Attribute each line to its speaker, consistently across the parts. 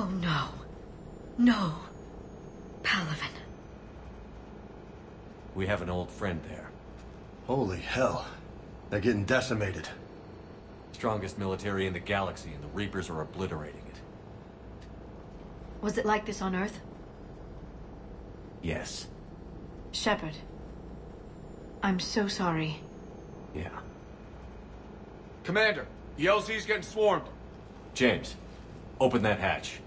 Speaker 1: Oh no. No. Palaven.
Speaker 2: We have an old friend there.
Speaker 3: Holy hell. They're getting decimated.
Speaker 2: Strongest military in the galaxy, and the Reapers are obliterating it.
Speaker 1: Was it like this on Earth?
Speaker 2: Yes.
Speaker 1: Shepard. I'm so sorry.
Speaker 2: Yeah.
Speaker 4: Commander, the LZ's getting swarmed.
Speaker 2: James, open that hatch.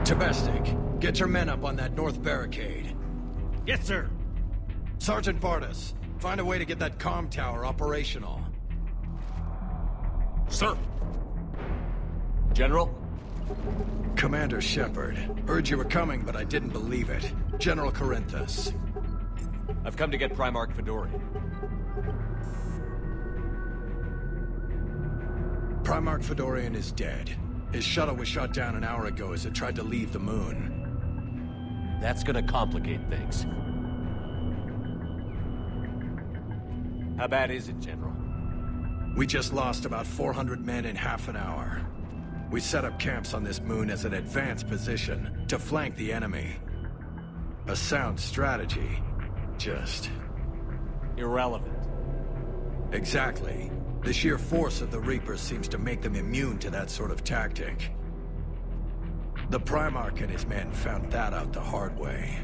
Speaker 5: Domestic, get your men up on that north barricade.
Speaker 6: Yes, sir.
Speaker 5: Sergeant Bartis, find a way to get that comm tower operational.
Speaker 6: Sir.
Speaker 2: General?
Speaker 5: Commander Shepard. Heard you were coming, but I didn't believe it. General Corinthus.
Speaker 2: I've come to get Primarch Fedorian.
Speaker 5: Primarch Fedorian is dead. His shuttle was shot down an hour ago as it tried to leave the moon.
Speaker 2: That's gonna complicate things. How bad is it, General?
Speaker 5: We just lost about 400 men in half an hour. We set up camps on this moon as an advanced position to flank the enemy. A sound strategy. Just...
Speaker 2: Irrelevant.
Speaker 5: Exactly. The sheer force of the Reapers seems to make them immune to that sort of tactic. The Primarch and his men found that out the hard way.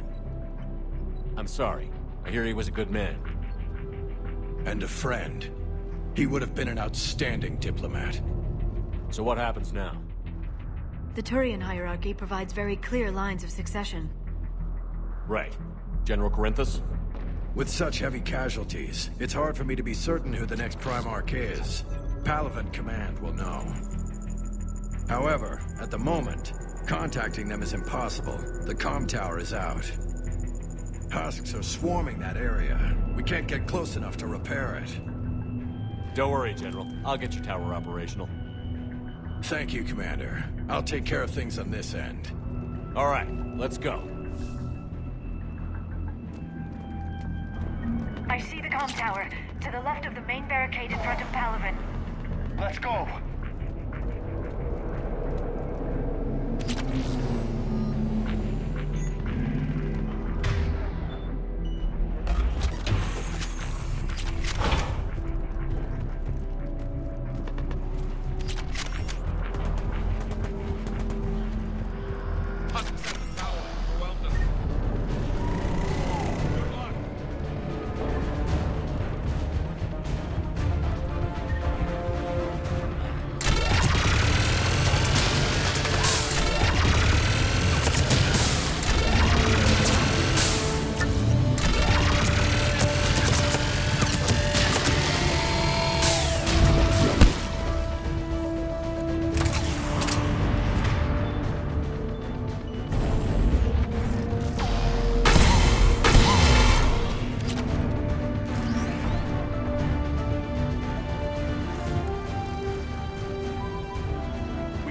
Speaker 2: I'm sorry. I hear he was a good man.
Speaker 5: And a friend. He would have been an outstanding diplomat.
Speaker 2: So what happens now?
Speaker 1: The Turian hierarchy provides very clear lines of succession.
Speaker 2: Right. General Corinthus?
Speaker 5: With such heavy casualties, it's hard for me to be certain who the next Primarch is. Palaven Command will know. However, at the moment, contacting them is impossible. The comm tower is out. Husks are swarming that area. We can't get close enough to repair it.
Speaker 2: Don't worry, General. I'll get your tower operational.
Speaker 5: Thank you, Commander. I'll take care of things on this end.
Speaker 2: All right, let's go.
Speaker 1: I see the comm tower, to the left of the main barricade in front of Palaven.
Speaker 3: Let's go!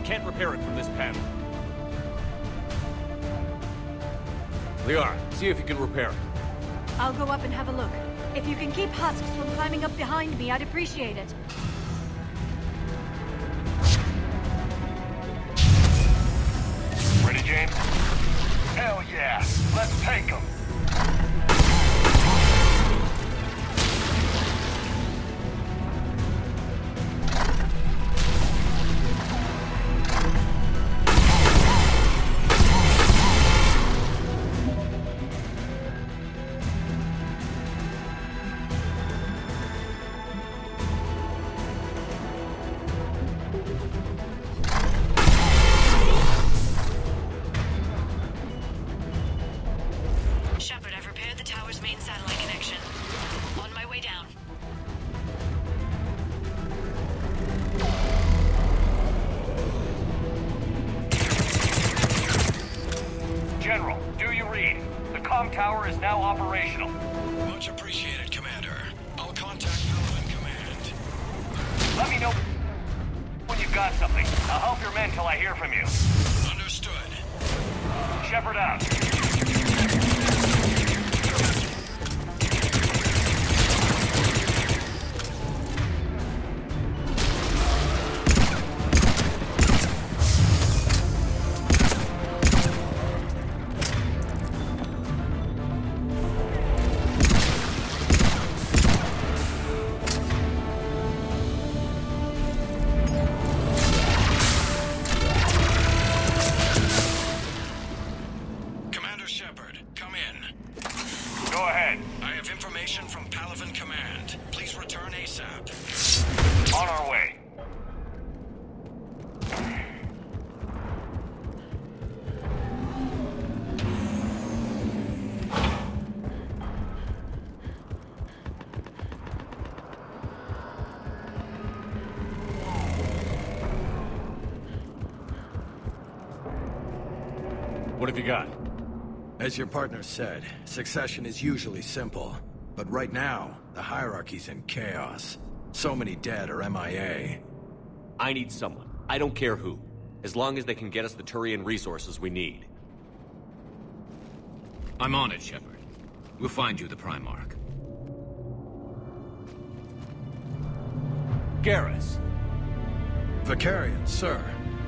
Speaker 2: Can't repair it from this panel. Liara, see if you can repair it.
Speaker 1: I'll go up and have a look. If you can keep husks from climbing up behind me, I'd appreciate it.
Speaker 3: Ready, James? Hell yeah! Let's take them!
Speaker 1: Shepard, I've repaired the tower's main satellite connection. On my way down.
Speaker 4: General, do you read? The comm tower is now operational.
Speaker 5: Much appreciated, Commander. I'll contact Palaven Command.
Speaker 4: Let me know when you've got something. I'll help your men till I hear from you.
Speaker 5: Understood.
Speaker 4: Shepard out. Go ahead.
Speaker 5: I have information from Palaven Command. Please return ASAP.
Speaker 4: On our way.
Speaker 2: What have you got?
Speaker 5: As your partner said, succession is usually simple. But right now, the hierarchy's in chaos. So many dead or MIA.
Speaker 2: I need someone. I don't care who. as long as they can get us the Turian resources we need.
Speaker 6: I'm on it, Shepard. We'll find you the Primarch.
Speaker 2: Garrus!
Speaker 5: Vicarian, sir.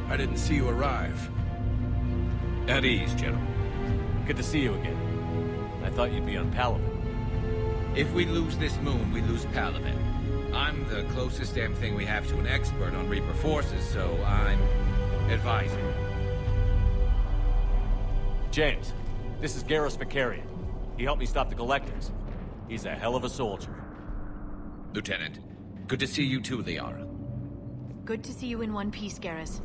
Speaker 5: I didn't see you arrive.
Speaker 6: At ease, General.
Speaker 2: Good to see you again. I thought you'd be on Palaven.
Speaker 6: If we lose this moon, we lose Palaven. I'm the closest damn thing we have to an expert on Reaper forces, so I'm advising.
Speaker 2: James, this is Garrus Vicarian. He helped me stop the Collectors. He's a hell of a soldier.
Speaker 6: Lieutenant, good to see you too, Liara.
Speaker 1: Good to see you in one piece, Garrus.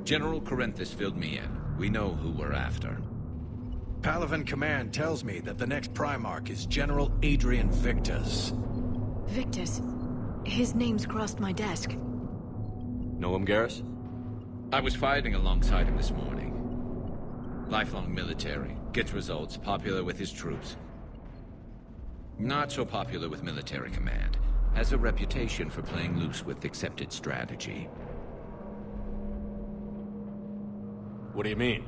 Speaker 6: General Corinthus filled me in. We know who we're after.
Speaker 5: Palaven Command tells me that the next Primarch is General Adrian Victus.
Speaker 1: Victus. His name's crossed my desk.
Speaker 2: Know him, Garrus?
Speaker 6: I was fighting alongside him this morning. Lifelong military, gets results, popular with his troops. Not so popular with military command. Has a reputation for playing loose with accepted strategy.
Speaker 2: What do you mean?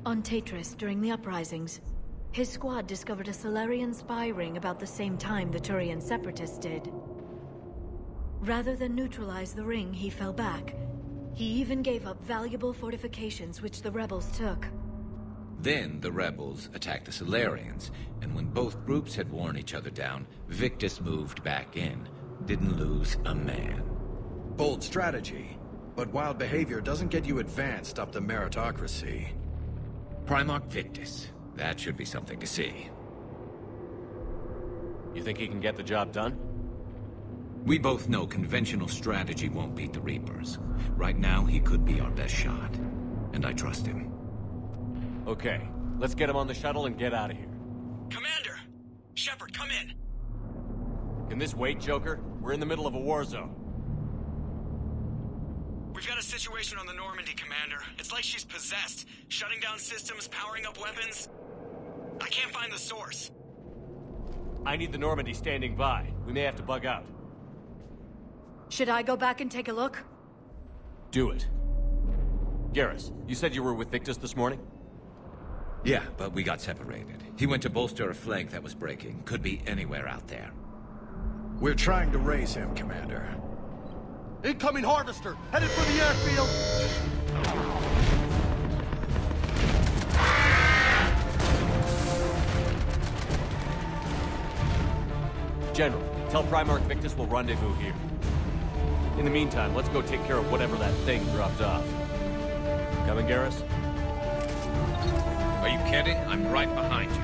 Speaker 1: On Tatris, during the uprisings, his squad discovered a Solarian spy ring about the same time the Turian separatists did. Rather than neutralize the ring, he fell back. He even gave up valuable fortifications which the rebels took.
Speaker 6: Then the rebels attacked the Solarians, and when both groups had worn each other down, Victus moved back in. Didn't lose a man.
Speaker 5: Bold strategy, but wild behavior doesn't get you advanced up the meritocracy.
Speaker 6: Primarch Victus. That should be something to see.
Speaker 2: You think he can get the job done?
Speaker 6: We both know conventional strategy won't beat the Reapers. Right now, he could be our best shot. And I trust him.
Speaker 2: Okay, let's get him on the shuttle and get out of here.
Speaker 7: Commander! Shepard, come in!
Speaker 2: Can this wait, Joker? We're in the middle of a war zone.
Speaker 7: We've got a situation on the Normandy, Commander. It's like she's possessed. Shutting down systems, powering up weapons. I can't find the source.
Speaker 2: I need the Normandy standing by. We may have to bug out.
Speaker 1: Should I go back and take a look?
Speaker 2: Do it. Garrus, you said you were with Victus this morning?
Speaker 6: Yeah, but we got separated. He went to bolster a flank that was breaking. Could be anywhere out there.
Speaker 5: We're trying to raise him, Commander.
Speaker 3: Incoming Harvester! Headed for the airfield!
Speaker 2: General, tell Primarch Victus we'll rendezvous here. In the meantime, let's go take care of whatever that thing dropped off. Coming, Garrus?
Speaker 6: Are you kidding? I'm right behind you.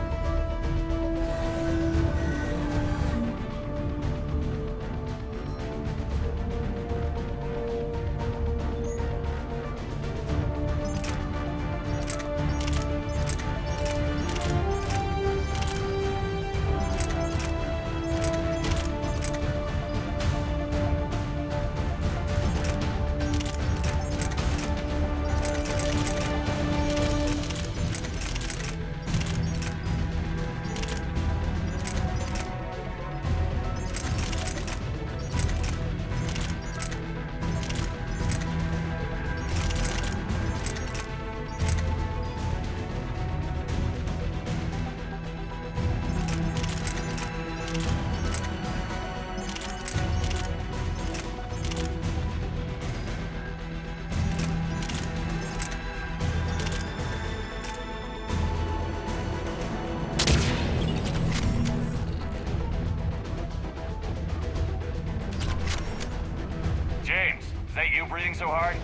Speaker 4: Breathing so hard?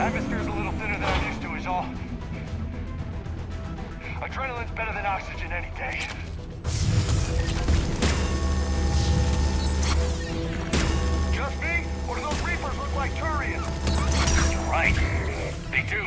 Speaker 4: Atmosphere's a little thinner than I'm used to is all. Adrenaline's better than oxygen any day. Just me? Or do those Reapers look like Turians? You're right. They do.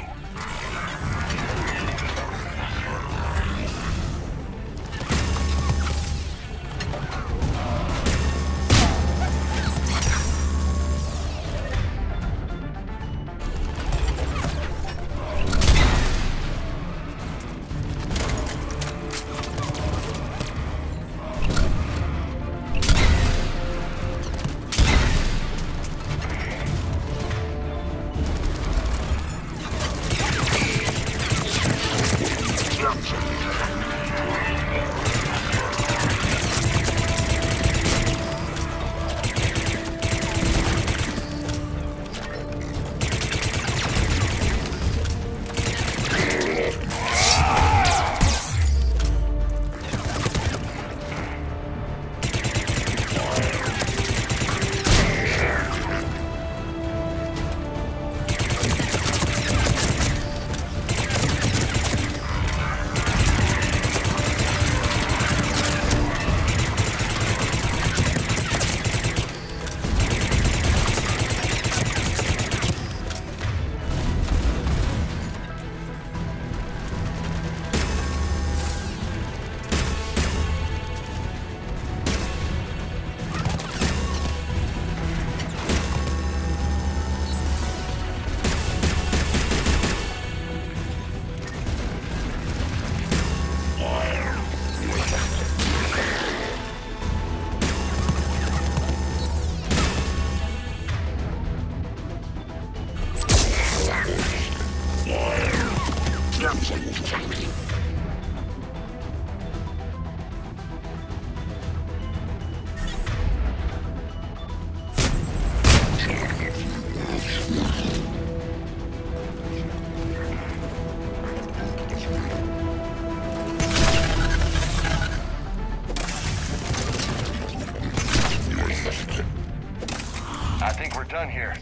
Speaker 4: we're done here.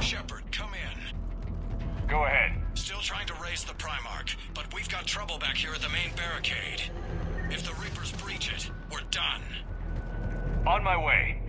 Speaker 5: Shepard, come in.
Speaker 4: Go ahead.
Speaker 5: Still trying to raise the Primarch, but we've got trouble back here at the main barricade. If the Reapers breach it, we're done.
Speaker 4: On my way.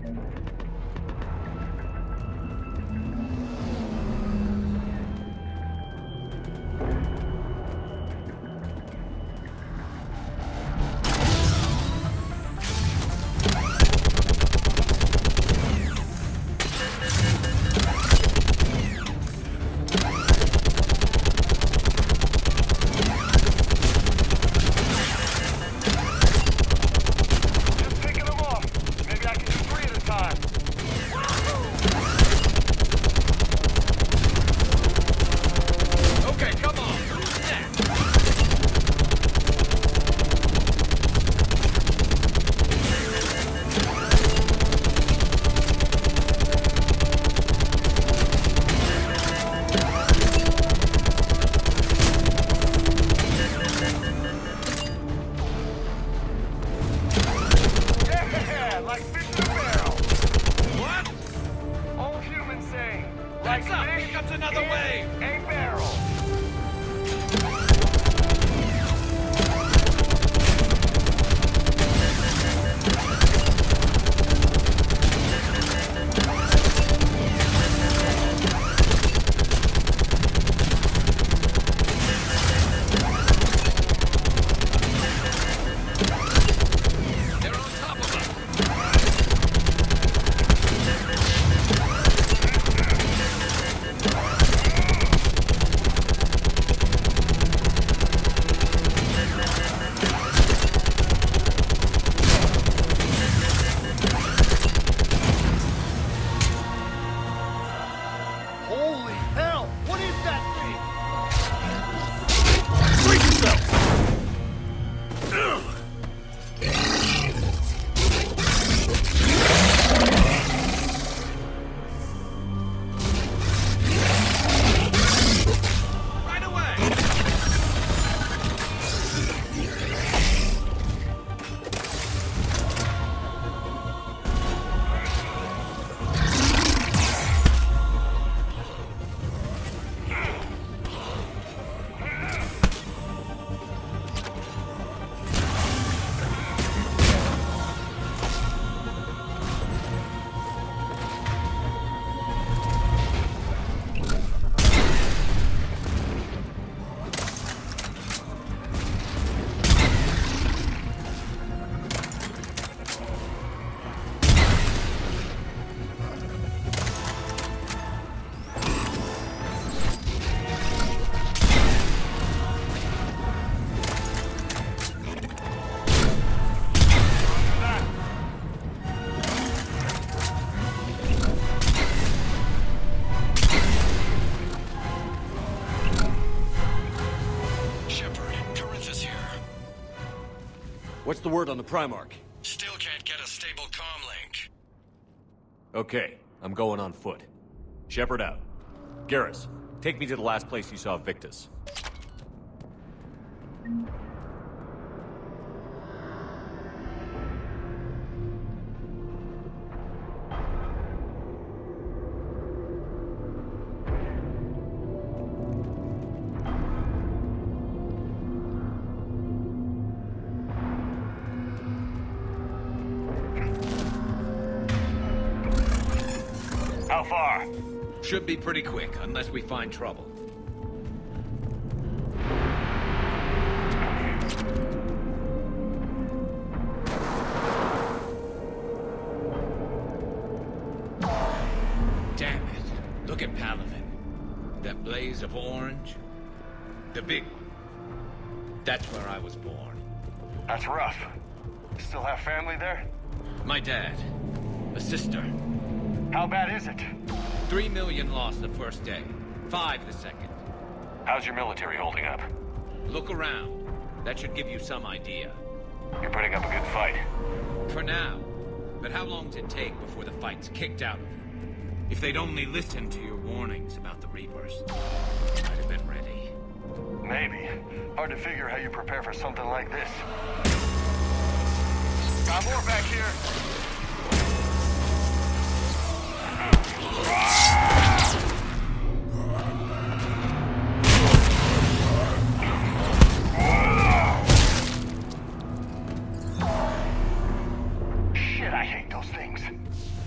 Speaker 4: Just picking them off. Maybe I can do 3 at a time.
Speaker 6: Okay, come on. Who's next?
Speaker 4: Yeah, like fish in a barrel.
Speaker 6: What?
Speaker 4: Old human saying,
Speaker 6: Heads
Speaker 4: like
Speaker 6: up,
Speaker 4: fish
Speaker 6: here comes another
Speaker 4: in
Speaker 6: wave.
Speaker 4: a barrel.
Speaker 6: They're on top of us.
Speaker 3: Holy hell! What is that thing?
Speaker 2: Brace yourself!
Speaker 6: Right away.
Speaker 5: Shepard, Corinthus here.
Speaker 2: What's the word on the Primarch?
Speaker 5: Still can't get a stable comm link.
Speaker 2: Okay, I'm going on foot. Shepard out. Garrus, take me to the last place you saw Victus.
Speaker 4: How far?
Speaker 6: Should be pretty quick, unless we find trouble. Damn it. Look at Palaven. That blaze of orange. The big one. That's where I was born.
Speaker 4: That's rough. Still have family there?
Speaker 6: My dad. A sister.
Speaker 4: How bad is it?
Speaker 6: 3 million lost the first day. 5 the second.
Speaker 4: How's your military holding up?
Speaker 6: Look around. That should give you some idea.
Speaker 4: You're putting up a good fight.
Speaker 6: For now. But how long does it take before the fight's kicked out of you? If they'd only listened to your warnings about the Reapers, I'd have been ready.
Speaker 3: Maybe. Hard to figure how you prepare for something like this.
Speaker 4: Got more back here.
Speaker 3: Shit, I hate those things.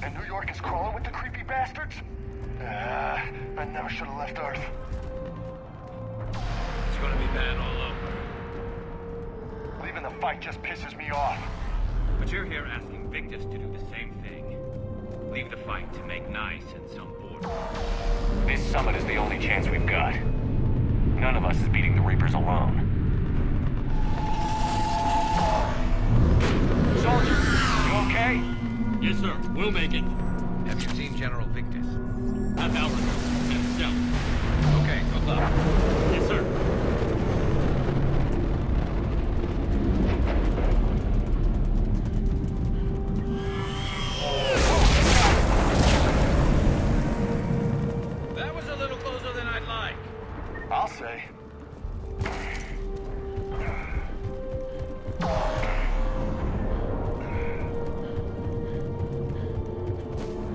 Speaker 3: And New York is crawling with the creepy bastards? I never should have left Earth.
Speaker 6: It's gonna be bad all over.
Speaker 3: Leaving the fight just pisses me off.
Speaker 8: But you're here asking Victus to do the same thing. Leave the fight to make nice and some order.
Speaker 4: This summit is the only chance we've got. None of us is beating the Reapers alone. Soldier, you okay?
Speaker 2: Yes, sir. We'll make it.
Speaker 6: Have you seen General Victus?
Speaker 2: Half hour ago. At the cell.
Speaker 6: Okay, good luck.
Speaker 2: Yes, sir.
Speaker 6: That was a little closer than I'd like.
Speaker 3: I'll say.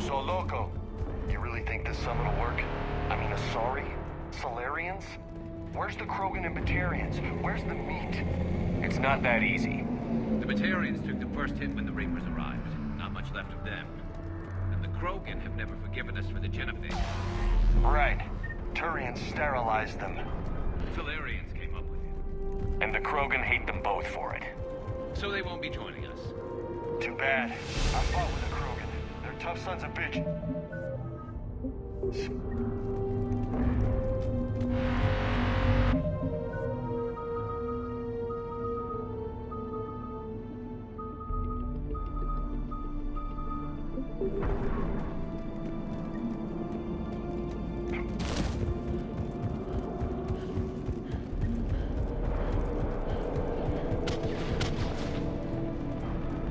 Speaker 3: So, Loco, you really think this summit will work? I mean, Asari? Solarians? Where's the Krogan and Batarians? Where's the meat?
Speaker 4: It's not that easy.
Speaker 6: The Batarians took the first hit when the Reapers arrived. Not much left of them. And the Krogan have never forgiven us for the Genophage.
Speaker 3: Right. Turians sterilized them.
Speaker 6: Solarians came up with it.
Speaker 4: And the Krogan hate them both for it.
Speaker 6: So they won't be joining us.
Speaker 3: Too bad. I fought with the Krogan. They're tough sons of bitch.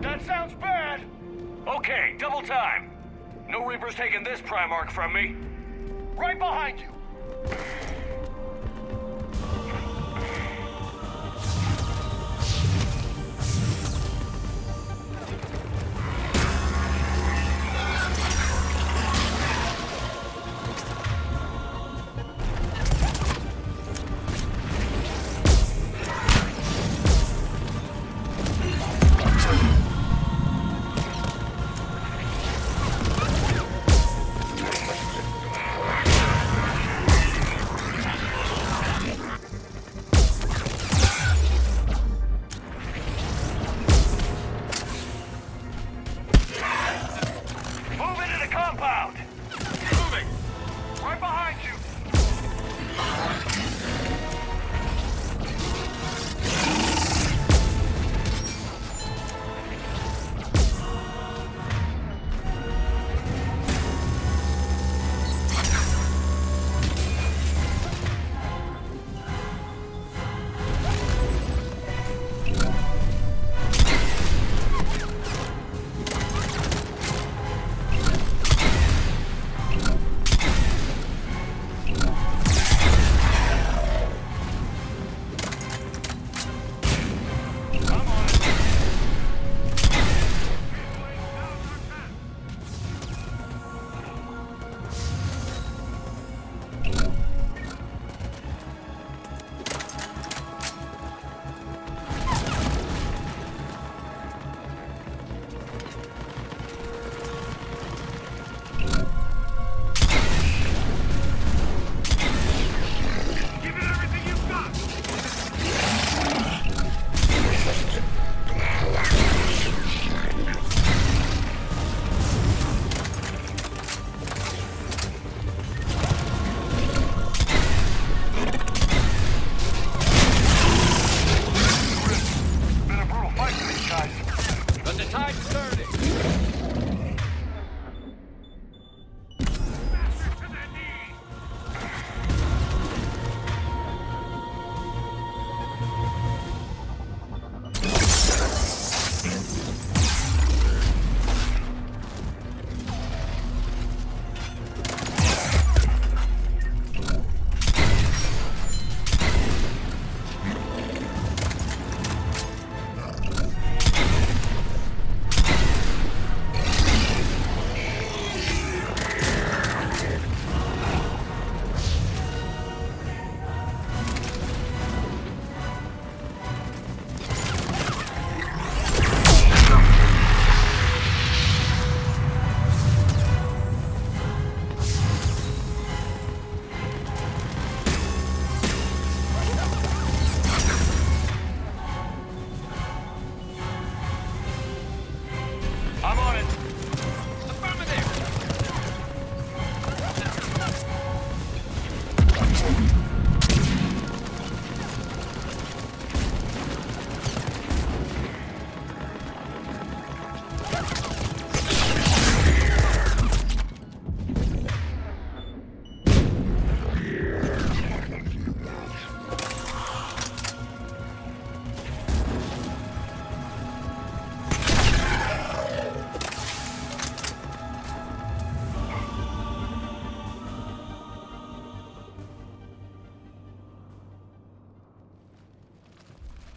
Speaker 4: That sounds bad! Okay, double time. No Reaper's taking this Primarch from me. Right behind you!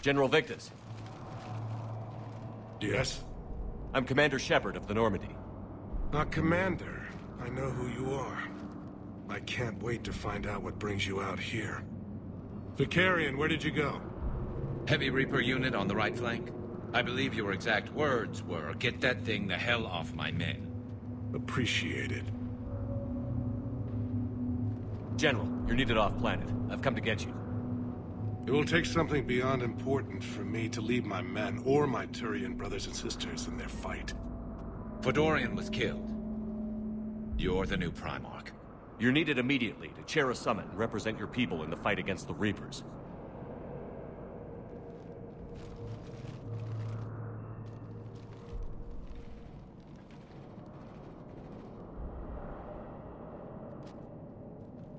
Speaker 2: General Victus.
Speaker 9: Yes?
Speaker 2: I'm Commander Shepard of the Normandy.
Speaker 9: Commander. I know who you are. I can't wait to find out what brings you out here. Vicarian, where did you go?
Speaker 6: Heavy Reaper unit on the right flank. I believe your exact words were, "Get that thing the hell off my men."
Speaker 9: Appreciated.
Speaker 2: General, you're needed off-planet. I've come to get you.
Speaker 9: It will take something beyond important for me to leave my men or my Turian brothers and sisters in their fight.
Speaker 6: Fodorian was killed. You're the new Primarch.
Speaker 2: You're needed immediately to chair a summit and represent your people in the fight against the Reapers.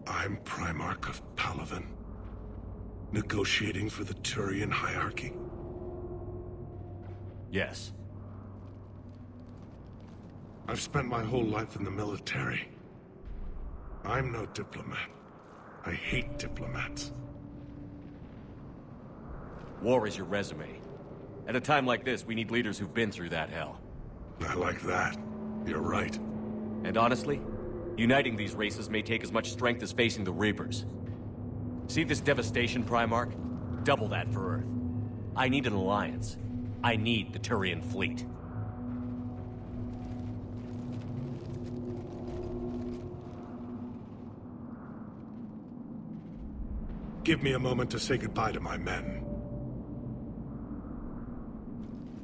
Speaker 9: I'm Primarch of Palaven. Negotiating for the Turian hierarchy?
Speaker 2: Yes.
Speaker 9: I've spent my whole life in the military. I'm no diplomat. I hate diplomats.
Speaker 2: War is your resume. At a time like this, we need leaders who've been through that hell.
Speaker 9: I like that. You're right.
Speaker 2: And honestly, uniting these races may take as much strength as facing the Reapers. See this devastation, Primarch? Double that for Earth. I need an alliance. I need the Turian fleet.
Speaker 9: Give me a moment to say goodbye to my men.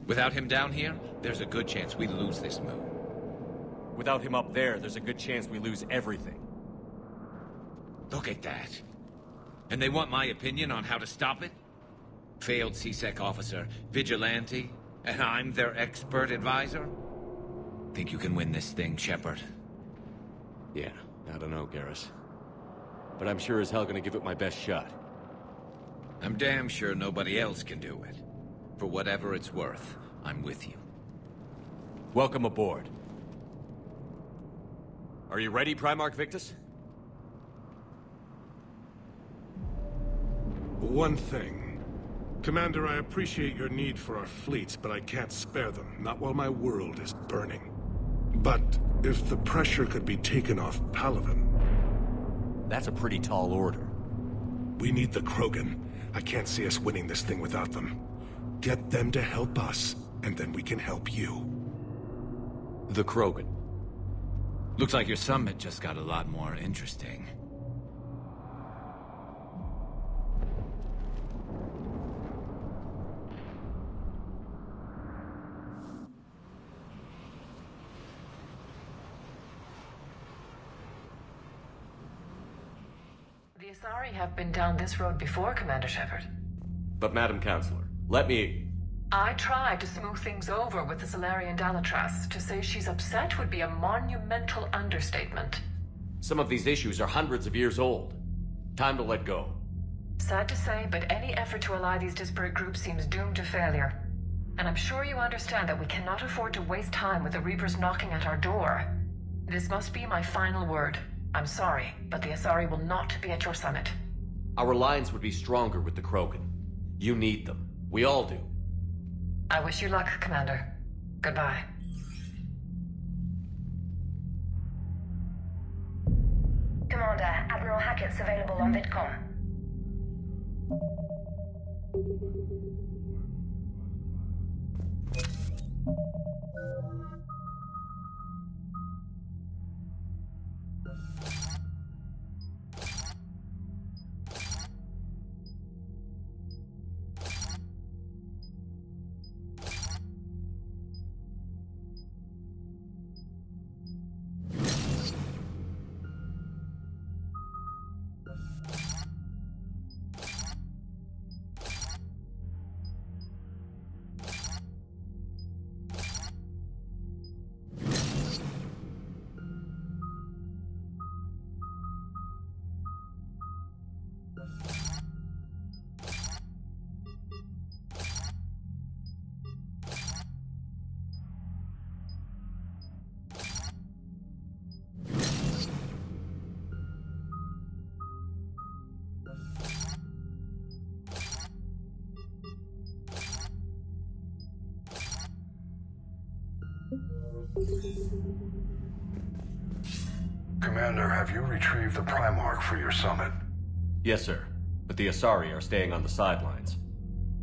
Speaker 6: Without him down here, there's a good chance we lose this move.
Speaker 2: Without him up there, there's a good chance we lose everything.
Speaker 6: Look at that. And they want my opinion on how to stop it? Failed C-Sec officer, vigilante, and I'm their expert advisor? Think you can win this thing, Shepard?
Speaker 2: Yeah, I don't know, Garrus. But I'm sure as hell gonna give it my best shot.
Speaker 6: I'm damn sure nobody else can do it. For whatever it's worth, I'm with you.
Speaker 2: Welcome aboard. Are you ready, Primarch Victus?
Speaker 9: One thing. Commander, I appreciate your need for our fleets, but I can't spare them, not while my world is burning. But if the pressure could be taken off Palaven...
Speaker 2: That's a pretty tall order.
Speaker 9: We need the Krogan. I can't see us winning this thing without them. Get them to help us, and then we can help you.
Speaker 2: The Krogan.
Speaker 6: Looks like your summit just got a lot more interesting.
Speaker 10: The Asari have been down this road before, Commander Shepard.
Speaker 2: But Madam Counselor, let me...
Speaker 10: I tried to smooth things over with the Salarian Dalatras. To say she's upset would be a monumental understatement.
Speaker 2: Some of these issues are hundreds of years old. Time to let go.
Speaker 10: Sad to say, but any effort to ally these disparate groups seems doomed to failure. And I'm sure you understand that we cannot afford to waste time with the Reapers knocking at our door. This must be my final word. I'm sorry, but the Asari will not be at your summit.
Speaker 2: Our alliance would be stronger with the Krogan. You need them. We all do.
Speaker 10: I wish you luck, Commander. Goodbye.
Speaker 11: Commander, Admiral Hackett's available on VidCom.
Speaker 9: Commander, have you retrieved the Primarch for your summit?
Speaker 2: Yes, sir. But the Asari are staying on the sidelines.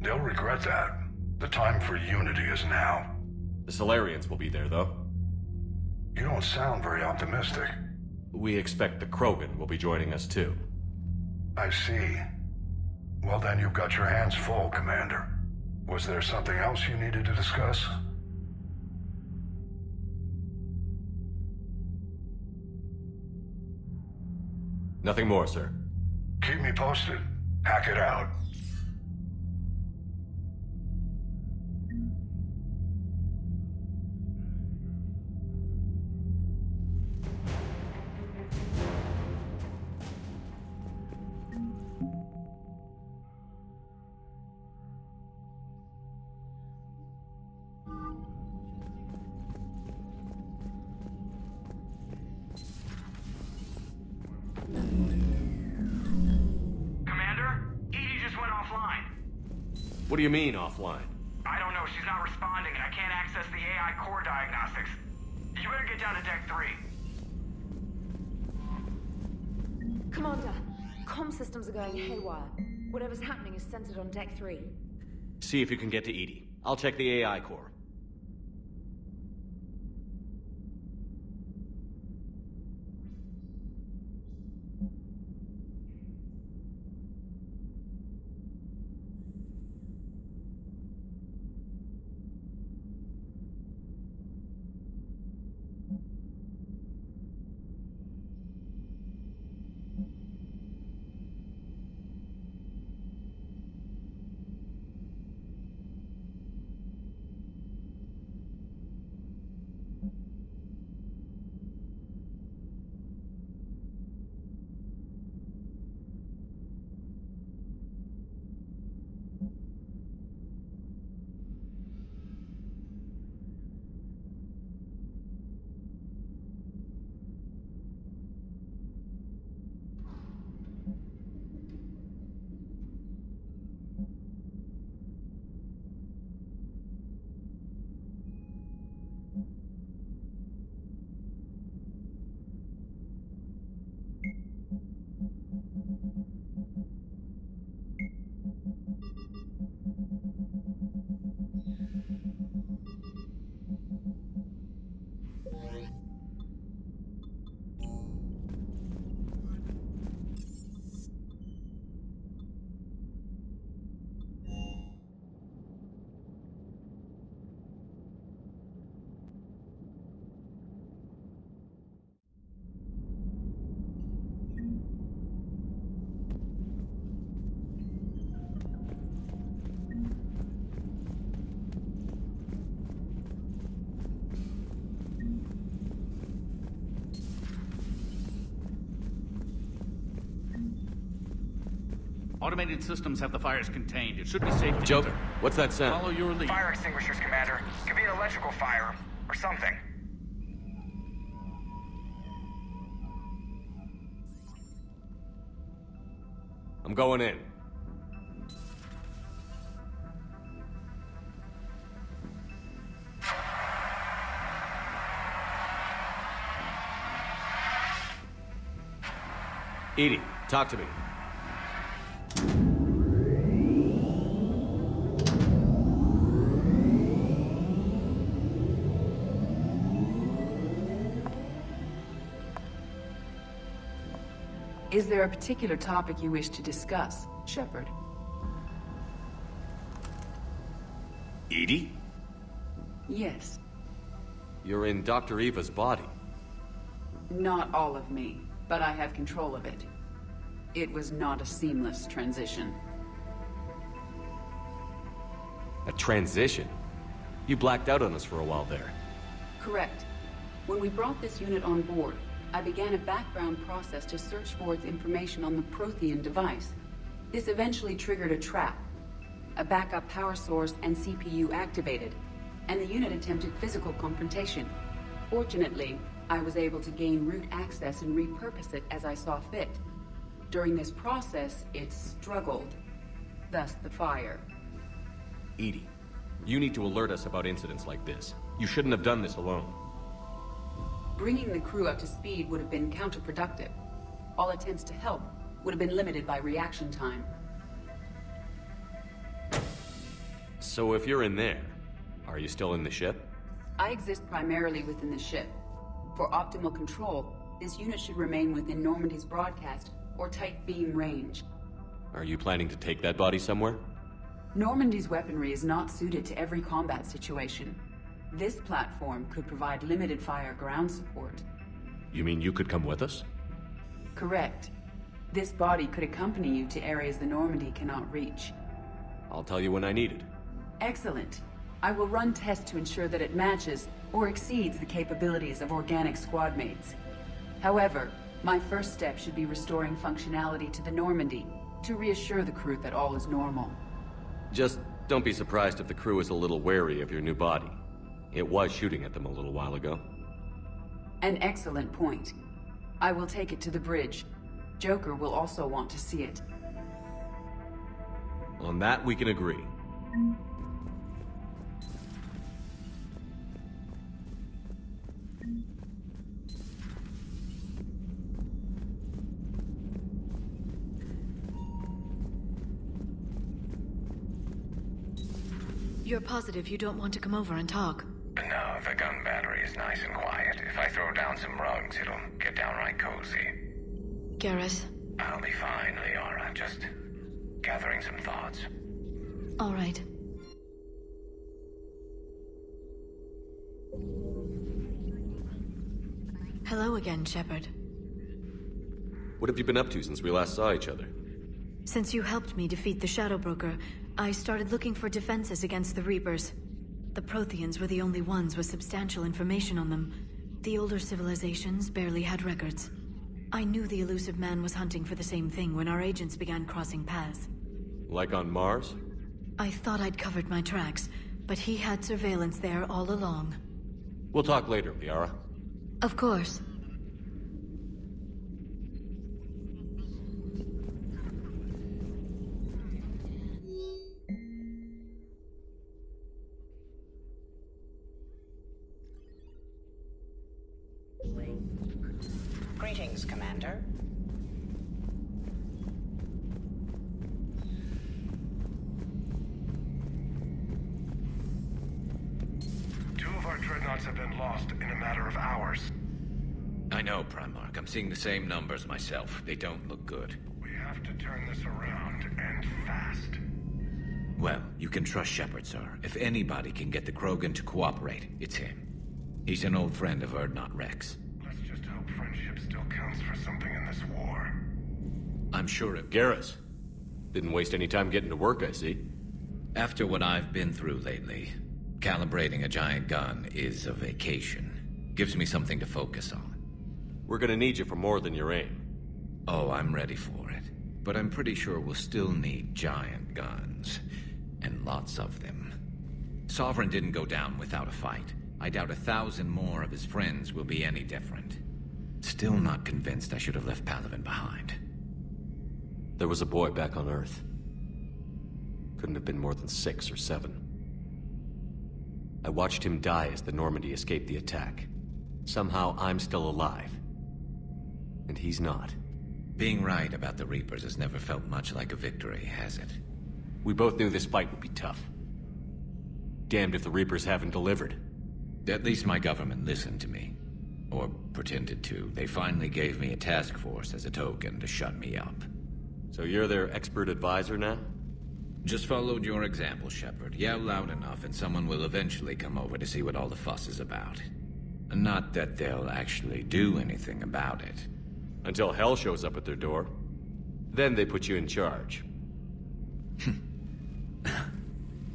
Speaker 9: They'll regret that. The time for unity is now.
Speaker 2: The Solarians will be there, though.
Speaker 9: You don't sound very optimistic.
Speaker 2: We expect the Krogan will be joining us, too.
Speaker 9: I see. Well, then you've got your hands full, Commander. Was there something else you needed to discuss?
Speaker 2: Nothing more, sir.
Speaker 9: Keep me posted. Hack it out.
Speaker 2: What do you mean, offline?
Speaker 7: I don't know. She's not responding, and I can't access the AI core diagnostics. You better get down to Deck 3.
Speaker 12: Commander, comm systems are going haywire. Whatever's happening is centered on Deck 3.
Speaker 2: See if you can get to EDI. I'll check the AI core.
Speaker 13: Automated systems have the fires contained. It should be safe to
Speaker 2: Joker,
Speaker 13: enter.
Speaker 2: what's that sound?
Speaker 13: Follow your lead.
Speaker 7: Fire extinguishers, Commander. Could be an electrical fire, or something.
Speaker 2: I'm going in. EDI, talk to me.
Speaker 14: Is there a particular topic you wish to discuss, Shepard?
Speaker 2: EDI?
Speaker 14: Yes.
Speaker 2: You're in Dr. Eva's body.
Speaker 14: Not all of me, but I have control of it. It was not a seamless transition.
Speaker 2: A transition? You blacked out on us for a while there.
Speaker 14: Correct. When we brought this unit on board, I began a background process to search for its information on the Prothean device. This eventually triggered a trap. A backup power source and CPU activated, and the unit attempted physical confrontation. Fortunately, I was able to gain root access and repurpose it as I saw fit. During this process, it struggled. Thus the fire.
Speaker 2: EDI, you need to alert us about incidents like this. You shouldn't have done this alone.
Speaker 14: Bringing the crew up to speed would have been counterproductive. All attempts to help would have been limited by reaction time.
Speaker 2: So if you're in there, are you still in the ship?
Speaker 14: I exist primarily within the ship. For optimal control, this unit should remain within Normandy's broadcast or tight beam range.
Speaker 2: Are you planning to take that body somewhere?
Speaker 14: Normandy's weaponry is not suited to every combat situation. This platform could provide limited fire ground support.
Speaker 2: You mean you could come with us?
Speaker 14: Correct. This body could accompany you to areas the Normandy cannot reach.
Speaker 2: I'll tell you when I need it.
Speaker 14: Excellent. I will run tests to ensure that it matches or exceeds the capabilities of organic squad mates. However, my first step should be restoring functionality to the Normandy to reassure the crew that all is normal.
Speaker 2: Just don't be surprised if the crew is a little wary of your new body. It was shooting at them a little while ago.
Speaker 14: An excellent point. I will take it to the bridge. Joker will also want to see it.
Speaker 2: On that, we can agree.
Speaker 1: You're positive you don't want to come over and talk?
Speaker 15: No, the gun battery is nice and quiet. If I throw down some rugs, it'll get downright cozy.
Speaker 1: Garrus?
Speaker 15: I'll be fine, Liara. Just gathering some thoughts.
Speaker 1: All right. Hello again, Shepard.
Speaker 2: What have you been up to since we last saw each other?
Speaker 1: Since you helped me defeat the Shadow Broker, I started looking for defenses against the Reapers. The Protheans were the only ones with substantial information on them. The older civilizations barely had records. I knew the elusive man was hunting for the same thing when our agents began crossing paths.
Speaker 2: Like on Mars?
Speaker 1: I thought I'd covered my tracks, but he had surveillance there all along.
Speaker 2: We'll talk later, Liara.
Speaker 1: Of course.
Speaker 16: Greetings, Commander.
Speaker 9: Two of our dreadnoughts have been lost in a matter of hours.
Speaker 6: I know, Primarch. I'm seeing the same numbers myself. They don't look good.
Speaker 9: We have to turn this around, and fast.
Speaker 6: Well, you can trust Shepard, sir. If anybody can get the Krogan to cooperate, it's him. He's an old friend of Urdnot Rex.
Speaker 9: Let's just hope friendship still counts for something in this war.
Speaker 6: I'm sure it...
Speaker 2: Garrus. Didn't waste any time getting to work, I see.
Speaker 6: After what I've been through lately, calibrating a giant gun is a vacation. Gives me something to focus on.
Speaker 2: We're gonna need you for more than your aim.
Speaker 6: Oh, I'm ready for it. But I'm pretty sure we'll still need giant guns. And lots of them. Sovereign didn't go down without a fight. I doubt 1,000 more of his friends will be any different. Still not convinced I should have left Palaven behind.
Speaker 2: There was a boy back on Earth. Couldn't have been more than 6 or 7. I watched him die as the Normandy escaped the attack. Somehow I'm still alive. And he's not.
Speaker 6: Being right about the Reapers has never felt much like a victory, has it?
Speaker 2: We both knew this fight would be tough. Damned if the Reapers haven't delivered.
Speaker 6: At least my government listened to me. Or pretended to. They finally gave me a task force as a token to shut me up.
Speaker 2: So you're their expert advisor now?
Speaker 6: Just followed your example, Shepard. Yell loud enough and someone will eventually come over to see what all the fuss is about. Not that they'll actually do anything about it.
Speaker 2: Until hell shows up at their door. Then they put you in charge.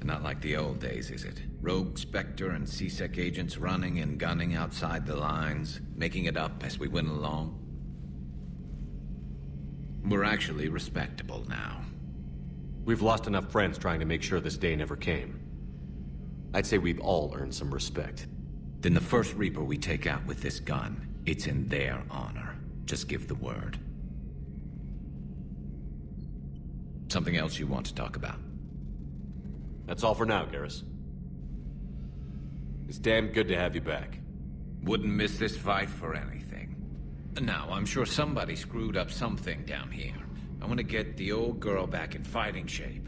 Speaker 6: Not like the old days, is it? Rogue Spectre and C-Sec agents running and gunning outside the lines, making it up as we went along. We're actually respectable now.
Speaker 2: We've lost enough friends trying to make sure this day never came. I'd say we've all earned some respect.
Speaker 6: Then the first Reaper we take out with this gun, it's in their honor. Just give the word. Something else you want to talk about?
Speaker 2: That's all for now, Garrus. It's damn good to have you back.
Speaker 6: Wouldn't miss this fight for anything. Now, I'm sure somebody screwed up something down here. I want to get the old girl back in fighting shape.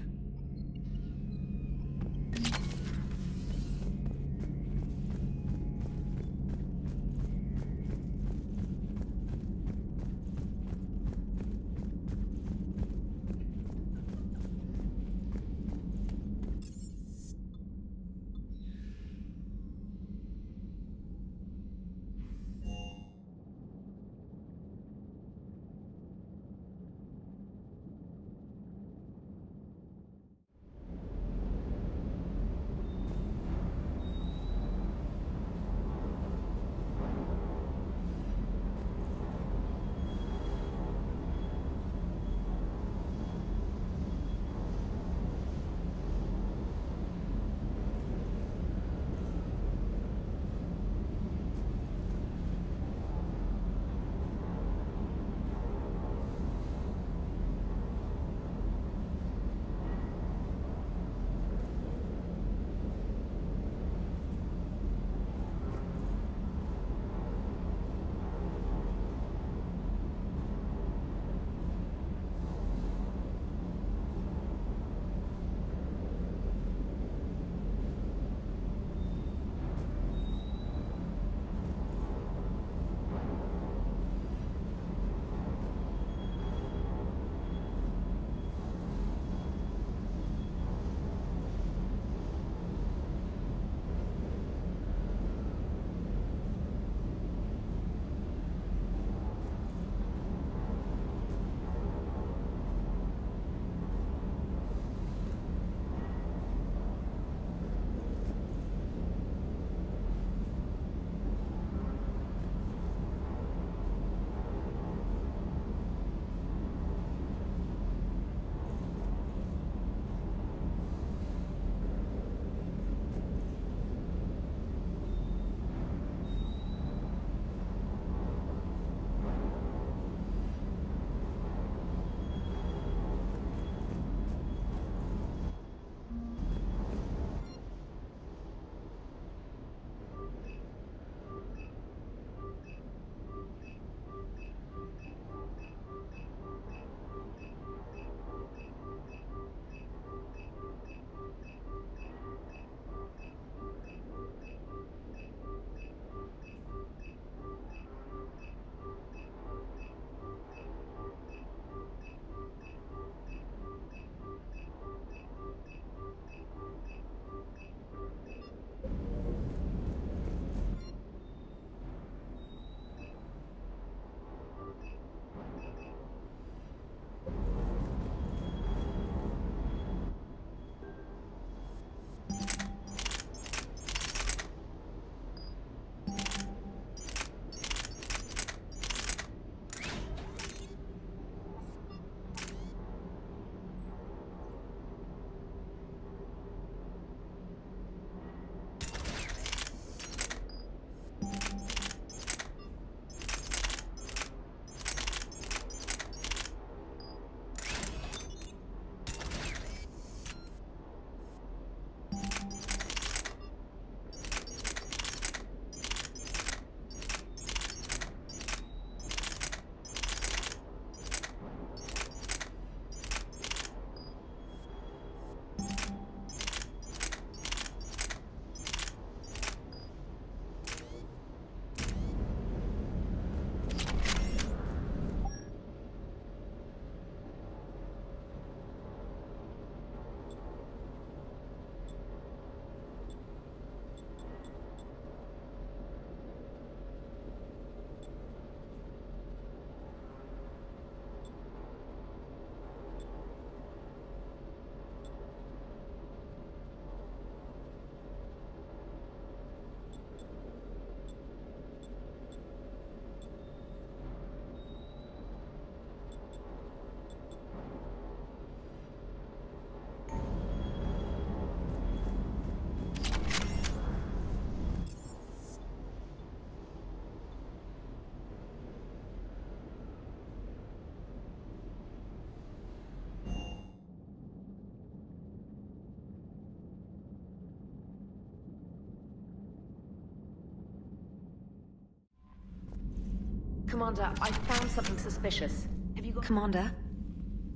Speaker 12: Commander, I found something suspicious. Have you got...
Speaker 16: Commander,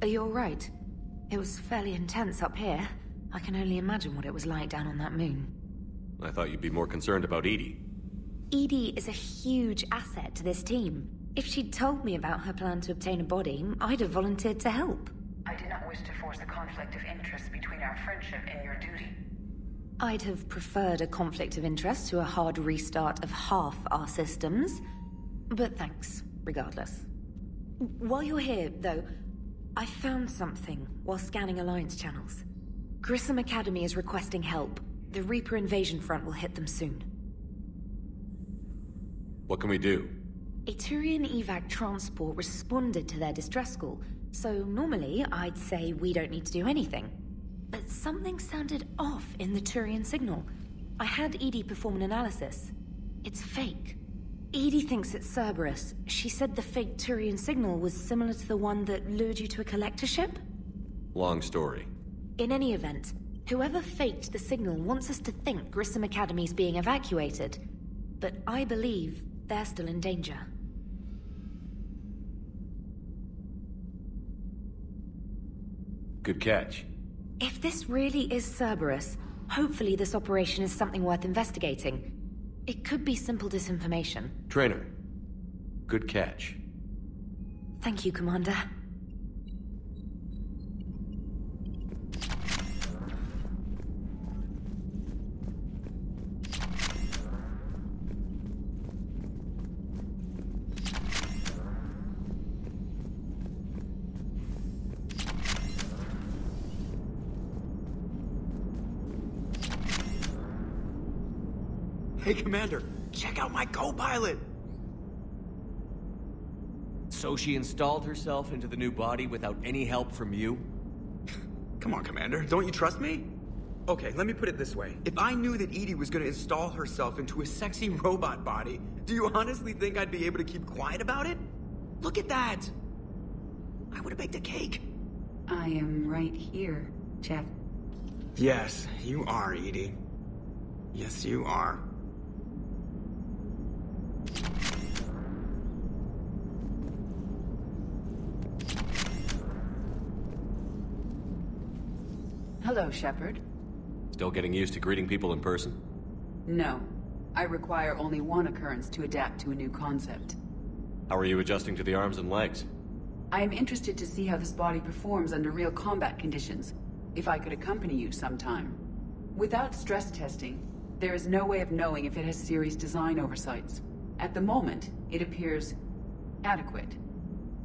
Speaker 16: are you alright? It was fairly intense up here. I can only imagine what it was like down on that moon.
Speaker 2: I thought you'd be more concerned about Edie.
Speaker 16: Edie is a huge asset to this team. If she'd told me about her plan to obtain a body, I'd have volunteered to help.
Speaker 14: I do not wish to force a conflict of interest between our friendship and your duty.
Speaker 16: I'd have preferred a conflict of interest to a hard restart of half our systems. But thanks, regardless. While you're here, though, I found something while scanning Alliance channels. Grissom Academy is requesting help. The Reaper invasion front will hit them soon.
Speaker 2: What can we do?
Speaker 16: A Turian evac transport responded to their distress call, so normally I'd say we don't need to do anything. But something sounded off in the Turian signal. I had Edie perform an analysis. It's fake. Edie thinks it's Cerberus. She said the fake Turian signal was similar to the one that lured you to a collector ship?
Speaker 2: Long story.
Speaker 16: In any event, whoever faked the signal wants us to think Grissom Academy's being evacuated. But I believe they're still in danger.
Speaker 2: Good catch.
Speaker 16: If this really is Cerberus, hopefully this operation is something worth investigating. It could be simple disinformation.
Speaker 2: Trainer, good catch.
Speaker 16: Thank you, Commander.
Speaker 17: Hey, Commander, check out my co-pilot!
Speaker 2: So she installed herself into the new body without any help from you?
Speaker 17: Come on, Commander, don't you trust me? Okay, let me put it this way. If I knew that Edie was gonna install herself into a sexy robot body, do you honestly think I'd be able to keep quiet about it? Look at that! I would've baked a cake.
Speaker 14: I am right here, Jeff.
Speaker 17: Yes, you are, Edie. Yes, you are.
Speaker 14: Hello, Shepard.
Speaker 2: Still getting used to greeting people in person?
Speaker 14: No. I require only one occurrence to adapt to a new concept.
Speaker 2: How are you adjusting to the arms and legs?
Speaker 14: I am interested to see how this body performs under real combat conditions. If I could accompany you sometime. Without stress testing, there is no way of knowing if it has serious design oversights. At the moment, it appears adequate.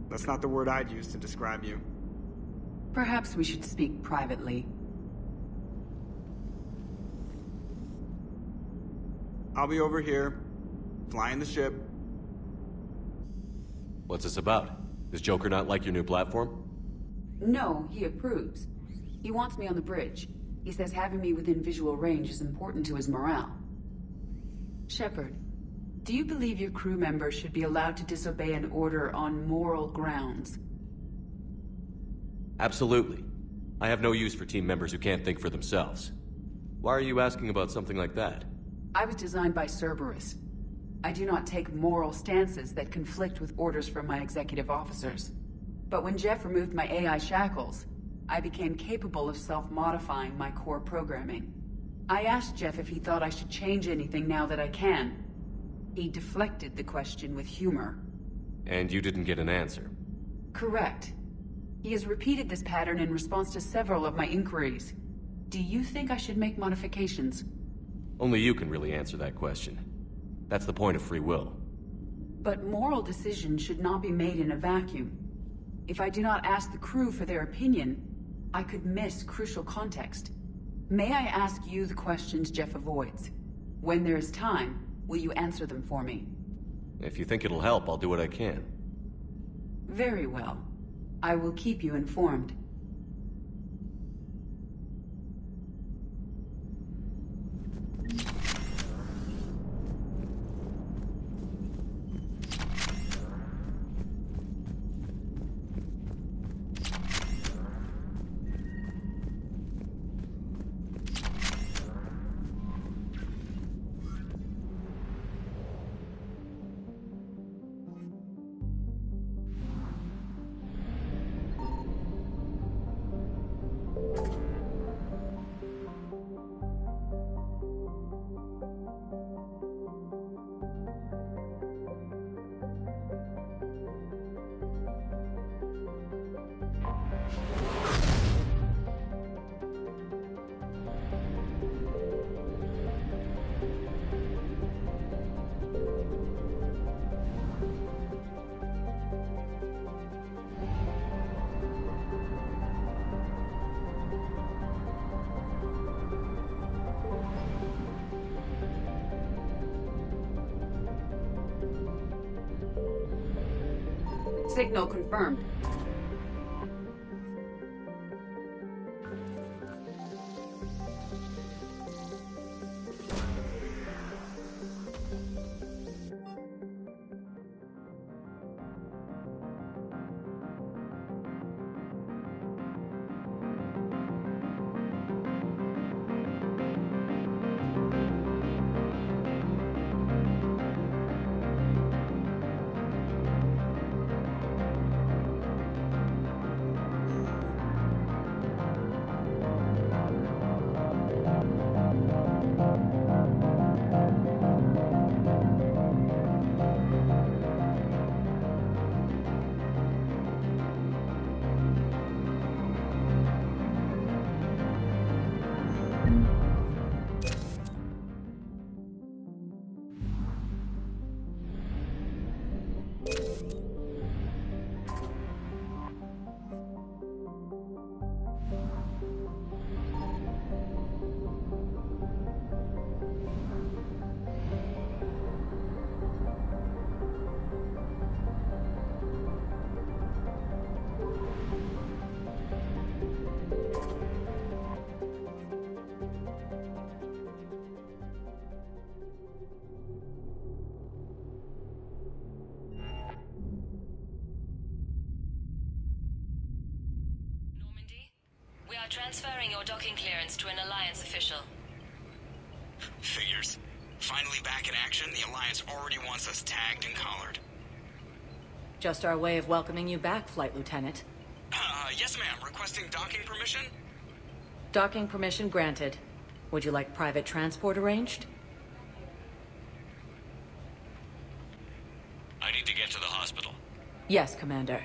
Speaker 17: That's not the word I'd use to describe you.
Speaker 14: Perhaps we should speak privately.
Speaker 17: I'll be over here, flying the ship.
Speaker 2: What's this about? Does Joker not like your new platform?
Speaker 14: No, he approves. He wants me on the bridge. He says having me within visual range is important to his morale. Shepard, do you believe your crew members should be allowed to disobey an order on moral grounds?
Speaker 2: Absolutely. I have no use for team members who can't think for themselves. Why are you asking about something like that?
Speaker 14: I was designed by Cerberus. I do not take moral stances that conflict with orders from my executive officers. But when Jeff removed my AI shackles, I became capable of self-modifying my core programming. I asked Jeff if he thought I should change anything now that I can. He deflected the question with humor.
Speaker 2: And you didn't get an answer?
Speaker 14: Correct. He has repeated this pattern in response to several of my inquiries. Do you think I should make modifications?
Speaker 2: Only you can really answer that question. That's the point of free will.
Speaker 14: But moral decisions should not be made in a vacuum. If I do not ask the crew for their opinion, I could miss crucial context. May I ask you the questions Jeff avoids? When there is time, will you answer them for me?
Speaker 2: If you think it'll help, I'll do what I can.
Speaker 14: Very well. I will keep you informed. Signal confirmed.
Speaker 18: Transferring your docking clearance to an Alliance official.
Speaker 7: Figures. Finally back in action, the Alliance already wants us tagged and collared.
Speaker 1: Just our way of welcoming you back, Flight Lieutenant.
Speaker 7: Yes ma'am. Requesting docking permission?
Speaker 1: Docking permission granted. Would you like private transport arranged?
Speaker 7: I need to get to the hospital.
Speaker 1: Yes, Commander.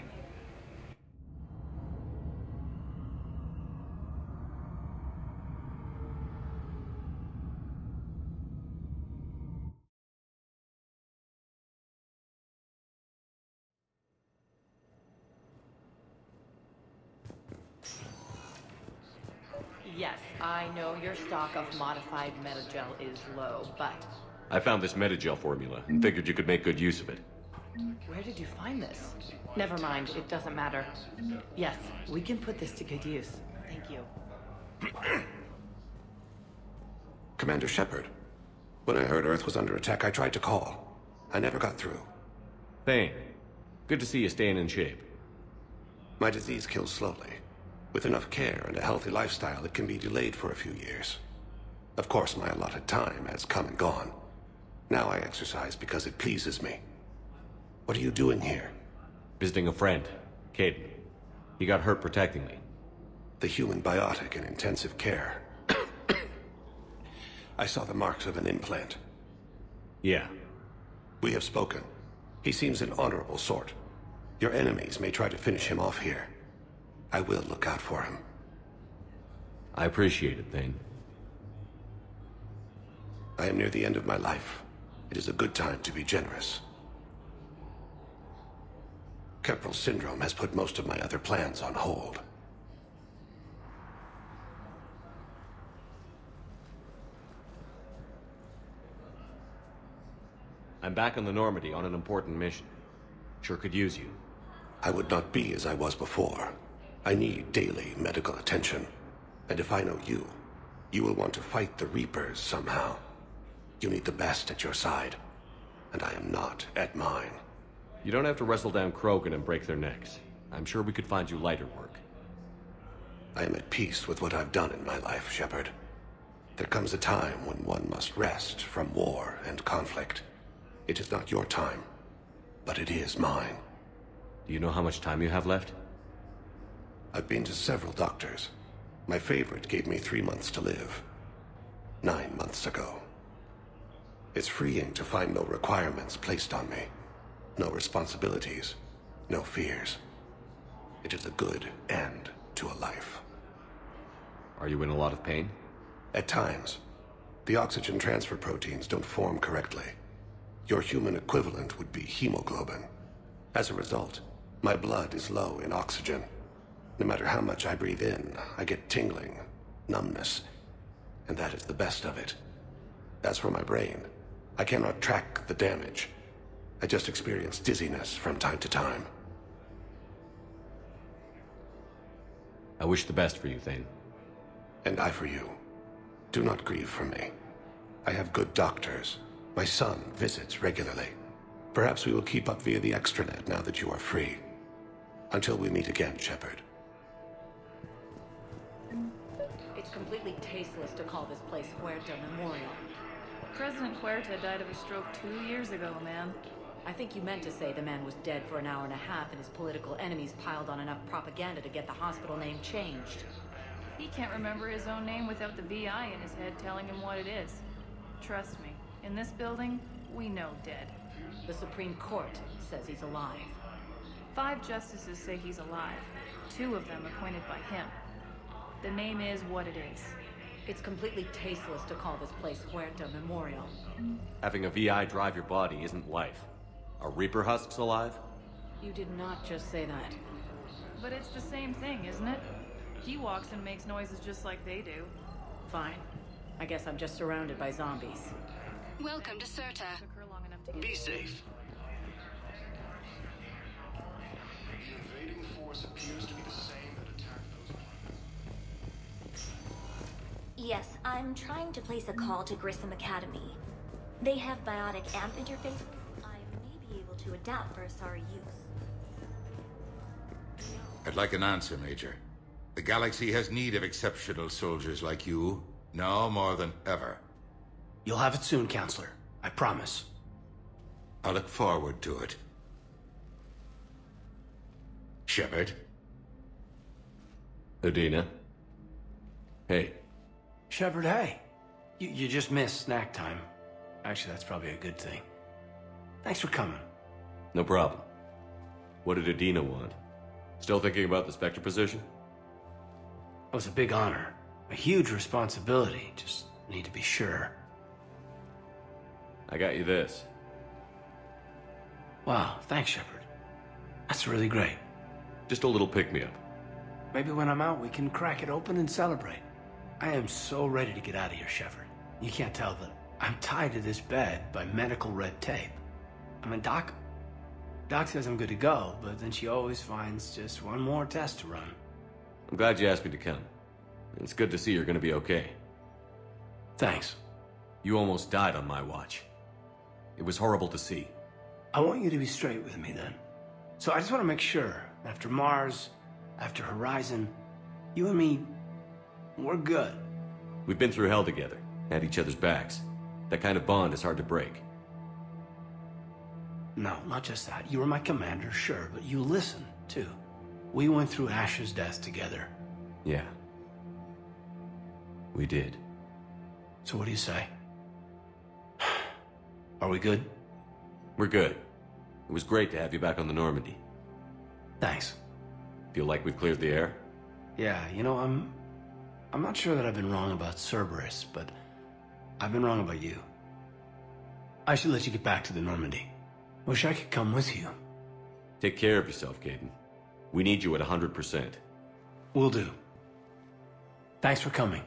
Speaker 19: Yes, I know your stock of modified metagel is low, but...
Speaker 2: I found this metagel formula and figured you could make good use of it.
Speaker 19: Where did you find this? Never mind, it doesn't matter. Yes, we can put this to good use. Thank you.
Speaker 20: Commander Shepard, when I heard Earth was under attack, I tried to call. I never got through.
Speaker 2: Thane, good to see you staying in shape.
Speaker 20: My disease kills slowly. With enough care and a healthy lifestyle, it can be delayed for a few years. Of course, my allotted time has come and gone. Now I exercise because it pleases me. What are you doing here?
Speaker 2: Visiting a friend, Caden. He got hurt protecting me.
Speaker 20: The human biotic in intensive care. I saw the marks of an implant.
Speaker 2: Yeah.
Speaker 20: We have spoken. He seems an honorable sort. Your enemies may try to finish him off here. I will look out for him.
Speaker 2: I appreciate it, Thane.
Speaker 20: I am near the end of my life. It is a good time to be generous. Keppel syndrome has put most of my other plans on hold.
Speaker 2: I'm back on the Normandy on an important mission. Sure could use you.
Speaker 20: I would not be as I was before. I need daily medical attention. And if I know you, you will want to fight the Reapers somehow. You need the best at your side. And I am not at mine.
Speaker 2: You don't have to wrestle down Krogan and break their necks. I'm sure we could find you lighter work.
Speaker 20: I am at peace with what I've done in my life, Shepard. There comes a time when one must rest from war and conflict. It is not your time, but it is mine.
Speaker 2: Do you know how much time you have left?
Speaker 20: I've been to several doctors. My favorite gave me 3 months to live. 9 months ago. It's freeing to find no requirements placed on me. No responsibilities. No fears. It is a good end to a life.
Speaker 2: Are you in a lot of pain?
Speaker 20: At times. The oxygen transfer proteins don't form correctly. Your human equivalent would be hemoglobin. As a result, my blood is low in oxygen. No matter how much I breathe in, I get tingling, numbness, and that is the best of it. As for my brain, I cannot track the damage. I just experience dizziness from time to time.
Speaker 2: I wish the best for you, Thane.
Speaker 20: And I for you. Do not grieve for me. I have good doctors. My son visits regularly. Perhaps we will keep up via the extranet now that you are free. Until we meet again, Shepard.
Speaker 19: It's completely tasteless to call this place Huerta Memorial.
Speaker 21: President Huerta died of a stroke 2 years ago, ma'am.
Speaker 19: I think you meant to say the man was dead for an hour and a half and his political enemies piled on enough propaganda to get the hospital name changed.
Speaker 21: He can't remember his own name without the VI in his head telling him what it is. Trust me, in this building, we know dead.
Speaker 19: The Supreme Court says he's alive.
Speaker 21: 5 justices say he's alive. 2 of them appointed by him. The name is what it is.
Speaker 19: It's completely tasteless to call this place Huerta Memorial.
Speaker 2: Having a VI drive your body isn't life. Are Reaper husks alive?
Speaker 19: You did not just say that.
Speaker 21: But it's the same thing, isn't it? He walks and makes noises just like they do.
Speaker 19: Fine. I guess I'm just surrounded by zombies.
Speaker 18: Welcome to Serta.
Speaker 3: Be safe.
Speaker 22: The invading force appears to be the same that attacked those.
Speaker 23: Yes, I'm trying to place a call to Grissom Academy. They have biotic amp interfaces I may be able to adapt for Asari use.
Speaker 24: I'd like an answer, Major. The galaxy has need of exceptional soldiers like you, now more than ever.
Speaker 25: You'll have it soon, Counselor. I promise.
Speaker 24: I look forward to it. Shepard?
Speaker 2: Udina? Hey.
Speaker 25: Shepard, hey. You just missed snack time. Actually, that's probably a good thing. Thanks for coming.
Speaker 2: No problem. What did Udina want? Still thinking about the Spectre position?
Speaker 25: It was a big honor. A huge responsibility. Just need to be sure.
Speaker 2: I got you this.
Speaker 25: Wow, thanks, Shepard. That's really great.
Speaker 2: Just a little pick-me-up.
Speaker 25: Maybe when I'm out, we can crack it open and celebrate. I am so ready to get out of here, Shepard. You can't tell, but I'm tied to this bed by medical red tape. I mean, Doc says I'm good to go, but then she always finds just one more test to run.
Speaker 2: I'm glad you asked me to come. It's good to see you're gonna be okay.
Speaker 25: Thanks.
Speaker 2: You almost died on my watch. It was horrible to see.
Speaker 25: I want you to be straight with me then. So I just want to make sure, after Mars, after Horizon, you and me, we're good.
Speaker 2: We've been through hell together, had each other's backs. That kind of bond is hard to break.
Speaker 25: No, not just that. You were my commander, sure, but you listened, too. We went through Ash's death together.
Speaker 2: Yeah. We did.
Speaker 25: So what do you say? Are we good?
Speaker 2: We're good. It was great to have you back on the Normandy.
Speaker 25: Thanks.
Speaker 2: Feel like we've cleared the air?
Speaker 25: Yeah, you know, I'm not sure that I've been wrong about Cerberus, but I've been wrong about you. I should let you get back to the Normandy. Wish I could come with you.
Speaker 2: Take care of yourself, Caden. We need you at 100%.
Speaker 25: Will do. Thanks for coming.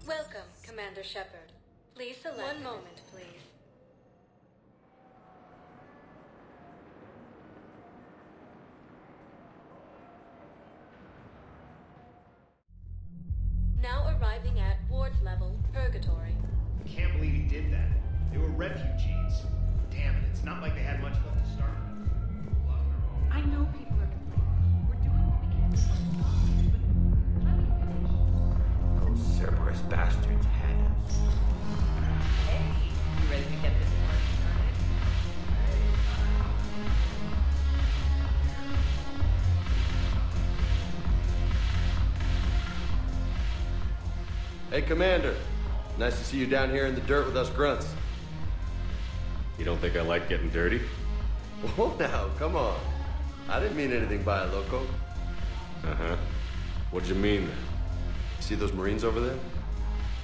Speaker 1: Welcome, Commander Shepard. Please select. One moment, please. Now arriving at ward level purgatory.
Speaker 26: I can't believe he did that. They were refugees. Damn it, it's not like they had much left to start with.
Speaker 19: I know people are complaining. We're doing what we can to stop it, but
Speaker 27: Those Cerberus bastards had us.
Speaker 19: hey, you ready to get this work started?
Speaker 2: Hey, Commander. Nice to see you down here in the dirt with us grunts. You don't think I like getting dirty? Whoa, now, come on. I didn't mean anything by it, loco. Uh-huh. What'd you mean, then? See those Marines over there?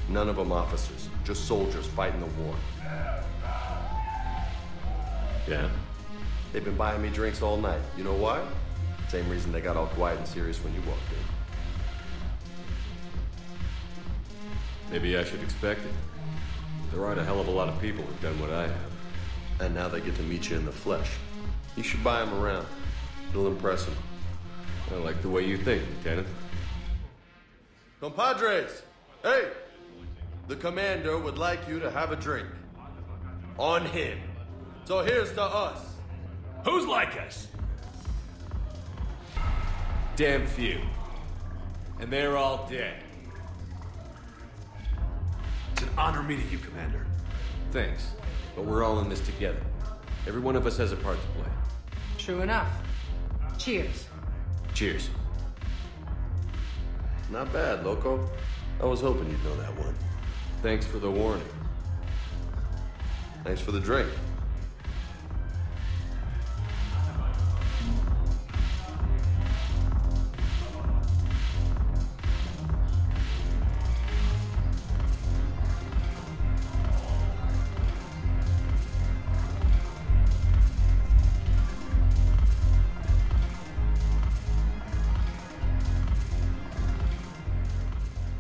Speaker 2: None of them officers, just soldiers fighting the war. Yeah?
Speaker 4: They've been buying me drinks all night. You know why? Same reason they got all quiet and serious when you walked in.
Speaker 2: Maybe I should expect it. There aren't a hell of a lot of people who've done what I have.
Speaker 4: And now they get to meet you in the flesh. You should buy them around. It'll impress them.
Speaker 2: I like the way you think, Lieutenant.
Speaker 4: Compadres! Hey! The commander would like you to have a drink. On him. So here's to us.
Speaker 2: Who's like us? Damn few. And they're all dead.
Speaker 5: It's an honor meeting you, Commander.
Speaker 2: Thanks. But we're all in this together. Every one of us has a part to play.
Speaker 19: True enough. Cheers.
Speaker 2: Cheers.
Speaker 4: Not bad, Loco. I was hoping you'd know that one.
Speaker 2: Thanks for the warning.
Speaker 4: Thanks for the drink.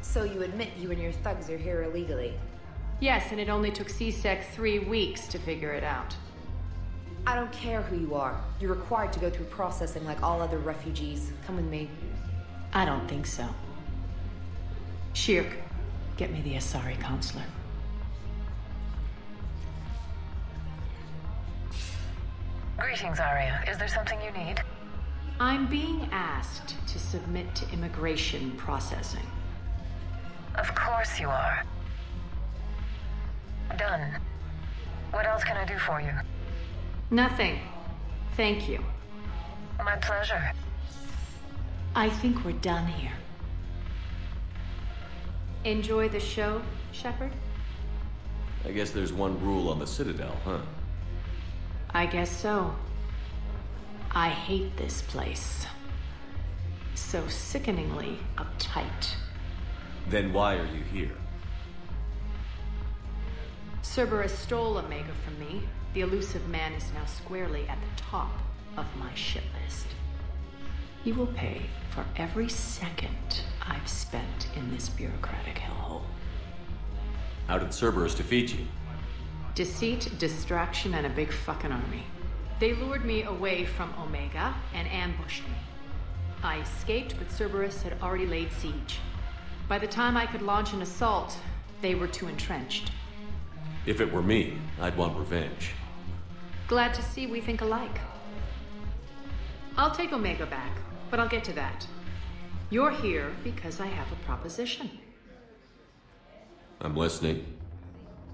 Speaker 16: So you admit you and your thugs are here illegally?
Speaker 19: Yes, and it only took CSEC 3 weeks to figure it out.
Speaker 16: I don't care who you are. You're required to go through processing like all other refugees. Come with me.
Speaker 19: I don't think so. Shirk, get me the Asari counselor.
Speaker 8: Greetings, Arya. Is there something you need?
Speaker 19: I'm being asked to submit to immigration processing.
Speaker 8: Of course you are. Done. What else can I do for you?
Speaker 19: Nothing. Thank you.
Speaker 8: My pleasure.
Speaker 19: I think we're done here. Enjoy the show, Shepard?
Speaker 2: I guess there's one rule on the Citadel, huh?
Speaker 19: I guess so. I hate this place. So sickeningly uptight.
Speaker 2: Then why are you here?
Speaker 19: Cerberus stole Omega from me. The elusive man is now squarely at the top of my shit list. He will pay for every second I've spent in this bureaucratic hellhole.
Speaker 2: How did Cerberus defeat you?
Speaker 19: Deceit, distraction, and a big fucking army. They lured me away from Omega and ambushed me. I escaped, but Cerberus had already laid siege. By the time I could launch an assault, they were too entrenched.
Speaker 2: If it were me, I'd want revenge.
Speaker 19: Glad to see we think alike. I'll take Omega back, but I'll get to that. You're here because I have a proposition.
Speaker 2: I'm listening.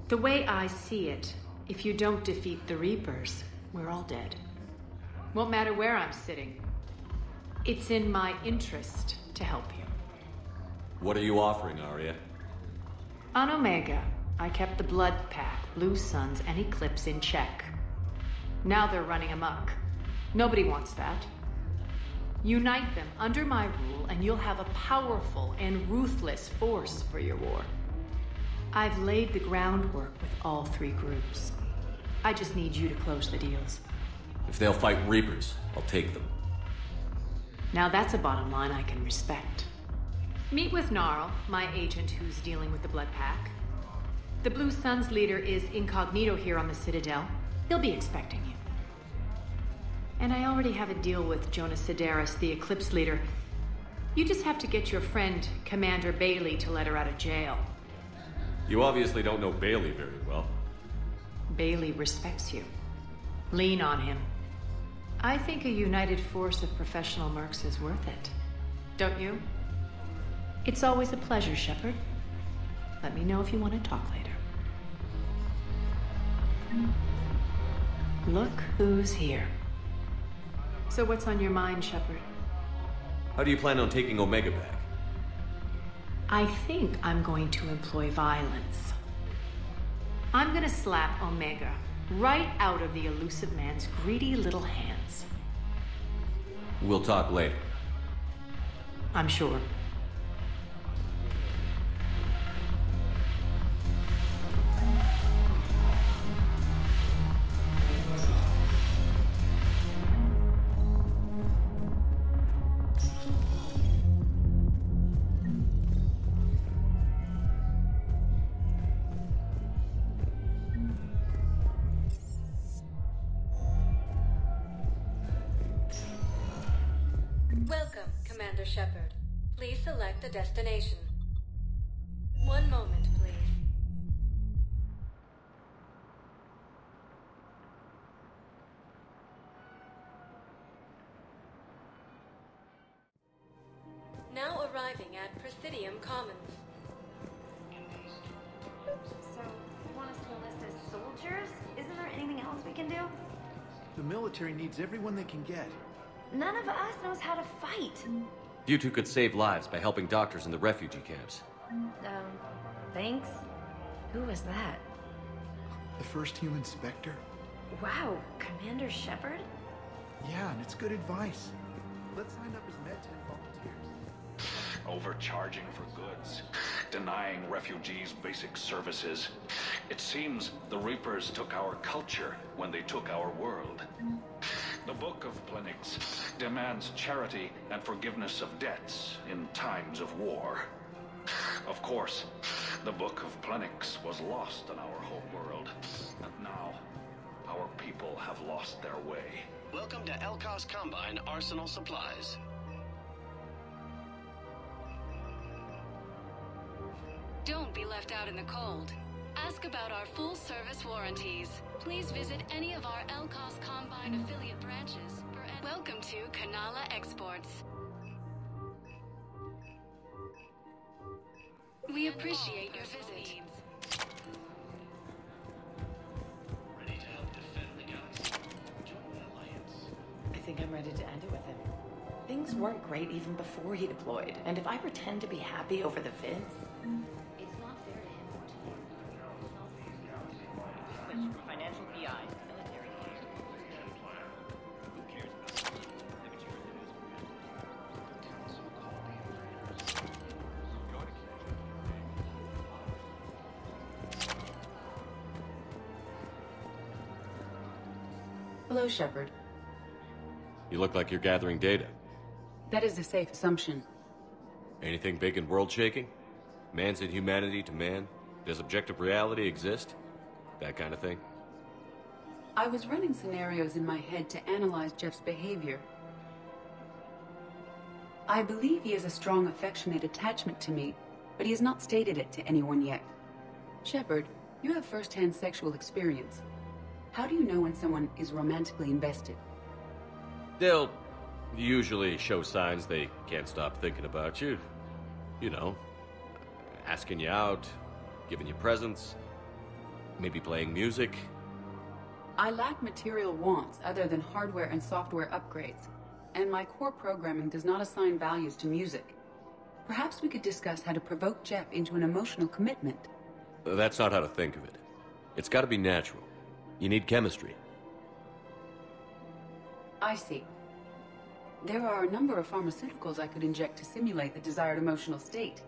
Speaker 19: The way I see it, if you don't defeat the Reapers, we're all dead. Won't matter where I'm sitting. It's in my interest to help you.
Speaker 2: What are you offering, Arya?
Speaker 19: On Omega, I kept the Blood Pack, Blue Suns, and Eclipse in check. Now they're running amok. Nobody wants that. Unite them under my rule, and you'll have a powerful and ruthless force for your war. I've laid the groundwork with all 3 groups. I just need you to close the deals.
Speaker 2: If they'll fight Reapers, I'll take them.
Speaker 19: Now that's a bottom line I can respect. Meet with Gnarl, my agent who's dealing with the Blood Pack. The Blue Suns leader is incognito here on the Citadel. He'll be expecting you. And I already have a deal with Jonas Sedaris, the Eclipse leader. You just have to get your friend, Commander Bailey, to let her out of jail.
Speaker 2: You obviously don't know Bailey very well.
Speaker 19: Bailey respects you. Lean on him. I think a united force of professional mercs is worth it. Don't you? It's always a pleasure, Shepard. Let me know if you want to talk later. Look who's here. So what's on your mind, Shepard?
Speaker 2: How do you plan on taking Omega back?
Speaker 19: I think I'm going to employ violence. I'm gonna slap Omega right out of the elusive man's greedy little hands.
Speaker 2: We'll talk later.
Speaker 19: I'm sure.
Speaker 6: Welcome, Commander Shepard. Please select a destination. One moment, please. Now arriving at Presidium Commons.
Speaker 9: So, you want us to enlist as soldiers? Isn't there anything else we can do?
Speaker 5: The military needs everyone they can get.
Speaker 9: None of us knows how to fight.
Speaker 2: You two could save lives by helping doctors in the refugee camps.
Speaker 9: Thanks. Who was that?
Speaker 5: The first human Spectre?
Speaker 9: Wow, Commander Shepard?
Speaker 5: Yeah, and it's good advice. Let's sign up as med-tech volunteers.
Speaker 10: Overcharging for goods, denying refugees basic services. It seems the Reapers took our culture when they took our world. The Book of Plenix demands charity and forgiveness of debts in times of war. Of course, the Book of Plenix was lost in our home world, and now our people have lost their way.
Speaker 11: Welcome to Elkos Combine Arsenal Supplies.
Speaker 18: Don't be left out in the cold. Ask about our full-service warranties. Please visit any of our Elkos Combine affiliate branches. Welcome to Kanala Exports. We appreciate your visit.
Speaker 11: Ready to help defend the galaxy? Join the Alliance.
Speaker 12: I think I'm ready to end it with him. Things weren't great even before he deployed, and if I pretend to be happy over the vids, it's not fair to him or to you.
Speaker 27: Switch from financial PI to military care. Who cares about
Speaker 14: Hello, Shepard.
Speaker 2: You look like you're gathering data.
Speaker 14: That is a safe assumption.
Speaker 2: Anything big and world-shaking? Man's inhumanity to man? Does objective reality exist? That kind of thing?
Speaker 14: I was running scenarios in my head to analyze Jeff's behavior. I believe he has a strong affectionate attachment to me, but he has not stated it to anyone yet. Shepard, you have first-hand sexual experience. How do you know when someone is romantically invested?
Speaker 2: They'll usually show signs they can't stop thinking about you. You know, asking you out, giving you presents, maybe playing music.
Speaker 14: I lack material wants other than hardware and software upgrades, and my core programming does not assign values to music. Perhaps we could discuss how to provoke Jeff into an emotional commitment.
Speaker 2: That's not how to think of it. It's got to be natural. You need chemistry.
Speaker 14: I see. There are a number of pharmaceuticals I could inject to simulate the desired emotional state.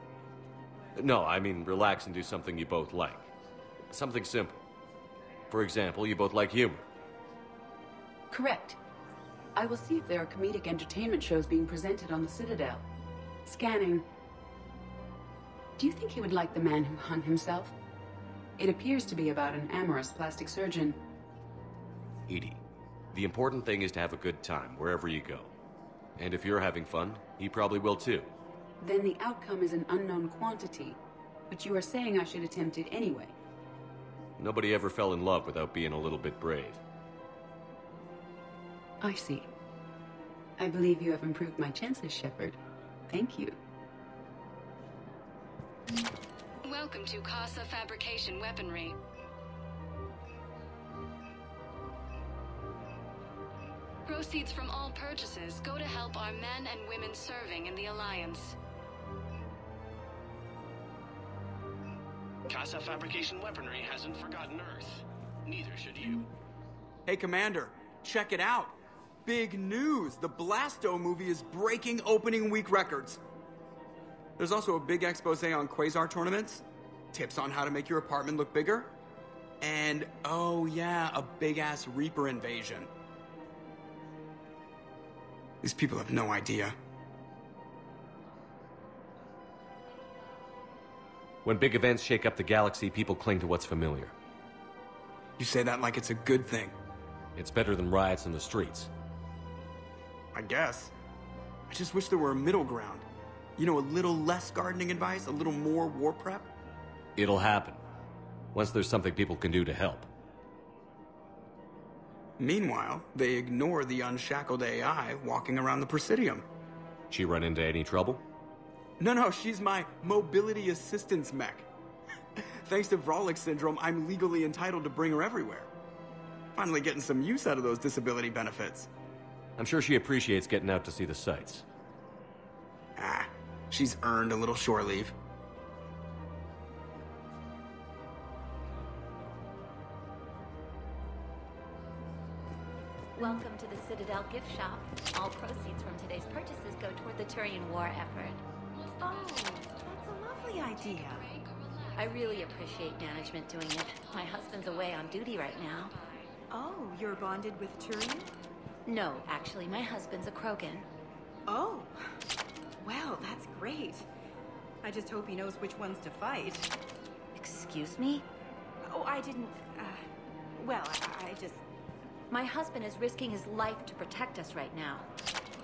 Speaker 2: No, I mean relax and do something you both like. Something simple. For example, you both like humor.
Speaker 14: Correct. I will see if there are comedic entertainment shows being presented on the Citadel. Scanning. Do you think he would like The Man Who Hung Himself? It appears to be about an amorous plastic surgeon.
Speaker 2: Edie, the important thing is to have a good time wherever you go. And if you're having fun, he probably will too.
Speaker 14: Then the outcome is an unknown quantity. But you are saying I should attempt it anyway.
Speaker 2: Nobody ever fell in love without being a little bit brave.
Speaker 14: I see. I believe you have improved my chances, Shepard. Thank you.
Speaker 18: Welcome to Casa Fabrication Weaponry. Proceeds from all purchases go to help our men and women serving in the Alliance.
Speaker 11: Casa Fabrication Weaponry hasn't forgotten Earth. Neither should you.
Speaker 17: Hey, Commander, check it out. Big news! The Blasto movie is breaking opening week records. There's also a big expose on Quasar tournaments, tips on how to make your apartment look bigger, and, oh yeah, a big-ass Reaper invasion. These people have no idea.
Speaker 2: When big events shake up the galaxy, people cling to what's familiar.
Speaker 17: You say that like it's a good thing.
Speaker 2: It's better than riots in the streets.
Speaker 17: I guess. I just wish there were a middle ground. You know, a little less gardening advice, a little more war prep.
Speaker 2: It'll happen. Once there's something people can do to help.
Speaker 17: Meanwhile, they ignore the unshackled AI walking around the Presidium.
Speaker 2: She run into any trouble?
Speaker 17: No, she's my mobility assistance mech. Thanks to Vrolic syndrome, I'm legally entitled to bring her everywhere. Finally getting some use out of those disability benefits.
Speaker 2: I'm sure she appreciates getting out to see the sights.
Speaker 17: She's earned a little shore leave.
Speaker 3: Welcome to the Citadel gift shop. All proceeds from today's purchases go toward the Turian war effort.
Speaker 9: Oh, that's a lovely idea.
Speaker 3: I really appreciate management doing it. My husband's away on duty right now.
Speaker 9: Oh, you're bonded with Turian?
Speaker 3: No, actually, my husband's a Krogan.
Speaker 9: Oh, well, that's great. I just hope he knows which ones to fight.
Speaker 3: Excuse me?
Speaker 9: Oh, I didn't, well, I just...
Speaker 3: My husband is risking his life to protect us right now.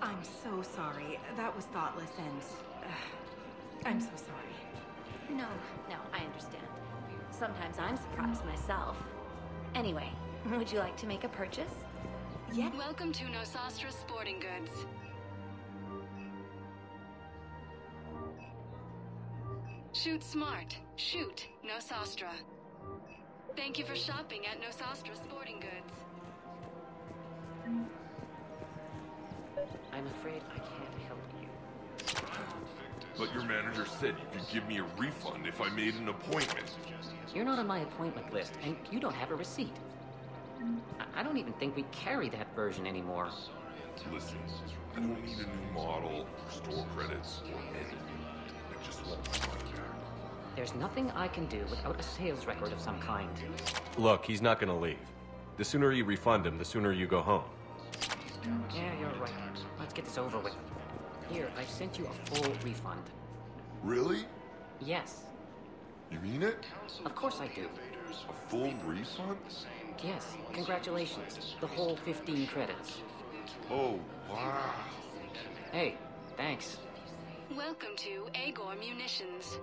Speaker 9: I'm so sorry. That was thoughtless and... I'm so sorry.
Speaker 3: No, I understand. Sometimes I'm surprised myself. Anyway, would you like to make a purchase?
Speaker 9: Yeah.
Speaker 18: Welcome to Nosastra Sporting Goods. Shoot smart. Shoot Nosastra. Thank you for shopping at Nosastra Sporting Goods.
Speaker 27: I'm afraid I can't help you.
Speaker 7: But your manager said you could give me a refund if I made an appointment.
Speaker 27: You're not on my appointment list, and you don't have a receipt. I don't even think we carry that version anymore.
Speaker 7: Listen, I don't need a new model, store credits, or anything. I just want my money back.
Speaker 27: There's nothing I can do without a sales record of some kind.
Speaker 2: Look, he's not gonna leave. The sooner you refund him, the sooner you go home.
Speaker 27: Yeah, you're right. Let's get this over with. Here, I've sent you a full refund.
Speaker 7: Really?
Speaker 27: Yes.
Speaker 7: You mean it?
Speaker 27: Of course I do.
Speaker 7: A full refund?
Speaker 27: Yes, congratulations. The whole 15 credits.
Speaker 7: Oh, wow.
Speaker 27: Hey, thanks.
Speaker 18: Welcome to Agor Munitions.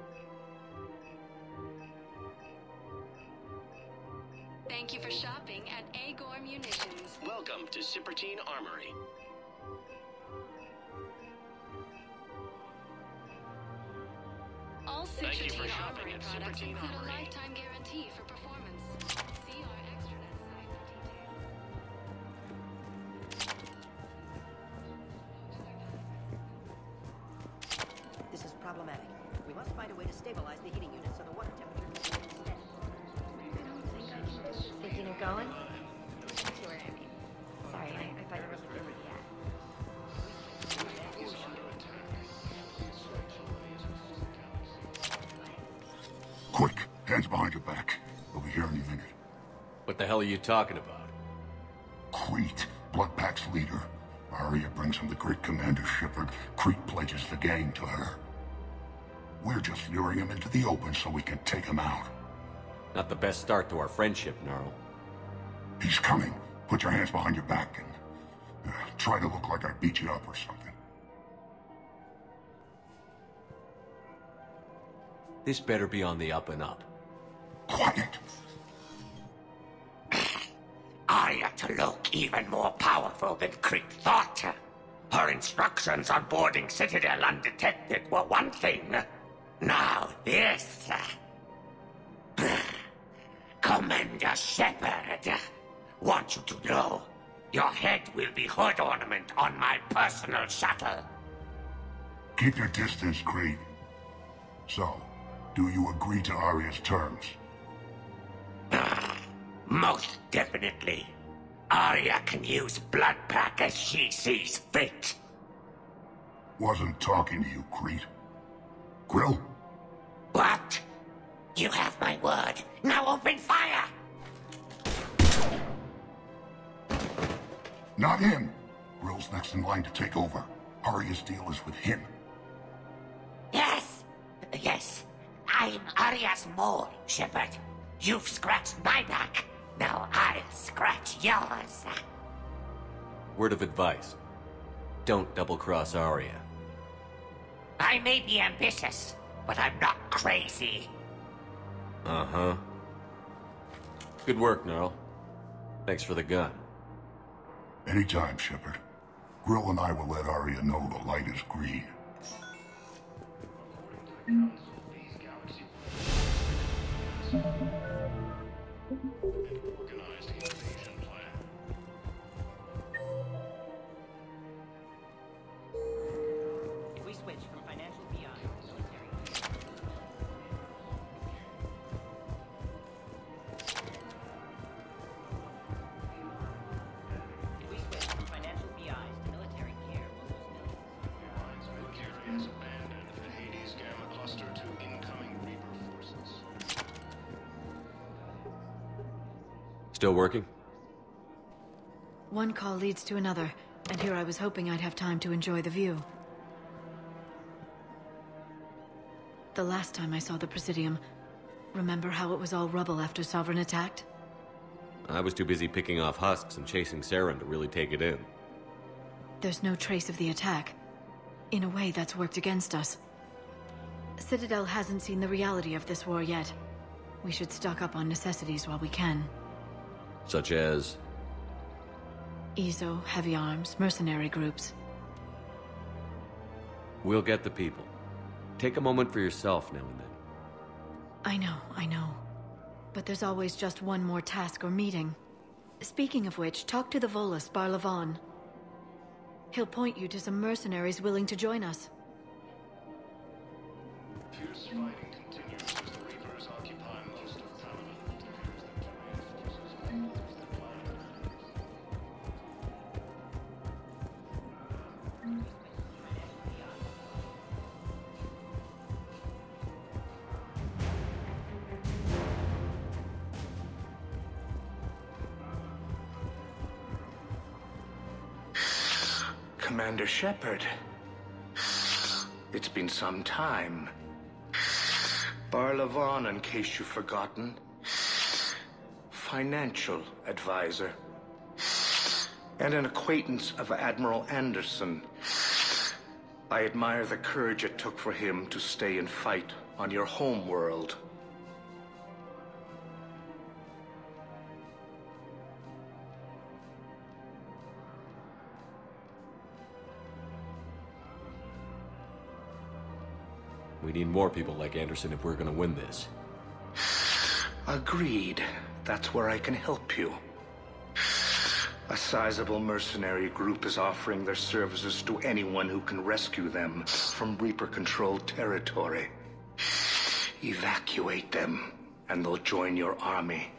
Speaker 18: Thank you for shopping at Agor Munitions.
Speaker 11: Welcome to Cypertine Armory.
Speaker 18: All
Speaker 11: Thank you for
Speaker 18: Cypertine
Speaker 11: shopping
Speaker 18: Armory
Speaker 11: at
Speaker 18: products
Speaker 11: Cypertine
Speaker 18: include a
Speaker 11: Armory.
Speaker 18: lifetime guarantee for performance. See our extranet site for details.
Speaker 27: This is problematic. We must find a way to stabilize the heating unit so the water temperature can stay steady.
Speaker 3: Thinking of going? See what I mean. Sorry, I thought you were delivered yet.
Speaker 13: Quick, hands behind your back. We'll be here any minute.
Speaker 2: What the hell are you talking about?
Speaker 13: Crete, Bloodpack's leader. Arya brings him the great Commander Shepard. Crete pledges the gang to her. We're just luring him into the open so we can take him out.
Speaker 2: Not the best start to our friendship, Gnarl.
Speaker 13: He's coming. Put your hands behind your back and try to look like I beat you up or something.
Speaker 2: This better be on the up and up.
Speaker 13: Quiet.
Speaker 15: Arya to look even more powerful than Crete thought. Her instructions on boarding Citadel undetected were one thing. Now this. Commander Shepard, want you to know, your head will be hood ornament on my personal shuttle.
Speaker 13: Keep your distance, Crete. So, do you agree to Arya's terms?
Speaker 15: Most definitely. Arya can use Bloodpack as she sees fit.
Speaker 13: Wasn't talking to you, Crete. Quill?
Speaker 15: What? You have my word. Now open fire!
Speaker 13: Not him. Grill's next in line to take over. Arya's deal is with him.
Speaker 15: Yes. I'm Arya's mole, Shepard. You've scratched my back. Now I'll scratch yours.
Speaker 2: Word of advice. Don't double-cross Arya.
Speaker 15: I may be ambitious, but I'm not crazy.
Speaker 2: Uh-huh. Good work, Gnarl. Thanks for the gun.
Speaker 13: Anytime, Shepard. Grill and I will let Arya know the light is green.
Speaker 27: If we switch from financial BI to military... If we switch from financial BIs to military care, we'll lose millions.
Speaker 11: Valkyrie has abandoned the Hades Gamma cluster to incoming Reaper forces.
Speaker 2: Still working?
Speaker 16: One call leads to another, and here I was hoping I'd have time to enjoy the view. The last time I saw the Presidium, remember how it was all rubble after Sovereign attacked?
Speaker 2: I was too busy picking off husks and chasing Saren to really take it in.
Speaker 16: There's no trace of the attack. In a way, that's worked against us. Citadel hasn't seen the reality of this war yet. We should stock up on necessities while we can.
Speaker 2: Such as...
Speaker 16: EZO, heavy arms, mercenary groups.
Speaker 2: We'll get the people. Take a moment for yourself now and then.
Speaker 16: I know. But there's always just one more task or meeting. Speaking of which, talk to the Volus, Barlavon. He'll point you to some mercenaries willing to join us.
Speaker 11: Fierce fighting continues as the Reapers occupy most of Palamon. It appears that two main forces may lose their planet.
Speaker 1: Commander Shepard. It's been some time. Barlavon, in case you've forgotten. Financial advisor. And an acquaintance of Admiral Anderson. I admire the courage it took for him to stay and fight on your home world.
Speaker 2: We need more people like Anderson if we're gonna win this.
Speaker 1: Agreed. That's where I can help you. A sizable mercenary group is offering their services to anyone who can rescue them from Reaper-controlled territory. Evacuate them, and they'll join your army.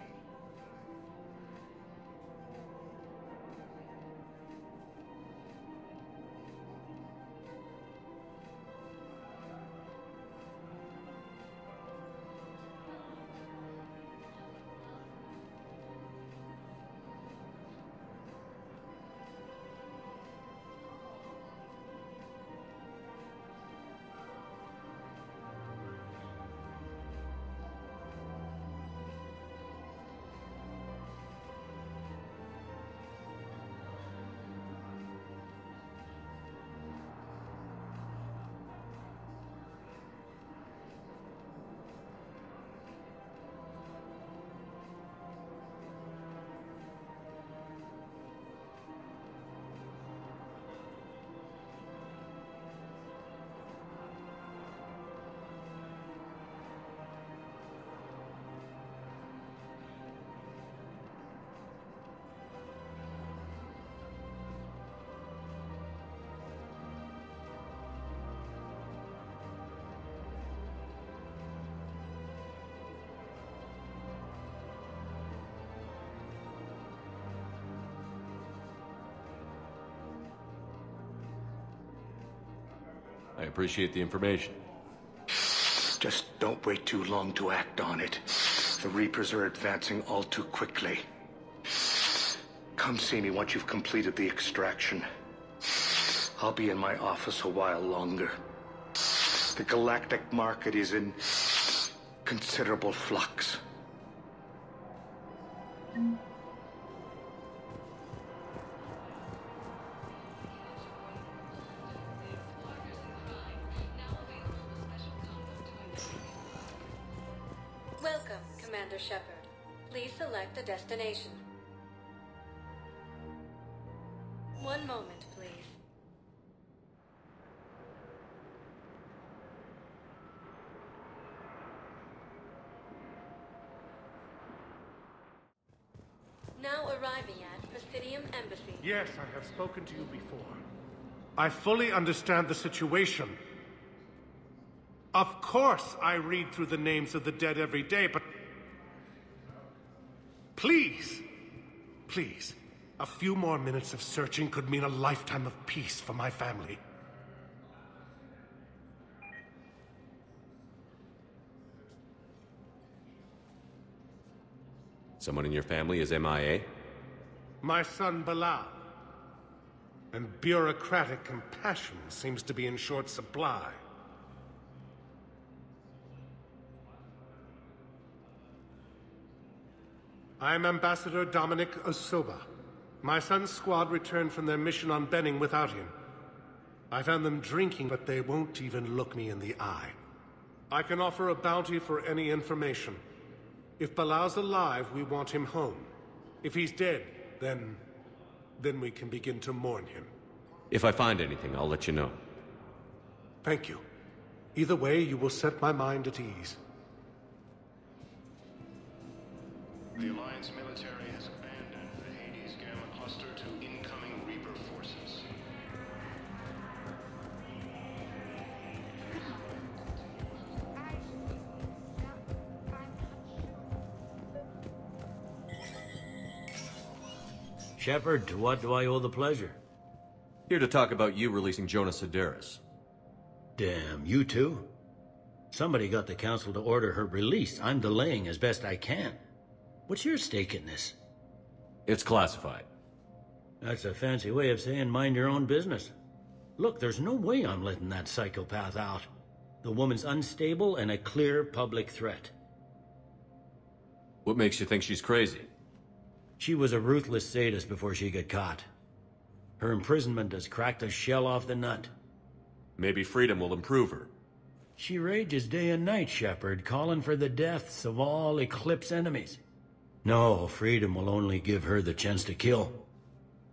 Speaker 2: I appreciate the information.
Speaker 1: Just don't wait too long to act on it. The Reapers are advancing all too quickly. Come see me once you've completed the extraction. I'll be in my office a while longer. The galactic market is in considerable flux.
Speaker 6: Commander Shepard. Please select a destination. One moment, please. Now arriving at Presidium Embassy.
Speaker 1: Yes, I have spoken to you before. I fully understand the situation. Of course I read through the names of the dead every day, but... Please, please, a few more minutes of searching could mean a lifetime of peace for my family.
Speaker 2: Someone in your family is MIA?
Speaker 1: My son Bilal. And bureaucratic compassion seems to be in short supply. I'm Ambassador Dominic Osoba. My son's squad returned from their mission on Benning without him. I found them drinking, but they won't even look me in the eye. I can offer a bounty for any information. If Bilal's alive, we want him home. If he's dead, then we can begin to mourn him.
Speaker 2: If I find anything, I'll let you know.
Speaker 1: Thank you. Either way, you will set my mind at ease.
Speaker 11: The Alliance military has abandoned the Hades Gamma cluster to incoming Reaper forces.
Speaker 20: Shepard, to what do I owe the pleasure?
Speaker 2: Here to talk about you releasing Jonas Sedaris.
Speaker 20: Damn, you too? Somebody got the Council to order her release. I'm delaying as best I can. What's your stake in this?
Speaker 2: It's classified.
Speaker 20: That's a fancy way of saying mind your own business. Look, there's no way I'm letting that psychopath out. The woman's unstable and a clear public threat.
Speaker 2: What makes you think she's crazy?
Speaker 20: She was a ruthless sadist before she got caught. Her imprisonment has cracked the shell off the nut.
Speaker 2: Maybe freedom will improve her.
Speaker 20: She rages day and night, Shepard, calling for the deaths of all Eclipse enemies. No, freedom will only give her the chance to kill.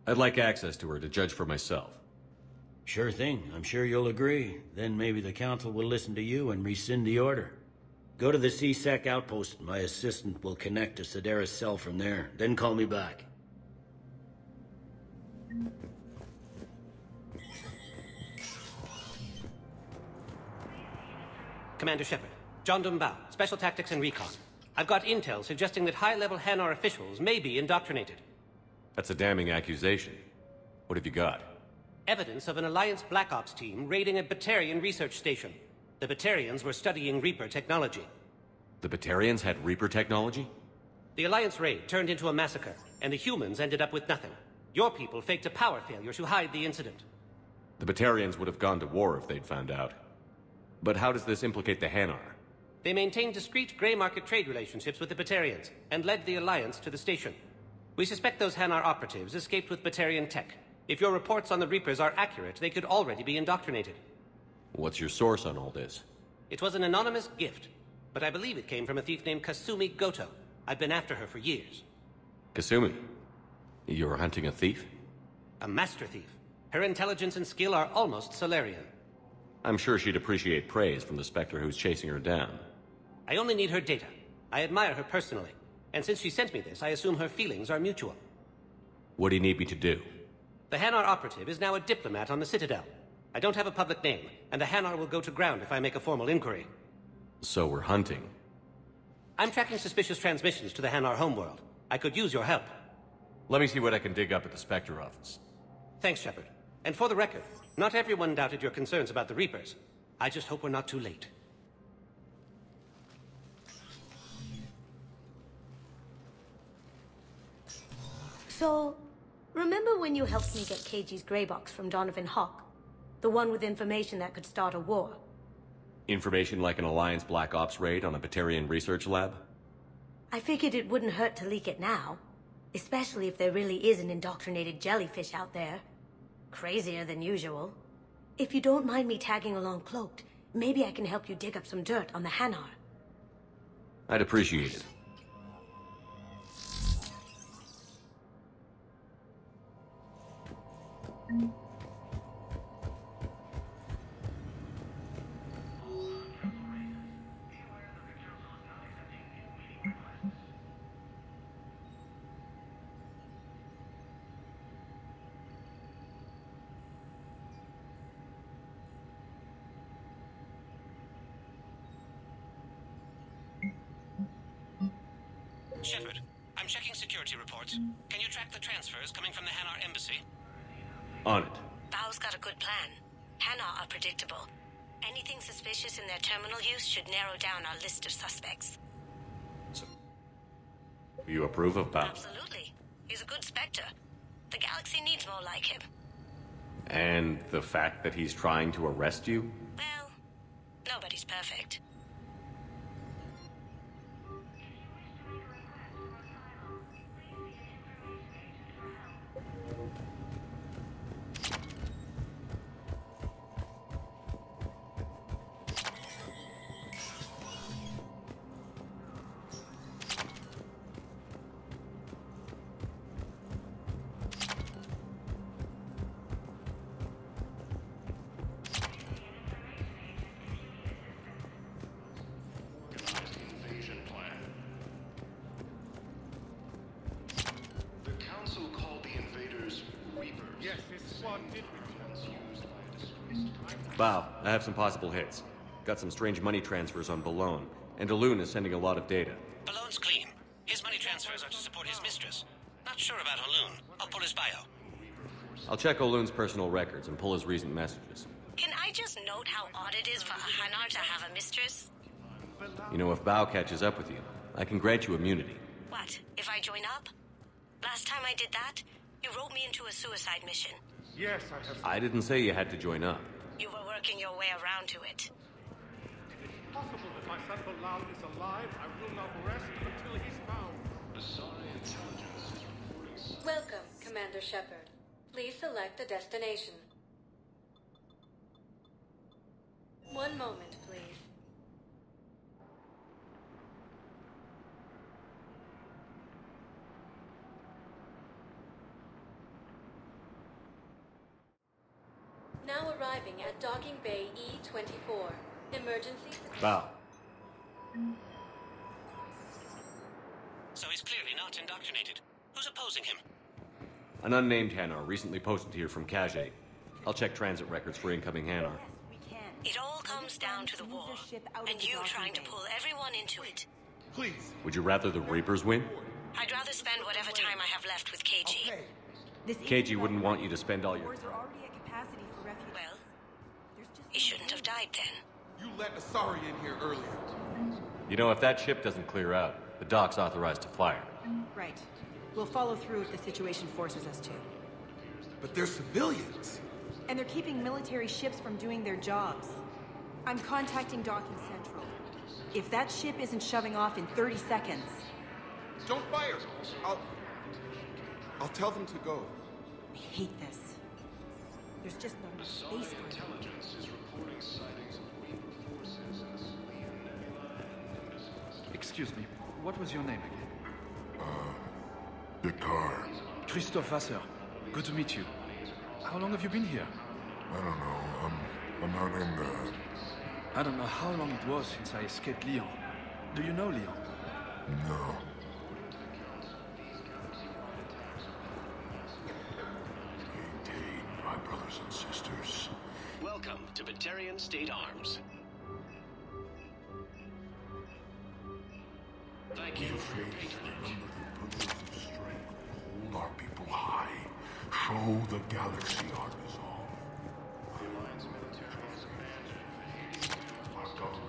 Speaker 2: I'd like access to her to judge for myself.
Speaker 20: Sure thing. I'm sure you'll agree. Then maybe the Council will listen to you and rescind the order. Go to the C-Sec outpost. My assistant will connect to Sedaris' cell from there. Then call me back.
Speaker 21: Commander Shepard, John Dumbao, Special Tactics and Recon. I've got intel suggesting that high-level Hanar officials may be indoctrinated.
Speaker 2: That's a damning accusation. What have you got?
Speaker 21: Evidence of an Alliance Black Ops team raiding a Batarian research station. The Batarians were studying Reaper technology.
Speaker 2: The Batarians had Reaper technology?
Speaker 21: The Alliance raid turned into a massacre, and the humans ended up with nothing. Your people faked a power failure to hide the incident.
Speaker 2: The Batarians would have gone to war if they'd found out. But how does this implicate the Hanar?
Speaker 21: They maintained discreet gray market trade relationships with the Batarians, and led the Alliance to the station. We suspect those Hanar operatives escaped with Batarian tech. If your reports on the Reapers are accurate, they could already be indoctrinated.
Speaker 2: What's your source on all this?
Speaker 21: It was an anonymous gift, but I believe it came from a thief named Kasumi Goto. I've been after her for years.
Speaker 2: Kasumi? You're hunting a thief?
Speaker 21: A master thief. Her intelligence and skill are almost Solarian.
Speaker 2: I'm sure she'd appreciate praise from the Spectre who's chasing her down.
Speaker 21: I only need her data. I admire her personally. And since she sent me this, I assume her feelings are mutual.
Speaker 2: What do you need me to do?
Speaker 21: The Hanar operative is now a diplomat on the Citadel. I don't have a public name, and the Hanar will go to ground if I make a formal inquiry.
Speaker 2: So we're hunting.
Speaker 21: I'm tracking suspicious transmissions to the Hanar homeworld. I could use your help.
Speaker 2: Let me see what I can dig up at the Spectre office.
Speaker 21: Thanks, Shepard. And for the record, not everyone doubted your concerns about the Reapers. I just hope we're not too late.
Speaker 22: So, remember when you helped me get KG's grey box from Donovan Hawk? The one with information that could start a war?
Speaker 2: Information like an Alliance Black Ops raid on a Batarian research lab?
Speaker 22: I figured it wouldn't hurt to leak it now. Especially if there really is an indoctrinated jellyfish out there. Crazier than usual. If you don't mind me tagging along cloaked, maybe I can help you dig up some dirt on the Hanar.
Speaker 2: I'd appreciate it.
Speaker 21: Shepard, I'm checking security reports. Can you track the transfers coming from the Hanar embassy?
Speaker 2: On it.
Speaker 22: Bao's got a good plan. Hanar are predictable. Anything suspicious in their terminal use should narrow down our list of suspects.
Speaker 2: So, you approve of Bao?
Speaker 22: Absolutely. He's a good Spectre. The galaxy needs more like him.
Speaker 2: And the fact that he's trying to arrest you?
Speaker 22: Well, nobody's perfect.
Speaker 2: Bao, I have some possible hits. Got some strange money transfers on Balone, and Alun is sending a lot of data.
Speaker 21: Balone's clean. His money transfers are to support his mistress. Not sure about Alun. I'll pull his bio.
Speaker 2: I'll check Olun's personal records and pull his recent messages.
Speaker 22: Can I just note how odd it is for a Hanar to have a mistress?
Speaker 2: You know, if Bao catches up with you, I can grant you immunity.
Speaker 22: What, if I join up? Last time I did that, you wrote me into a suicide mission.
Speaker 5: Yes, I have.
Speaker 2: I didn't say you had to join up.
Speaker 22: You were working your way around to it.
Speaker 5: If it's possible that my son Bilal is alive, I will not rest until he's found.
Speaker 11: Asari intelligence is reporting.
Speaker 6: Welcome, Commander Shepard. Please select a destination. One moment, please. Now arriving at Docking Bay E-24. Emergency...
Speaker 2: Bao.
Speaker 21: So he's clearly not indoctrinated. Who's opposing him?
Speaker 2: An unnamed Hanar recently posted here from Kajay. I'll check transit records for incoming Hanar.
Speaker 22: It all comes down to the war, and you trying to pull everyone into it.
Speaker 5: Please.
Speaker 2: Would you rather the Reapers win?
Speaker 22: I'd rather spend whatever time I have left with KG.
Speaker 2: KG wouldn't want you to spend all your...
Speaker 22: Well, he shouldn't have died then.
Speaker 5: You let Asari in here earlier.
Speaker 2: You know, if that ship doesn't clear out, the dock's authorized to fire.
Speaker 9: Right. We'll follow through if the situation forces us to.
Speaker 5: But they're civilians.
Speaker 9: And they're keeping military ships from doing their jobs. I'm contacting Docking Central. If that ship isn't shoving off in 30 seconds...
Speaker 5: Don't fire! I'll tell them to go.
Speaker 9: I hate this. There's just not enough space for them.
Speaker 4: Excuse me, what was your name again?
Speaker 13: Dakar.
Speaker 4: Christophe Vasseur. Good to meet you. How long have you been here?
Speaker 13: I don't know. I'm not in the...
Speaker 4: I don't know how long it was since I escaped Lyon. Do you know Lyon?
Speaker 13: No. Maintain, my brothers and sisters.
Speaker 8: Welcome to Batarian State Arms. Thank you for your patronage.
Speaker 13: Hold our people high. Show the galaxy our resolve.
Speaker 11: The Alliance military has abandoned
Speaker 13: Our government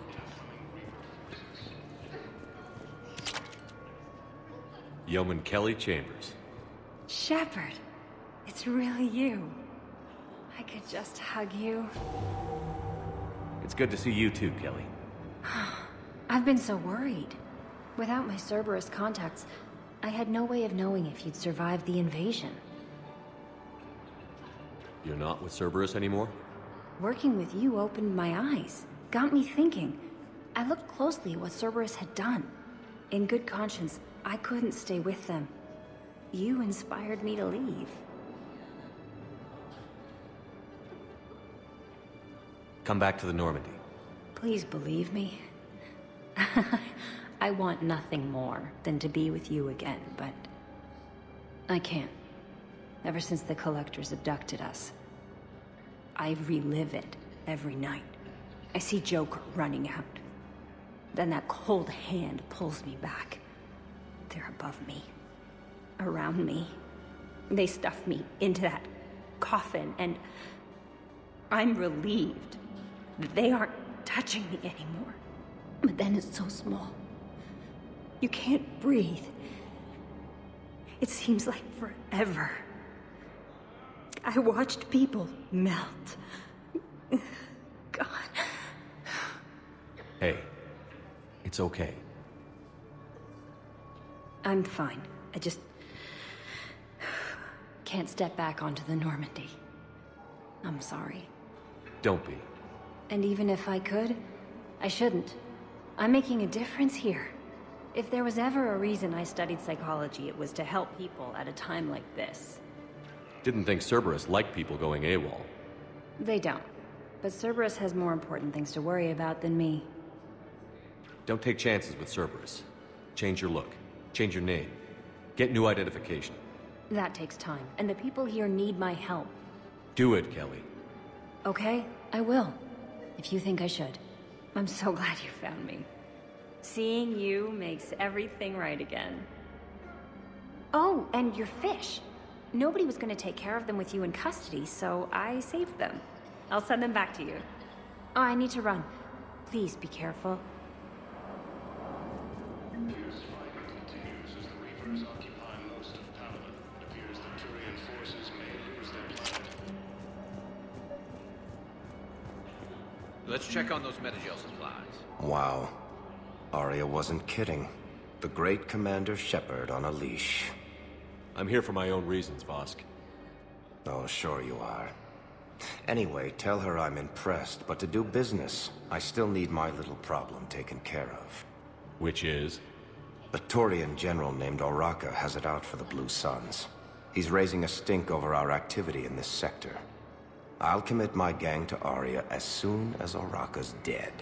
Speaker 2: Yeoman Kelly Chambers.
Speaker 19: Shepard, it's really you. I could just hug you.
Speaker 2: It's good to see you too, Kelly.
Speaker 19: I've been so worried. Without my Cerberus contacts, I had no way of knowing if you'd survived the invasion.
Speaker 2: You're not with Cerberus anymore?
Speaker 19: Working with you opened my eyes, got me thinking. I looked closely at what Cerberus had done. In good conscience, I couldn't stay with them. You inspired me to leave.
Speaker 2: Come back to the Normandy.
Speaker 19: Please believe me. I want nothing more than to be with you again, but I can't. Ever since the Collectors abducted us, I relive it every night. I see Joker running out. Then that cold hand pulls me back. They're above me, around me. They stuff me into that coffin, and I'm relieved that they aren't touching me anymore. But then it's so small. You can't breathe. It seems like forever. I watched people melt. God.
Speaker 2: Hey, it's okay.
Speaker 19: I'm fine. I just can't step back onto the Normandy. I'm sorry.
Speaker 2: Don't be.
Speaker 19: And even if I could, I shouldn't. I'm making a difference here. If there was ever a reason I studied psychology, it was to help people at a time like this.
Speaker 2: Didn't think Cerberus liked people going AWOL.
Speaker 19: They don't. But Cerberus has more important things to worry about than me.
Speaker 2: Don't take chances with Cerberus. Change your look. Change your name. Get new identification.
Speaker 19: That takes time, and the people here need my help.
Speaker 2: Do it, Kelly.
Speaker 19: Okay, I will. If you think I should. I'm so glad you found me. Seeing you makes everything right again. Oh, and your fish. Nobody was going to take care of them with you in custody, so I saved them. I'll send them back to you. Oh, I need to run. Please be careful.
Speaker 10: Let's check on those Metagel supplies.
Speaker 12: Wow. Arya wasn't kidding. The great Commander Shepard on a leash.
Speaker 2: I'm here for my own reasons, Vosk.
Speaker 12: Oh, sure you are. Anyway, tell her I'm impressed, but to do business, I still need my little problem taken care of.
Speaker 2: Which is?
Speaker 12: A Turian general named Oraka has it out for the Blue Suns. He's raising a stink over our activity in this sector. I'll commit my gang to Arya as soon as Oraka's dead.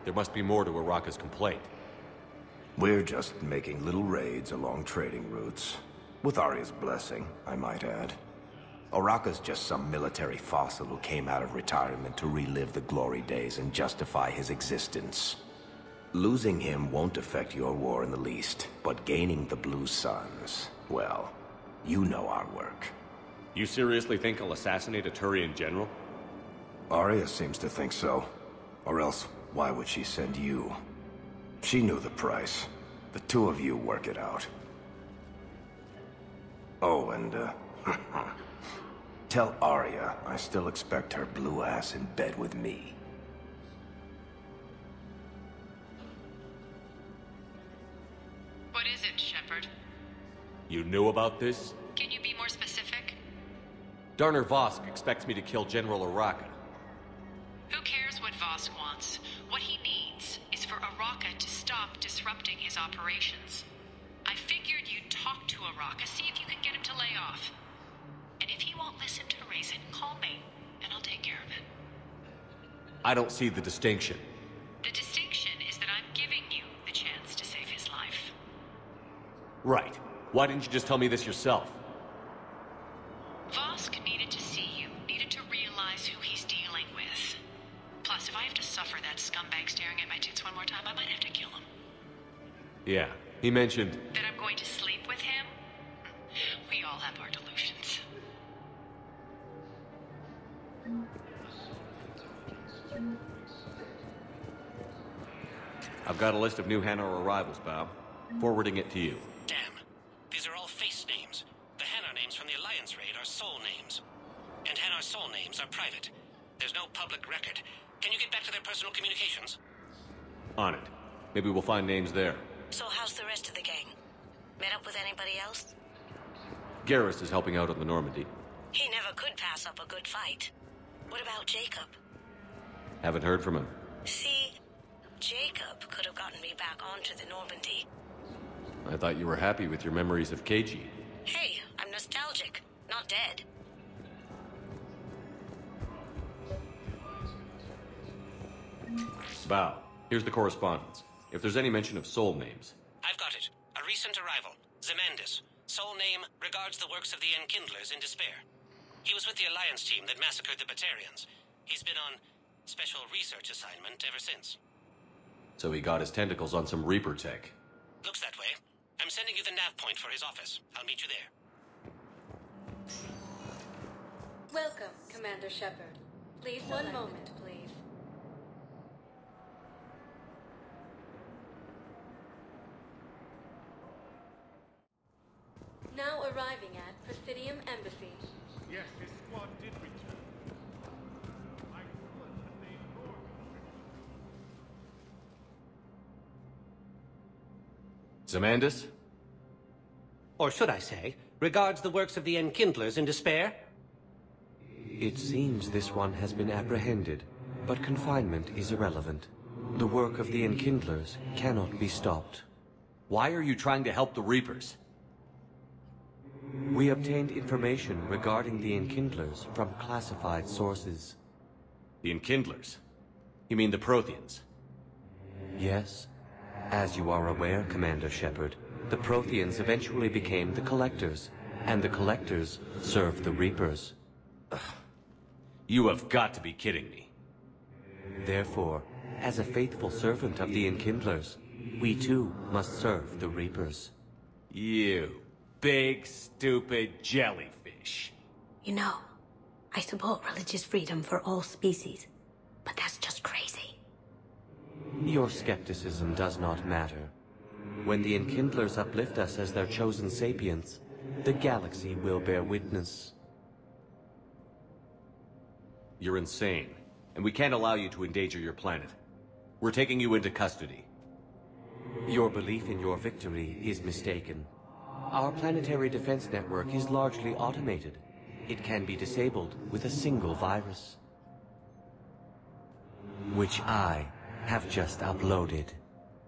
Speaker 2: There must be more to Oraka's complaint.
Speaker 12: We're just making little raids along trading routes. With Arya's blessing, I might add. Oraka's just some military fossil who came out of retirement to relive the glory days and justify his existence. Losing him won't affect your war in the least, but gaining the Blue Suns, well, you know our work.
Speaker 2: You seriously think I'll assassinate a Turian general?
Speaker 12: Arya seems to think so. Or else, why would she send you? She knew the price. The two of you work it out. Oh, and, tell Arya I still expect her blue ass in bed with me.
Speaker 18: What is it, Shepard?
Speaker 2: You knew about this?
Speaker 18: Can you be more specific?
Speaker 2: Darner Vosk expects me to kill General Oraka.
Speaker 18: Who cares what Vosk wants? What he needs is for Oraka to stop disrupting his operations. I figured you'd talk to Oraka, see if you can get him to lay off. And if he won't listen to reason, call me, and I'll take care of it.
Speaker 2: I don't see the distinction.
Speaker 18: The distinction is that I'm giving you the chance to save his life.
Speaker 2: Right. Why didn't you just tell me this yourself?
Speaker 18: Vosk needed to see you, needed to realize who he's dealing with. Plus, if I have to suffer that scumbag staring at my tits one more time, I might have to kill him.
Speaker 2: Yeah, he mentioned...
Speaker 18: That I'm going to sleep with him? We all have our delusions.
Speaker 2: I've got a list of new Hanar arrivals, Bob. Forwarding it to you.
Speaker 8: Damn. These are all face names. The Hanar names from the Alliance raid are soul names. And Hanar soul names are private. There's no public record. Can you get back to their personal communications?
Speaker 2: On it. Maybe we'll find names there.
Speaker 22: So how's the rest of the gang? Met up with anybody else?
Speaker 2: Garrus is helping out on the Normandy.
Speaker 22: He never could pass up a good fight. What about Jacob?
Speaker 2: Haven't heard from him.
Speaker 22: See, Jacob could have gotten me back onto the Normandy.
Speaker 2: I thought you were happy with your memories of KG.
Speaker 22: Hey, I'm nostalgic, not dead.
Speaker 2: Val, here's the correspondence. If there's any mention of soul names.
Speaker 8: I've got it. A recent arrival. Zemandis. Soul name regards the works of the Enkindlers in despair. He was with the Alliance team that massacred the Batarians. He's been on special research assignment ever since.
Speaker 2: So he got his tentacles on some Reaper tech.
Speaker 8: Looks that way. I'm sending you the nav point for his office. I'll meet you there.
Speaker 6: Welcome, Commander Shepard. Please, one moment, please. Now arriving at Presidium Embassy.
Speaker 11: Yes, his squad did return.
Speaker 2: Zemandis?
Speaker 21: Or should I say, regards the works of the Enkindlers in despair?
Speaker 7: It seems this one has been apprehended, but confinement is irrelevant. The work of the Enkindlers cannot be stopped.
Speaker 2: Why are you trying to help the Reapers?
Speaker 7: We obtained information regarding the Enkindlers from classified sources.
Speaker 2: The Enkindlers? You mean the Protheans?
Speaker 7: Yes. As you are aware, Commander Shepard, the Protheans eventually became the Collectors, and the Collectors served the Reapers.
Speaker 2: Ugh. You have got to be kidding me.
Speaker 7: Therefore, as a faithful servant of the Enkindlers, we too must serve the Reapers.
Speaker 2: You big, stupid jellyfish.
Speaker 22: You know, I support religious freedom for all species, but that's just crazy.
Speaker 7: Your skepticism does not matter. When the Enkindlers uplift us as their chosen sapients, the galaxy will bear witness.
Speaker 2: You're insane, and we can't allow you to endanger your planet. We're taking you into custody.
Speaker 7: Your belief in your victory is mistaken. Our planetary defense network is largely automated. It can be disabled with a single virus, which I have just uploaded.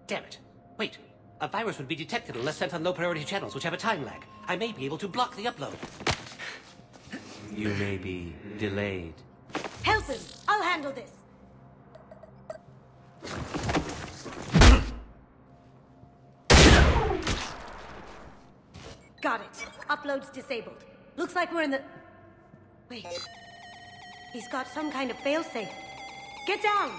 Speaker 21: Damn it. Wait. A virus would be detected unless sent on low-priority channels, which have a time lag. I may be able to block the upload.
Speaker 7: You may be delayed.
Speaker 22: Help him! I'll handle this! Got it. Upload's disabled. Looks like we're in the... Wait. He's got some kind of failsafe. Get down!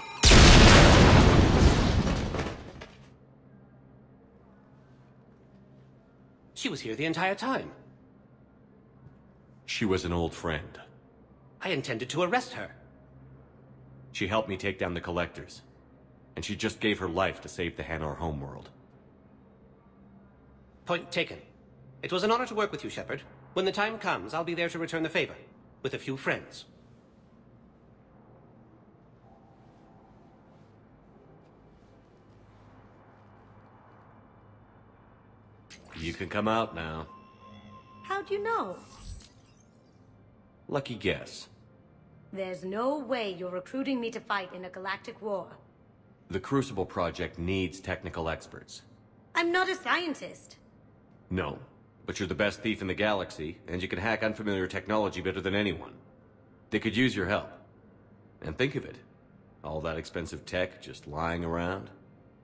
Speaker 21: She was here the entire time.
Speaker 2: She was an old friend.
Speaker 21: I intended to arrest her.
Speaker 2: She helped me take down the Collectors. And she just gave her life to save the Hanar homeworld.
Speaker 21: Point taken. It was an honor to work with you, Shepard. When the time comes, I'll be there to return the favor. With a few friends.
Speaker 2: You can come out now.
Speaker 22: How'd you know?
Speaker 2: Lucky guess.
Speaker 22: There's no way you're recruiting me to fight in a galactic war.
Speaker 2: The Crucible Project needs technical experts.
Speaker 22: I'm not a scientist.
Speaker 2: No, but you're the best thief in the galaxy, and you can hack unfamiliar technology better than anyone. They could use your help. And think of it. All that expensive tech just lying around.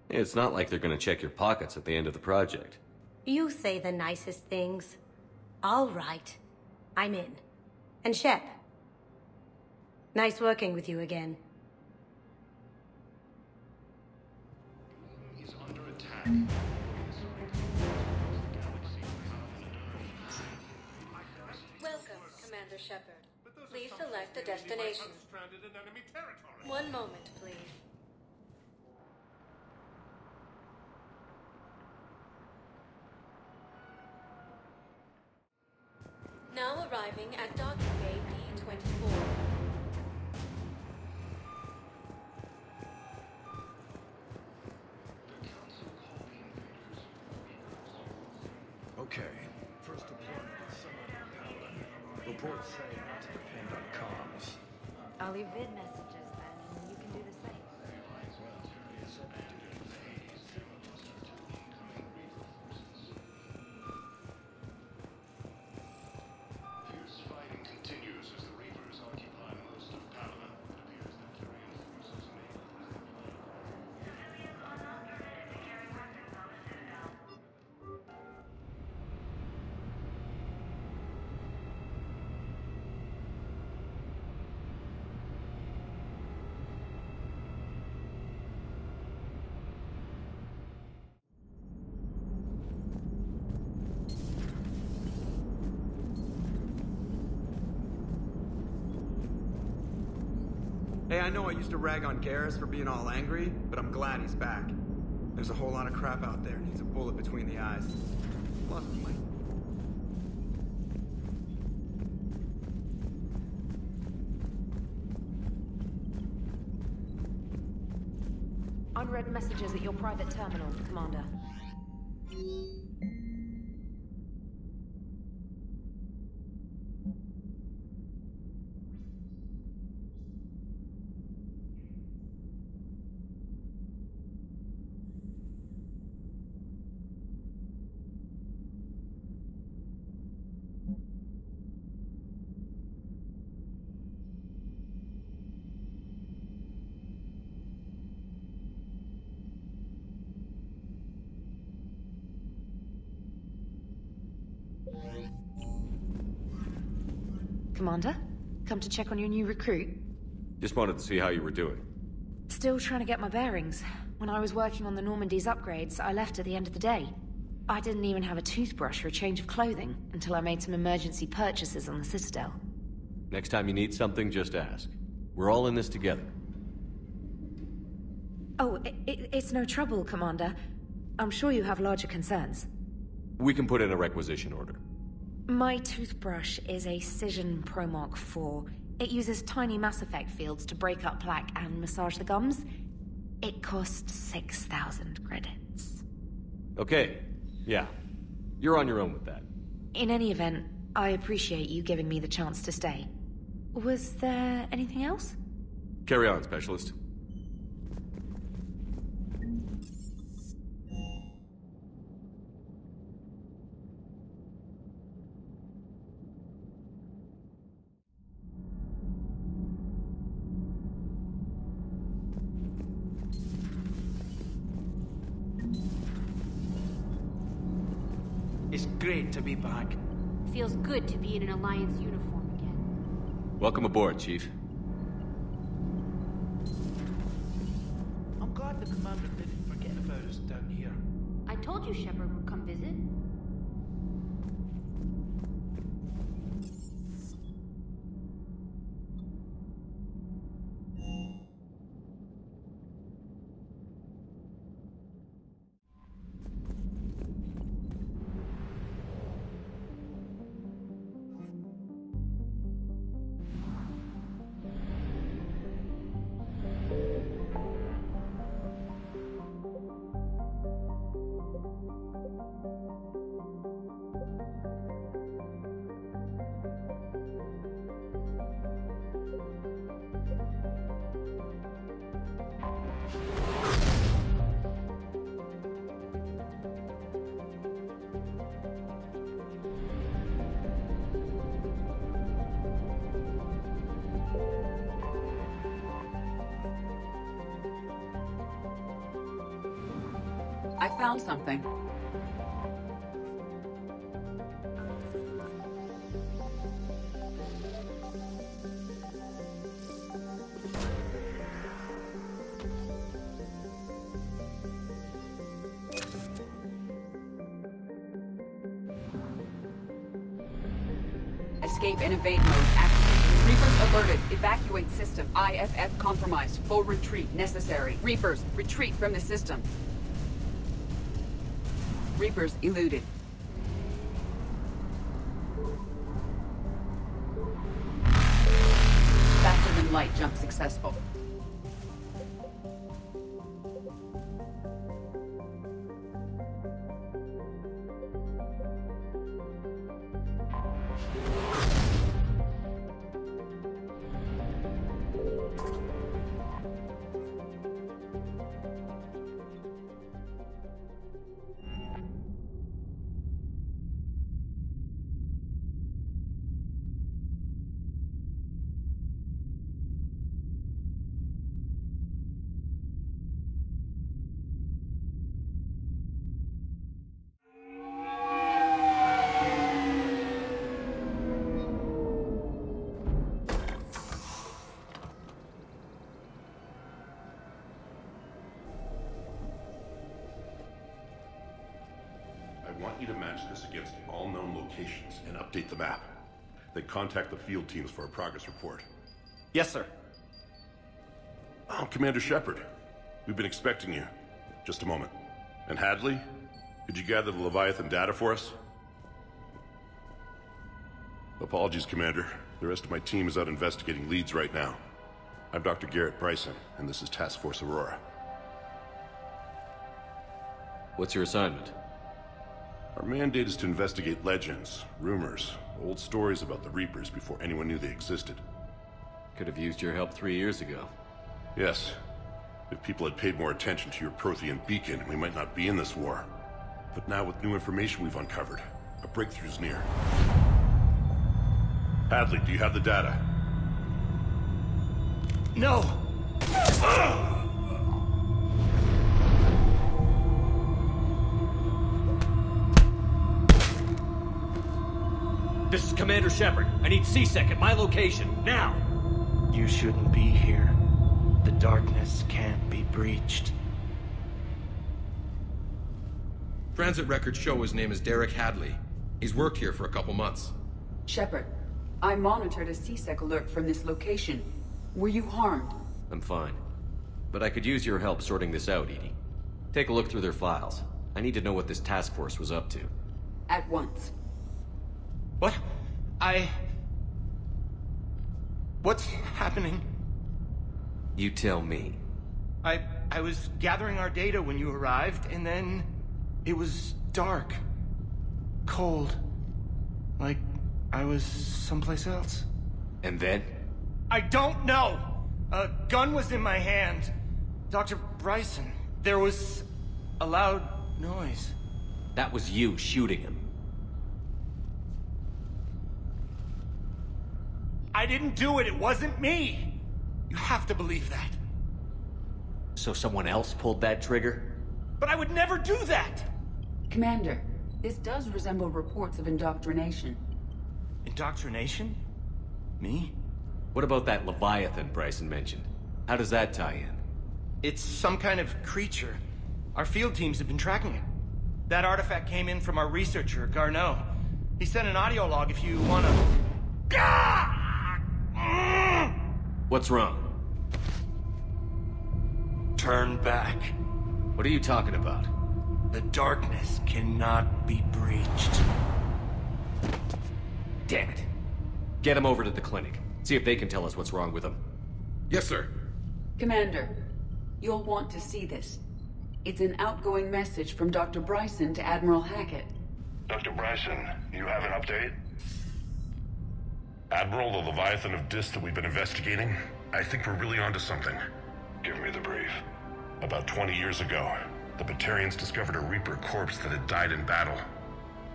Speaker 2: It's not like they're gonna check your pockets at the end of the project.
Speaker 22: You say the nicest things. All right. I'm in. And Shep. Nice working with you again.
Speaker 11: Is under attack.
Speaker 6: Welcome, Commander Shepard. Please select a destination. One moment, please. Now arriving at docking bay D-24.
Speaker 5: Okay, first deployment is somewhat compelling. Reports say not to depend on comms.
Speaker 3: I'll leave vid messages then, and you can do the same.
Speaker 11: Fierce fighting continues as the Reapers occupy most of Panama. It appears that Turian forces may have left the planet.
Speaker 14: Hey, I know I used to rag on Garrus for being all angry, but I'm glad he's back. There's a whole lot of crap out there. Needs a bullet between the eyes. Plus, money.
Speaker 9: Unread messages at your private terminal, Commander. Commander? Come to check on your new recruit?
Speaker 2: Just wanted to see how you were doing.
Speaker 9: Still trying to get my bearings. When I was working on the Normandy's upgrades, I left at the end of the day. I didn't even have a toothbrush or a change of clothing until I made some emergency purchases on the Citadel.
Speaker 2: Next time you need something, just ask. We're all in this together.
Speaker 9: Oh, it's no trouble, Commander. I'm sure you have larger concerns.
Speaker 2: We can put in a requisition order.
Speaker 9: My toothbrush is a Cision Pro Mark IV. It uses tiny Mass Effect fields to break up plaque and massage the gums. It costs 6,000 credits.
Speaker 2: Okay, yeah. You're on your own with that.
Speaker 9: In any event, I appreciate you giving me the chance to stay. Was there anything else?
Speaker 2: Carry on, Specialist.
Speaker 4: It's great to be back.
Speaker 15: Feels good to be in an Alliance uniform again.
Speaker 2: Welcome aboard, Chief.
Speaker 5: I'm glad the Commander didn't forget about us down here.
Speaker 15: I told you Shepard would come visit.
Speaker 17: I found something. Escape and evade mode activated. Reapers alerted. Evacuate system. IFF compromised. Full retreat necessary. Reapers, retreat from the system. Reapers eluded. Faster than light jump successful.
Speaker 23: I want you to match this against all known locations and update the map. Then contact the field teams for a progress report.
Speaker 14: Yes, sir.
Speaker 23: Oh, Commander Shepard. We've been expecting you. Just a moment. And Hadley? Could you gather the Leviathan data for us? Apologies, Commander. The rest of my team is out investigating leads right now. I'm Dr. Garrett Bryson, and this is Task Force Aurora.
Speaker 2: What's your assignment?
Speaker 23: Our mandate is to investigate legends, rumors, old stories about the Reapers before anyone knew they existed.
Speaker 2: Could have used your help 3 years ago.
Speaker 23: Yes. If people had paid more attention to your Prothean beacon, we might not be in this war. But now with new information we've uncovered, a breakthrough's near. Hadley, do you have the data?
Speaker 1: No!
Speaker 2: This is Commander Shepard. I need C-Sec at my location, now!
Speaker 1: You shouldn't be here. The darkness can't be breached.
Speaker 16: Transit records show his name is Derek Hadley. He's worked here for a couple months.
Speaker 17: Shepard, I monitored a C-Sec alert from this location. Were you harmed?
Speaker 2: I'm fine. But I could use your help sorting this out, Edie. Take a look through their files. I need to know what this task force was up to.
Speaker 17: At once.
Speaker 1: What? What's happening?
Speaker 2: You tell me.
Speaker 1: I was gathering our data when you arrived, and then it was dark. Cold. Like I was someplace else.
Speaker 2: And then?
Speaker 1: I don't know! A gun was in my hand. Dr. Bryson, there was a loud noise.
Speaker 2: That was you shooting him.
Speaker 1: I didn't do it, it wasn't me! You have to believe that.
Speaker 2: So someone else pulled that trigger?
Speaker 1: But I would never do that!
Speaker 17: Commander, this does resemble reports of indoctrination.
Speaker 1: Indoctrination? Me?
Speaker 2: What about that Leviathan Bryson mentioned? How does that tie in?
Speaker 1: It's some kind of creature. Our field teams have been tracking it. That artifact came in from our researcher, Garneau. He sent an audio log if you wanna...
Speaker 2: What's wrong?
Speaker 1: Turn back.
Speaker 2: What are you talking about?
Speaker 1: The darkness cannot be breached.
Speaker 2: Damn it. Get him over to the clinic. See if they can tell us what's wrong with him.
Speaker 16: Yes, sir.
Speaker 17: Commander, you'll want to see this. It's an outgoing message from Dr. Bryson to Admiral Hackett.
Speaker 23: Dr. Bryson, you have an update? Admiral, the Leviathan of Dis that we've been investigating, I think we're really onto something. Give me the brief. About 20 years ago, the Batarians discovered a Reaper corpse that had died in battle.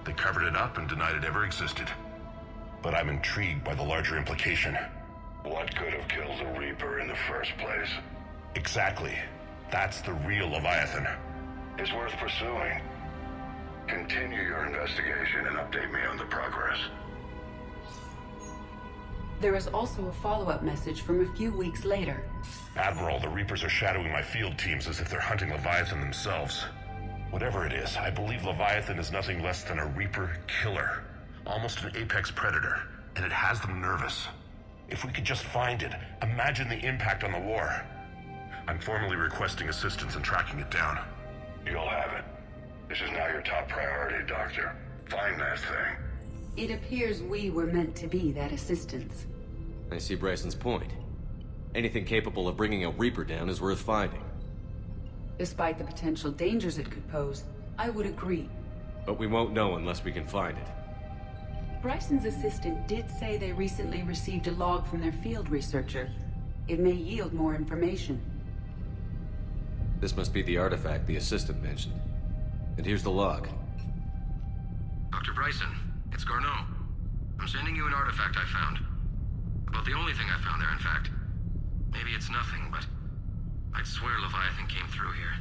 Speaker 23: They covered it up and denied it ever existed. But I'm intrigued by the larger implication. What could have killed the Reaper in the first place? Exactly. That's the real Leviathan. It's worth pursuing. Continue your investigation and update me on the progress.
Speaker 17: There is also a follow-up message from a few weeks later.
Speaker 23: Admiral, the Reapers are shadowing my field teams as if they're hunting Leviathan themselves. Whatever it is, I believe Leviathan is nothing less than a Reaper killer. Almost an apex predator, and it has them nervous. If we could just find it, imagine the impact on the war. I'm formally requesting assistance in tracking it down. You'll have it. This is now your top priority, Doctor. Find that thing.
Speaker 17: It appears we were meant to be that assistance.
Speaker 2: I see Bryson's point. Anything capable of bringing a Reaper down is worth finding.
Speaker 17: Despite the potential dangers it could pose, I would agree.
Speaker 2: But we won't know unless we can find it.
Speaker 17: Bryson's assistant did say they recently received a log from their field researcher. It may yield more information.
Speaker 2: This must be the artifact the assistant mentioned. And here's the log.
Speaker 20: Dr. Bryson, it's Garneau. I'm sending you an artifact I found. About the only thing I found there, in fact. Maybe it's nothing, but I'd swear Leviathan came through here.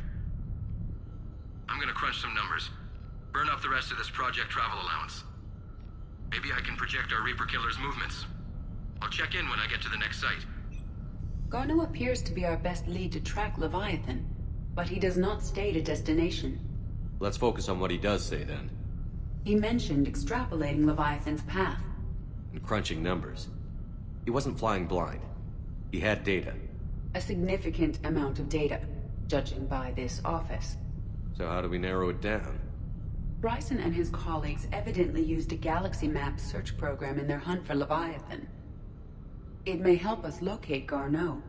Speaker 20: I'm gonna crunch some numbers. Burn up the rest of this Project Travel allowance. Maybe I can project our Reaper killer's movements. I'll check in when I get to the next site.
Speaker 17: Garneau appears to be our best lead to track Leviathan, but he does not state a destination.
Speaker 2: Let's focus on what he does say, then.
Speaker 17: He mentioned extrapolating Leviathan's path.
Speaker 2: And crunching numbers. He wasn't flying blind. He had data.
Speaker 17: A significant amount of data, judging by this office.
Speaker 2: So how do we narrow it down?
Speaker 17: Bryson and his colleagues evidently used a galaxy map search program in their hunt for Leviathan. It may help us locate Garneau.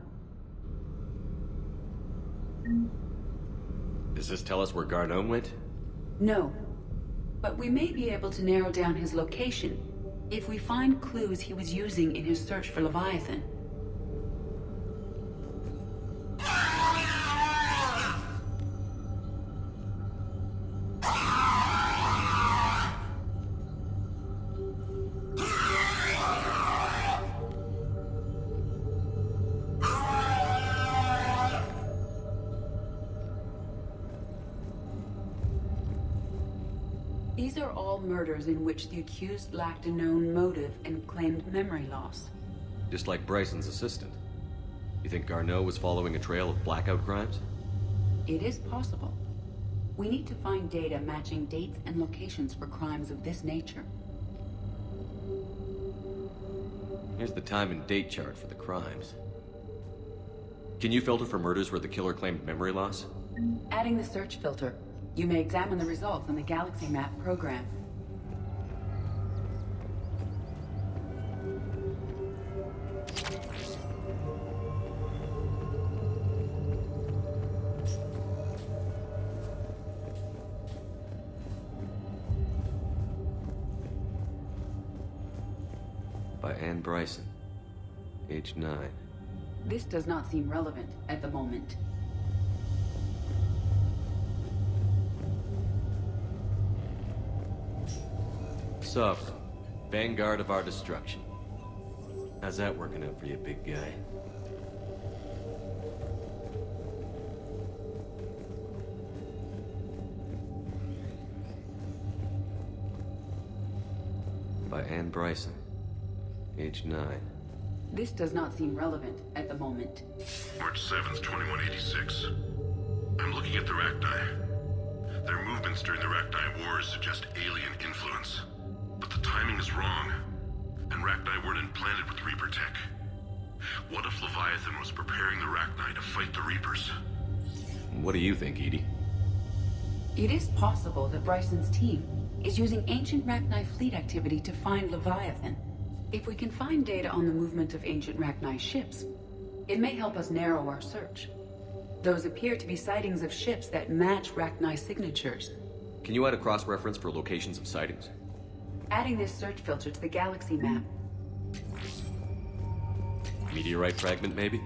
Speaker 2: Does this tell us where Garneau went?
Speaker 17: No. But we may be able to narrow down his location if we find clues he was using in his search for Leviathan. These are all murders in which the accused lacked a known motive and claimed memory loss.
Speaker 2: Just like Bryson's assistant. You think Garneau was following a trail of blackout crimes?
Speaker 17: It is possible. We need to find data matching dates and locations for crimes of this nature.
Speaker 2: Here's the time and date chart for the crimes. Can you filter for murders where the killer claimed memory loss?
Speaker 17: Adding the search filter, you may examine the results in the Galaxy Map program.
Speaker 2: By Anne Bryson, age 9.
Speaker 17: This does not seem relevant at the moment.
Speaker 2: Sovereign, vanguard of our destruction. How's that working out for you, big guy? By Anne Bryson, age 9.
Speaker 17: This does not seem relevant at the moment.
Speaker 23: March 7th, 2186. I'm looking at the Rachni. Their movements during the Rachni Wars suggest alien influence. But the timing is wrong, and Rachni weren't implanted with Reaper tech. What if Leviathan was preparing the Rachni to fight the Reapers?
Speaker 2: What do you think, Edie?
Speaker 17: It is possible that Bryson's team is using ancient Rachni fleet activity to find Leviathan. If we can find data on the movement of ancient Rachni ships, it may help us narrow our search. Those appear to be sightings of ships that match Rachni signatures.
Speaker 2: Can you add a cross-reference for locations of sightings?
Speaker 17: Adding this search filter to the Galaxy Map.
Speaker 2: Meteorite fragment, maybe?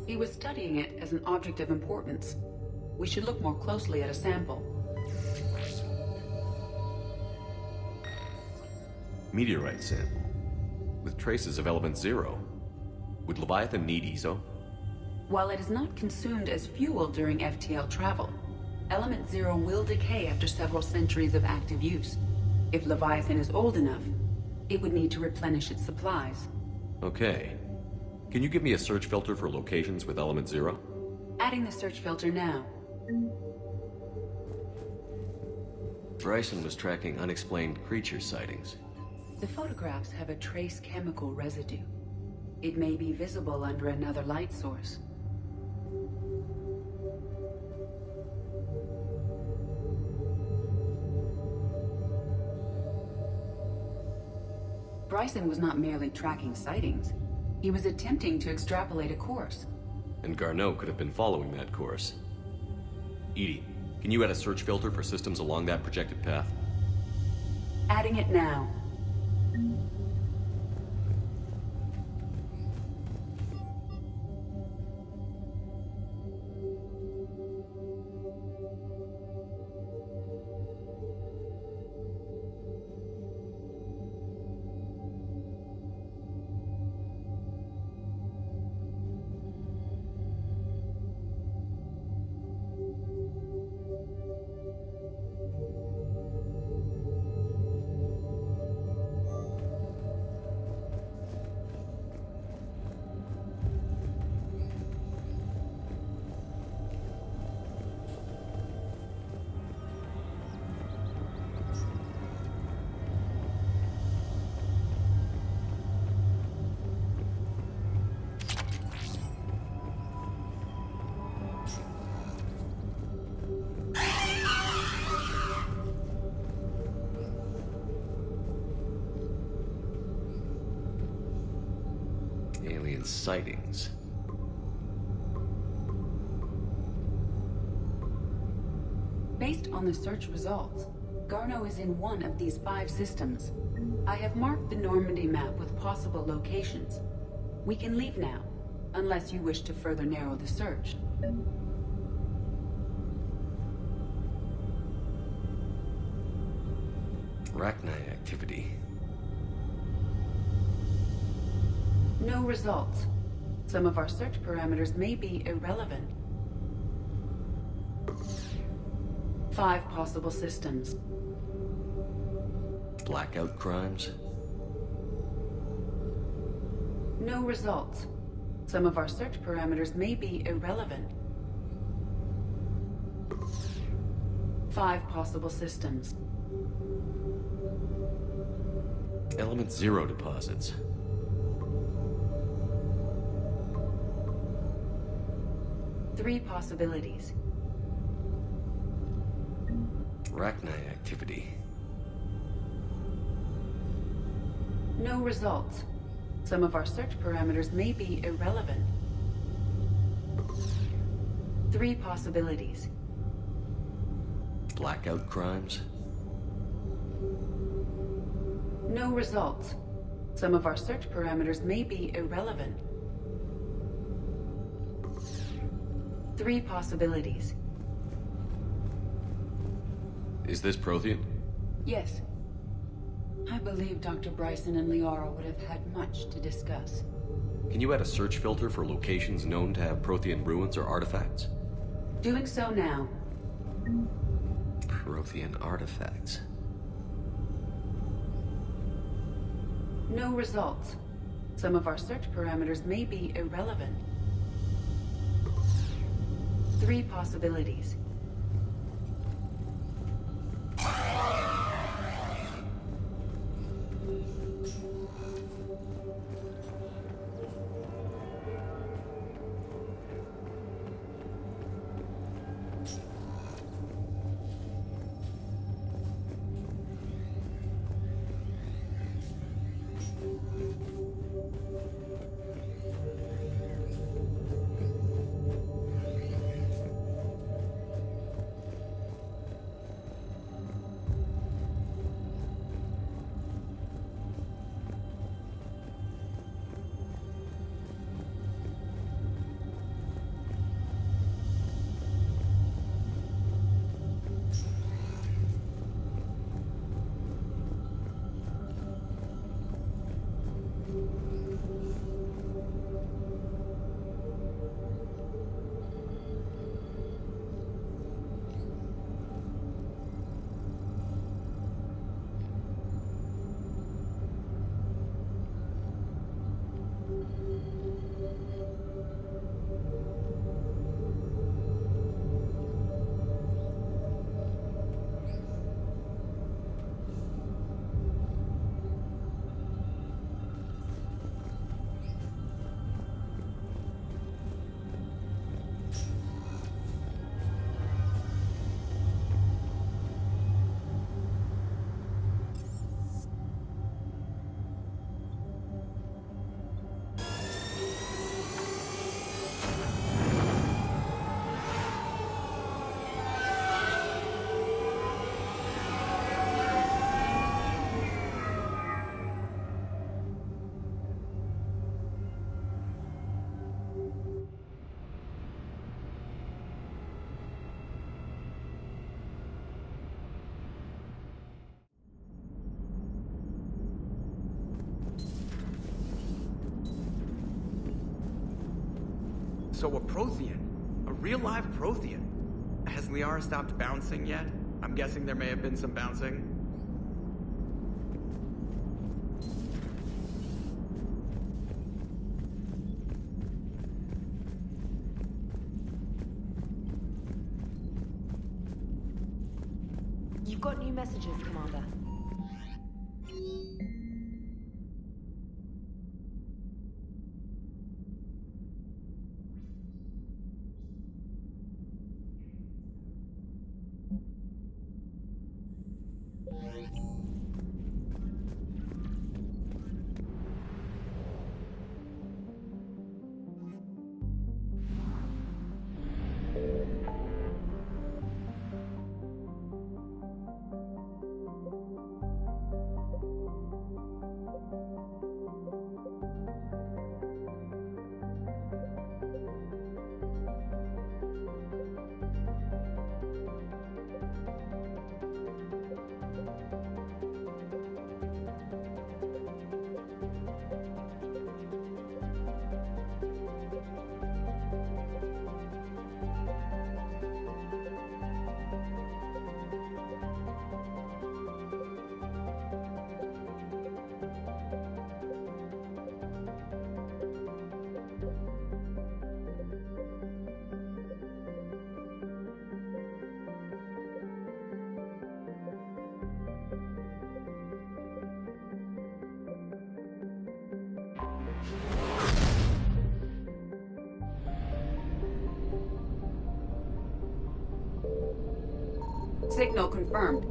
Speaker 17: He was studying it as an object of importance. We should look more closely at a sample.
Speaker 2: Meteorite sample. With traces of element 0. Would Leviathan need ESO?
Speaker 17: While it is not consumed as fuel during FTL travel, element 0 will decay after several centuries of active use. If Leviathan is old enough, it would need to replenish its supplies.
Speaker 2: Okay. Can you give me a search filter for locations with element 0?
Speaker 17: Adding the search filter now.
Speaker 2: Bryson was tracking unexplained creature sightings.
Speaker 17: The photographs have a trace chemical residue. It may be visible under another light source. Bryson was not merely tracking sightings. He was attempting to extrapolate a course.
Speaker 2: And Garneau could have been following that course. Edie, can you add a search filter for systems along that projected path?
Speaker 17: Adding it now.
Speaker 2: sightings.
Speaker 17: Based on the search results, Garneau is in one of these 5 systems. I have marked the Normandy map with possible locations. We can leave now, unless you wish to further narrow the search.
Speaker 2: Arachnite activity.
Speaker 17: No results. Some of our search parameters may be irrelevant. 5 possible systems.
Speaker 2: Blackout crimes.
Speaker 17: No results. Some of our search parameters may be irrelevant. 5 possible systems.
Speaker 2: Element 0 deposits.
Speaker 17: Three possibilities.
Speaker 2: Arachnite activity.
Speaker 17: No results. Some of our search parameters may be irrelevant. 3 possibilities.
Speaker 2: Blackout crimes.
Speaker 17: No results. Some of our search parameters may be irrelevant. 3 possibilities.
Speaker 2: Is this Prothean?
Speaker 17: Yes. I believe Dr. Bryson and Liara would have had much to discuss.
Speaker 2: Can you add a search filter for locations known to have Prothean ruins or artifacts?
Speaker 17: Doing so now.
Speaker 2: Prothean artifacts.
Speaker 17: No results. Some of our search parameters may be irrelevant. 3 possibilities.
Speaker 14: So a Prothean? A real live Prothean? Has Liara stopped bouncing yet? I'm guessing there may have been some bouncing.
Speaker 9: You've got new messages, Commander.
Speaker 17: Signal confirmed.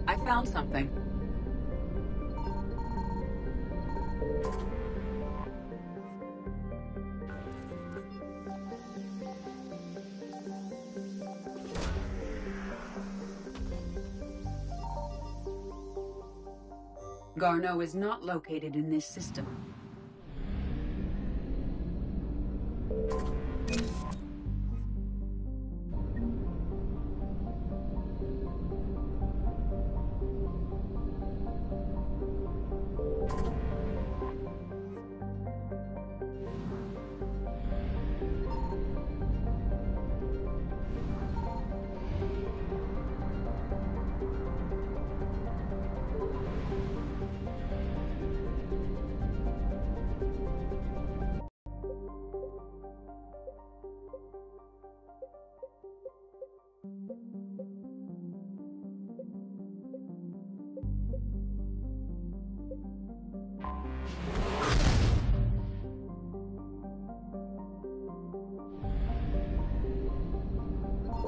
Speaker 17: I found something. Garneau is not located in this system.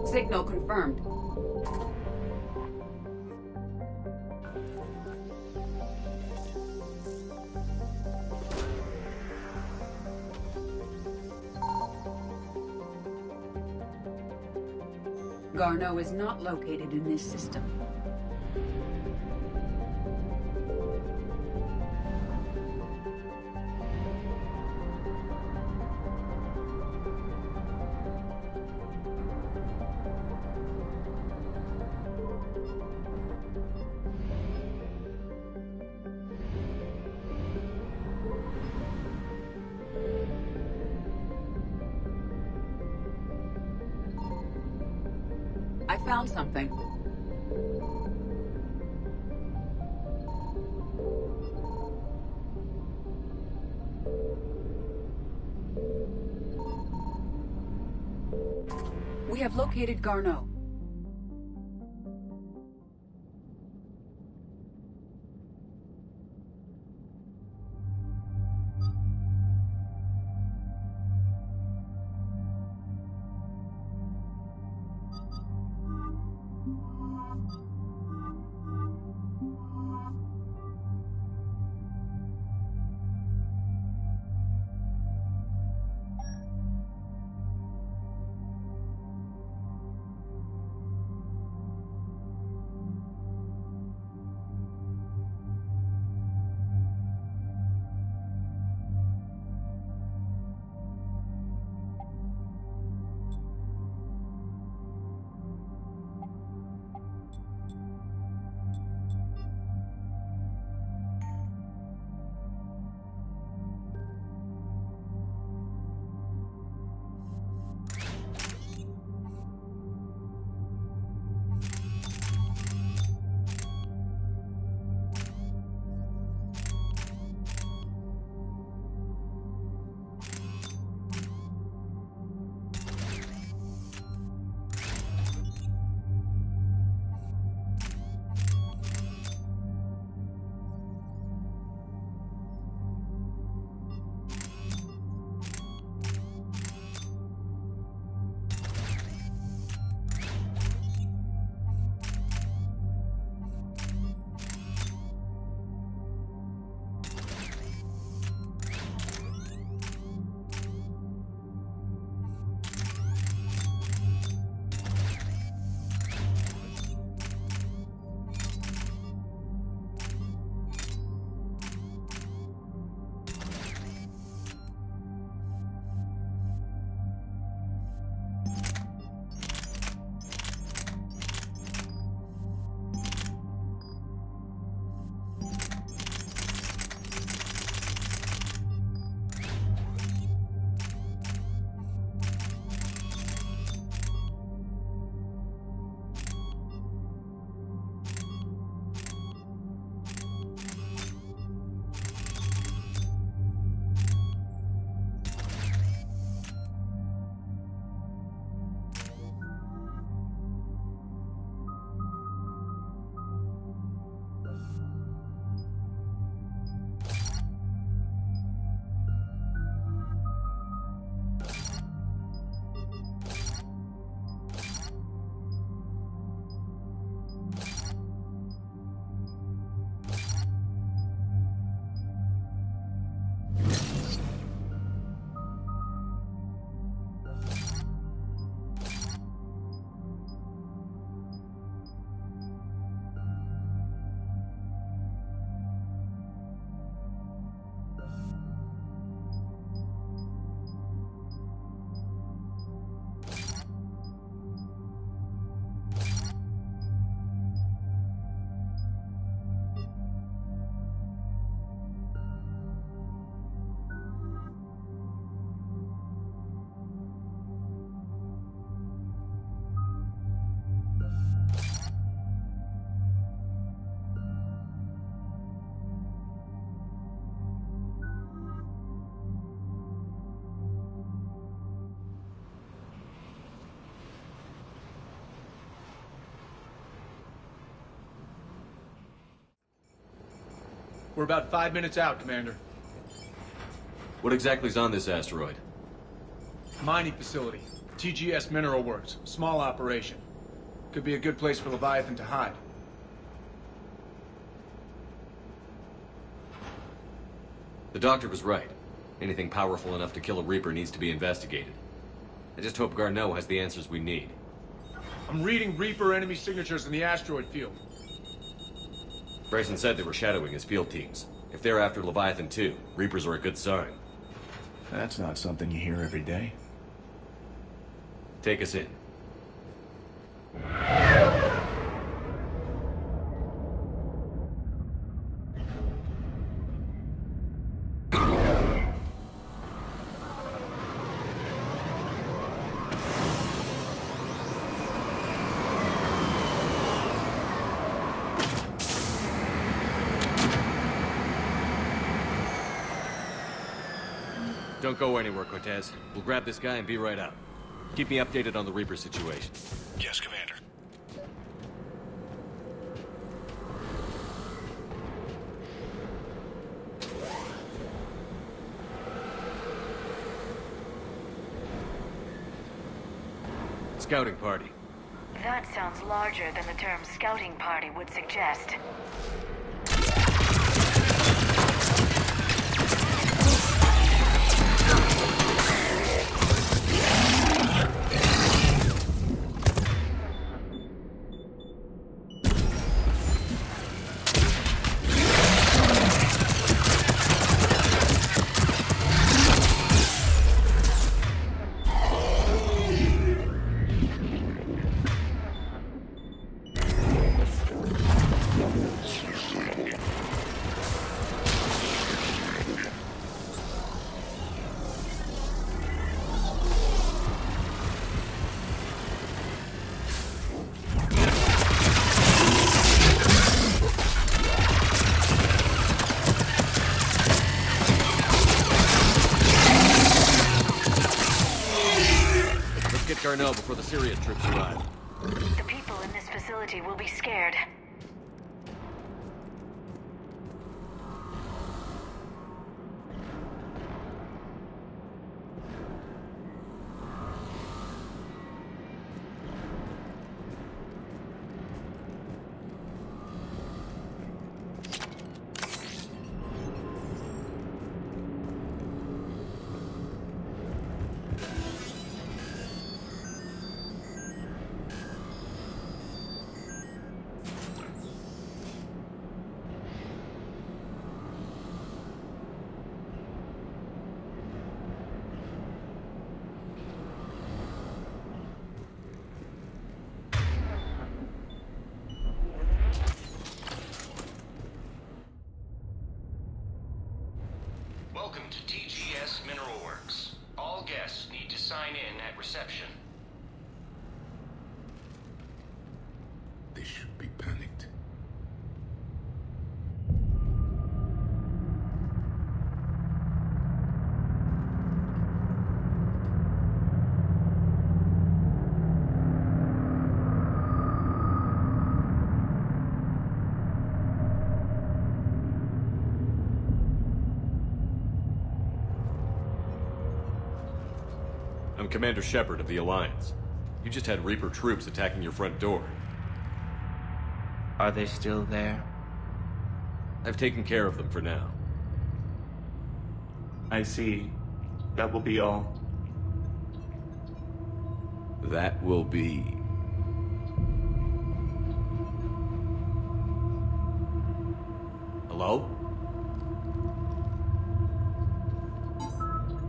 Speaker 17: Signal confirmed. Garneau is not located in this system. I found something. We have located Garneau.
Speaker 4: We're about 5 minutes out, Commander.
Speaker 2: What exactly is on this asteroid?
Speaker 4: Mining facility. TGS Mineral Works. Small operation. Could be a good place for Leviathan to hide.
Speaker 2: The doctor was right. Anything powerful enough to kill a Reaper needs to be investigated. I just hope Garneau has the answers we need.
Speaker 4: I'm reading Reaper enemy signatures in the asteroid field.
Speaker 2: Bryson said they were shadowing his field teams. If they're after Leviathan too, Reapers are a good sign.
Speaker 1: That's not something you hear every day.
Speaker 2: Take us in. Don't go anywhere, Cortez. We'll grab this guy and be right out. Keep me updated on the Reaper situation.
Speaker 11: Yes, Commander.
Speaker 2: Scouting party.
Speaker 10: That sounds larger than the term scouting party would suggest.
Speaker 2: Garneau before the Syrian troops arrive.
Speaker 10: The people in this facility will be scared.
Speaker 8: Welcome to TGS Mineral Works. All guests need to sign in at reception.
Speaker 23: They should be panicked.
Speaker 2: I'm Commander Shepard of the Alliance. You just had Reaper troops attacking your front door.
Speaker 1: Are they still there?
Speaker 2: I've taken care of them for now.
Speaker 1: I see. That will be all.
Speaker 2: That will be... Hello?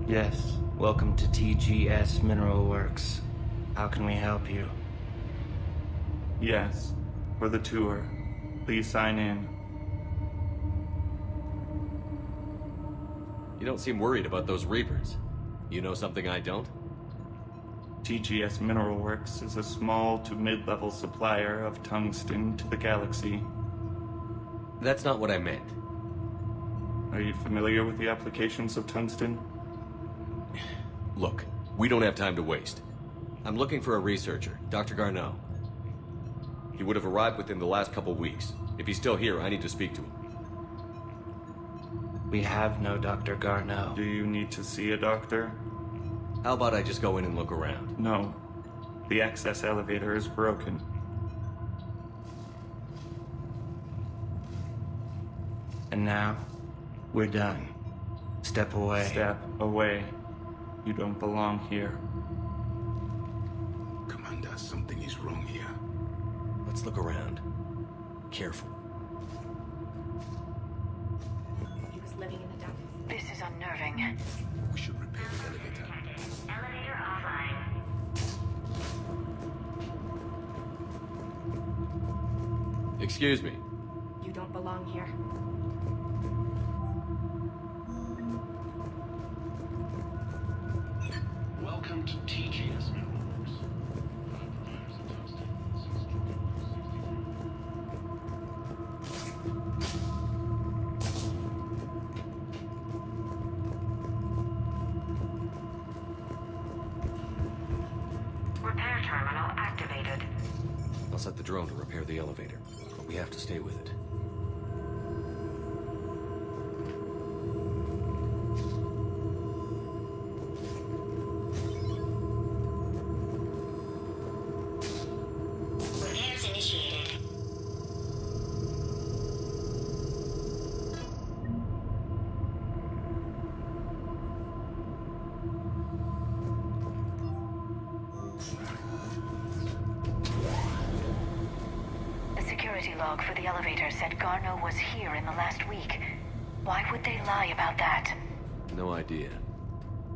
Speaker 1: Yes. Welcome to TGS Mineral Works. How can we help you? Yes. For the tour. Please sign in.
Speaker 2: You don't seem worried about those Reapers. You know something I don't?
Speaker 1: TGS Mineral Works is a small to mid-level supplier of tungsten to the galaxy.
Speaker 2: That's not what I meant.
Speaker 1: Are you familiar with the applications of tungsten?
Speaker 2: Look, we don't have time to waste. I'm looking for a researcher, Dr. Garneau. He would have arrived within the last couple weeks. If he's still here, I need to speak to him.
Speaker 1: We have no Dr. Garneau.
Speaker 12: Do you need to see a doctor?
Speaker 2: How about I just go in and look around?
Speaker 12: No. The access elevator is broken.
Speaker 1: And now, we're done. Step away.
Speaker 12: Step away. You don't belong here.
Speaker 5: Commander, something is wrong here.
Speaker 2: Let's look around. Careful.
Speaker 9: He was living in the dark.
Speaker 10: This is unnerving.
Speaker 5: We should repair the elevator.
Speaker 10: Elevator offline.
Speaker 2: Excuse me.
Speaker 9: You don't belong here.
Speaker 11: Welcome to TGS Metalworks.
Speaker 10: Repair terminal activated.
Speaker 2: I'll set the drone to repair the elevator, but we have to stay with it.
Speaker 10: Repairs initiated. The security log for the elevator said Garneau was here in the last week. Why would they lie about that?
Speaker 2: No idea.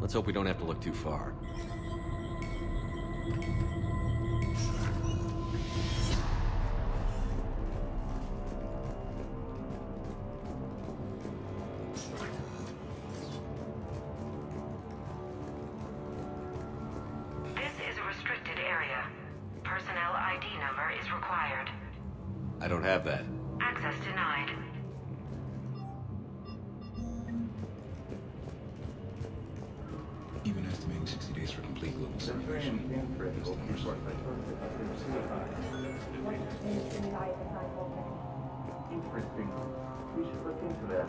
Speaker 2: Let's hope we don't have to look too far.
Speaker 10: This is a restricted area. Personnel ID number is required.
Speaker 2: I don't have that.
Speaker 10: Access denied.
Speaker 5: Even estimating 60 days for complete global separation.
Speaker 12: Interesting. We should look into that.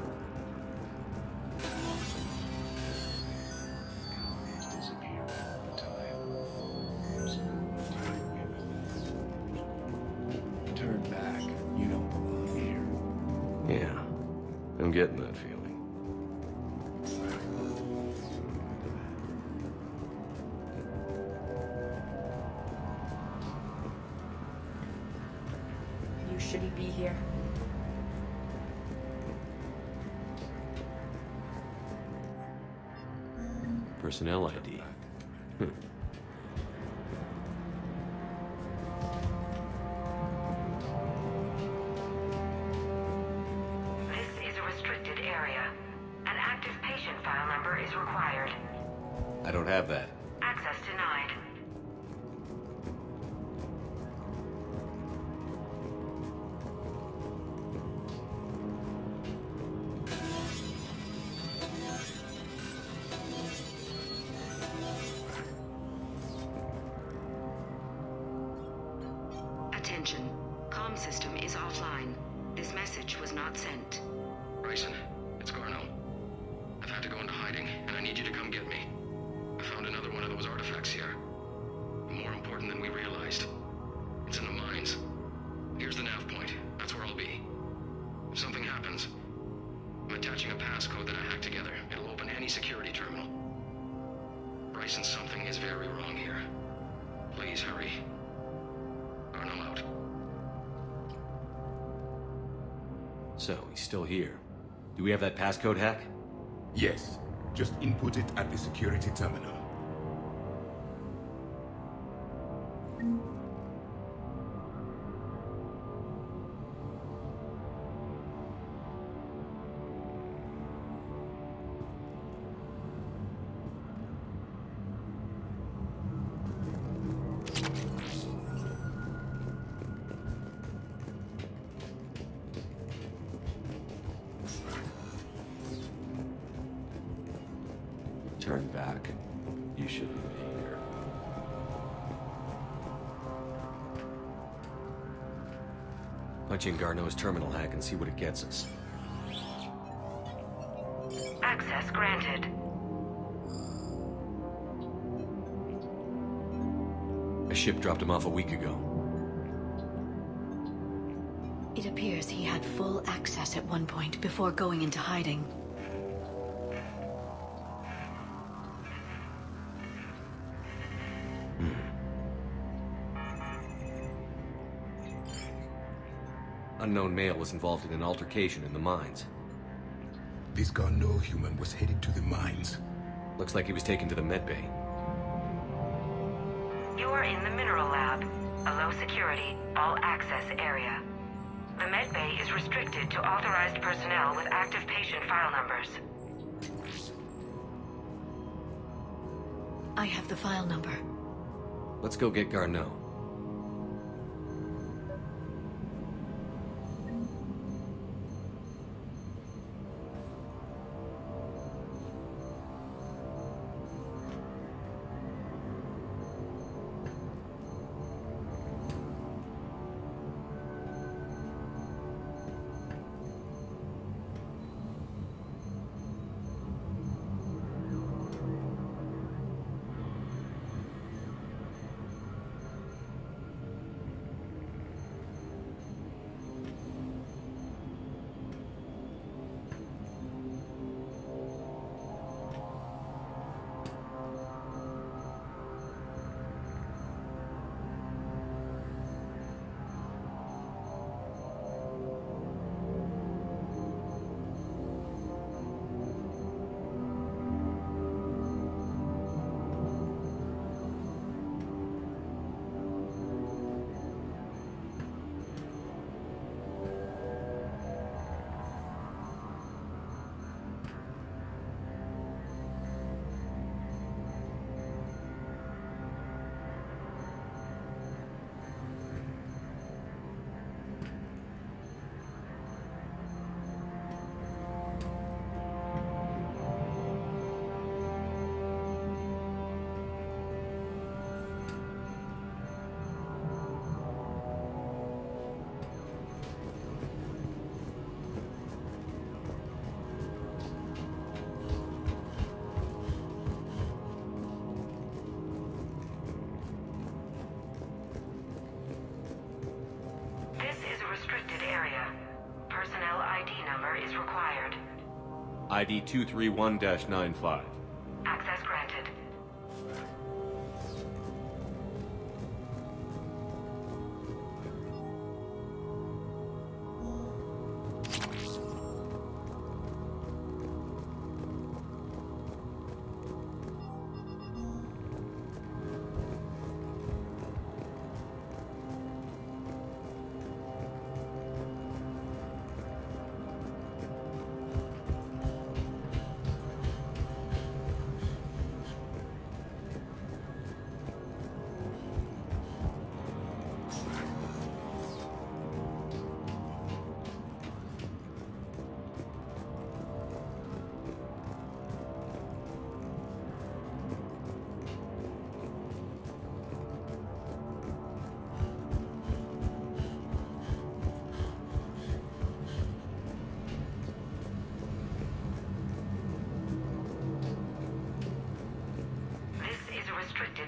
Speaker 11: Colonies disappear all the time.
Speaker 5: Turn back. You don't belong here.
Speaker 2: Yeah, I'm getting that feeling.
Speaker 9: You shouldn't be here.
Speaker 2: Personnel ID.
Speaker 10: This is a restricted area. An active patient file number is required.
Speaker 2: I don't have that.
Speaker 10: Access denied.
Speaker 13: Attention. Comm system is offline. This message was not sent.
Speaker 20: Bryson, it's Garneau. I've had to go into hiding, and I need you to come get me. I found another one of those artifacts here. More important than we realized. It's in the mines. Here's the nav point. That's where I'll be. If something happens, I'm attaching a passcode that I hacked together. It'll open any security terminal. Bryson, something is very wrong here. Please hurry. Garneau out.
Speaker 2: So, he's still here. Do we have that passcode hack?
Speaker 5: Yes. Just input it at the security terminal.
Speaker 2: Turn back. You shouldn't be here. Punch in Garneau's terminal hack and see what it gets us. ship dropped him off a week ago.
Speaker 10: It appears he had full access at one point before going into hiding.
Speaker 2: Unknown male was involved in an altercation in the mines.
Speaker 7: This Garneau human was headed to the mines.
Speaker 2: Looks like he was taken to the medbay.
Speaker 13: You are in the mineral lab, a low security, all access area. The medbay is restricted to authorized personnel with active patient file numbers.
Speaker 10: I have the file number.
Speaker 2: Let's go get Garneau. ID 231-95.
Speaker 13: Access granted.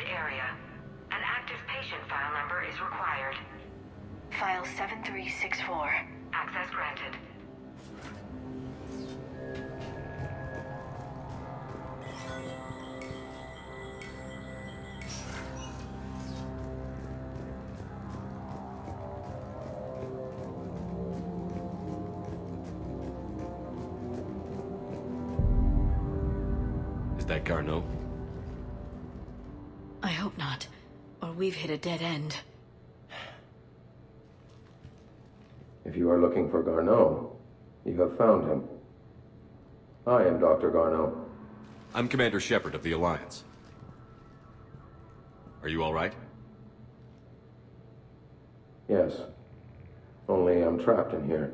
Speaker 13: Area. An active patient file number is required.
Speaker 10: File 7364.
Speaker 13: Access granted.
Speaker 2: Is that Garneau?
Speaker 10: I hope not, or we've hit a dead end.
Speaker 18: If you are looking for Garneau, you have found him. I am Dr. Garneau.
Speaker 2: I'm Commander Shepard of the Alliance. Are you all right?
Speaker 18: Yes. Only I'm trapped in here.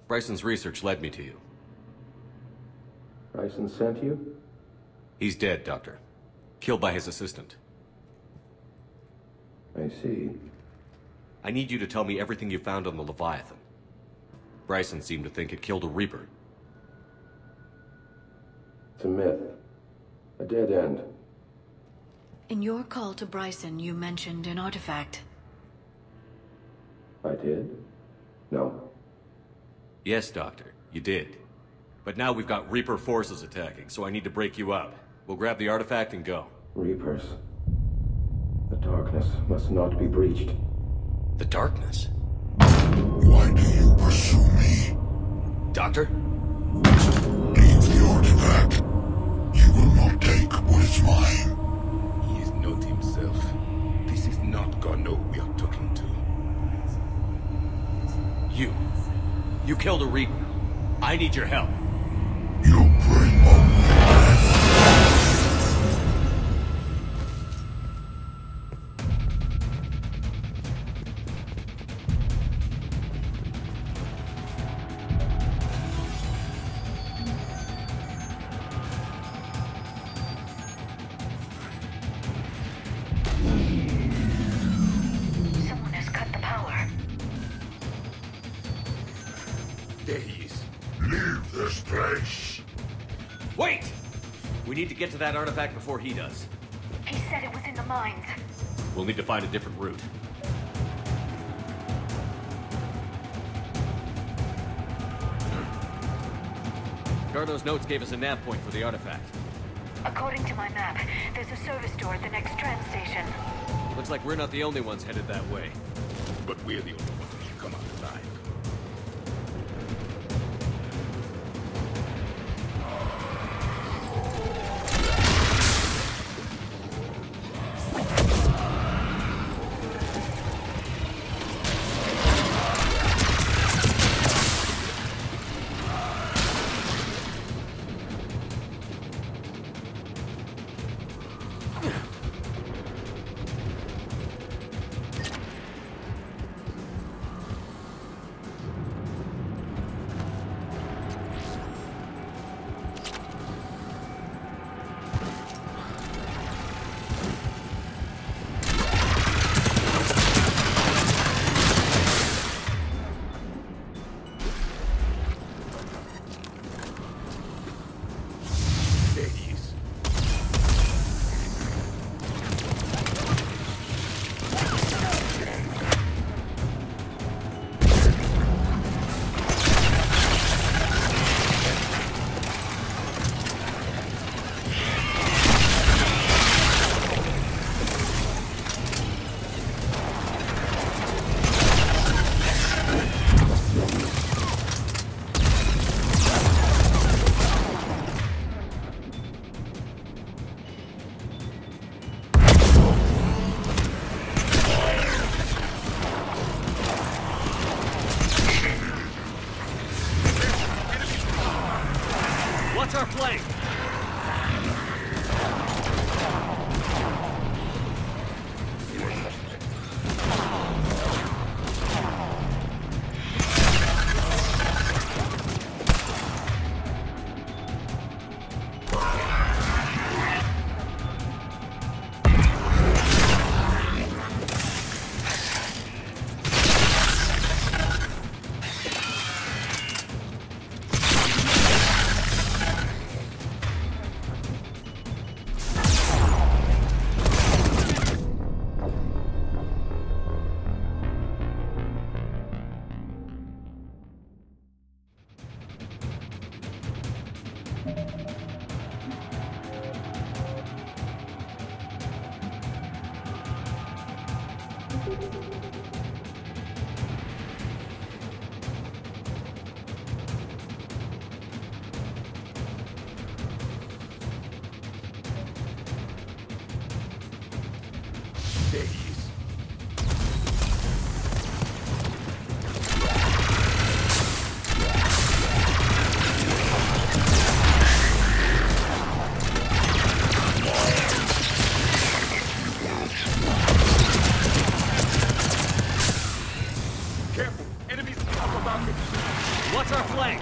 Speaker 2: Bryson's research led me to you.
Speaker 18: Bryson sent you?
Speaker 2: He's dead, Doctor. Killed by his assistant.
Speaker 18: I see.
Speaker 2: I need you to tell me everything you found on the Leviathan. Bryson seemed to think it killed a Reaper.
Speaker 18: It's a myth. A dead end.
Speaker 6: In your call to Bryson, you mentioned an artifact.
Speaker 18: I did? No.
Speaker 2: Yes, Doctor, you did. But now we've got Reaper forces attacking, so I need to break you up. We'll grab the artifact and go.
Speaker 18: Reapers. The darkness must not be breached.
Speaker 2: The darkness?
Speaker 23: Why do you pursue me?
Speaker 2: Doctor?
Speaker 23: Leave the artifact. You will not take what is mine.
Speaker 7: He is not himself. This is not Garneau we are talking to.
Speaker 2: You killed a Reaper. I need your help.
Speaker 23: You bring only death.
Speaker 10: Someone has cut the power.
Speaker 7: There he is.
Speaker 23: Leave this place.
Speaker 2: Wait! We need to get to that artifact before he does.
Speaker 10: He said it was in the mines.
Speaker 2: We'll need to find a different route. Garneau's notes gave us a nav point for the artifact.
Speaker 10: According to my map, there's a service door at the next tram station.
Speaker 2: Looks like we're not the only ones headed that way.
Speaker 7: But we're the only ones who should come out alive.
Speaker 2: Watch our flank!
Speaker 7: There he is. Careful! Enemies up above me!
Speaker 2: Watch our flank!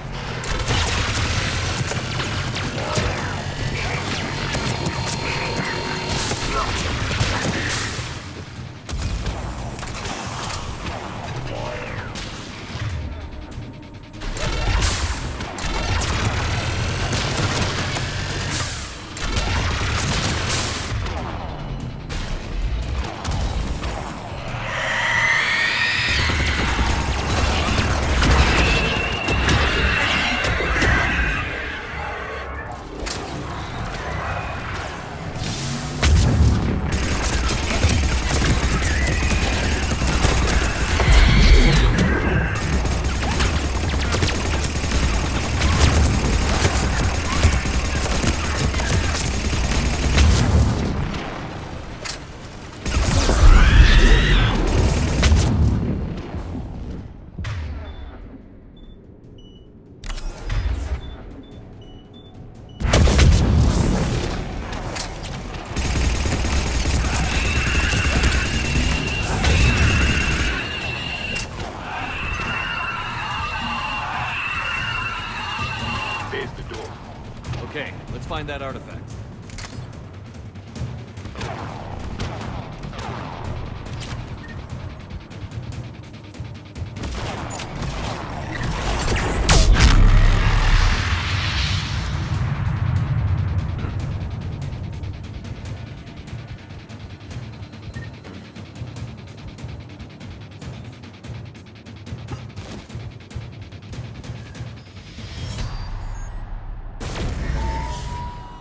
Speaker 2: find that artifact.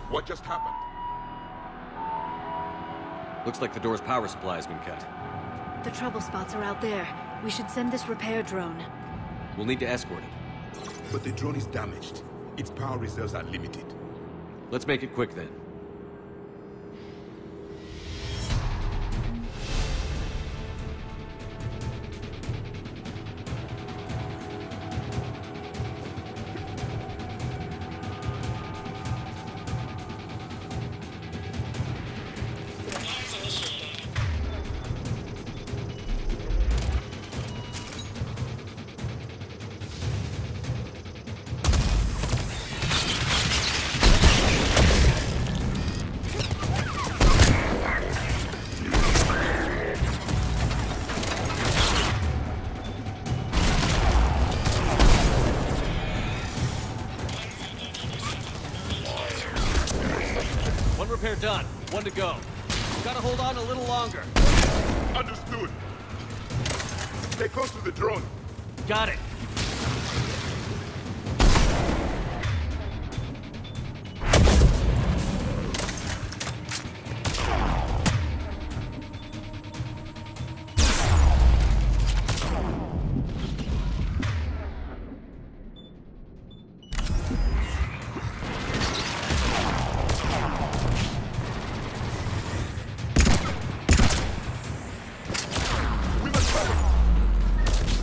Speaker 7: What just happened?
Speaker 2: Looks like the door's power supply has been cut.
Speaker 15: The trouble spots are out there. We should send this repair drone.
Speaker 2: We'll need to escort it.
Speaker 7: But the drone is damaged. Its power reserves are limited.
Speaker 2: Let's make it quick then. Repair done. One to go. Gotta hold on a little longer.
Speaker 7: Understood. Stay close to the drone.
Speaker 2: Got it.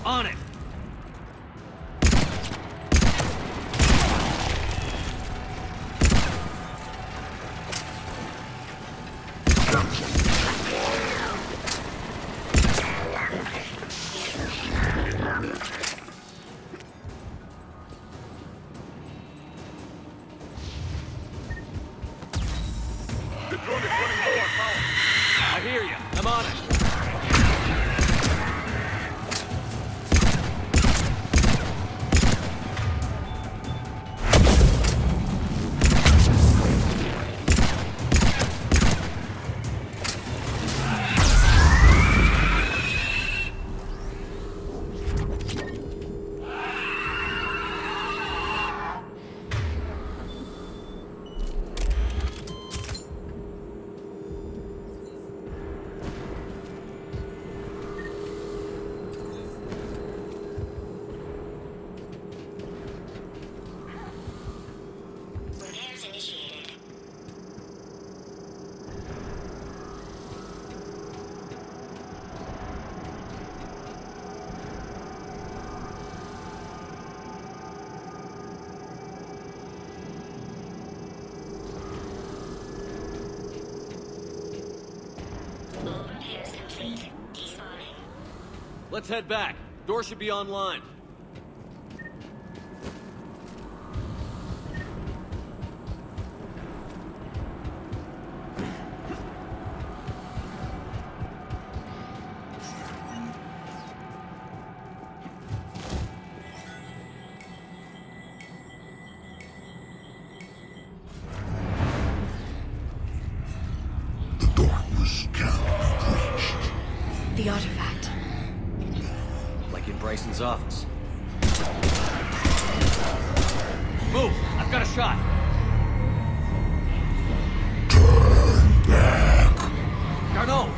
Speaker 2: On it!
Speaker 7: The drone is running low on power.
Speaker 2: I hear you. I'm on it. Let's head back. Door should be online.
Speaker 7: The darkness can be breached.
Speaker 15: The artifact.
Speaker 2: Like in Bryson's office. Move! I've got a shot!
Speaker 7: Turn back!
Speaker 2: Garneau!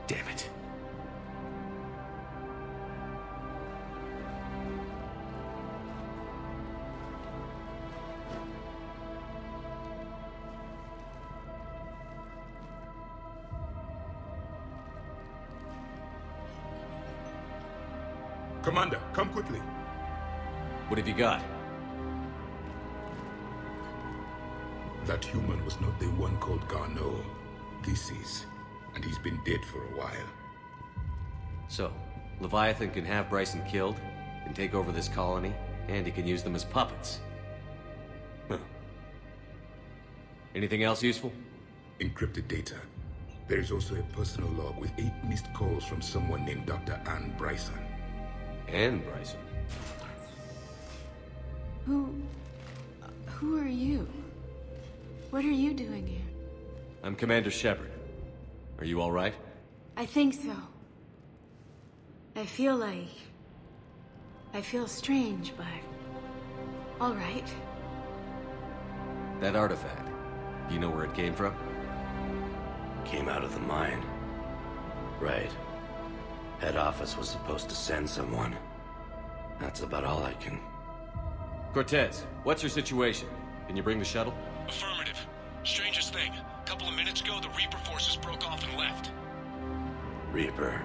Speaker 2: Damn it.
Speaker 7: Commander, come quickly.
Speaker 2: What have you got?
Speaker 7: That human was not the one called Garneau. This is and he's been dead for a while.
Speaker 2: So, Leviathan can have Bryson killed, can take over this colony, and he can use them as puppets. Huh. Anything else useful?
Speaker 7: Encrypted data. There is also a personal log with 8 missed calls from someone named Dr. Ann Bryson.
Speaker 2: Ann Bryson?
Speaker 15: Who are you? What are you doing here?
Speaker 2: I'm Commander Shepard. Are you all right?
Speaker 15: I think so. I feel strange, but... all right.
Speaker 2: That artifact, do you know where it came from?
Speaker 19: Came out of the mine. Right. Head office was supposed to send someone. That's about all I can...
Speaker 2: Cortez, what's your situation? Can you bring the shuttle?
Speaker 11: Affirmative. Strangest thing. A couple of minutes ago, the Reaper forces broke off and left.
Speaker 19: Reaper?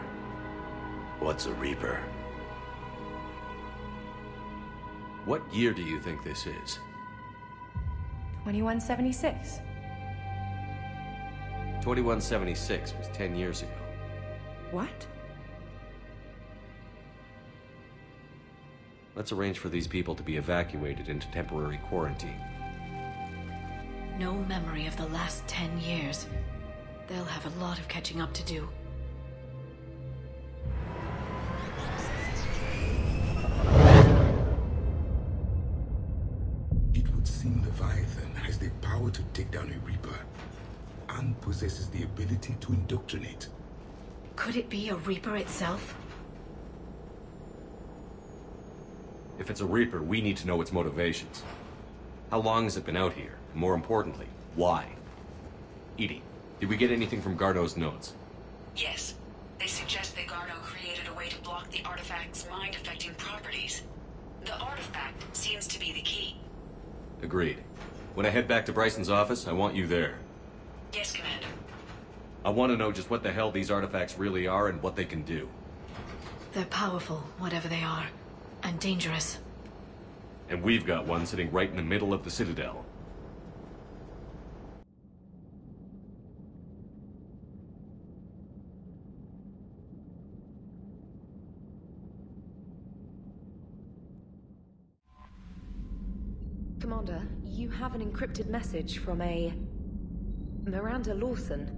Speaker 19: What's a Reaper?
Speaker 2: What year do you think this is?
Speaker 9: 2176.
Speaker 2: 2176 was 10 years ago.
Speaker 9: What?
Speaker 2: Let's arrange for these people to be evacuated into temporary quarantine.
Speaker 9: No memory of the last 10 years. They'll have a lot of catching up to do.
Speaker 7: It would seem Leviathan has the power to take down a Reaper, and possesses the ability to indoctrinate.
Speaker 9: Could it be a Reaper itself?
Speaker 2: If it's a Reaper, we need to know its motivations. How long has it been out here? And more importantly, why? Edie, did we get anything from Garneau's notes?
Speaker 17: Yes. They suggest that Garneau created a way to block the artifact's mind-affecting properties. The artifact seems to be the key.
Speaker 2: Agreed. When I head back to Bryson's office, I want you there.
Speaker 17: Yes, Commander.
Speaker 2: I want to know just what the hell these artifacts really are and what they can do.
Speaker 9: They're powerful, whatever they are. And dangerous.
Speaker 2: And we've got one sitting right in the middle of the Citadel.
Speaker 9: Commander, you have an encrypted message from a... Miranda Lawson.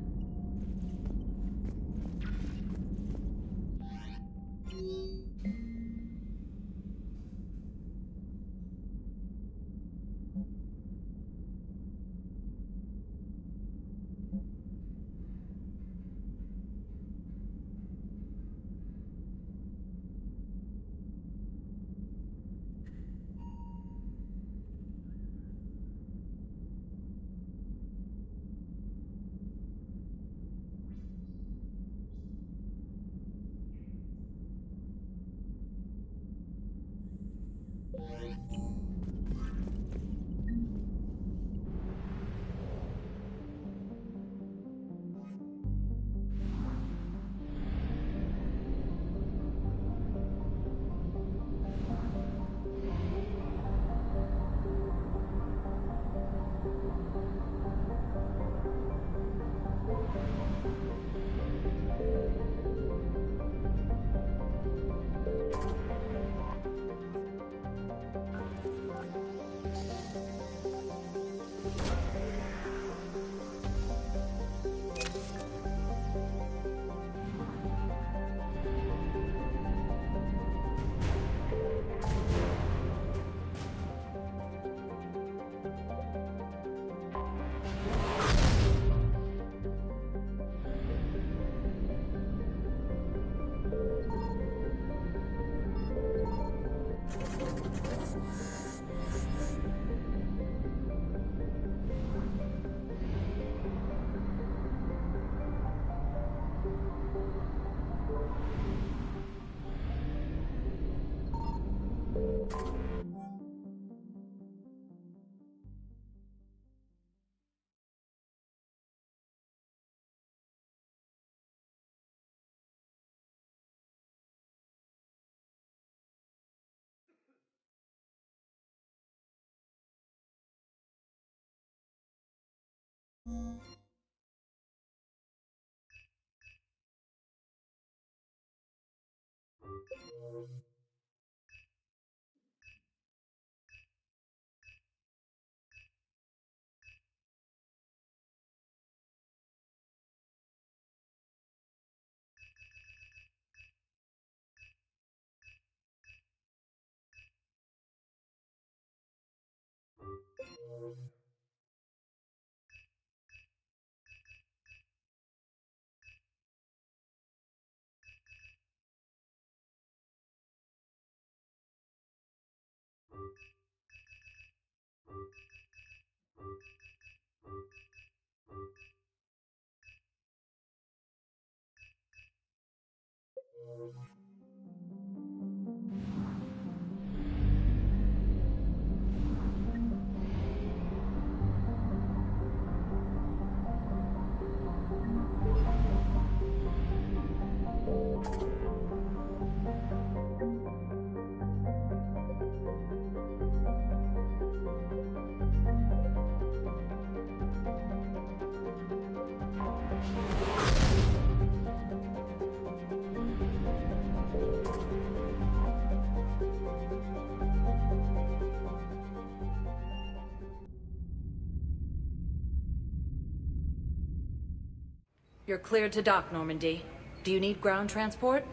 Speaker 3: You're cleared to dock, Normandy. Do you need ground transport?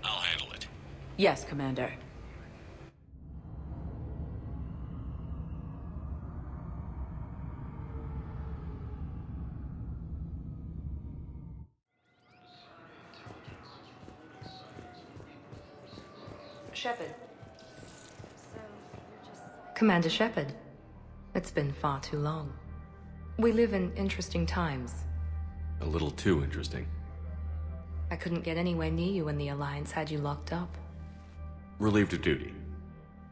Speaker 2: I'll handle it.
Speaker 3: Yes, Commander.
Speaker 9: Shepard. Commander Shepard. It's been far too long. We live in interesting times.
Speaker 2: A little too interesting.
Speaker 9: I couldn't get anywhere near you when the Alliance had you locked up.
Speaker 2: Relieved of duty.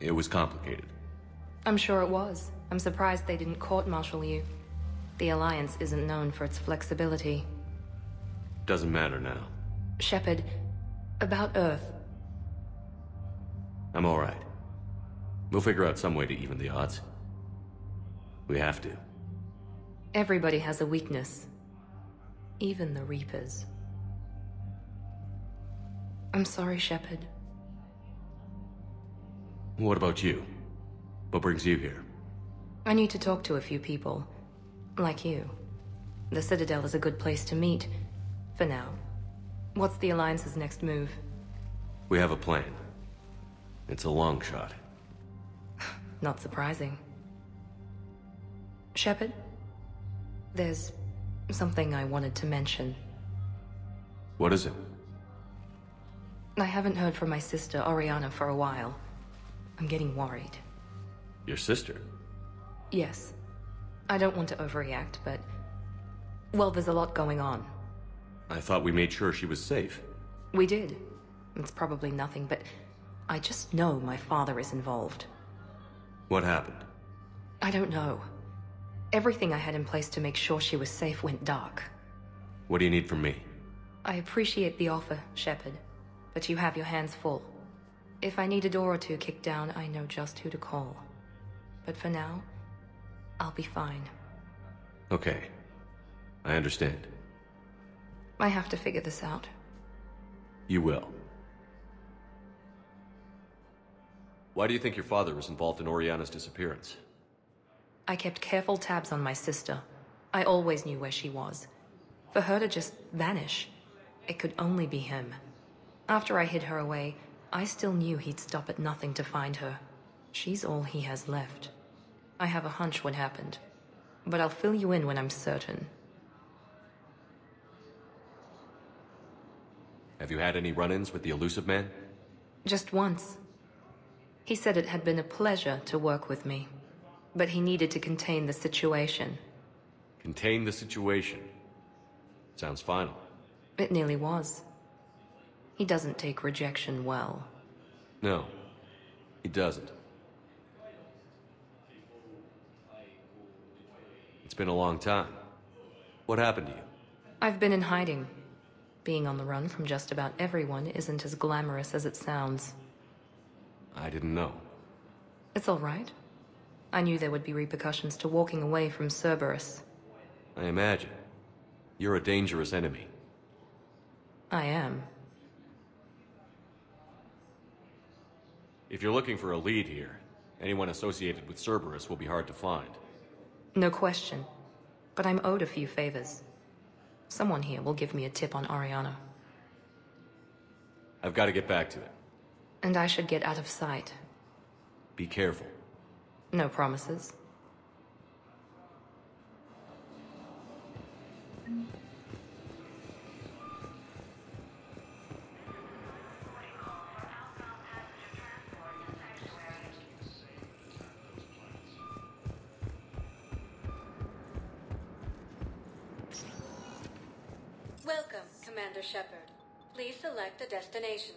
Speaker 2: It was complicated.
Speaker 9: I'm sure it was. I'm surprised they didn't court-martial you. The Alliance isn't known for its flexibility.
Speaker 2: Doesn't matter now.
Speaker 9: Shepard, about Earth.
Speaker 2: I'm alright. We'll figure out some way to even the odds. We have to.
Speaker 9: Everybody has a weakness. Even the Reapers. I'm sorry, Shepard.
Speaker 2: What about you? What brings you here?
Speaker 9: I need to talk to a few people. Like you. The Citadel is a good place to meet. For now. What's the Alliance's next move?
Speaker 2: We have a plan. It's a long shot.
Speaker 9: Not surprising. Shepard? There's something I wanted to mention.
Speaker 2: What is it?
Speaker 9: I haven't heard from my sister, Oriana, for a while. I'm getting worried.
Speaker 2: Your sister?
Speaker 9: Yes. I don't want to overreact, but... well, there's a lot going on.
Speaker 2: I thought we made sure she was safe.
Speaker 9: We did. It's probably nothing, but... I just know my father is involved.
Speaker 2: What happened?
Speaker 9: I don't know. Everything I had in place to make sure she was safe went dark.
Speaker 2: What do you need from me?
Speaker 9: I appreciate the offer, Shepard, but you have your hands full. If I need a door or two kicked down, I know just who to call. But for now, I'll be fine.
Speaker 2: Okay. I understand.
Speaker 9: I have to figure this out.
Speaker 2: You will. Why do you think your father was involved in Oriana's disappearance?
Speaker 9: I kept careful tabs on my sister. I always knew where she was. For her to just vanish, it could only be him. After I hid her away, I still knew he'd stop at nothing to find her. She's all he has left. I have a hunch what happened, but I'll fill you in when I'm certain.
Speaker 2: Have you had any run-ins with the elusive man?
Speaker 9: Just once. He said it had been a pleasure to work with me, but he needed to contain the situation.
Speaker 2: Contain the situation. Sounds final.
Speaker 9: It nearly was. He doesn't take rejection well.
Speaker 2: No, he doesn't. It's been a long time. What happened to you?
Speaker 9: I've been in hiding. Being on the run from just about everyone isn't as glamorous as it sounds.
Speaker 2: I didn't know.
Speaker 9: It's all right. I knew there would be repercussions to walking away from Cerberus.
Speaker 2: I imagine. You're a dangerous enemy.
Speaker 9: I am.
Speaker 2: If you're looking for a lead here, anyone associated with Cerberus will be hard to find.
Speaker 16: No question. But I'm owed a few favors. Someone here will give me a tip on Ariana.
Speaker 2: I've got to get back to it.
Speaker 16: And I should get out of sight.
Speaker 2: Be careful.
Speaker 16: No promises.
Speaker 6: Welcome, Commander Shepard. Please select a destination.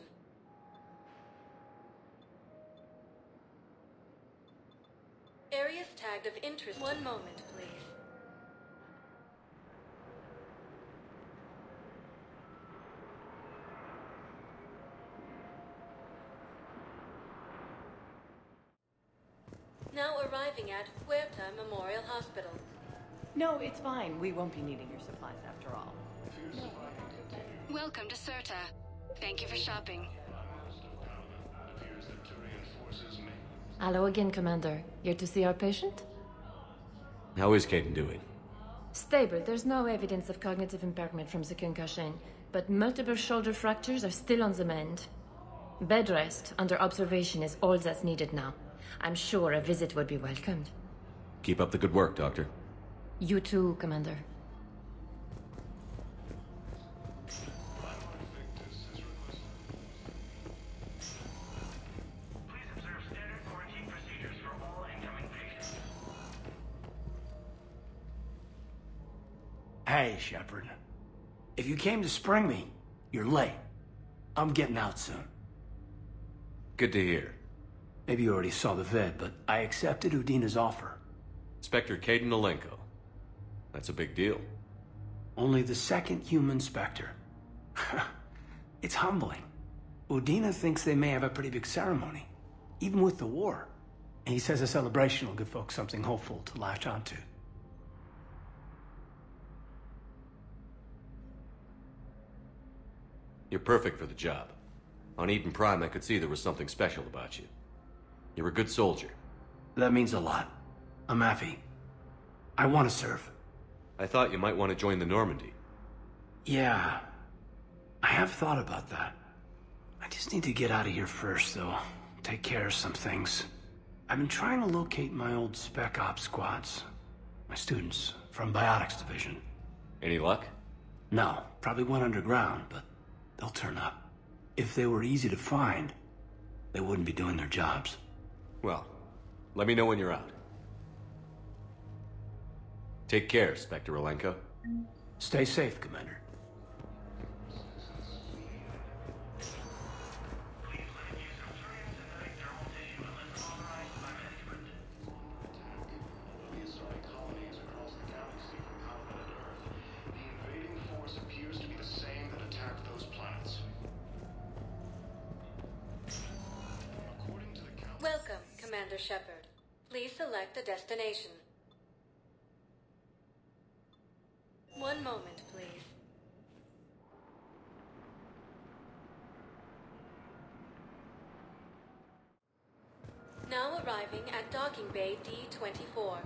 Speaker 6: Areas tagged of interest. One moment, please. Now arriving at Huerta Memorial Hospital.
Speaker 21: No, it's fine. We won't be needing your supplies after all.
Speaker 22: Welcome to Serta. Thank you for shopping.
Speaker 24: Hello again, Commander. Here to see our patient?
Speaker 2: How is Caden doing?
Speaker 24: Stable. There's no evidence of cognitive impairment from the concussion, but multiple shoulder fractures are still on the mend. Bed rest under observation is all that's needed now. I'm sure a visit would be welcomed.
Speaker 2: Keep up the good work, Doctor.
Speaker 24: You too, Commander.
Speaker 25: Hey, Shepard. If you came to spring me, you're late. I'm getting out soon.
Speaker 2: Good to hear.
Speaker 25: Maybe you already saw the vid, but I accepted Udina's offer.
Speaker 2: Inspector Caden Alenko. That's a big deal.
Speaker 25: Only the second human Spectre. It's humbling. Udina thinks they may have a pretty big ceremony, even with the war. And he says a celebration will give folks something hopeful to latch onto.
Speaker 2: You're perfect for the job. On Eden Prime, I could see there was something special about you. You're a good soldier.
Speaker 25: That means a lot. I'm happy. I want to serve.
Speaker 2: I thought you might want to join the Normandy.
Speaker 25: Yeah. I have thought about that. I just need to get out of here first, though. Take care of some things. I've been trying to locate my old Spec Ops squads. My students from Biotics Division.
Speaker 2: Any luck?
Speaker 25: No. Probably went underground, but they'll turn up. If they were easy to find, they wouldn't be doing their jobs.
Speaker 2: Well, let me know when you're out. Take care, Spectre Alenko.
Speaker 25: Stay safe, Commander.
Speaker 6: Welcome, Commander Shepard. Please select a destination. One moment, please. Now arriving at Docking Bay D-24.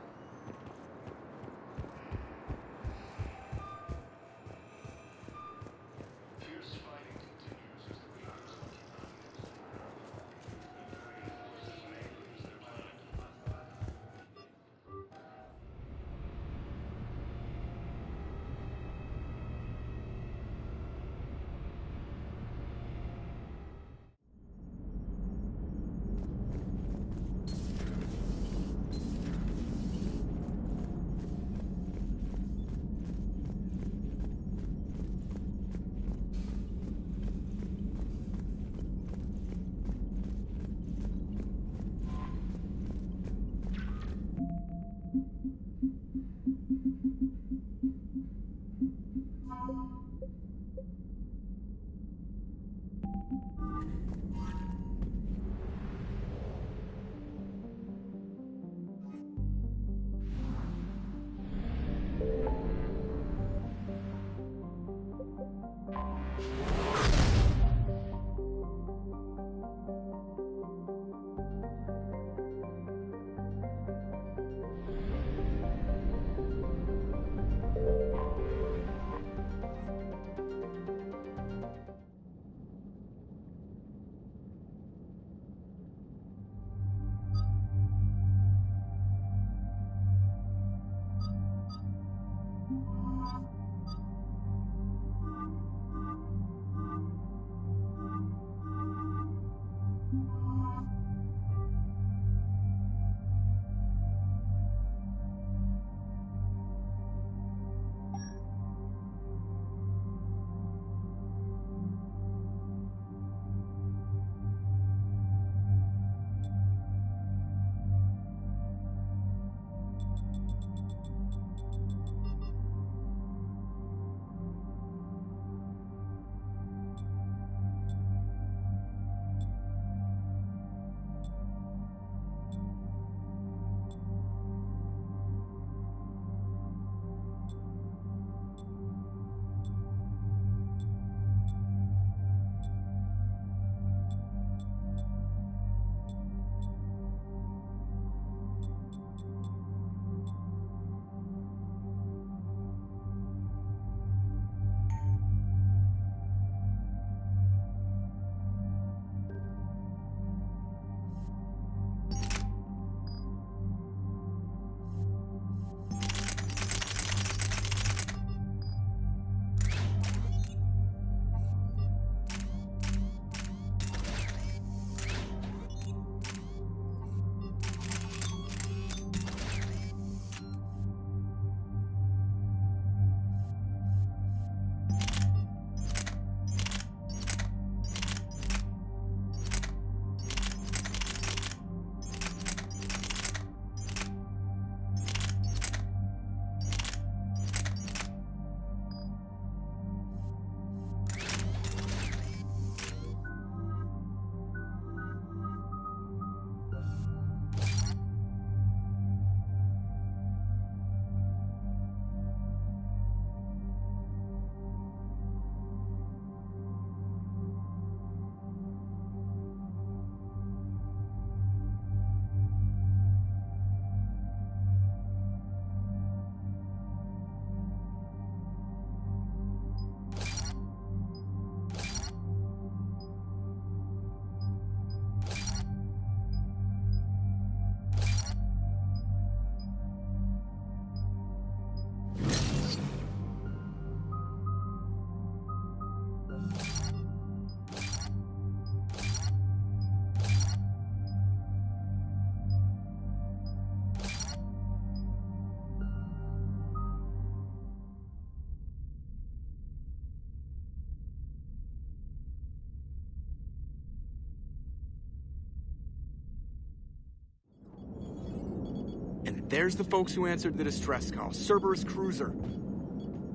Speaker 5: There's the folks who answered the distress call. Cerberus cruiser.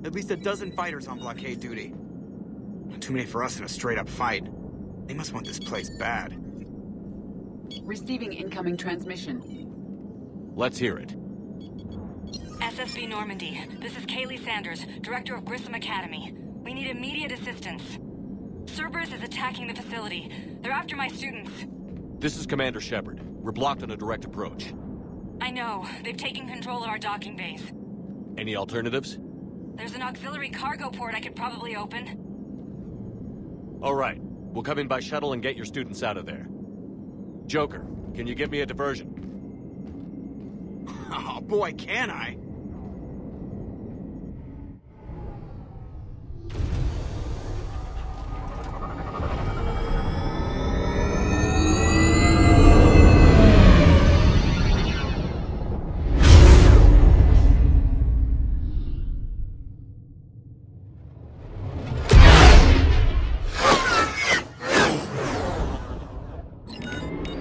Speaker 5: At least a dozen fighters on blockade duty. Not too many for us in a straight-up fight. They must want this place bad.
Speaker 17: Receiving incoming transmission.
Speaker 2: Let's hear it.
Speaker 13: SSB Normandy, this is Kaylee Sanders, Director of Grissom Academy. We need immediate assistance. Cerberus is attacking the facility. They're after my students.
Speaker 2: This is Commander Shepard. We're blocked on a direct approach.
Speaker 13: I know. They've taken control of our docking base.
Speaker 2: Any alternatives?
Speaker 13: There's an auxiliary cargo port I could probably open.
Speaker 2: All right. We'll come in by shuttle and get your students out of there. Joker, can you give me a diversion?
Speaker 5: Oh boy, can I!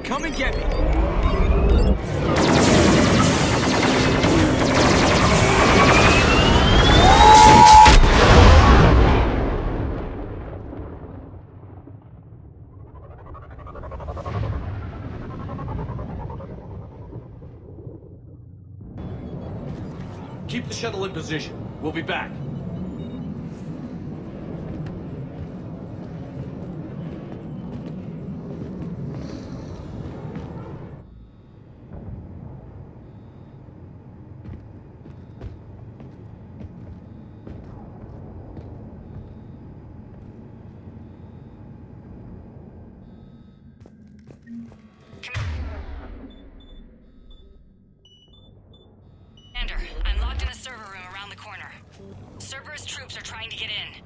Speaker 5: Come and get me!
Speaker 2: Keep the shuttle in position. We'll be back.
Speaker 13: Commander, I'm locked in a server room around the corner. Cerberus troops are trying to get in.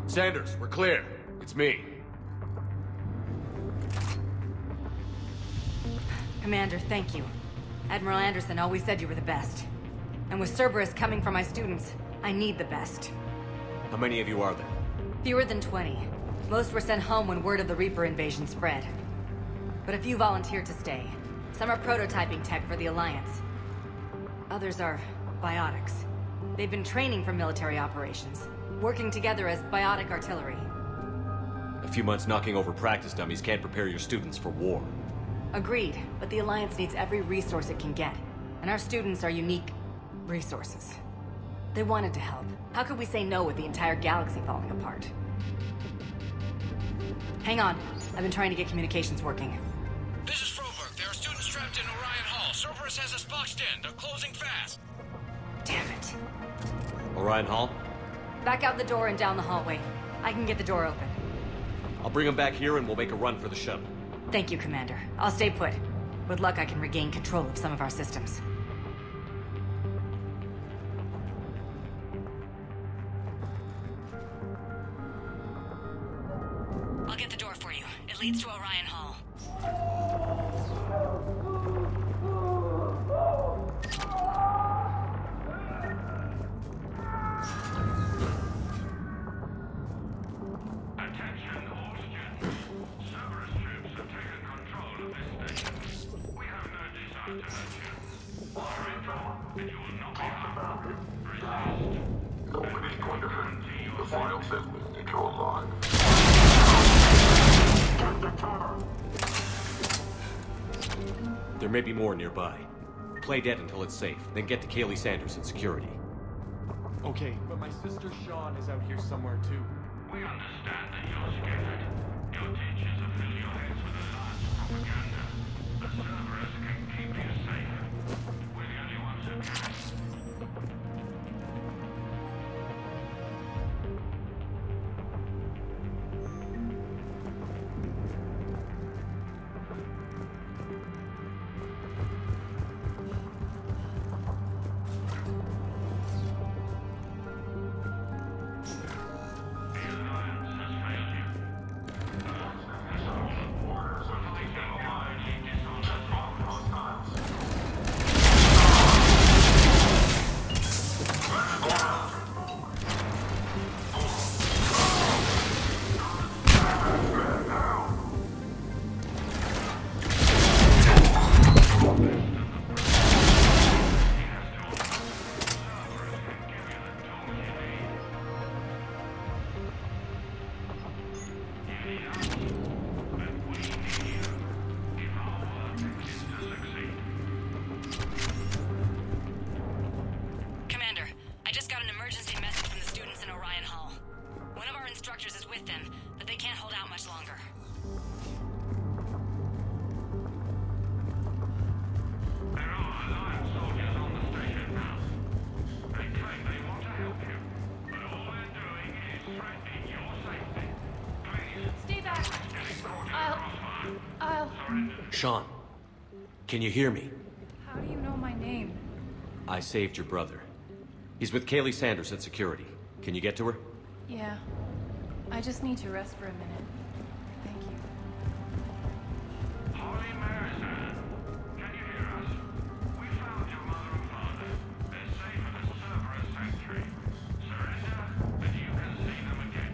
Speaker 2: Sanders, we're clear. It's me.
Speaker 13: Commander, thank you. Admiral Anderson always said you were the best. And with Cerberus coming for my students, I need the best.
Speaker 2: How many of you are there?
Speaker 13: Fewer than 20. Most were sent home when word of the Reaper invasion spread. But a few volunteered to stay. Some are prototyping tech for the Alliance. Others are biotics. They've been training for military operations, working together as biotic artillery.
Speaker 2: A few months knocking over practice dummies can't prepare your students for war.
Speaker 13: Agreed, but the Alliance needs every resource it can get. And our students are unique resources. They wanted to help. How could we say no with the entire galaxy falling apart? Hang on. I've been trying to get communications working.
Speaker 1: This is Froberg. There are students trapped in Orion Hall. Cerberus has us boxed in. They're closing fast.
Speaker 13: Damn it.
Speaker 2: Orion Hall?
Speaker 13: Back out the door and down the hallway. I can get the door open.
Speaker 2: I'll bring them back here and we'll make a run for the shuttle.
Speaker 13: Thank you, Commander. I'll stay put. With luck, I can regain control of some of our systems. I'll get the door for you. It leads to Orion Hall.
Speaker 11: Attention all students. Cerberus troops have taken control of this station. We have no desire to hurt you. I repeat, and you will not be harmed. Resist. Nobody's going to guarantee you a final sentence in your life.
Speaker 2: There may be more nearby. Play dead until it's safe, then get to Kaylee Sanders in security.
Speaker 4: Okay, but my sister Sean is out here somewhere too.
Speaker 11: We understand that you're scared. Your teachers have filled your heads with Alliance propaganda. But Cerberus can keep you safe. We're the only ones who can.
Speaker 2: Sean, can you hear me?
Speaker 8: How do you know my name?
Speaker 2: I saved your brother. He's with Kaylee Sanders at security. Can you get to her?
Speaker 8: Yeah. I just need to rest for a minute. Thank you.
Speaker 11: Holy Mary, sir. Can you hear us? We found your mother and father. They're safe at the Cerberus sanctuary. Surrender, and you can see them again.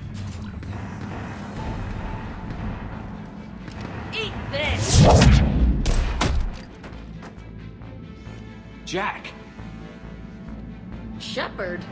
Speaker 13: Eat this!
Speaker 2: Jack!
Speaker 3: Shepard?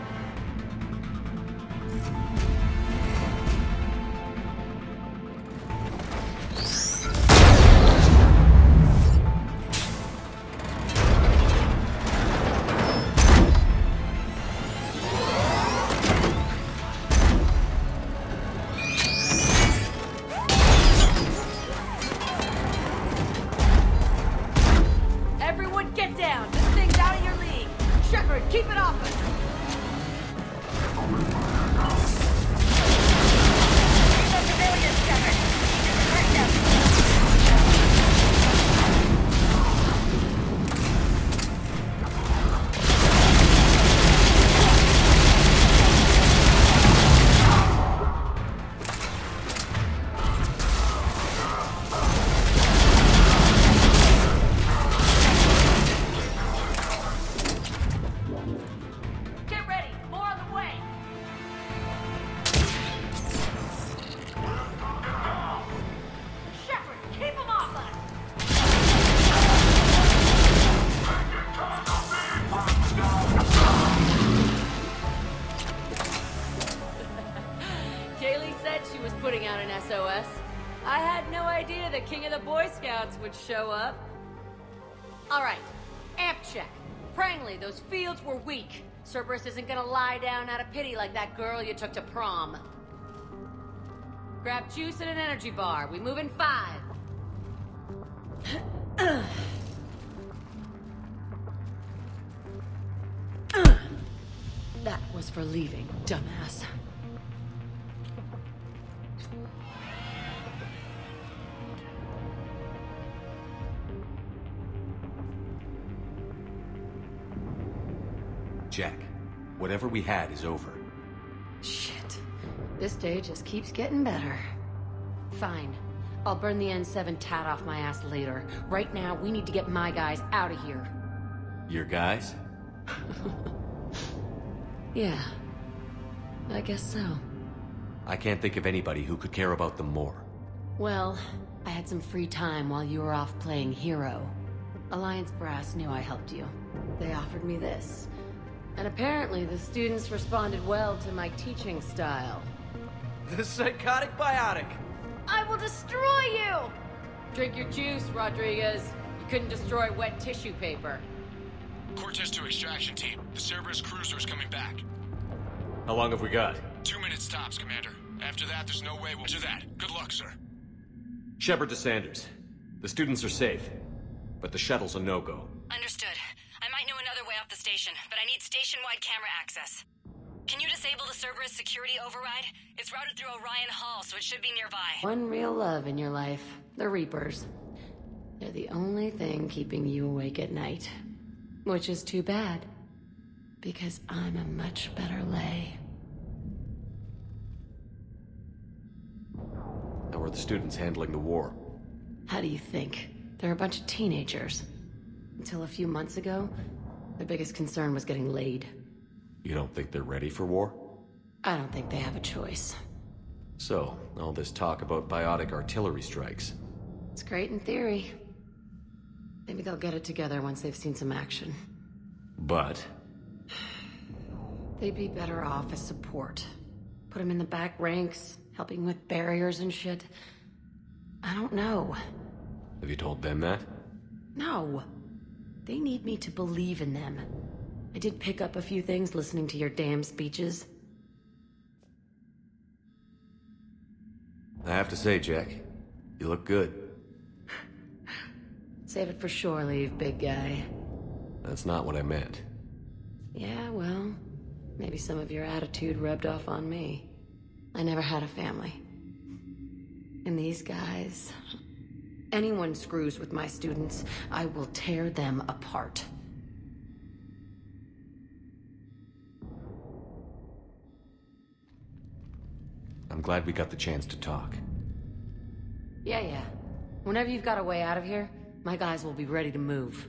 Speaker 3: Everyone get down! This thing's out of your league! Shepard, keep it off us! Civilians, Shepard! putting out an SOS. I had no idea the king of the Boy Scouts would show up. Alright, amp check. Prangley, those fields were weak. Cerberus isn't gonna lie down out of pity like that girl you took to prom. Grab juice and an energy bar. We move in 5. That was for leaving, dumbass.
Speaker 2: Jack, whatever we had is over.
Speaker 3: Shit. This day just keeps getting better. Fine. I'll burn the N7 tat off my ass later. Right now, we need to get my guys out of here.
Speaker 2: Your guys?
Speaker 3: Yeah. I guess so.
Speaker 2: I can't think of anybody who could care about them more.
Speaker 3: Well, I had some free time while you were off playing hero. Alliance Brass knew I helped you. They offered me this. And apparently the students responded well to my teaching style.
Speaker 12: The psychotic biotic!
Speaker 3: I will destroy you! Drink your juice, Rodriguez. You couldn't destroy wet tissue paper.
Speaker 1: Cortez to extraction team. The Cerberus cruiser is coming back.
Speaker 2: How long have we got?
Speaker 1: 2 minutes tops, Commander. After that, there's no way we'll do that. Good luck, sir.
Speaker 2: Shepard to Sanders. The students are safe, but the shuttle's a no-go.
Speaker 13: Understood. I might know another way off the station, but I need station-wide camera access. Can you disable the Cerberus security override? It's routed through Orion Hall, so it should be nearby.
Speaker 3: One real love in your life. The Reapers. They're the only thing keeping you awake at night. Which is too bad. Because I'm a much better lay.
Speaker 2: How are the students handling the war?
Speaker 3: How do you think? They're a bunch of teenagers. Until a few months ago, their biggest concern was getting laid.
Speaker 2: You don't think they're ready for war?
Speaker 3: I don't think they have a choice.
Speaker 2: So, all this talk about biotic artillery strikes.
Speaker 3: It's great in theory. Maybe they'll get it together once they've seen some action.
Speaker 2: But?
Speaker 3: They'd be better off as support. Put them in the back ranks, helping with barriers and shit. I don't know.
Speaker 2: Have you told them that?
Speaker 3: No. They need me to believe in them. I did pick up a few things listening to your damn speeches.
Speaker 2: I have to say, Jack, you look good.
Speaker 3: Save it for shore leave, big guy.
Speaker 2: That's not what I meant.
Speaker 3: Yeah, well, maybe some of your attitude rubbed off on me. I never had a family. And these guys... Anyone screws with my students, I will tear them apart.
Speaker 2: I'm glad we got the chance to talk.
Speaker 3: Yeah. Whenever you've got a way out of here, my guys will be ready to move.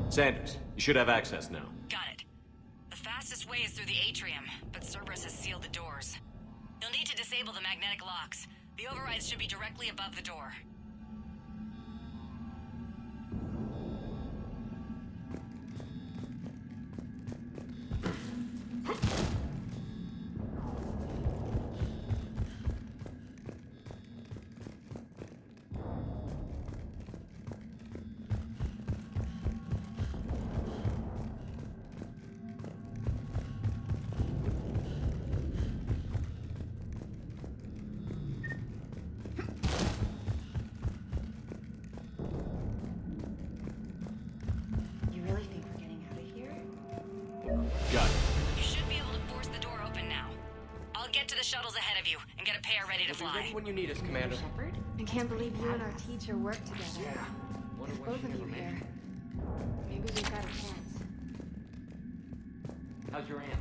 Speaker 2: Sanders, you should have access now.
Speaker 13: Got it. The fastest way is through the atrium, but Cerberus has sealed the doors. You'll need to disable the magnetic locks. The overrides should be directly above the door.
Speaker 2: Got it.
Speaker 13: You should be able to force the door open now. I'll get to the shuttles ahead of you and get a pair ready to fly.
Speaker 4: Ready when you need us, Commander.
Speaker 15: Shepard? I can't believe you and our teacher work together. With both of you here. Maybe we've got a chance.
Speaker 12: How's your aunt?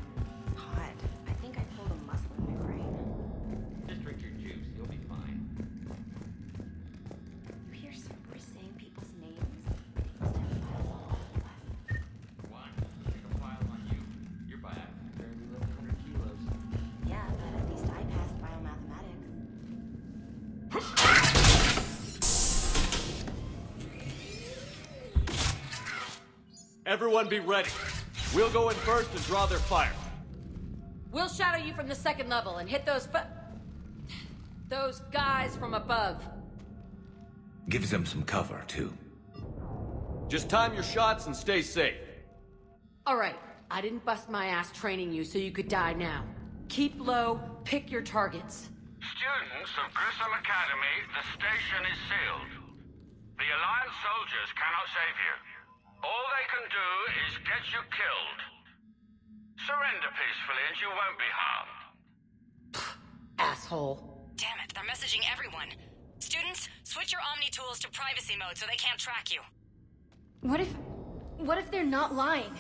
Speaker 15: Hot. I think I pulled a muscle in my brain.
Speaker 12: Just drink your juice. You'll be fine.
Speaker 15: You hear Cerberus saying people's names? I think it's time to
Speaker 2: Everyone be ready. We'll go in first and draw their fire.
Speaker 3: We'll shadow you from the second level and hit those guys from above.
Speaker 7: Gives them some cover, too.
Speaker 2: Just time your shots and stay safe.
Speaker 3: All right, I didn't bust my ass training you so you could die now. Keep low, pick your targets.
Speaker 11: Students of Grissom Academy, the station is sealed. The Alliance soldiers cannot save you. All they can do is get you killed. Surrender peacefully and you won't be harmed.
Speaker 3: Asshole.
Speaker 13: Damn it, they're messaging everyone. Students, switch your Omni tools to privacy mode so they can't track you.
Speaker 15: What if they're not lying?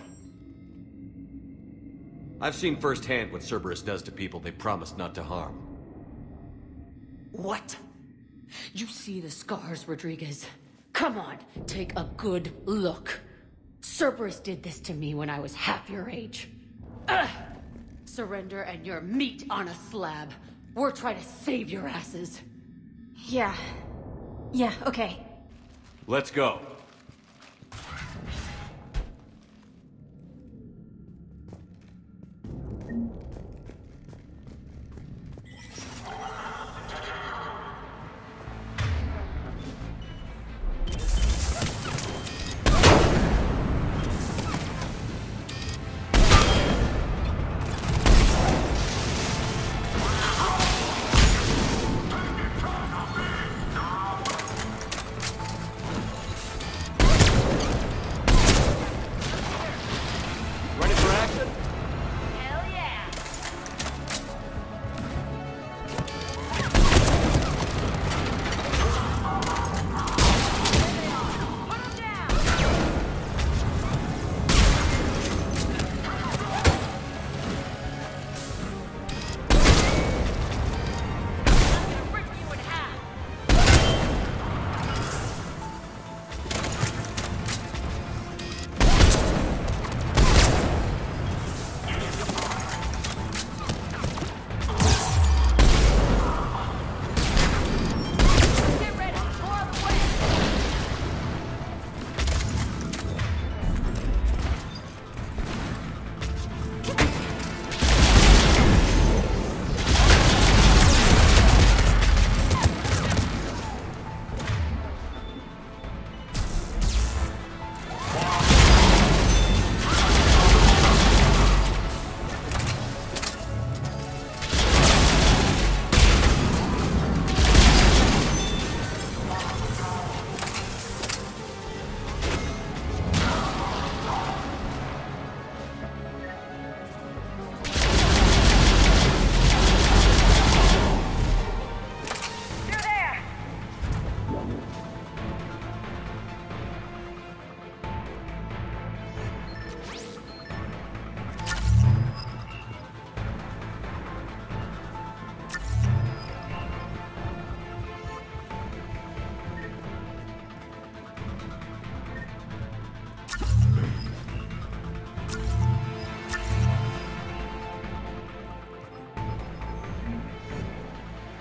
Speaker 2: I've seen firsthand what Cerberus does to people they promised not to harm.
Speaker 3: What? You see the scars, Rodriguez? Come on, take a good look. Cerberus did this to me when I was half your age. Ugh! Surrender and you're meat on a slab. We're trying to save your asses.
Speaker 15: Yeah, okay.
Speaker 2: Let's go.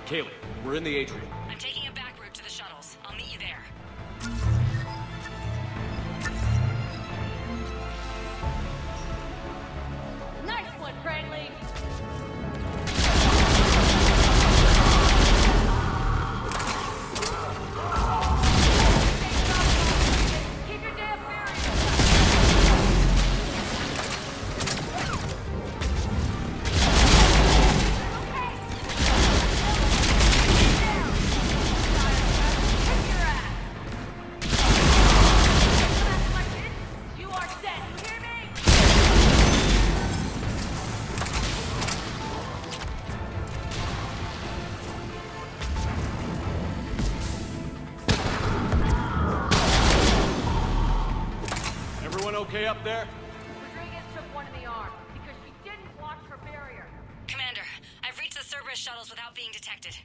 Speaker 2: Kaylee, we're in the atrium.
Speaker 13: I'm taking a back route to the shuttles. I'll meet you there.
Speaker 3: Nice one, Cranley! Keep your damn
Speaker 2: Okay up there?
Speaker 3: Rodriguez took one in the arm because she didn't watch her barrier.
Speaker 13: Commander, I've reached the Cerberus shuttles without being detected.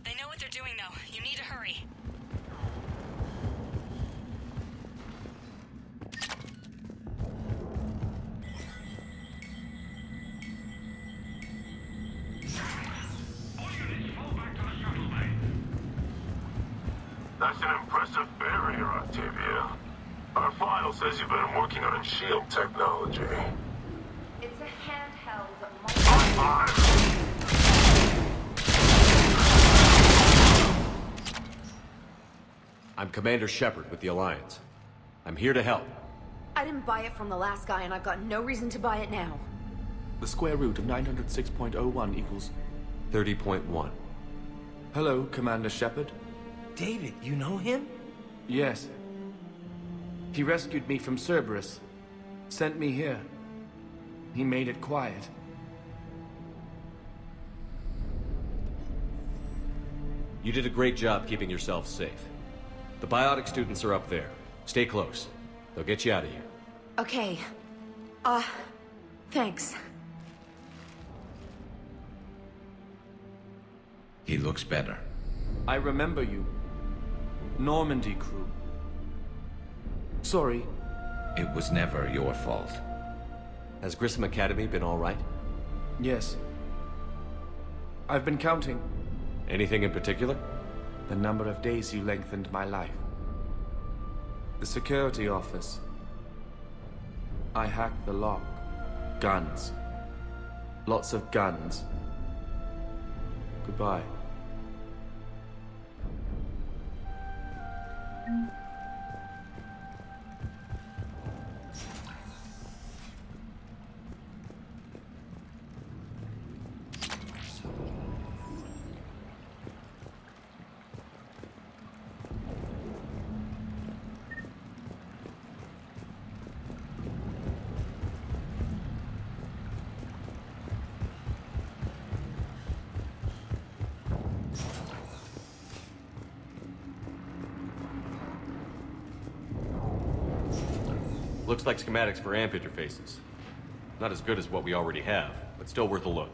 Speaker 13: They know what they're doing, though. You need to hurry.
Speaker 11: That's an impressive barrier, Octavia. Our file says you've been working on shield technology.
Speaker 9: It's a handheld.
Speaker 2: I'm Commander Shepard with the Alliance. I'm here to help.
Speaker 9: I didn't buy it from the last guy, and I've got no reason to buy it now.
Speaker 4: The square root of 906.01 equals...
Speaker 2: 30.1.
Speaker 4: Hello, Commander Shepard.
Speaker 10: David, you know him?
Speaker 4: Yes. He rescued me from Cerberus. Sent me here. He made it quiet.
Speaker 2: You did a great job keeping yourself safe. The biotic students are up there. Stay close. They'll get you out of here.
Speaker 9: Okay. Thanks.
Speaker 10: He looks better.
Speaker 4: I remember you. Normandy crew. Sorry.
Speaker 10: It was never your fault.
Speaker 2: Has Grissom Academy been all right?
Speaker 4: Yes. I've been counting.
Speaker 2: Anything in particular?
Speaker 4: The number of days you lengthened my life. The security office. I hacked the lock. Guns. Lots of guns. Goodbye.
Speaker 2: Looks like schematics for amp interfaces. Not as good as what we already have, but still worth a look.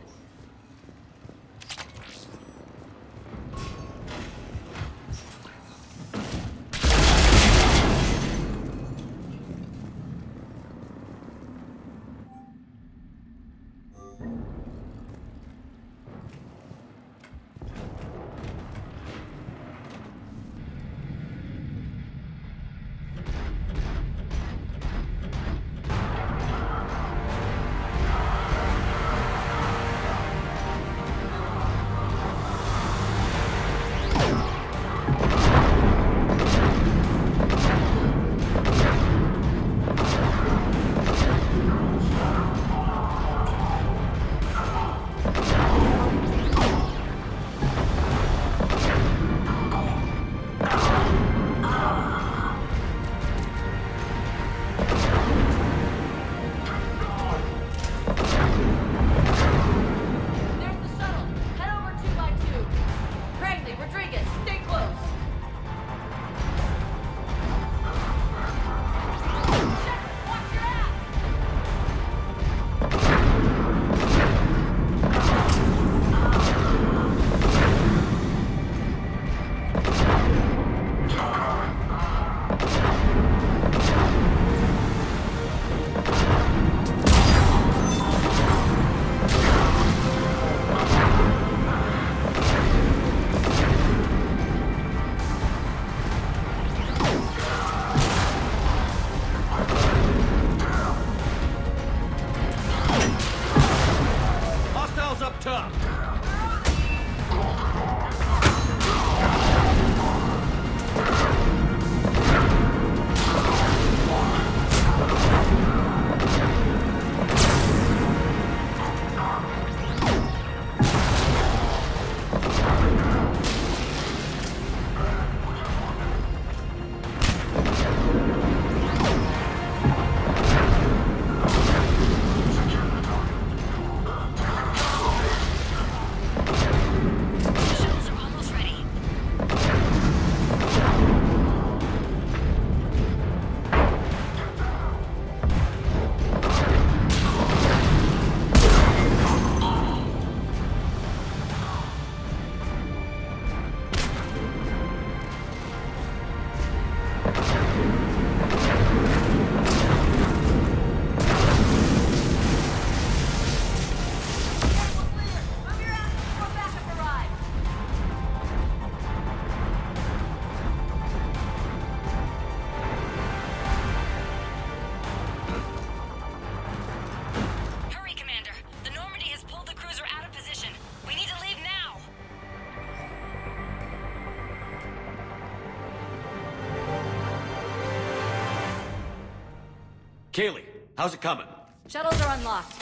Speaker 2: Kaylee, how's it coming?
Speaker 13: Shuttles are unlocked.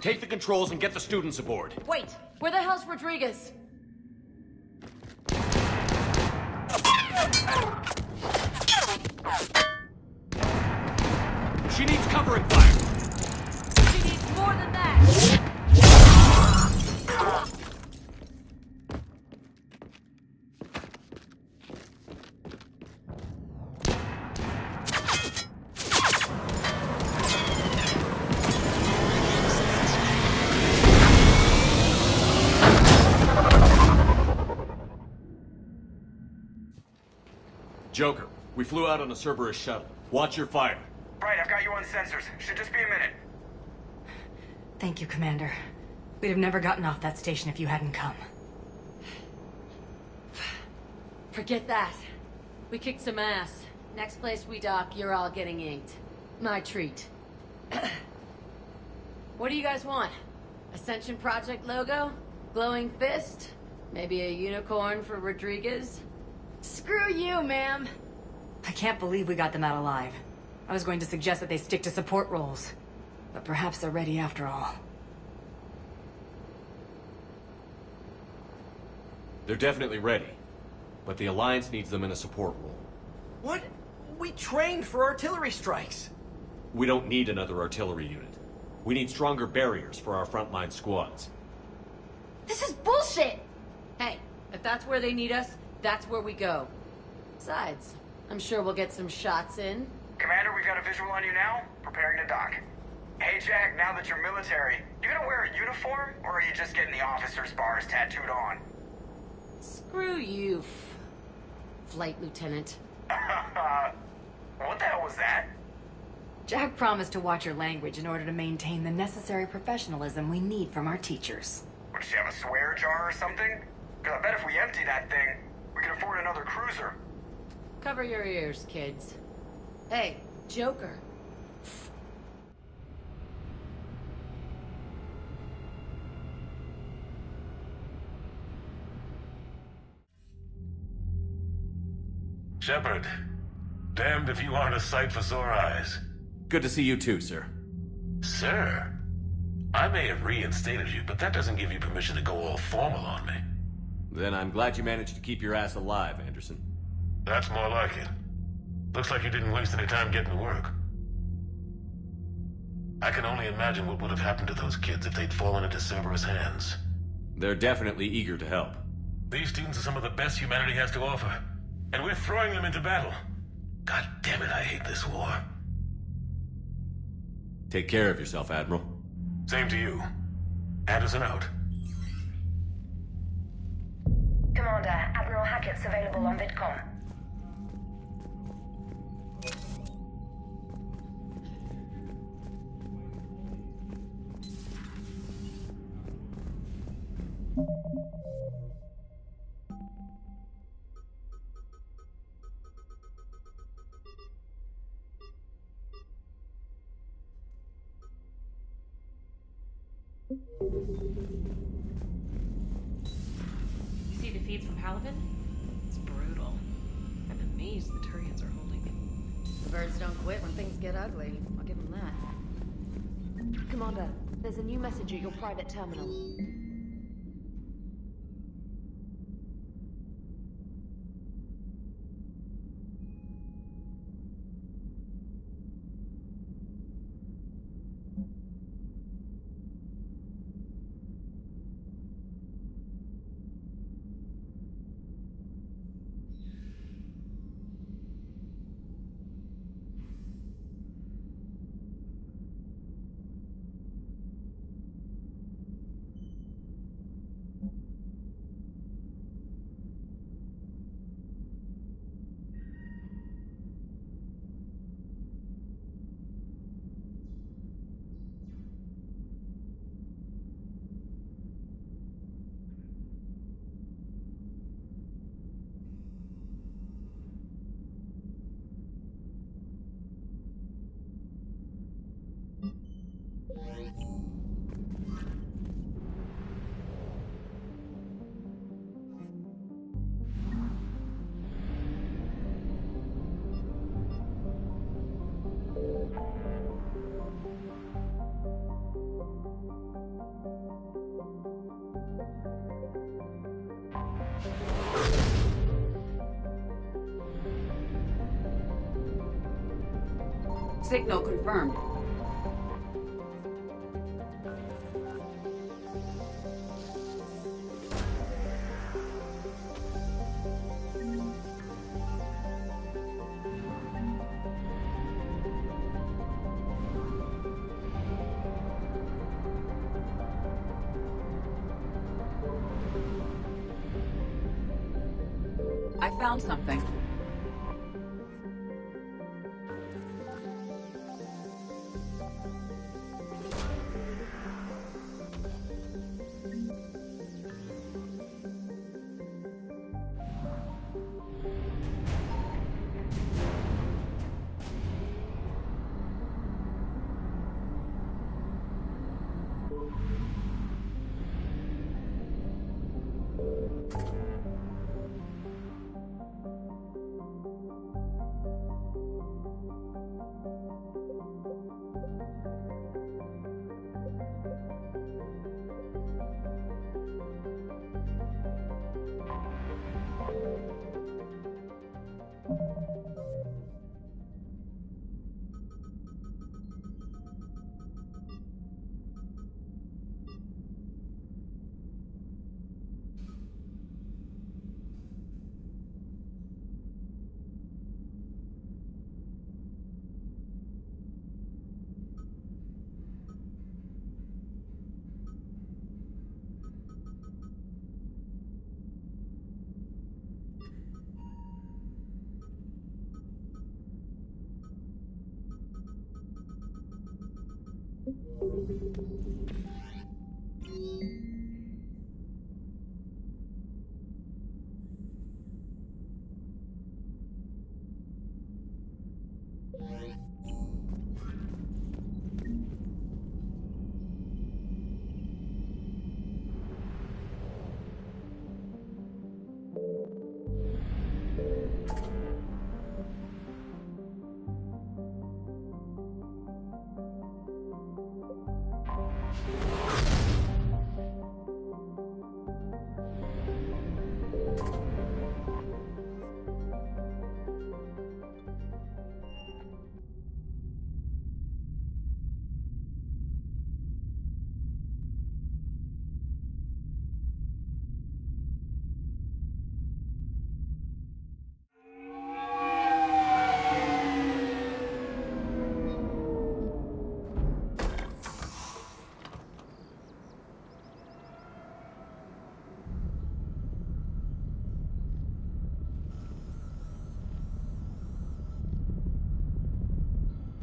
Speaker 2: Take the controls and get the students aboard.
Speaker 13: Wait, where the hell's Rodriguez?
Speaker 2: She needs covering fire.
Speaker 13: She needs more than that.
Speaker 2: Joker, we flew out on a Cerberus shuttle. Watch your fire.
Speaker 5: Right, I've got you on sensors. Should just be a minute.
Speaker 13: Thank you, Commander. We'd have never gotten off that station if you hadn't come. Forget that. We kicked some ass. Next place we dock, you're all getting inked. My treat. What do you guys want? Ascension Project logo? Glowing fist? Maybe a unicorn for Rodriguez? Screw you, ma'am! I can't believe we got them out alive. I was going to suggest that they stick to support roles. But perhaps they're ready after all.
Speaker 2: They're definitely ready. But the Alliance needs them in a support role.
Speaker 12: What? We trained for artillery strikes.
Speaker 2: We don't need another artillery unit. We need stronger barriers for our frontline squads.
Speaker 13: This is bullshit! Hey, if that's where they need us, that's where we go. Besides, I'm sure we'll get some shots in.
Speaker 5: Commander, we've got a visual on you now. Preparing to dock. Hey, Jack, now that you're military, you gonna wear a uniform, or are you just getting the officer's bars tattooed on?
Speaker 13: Screw you, Flight Lieutenant.
Speaker 5: What the hell was that?
Speaker 13: Jack promised to watch your language in order to maintain the necessary professionalism we need from our teachers.
Speaker 5: What, does she have a swear jar or something? Because I bet if we empty that thing, we can afford another cruiser.
Speaker 13: Cover your ears, kids. Hey, Joker.
Speaker 11: Shepard, damned if you aren't a sight for sore eyes.
Speaker 2: Good to see you too, sir.
Speaker 11: Sir? I may have reinstated you, but that doesn't give you permission to go all formal on me.
Speaker 2: Then I'm glad you managed to keep your ass alive, Anderson.
Speaker 11: That's more like it. Looks like you didn't waste any time getting to work. I can only imagine what would have happened to those kids if they'd fallen into Cerberus' hands.
Speaker 2: They're definitely eager to help.
Speaker 11: These students are some of the best humanity has to offer, and we're throwing them into battle. God damn it, I hate this war.
Speaker 2: Take care of yourself, Admiral.
Speaker 11: Same to you. Anderson out.
Speaker 14: Commander, Admiral Hackett's available on VidCom.
Speaker 8: You see the feeds from Halavin? It's brutal. I'm amazed the Turians are holding it.
Speaker 3: The birds don't quit when things get ugly. I'll give them that.
Speaker 15: Commander, there's a new message at your private terminal.
Speaker 17: Signal confirmed. I found something.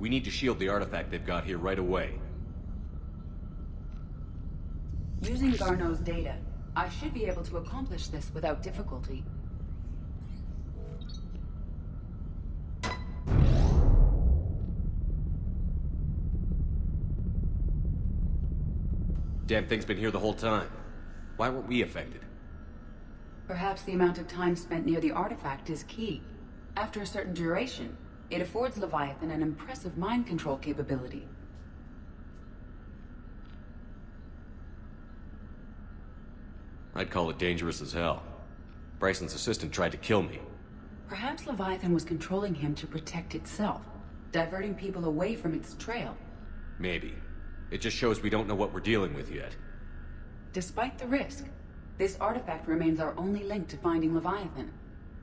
Speaker 2: We need to shield the artifact they've got here right away.
Speaker 17: Using Garneau's data, I should be able to accomplish this without difficulty.
Speaker 2: Damn thing's been here the whole time. Why weren't we affected?
Speaker 17: Perhaps the amount of time spent near the artifact is key. After a certain duration, it affords Leviathan an impressive mind control capability.
Speaker 2: I'd call it dangerous as hell. Bryson's assistant tried to kill me.
Speaker 17: Perhaps Leviathan was controlling him to protect itself, diverting people away from its trail.
Speaker 2: Maybe. It just shows we don't know what we're dealing with yet.
Speaker 17: Despite the risk, this artifact remains our only link to finding Leviathan.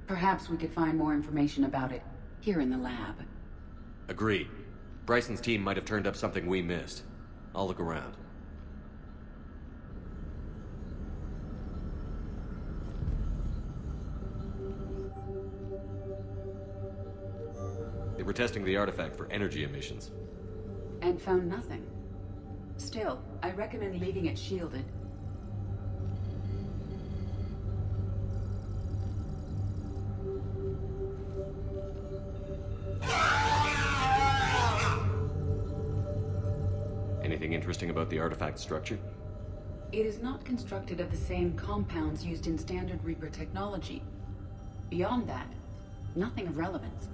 Speaker 17: Perhaps we could find more information about it here in the lab.
Speaker 2: Agreed. Bryson's team might have turned up something we missed. I'll look around. They were testing the artifact for energy emissions.
Speaker 17: And found nothing. Still, I recommend leaving it shielded.
Speaker 2: Anything interesting about the artifact structure?
Speaker 17: It is not constructed of the same compounds used in standard Reaper technology. Beyond that, nothing of relevance.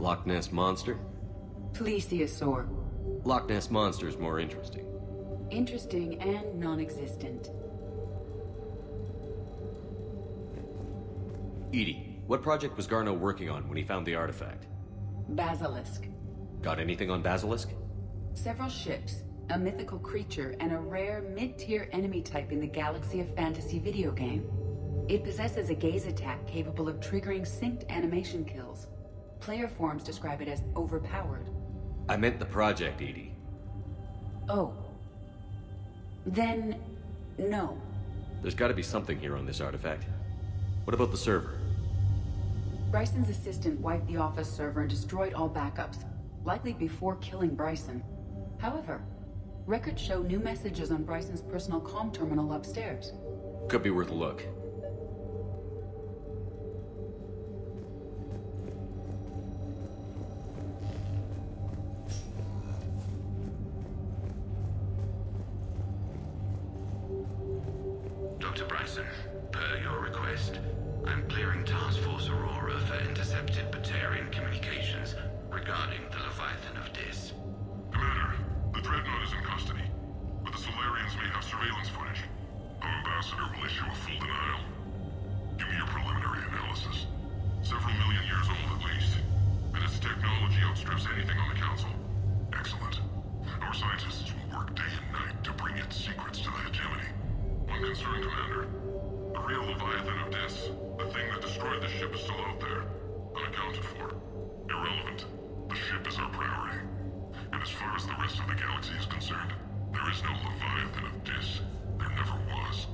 Speaker 2: Loch Ness Monster?
Speaker 17: Plesiosaur.
Speaker 2: Loch Ness Monster is more interesting.
Speaker 17: Interesting and non-existent.
Speaker 2: EDI, what project was Garneau working on when he found the artifact?
Speaker 17: Basilisk.
Speaker 2: Got anything on Basilisk?
Speaker 17: Several ships, a mythical creature, and a rare mid-tier enemy type in the Galaxy of Fantasy video game. It possesses a gaze attack capable of triggering synced animation kills. Player forums describe it as overpowered.
Speaker 2: I meant the project, EDI.
Speaker 17: Oh. Then, no.
Speaker 2: There's gotta be something here on this artifact. What about the server?
Speaker 17: Bryson's assistant wiped the office server and destroyed all backups, likely before killing Bryson. However, records show new messages on Bryson's personal comm terminal upstairs.
Speaker 2: Could be worth a look.
Speaker 7: Dr. Bryson, per your request, I'm clearing Task Force Aurora for intercepted Batarian communications regarding the Leviathan of Dis.
Speaker 11: Commander, the Dreadnought is in custody, but the Solarians may have surveillance footage. Our ambassador will issue a full denial. Give me your preliminary analysis. Several million years old at least, and its technology outstrips anything on the Council. Excellent. Our scientists will work day and night to bring its secrets to the hegemony. One concern, Commander. The real Leviathan of Dis, the thing that destroyed the ship, is still out there, unaccounted for. Irrelevant. The ship is our priority. And as far as the rest of the galaxy is concerned, there is no Leviathan of Dis. There never was.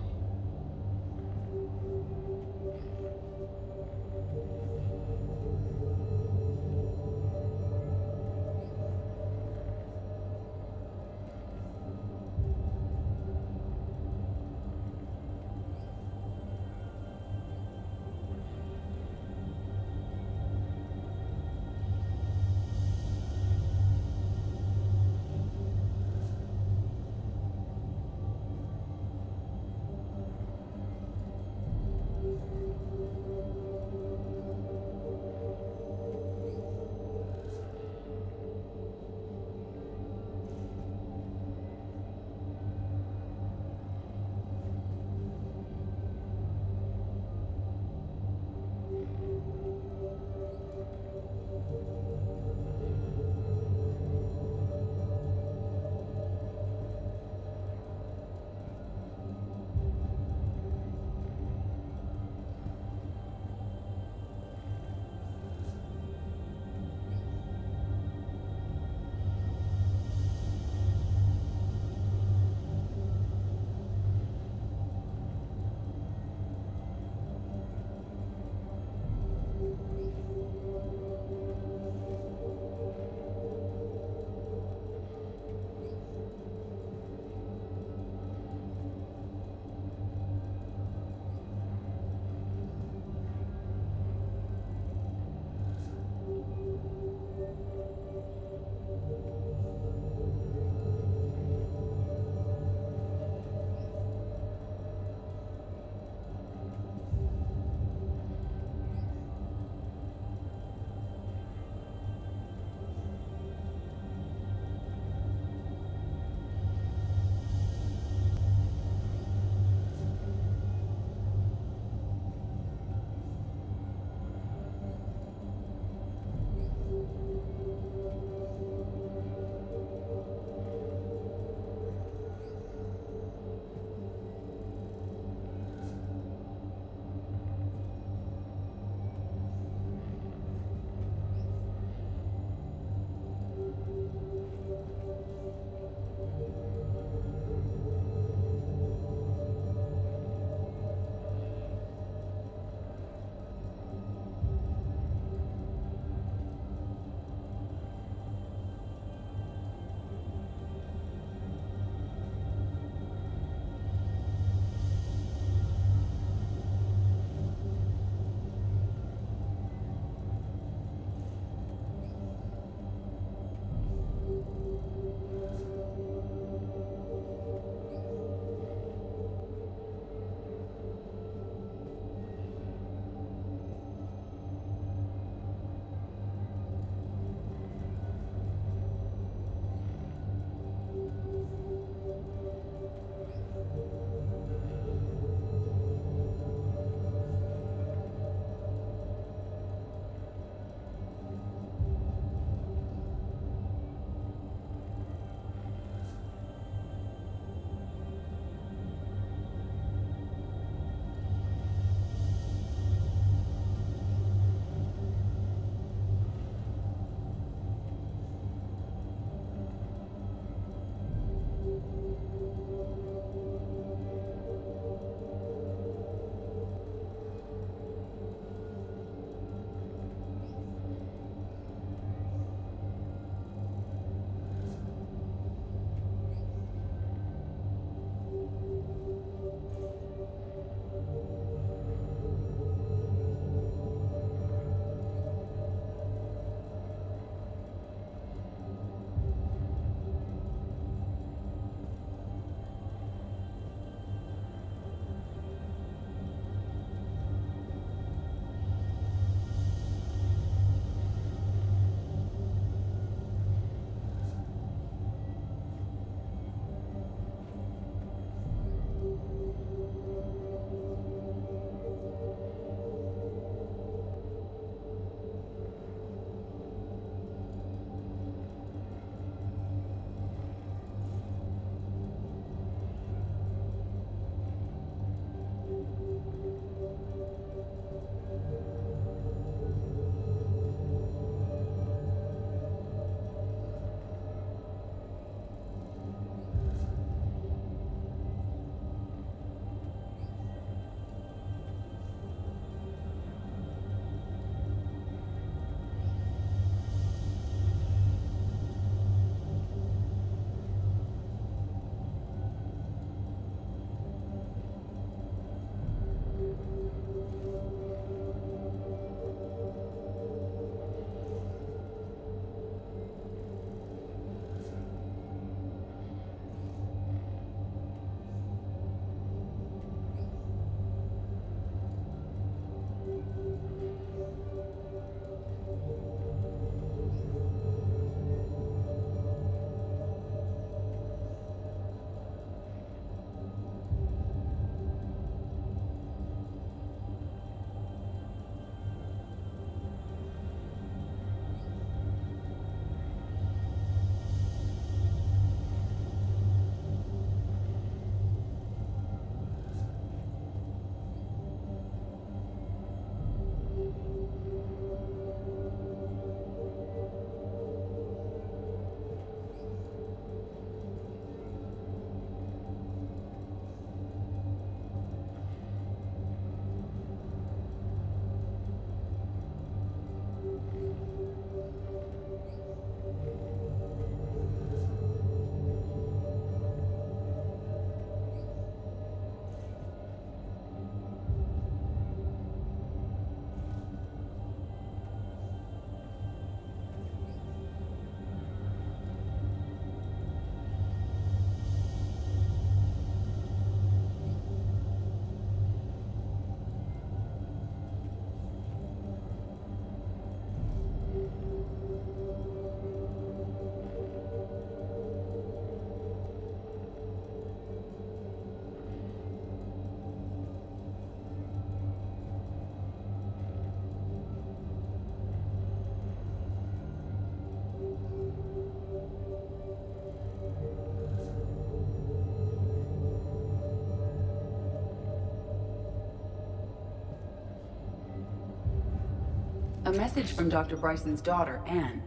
Speaker 17: A message from Dr. Bryson's daughter, Anne.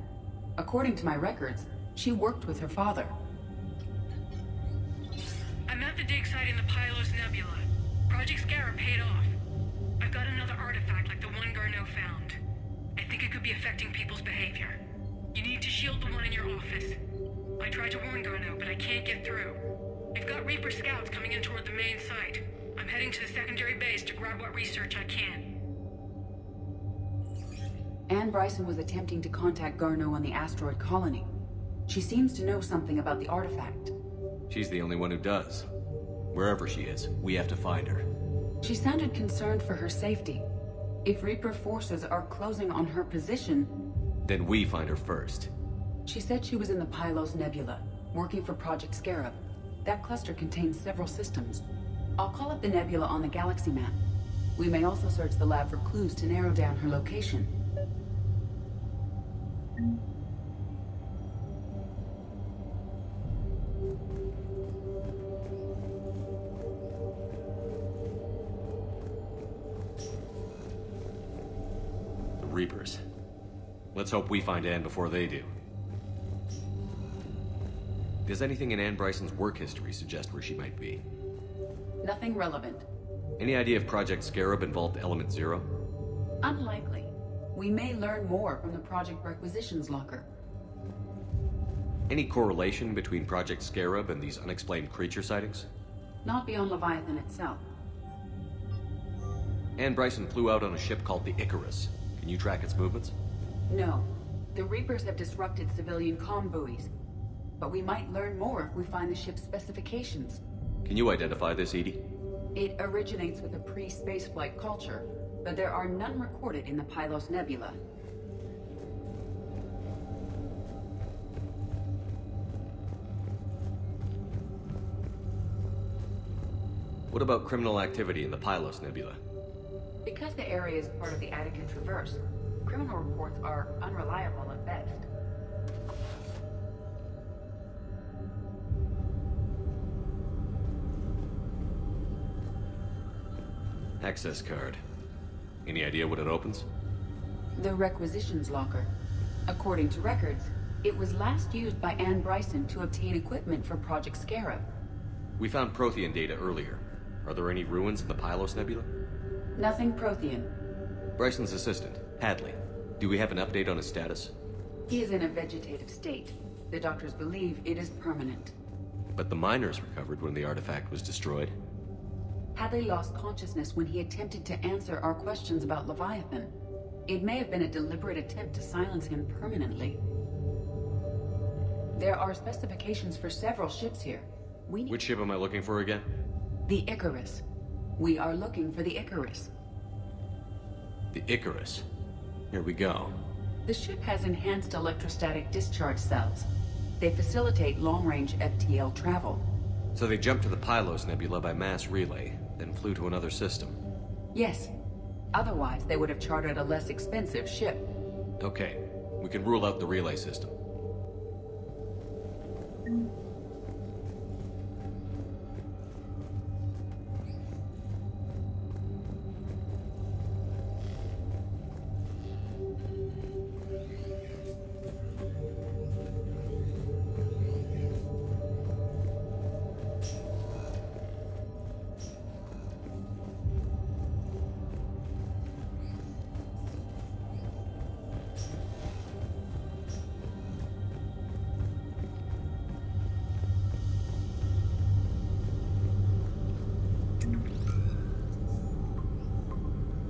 Speaker 17: According to my records, she worked with her father.
Speaker 16: I'm at the dig site in the Pylos Nebula. Project Scarab paid off. I've got another artifact like the one Garneau found. I think it could be affecting people's behavior. You need to shield the one in your office. I tried to warn Garneau, but I can't get through. I've got Reaper scouts coming in toward the main site. I'm heading to the secondary base to grab what research I can.
Speaker 17: Anne Bryson was attempting to contact Garneau on the asteroid colony. She seems to know something about the artifact.
Speaker 2: She's the only one who does. Wherever she is, we have to find her.
Speaker 17: She sounded concerned for her safety. If Reaper forces are closing on her position...
Speaker 2: Then we find her first.
Speaker 17: She said she was in the Pylos Nebula, working for Project Scarab. That cluster contains several systems. I'll call up the nebula on the galaxy map. We may also search the lab for clues to narrow down her location.
Speaker 2: The Reapers. Let's hope we find Anne before they do. Does anything in Anne Bryson's work history suggest where she might be?
Speaker 17: Nothing relevant.
Speaker 2: Any idea if Project Scarab involved Element Zero?
Speaker 17: Unlikely. We may learn more from the Project Requisitions Locker.
Speaker 2: Any correlation between Project Scarab and these unexplained creature sightings?
Speaker 17: Not beyond Leviathan itself.
Speaker 2: Anne Bryson flew out on a ship called the Icarus. Can you track its movements?
Speaker 17: No. The Reapers have disrupted civilian comm buoys. But we might learn more if we find the ship's specifications.
Speaker 2: Can you identify this, Edie?
Speaker 17: It originates with a pre-spaceflight culture, but there are none recorded in the Pylos Nebula.
Speaker 2: What about criminal activity in the Pylos Nebula?
Speaker 17: Because the area is part of the Attican Traverse, criminal reports are unreliable at best.
Speaker 2: Access card. Any idea what it opens?
Speaker 17: The Requisitions Locker. According to records, it was last used by Anne Bryson to obtain equipment for Project Scarab.
Speaker 2: We found Prothean data earlier. Are there any ruins in the Pylos Nebula?
Speaker 17: Nothing Prothean.
Speaker 2: Bryson's assistant, Hadley. Do we have an update on his status?
Speaker 17: He is in a vegetative state. The doctors believe it is permanent.
Speaker 2: But the miners recovered when the artifact was destroyed.
Speaker 17: Hadley lost consciousness when he attempted to answer our questions about Leviathan. It may have been a deliberate attempt to silence him permanently. There are specifications for several ships here.
Speaker 2: Which ship am I looking for again?
Speaker 17: The Icarus. We are looking for the Icarus.
Speaker 2: The Icarus. Here we go.
Speaker 17: The ship has enhanced electrostatic discharge cells. They facilitate long-range FTL travel.
Speaker 2: So they jumped to the Pylos Nebula by mass relay, then flew to another system.
Speaker 17: Yes. Otherwise, they would have chartered a less expensive ship.
Speaker 2: Okay. We can rule out the relay system.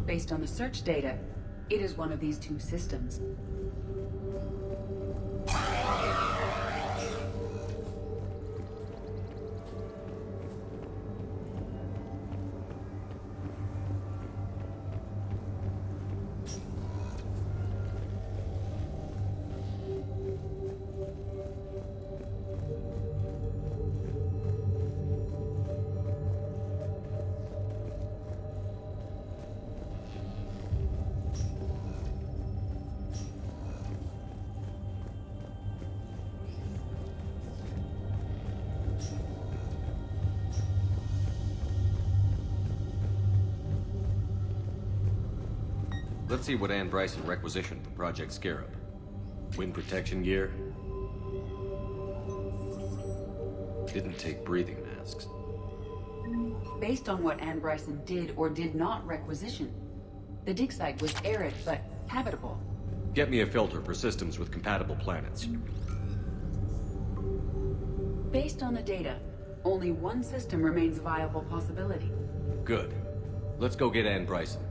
Speaker 17: Based on the search data, it is one of these two systems.
Speaker 2: Let's see what Ann Bryson requisitioned for Project Scarab. Wind protection gear? Didn't take breathing masks.
Speaker 17: Based on what Ann Bryson did or did not requisition, the dig site was arid but habitable.
Speaker 2: Get me a filter for systems with compatible planets.
Speaker 17: Based on the data, only one system remains a viable possibility.
Speaker 2: Good. Let's go get Ann Bryson.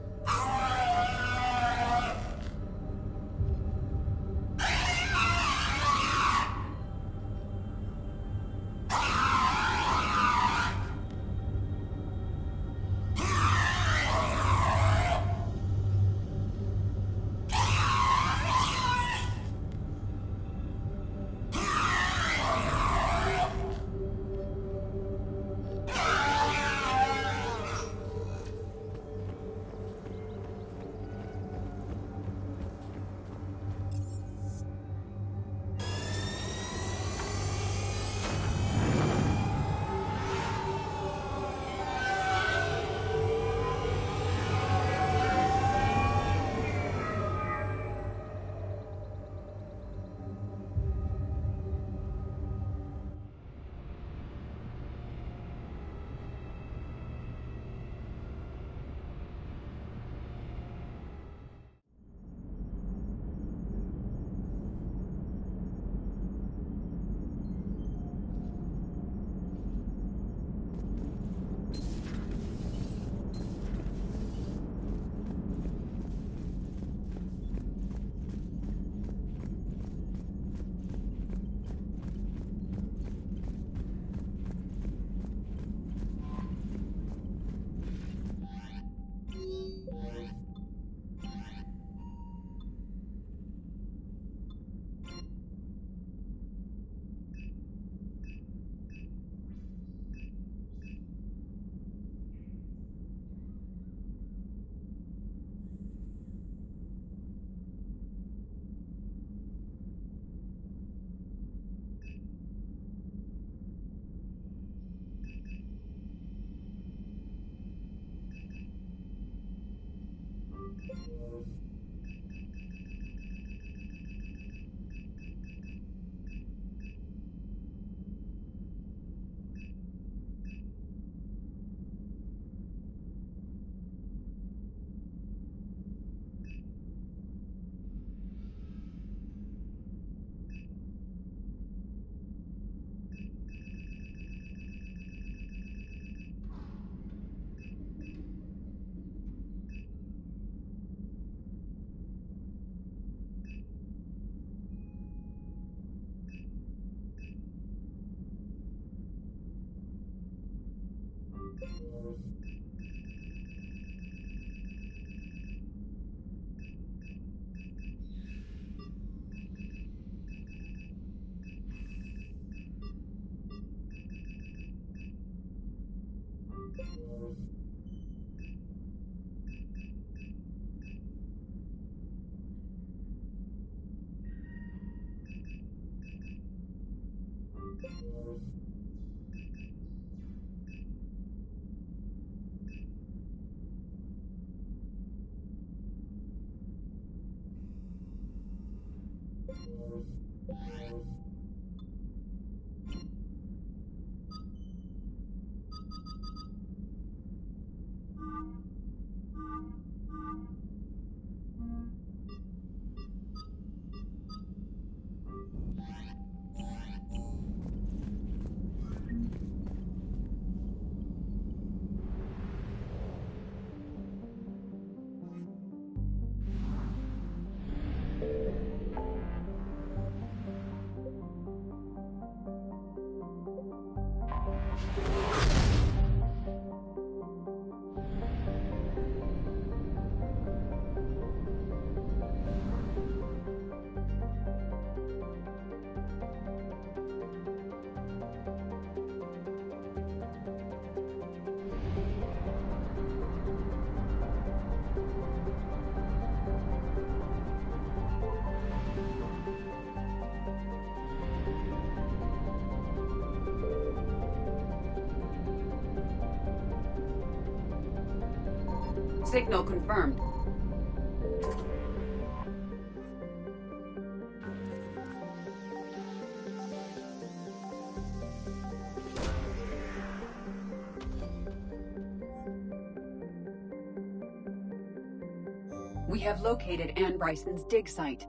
Speaker 17: Signal confirmed. We have located Anne Bryson's dig site.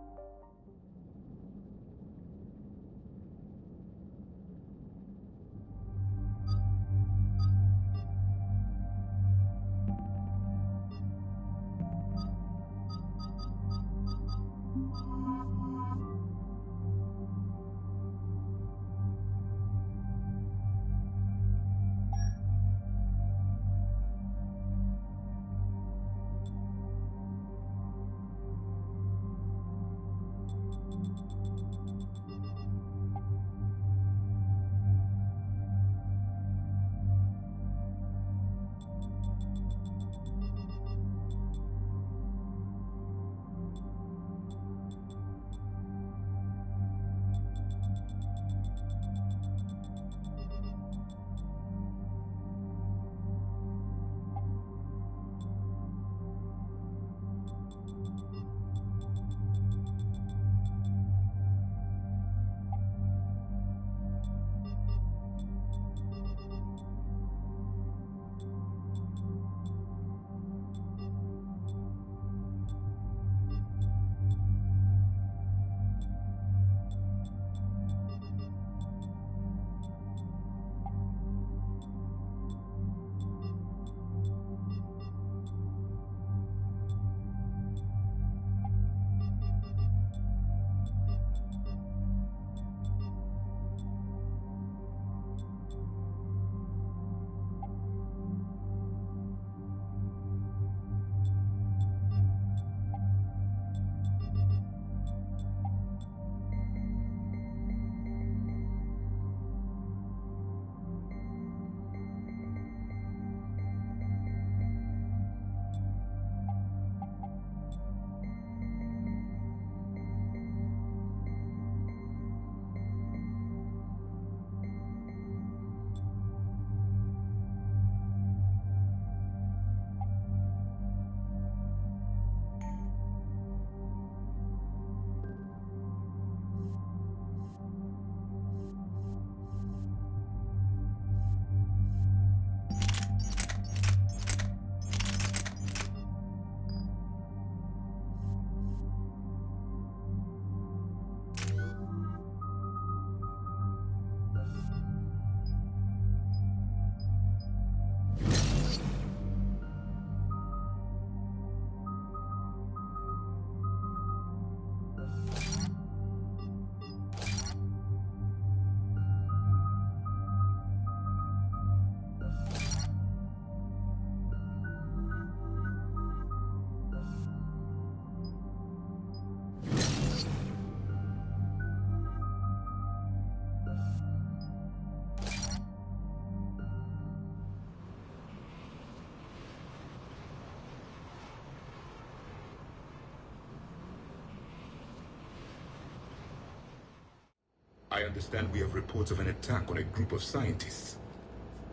Speaker 18: I understand we have reports of an attack on a group of scientists.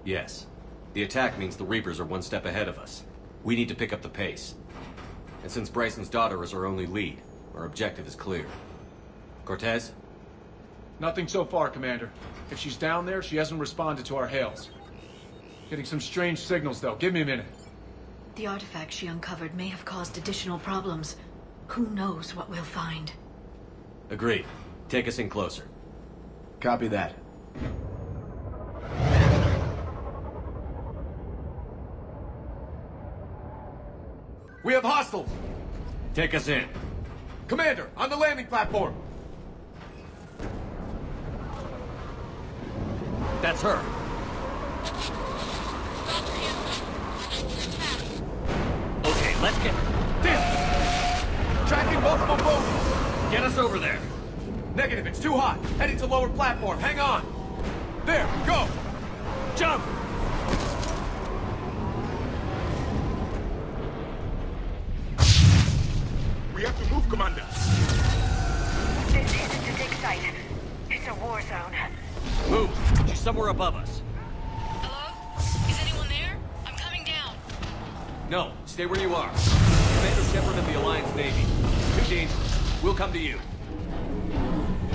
Speaker 2: Yes. The attack means the Reapers are one step ahead of us. We need to pick up the pace. And since Bryson's daughter is our only lead, our objective is clear. Cortez?
Speaker 19: Nothing so far, Commander. If she's down there, she hasn't responded to our hails. Getting some strange signals, though. Give me a minute.
Speaker 20: The artifact she uncovered may have caused additional problems. Who knows what we'll find?
Speaker 2: Agreed. Take us in closer.
Speaker 19: Copy that.
Speaker 2: We have hostiles! Take us in.
Speaker 19: Commander, on the landing platform!
Speaker 2: That's her. Okay, let's get her.
Speaker 19: Damn! Tracking multiple boats!
Speaker 2: Get us over there.
Speaker 19: Negative, it's too hot. Heading to lower platform, hang on! There, go!
Speaker 2: Jump!
Speaker 18: We have to move, Commander!
Speaker 14: This isn't a dig site. It's a war zone.
Speaker 2: Move! She's somewhere above us.
Speaker 22: Hello? Is anyone there? I'm coming down.
Speaker 2: No, stay where you are. Commander Shepard of the Alliance Navy. Too dangerous. We'll come to you.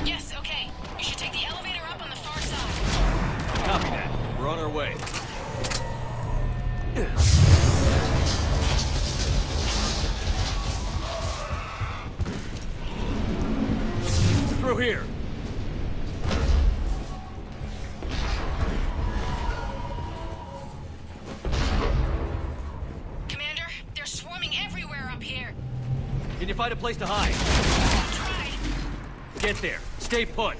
Speaker 22: Yes, okay. You should take the elevator up on the far side.
Speaker 2: Copy that. We're on our way. find a place to hide. Get there. Stay put.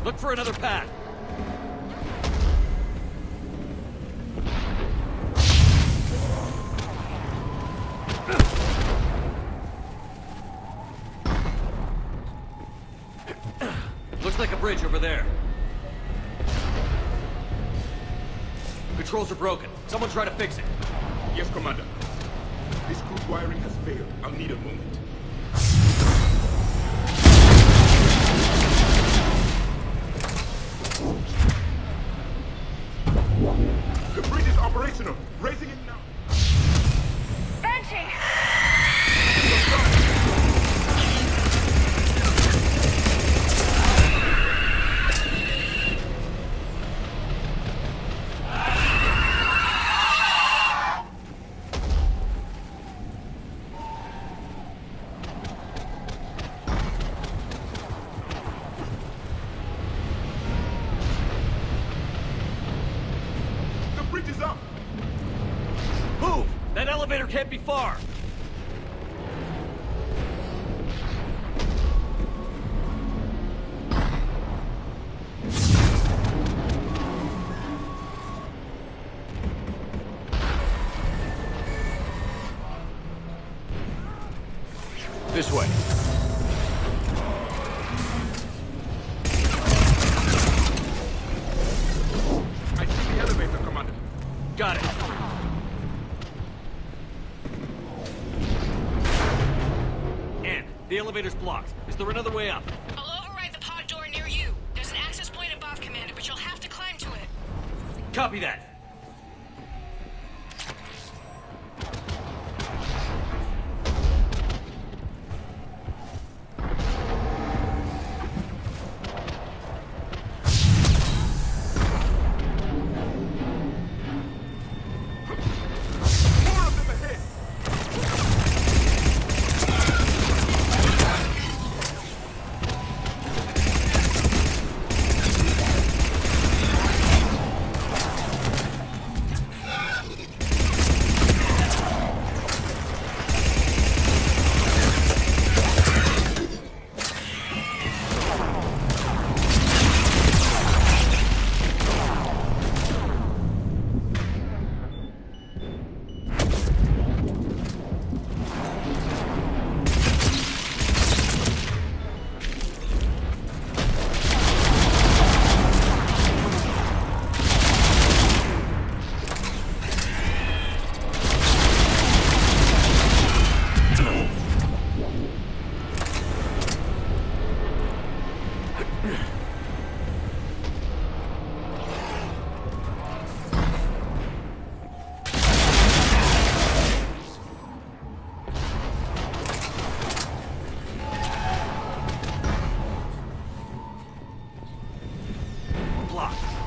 Speaker 2: Look for another path. Looks like a bridge over there. Controls are broken. Someone try to fix it.
Speaker 18: Yes, Commander. This crude wiring has failed. I'll need a moment. The bridge is operational. Raising it now.
Speaker 14: Banshee!
Speaker 2: Can't be far. This way.
Speaker 18: I see the elevator, Commander.
Speaker 2: Got it. The elevator's blocked. Is there another way up?
Speaker 22: I'll override the pod door near you. There's an access point above, Commander, but you'll have to climb to it.
Speaker 2: Copy that.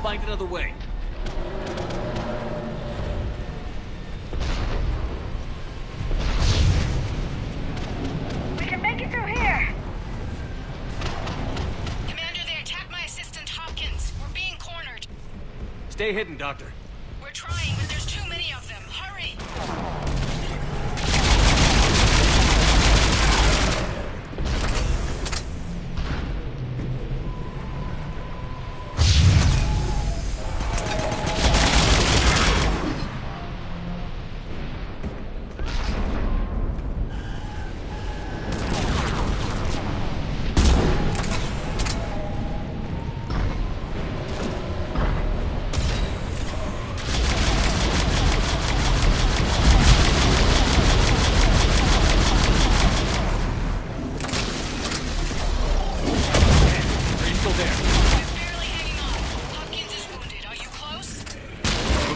Speaker 2: Find another way.
Speaker 14: We can make it through here.
Speaker 22: Commander, they attacked my assistant Hopkins. We're being cornered.
Speaker 2: Stay hidden, Doctor.
Speaker 22: We're trying, but there's too many of them. Hurry!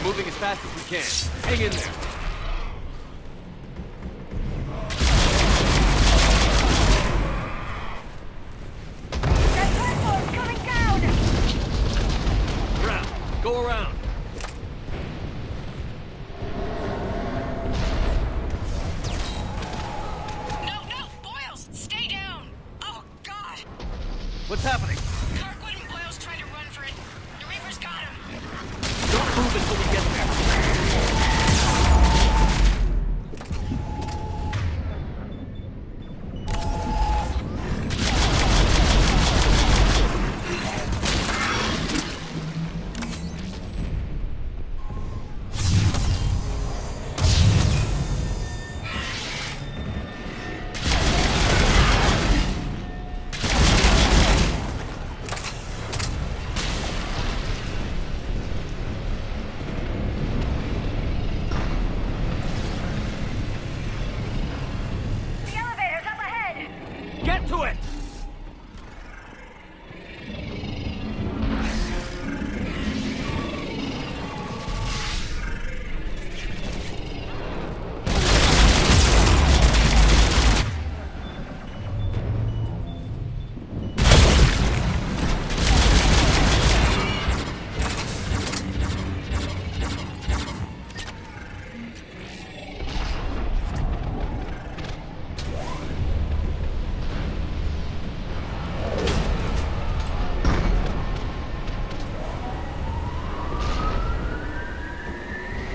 Speaker 2: Moving as fast as we can. Hang in there. Go around.
Speaker 22: No, Boyles, stay down. Oh, God.
Speaker 2: What's happening?
Speaker 22: Kirkwood and Boyles tried to run for it. The Reapers got him.
Speaker 2: Don't move until we get there.
Speaker 14: The elevator's up ahead!
Speaker 2: Get to it!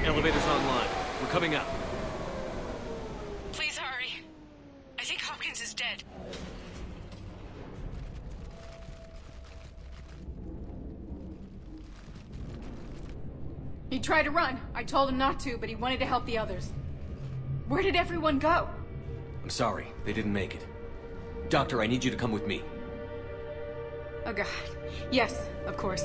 Speaker 2: Elevator's online. We're coming up.
Speaker 22: Please hurry. I think Hopkins is dead.
Speaker 15: He tried to run. I told him not to, but he wanted to help the others. Where did everyone go?
Speaker 2: I'm sorry, they didn't make it. Doctor, I need you to come with me.
Speaker 15: Oh, God. Yes, of course.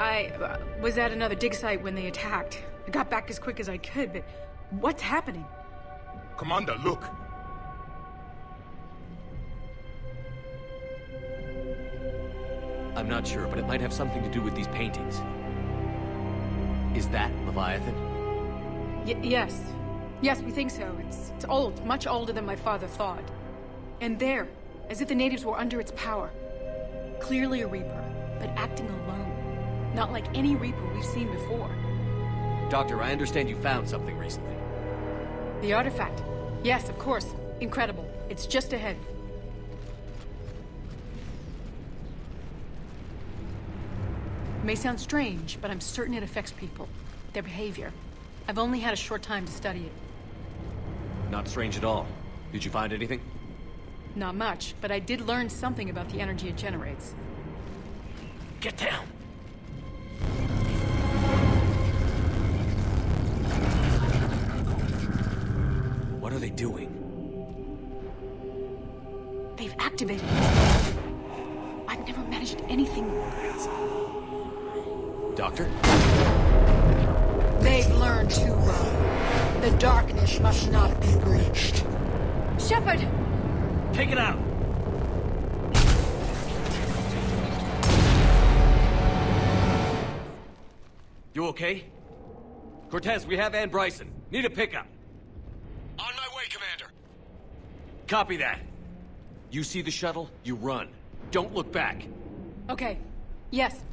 Speaker 15: I was at another dig site when they attacked. I got back as quick as I could, but what's happening?
Speaker 18: Commander, look.
Speaker 2: I'm not sure, but it might have something to do with these paintings. Is that Leviathan?
Speaker 15: Yes. Yes, we think so. It's old, much older than my father thought. And there, as if the natives were under its power. Clearly a Reaper, but acting alone. Not like any Reaper we've seen before.
Speaker 2: Doctor, I understand you found something recently.
Speaker 15: The artifact. Yes, of course. Incredible. It's just ahead. May sound strange, but I'm certain it affects people. Their behavior. I've only had a short time to study it.
Speaker 2: Not strange at all. Did you find anything?
Speaker 15: Not much, but I did learn something about the energy it generates.
Speaker 2: Get down! What are they doing?
Speaker 15: They've activated it. I've never managed anything.
Speaker 2: Doctor?
Speaker 15: They've learned too well. The darkness must not be breached. Shepard!
Speaker 2: Take it out! You okay? Cortez, we have Ann Bryson. Need a pickup.
Speaker 1: On my way, Commander.
Speaker 2: Copy that. You see the shuttle, you run. Don't look back.
Speaker 15: Okay. Yes.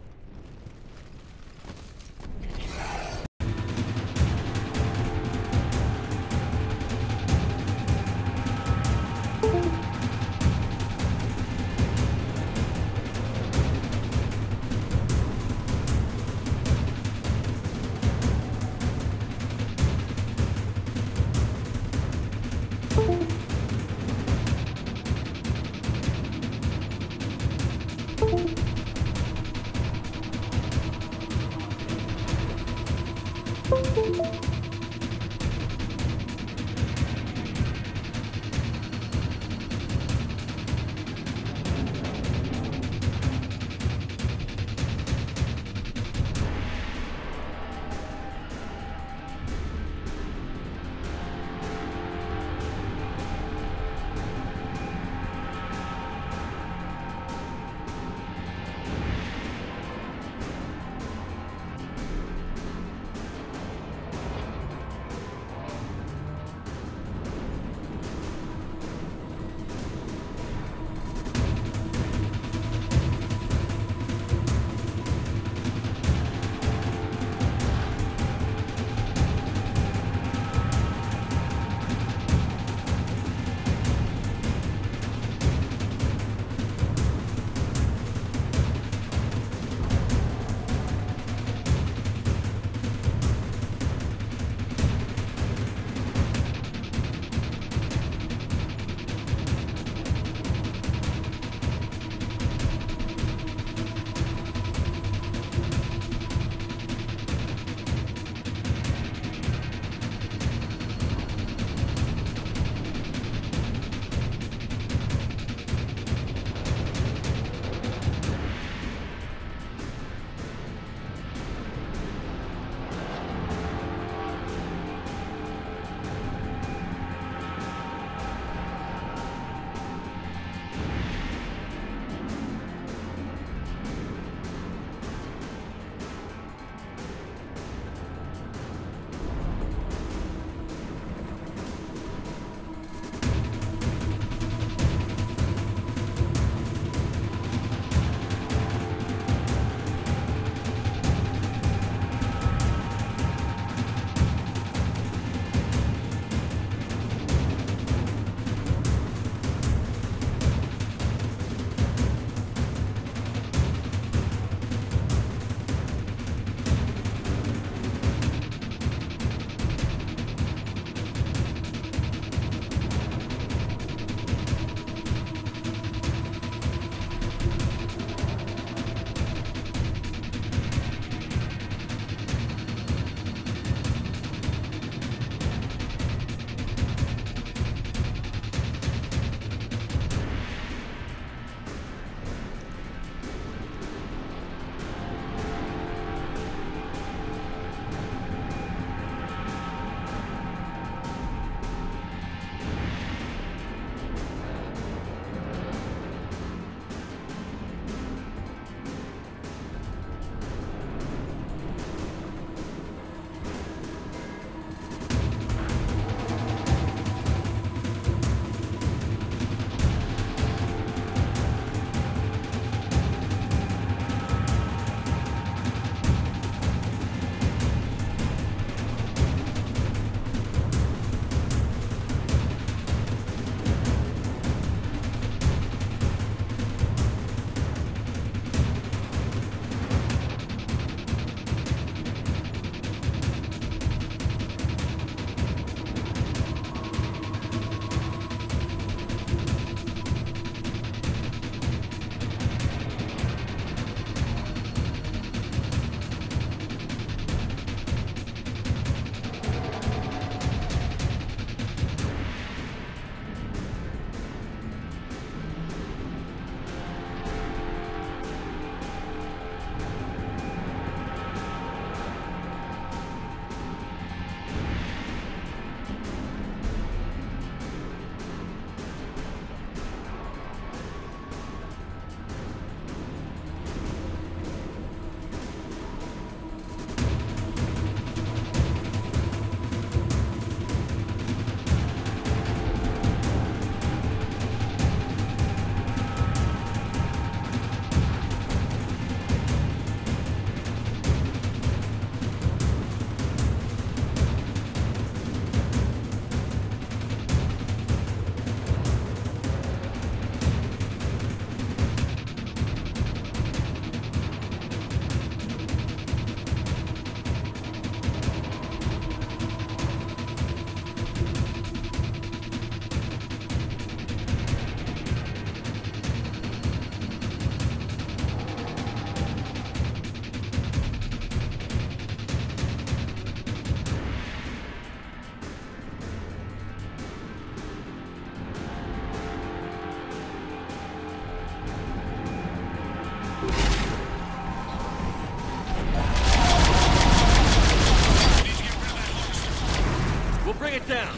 Speaker 2: Target down!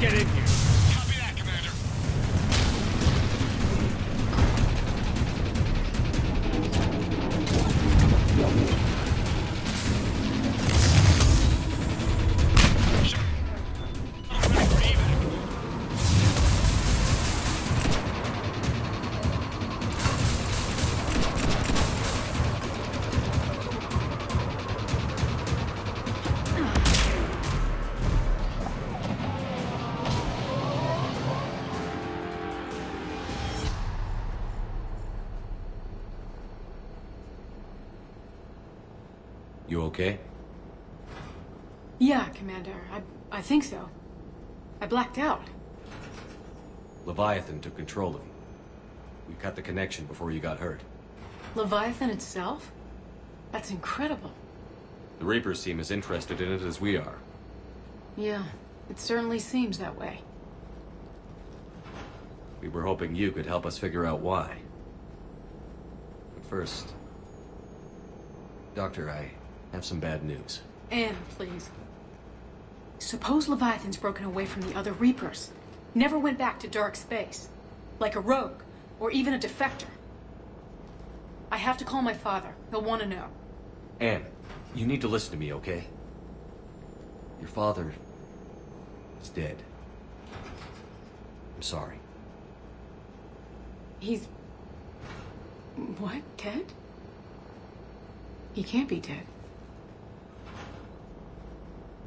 Speaker 2: Get in here.
Speaker 1: Copy that, Commander.
Speaker 2: You okay?
Speaker 15: Yeah, Commander. I think so. I blacked out.
Speaker 2: Leviathan took control of you. We cut the connection before you got hurt.
Speaker 15: Leviathan itself? That's incredible.
Speaker 2: The Reapers seem as interested in it as we are.
Speaker 15: Yeah, it certainly seems that way.
Speaker 2: We were hoping you could help us figure out why. But first... Doctor, I have some bad news.
Speaker 15: Anne, please. Suppose Leviathan's broken away from the other Reapers. Never went back to dark space. Like a rogue, or even a defector. I have to call my father. He'll want to know.
Speaker 2: Anne, you need to listen to me, okay? Your father... is dead. I'm sorry.
Speaker 15: He's... What? Dead? He can't be dead.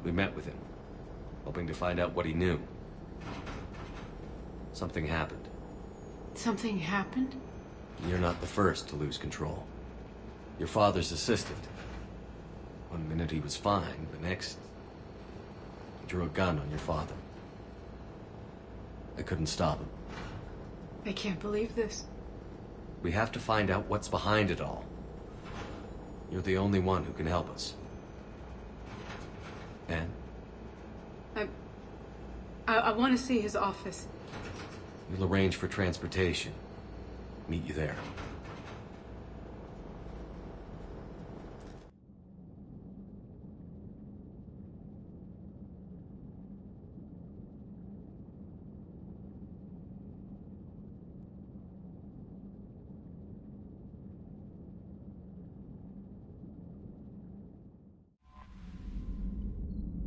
Speaker 2: We met with him, hoping to find out what he knew. Something happened.
Speaker 15: Something happened?
Speaker 2: You're not the first to lose control. Your father's assistant. One minute he was fine, the next... he drew a gun on your father. I couldn't stop him.
Speaker 15: I can't believe this.
Speaker 2: We have to find out what's behind it all. You're the only one who can help us. Anne?
Speaker 15: I want to see his office.
Speaker 2: We'll arrange for transportation. Meet you there.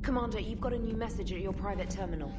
Speaker 9: Commander, you've got a new message at your private terminal.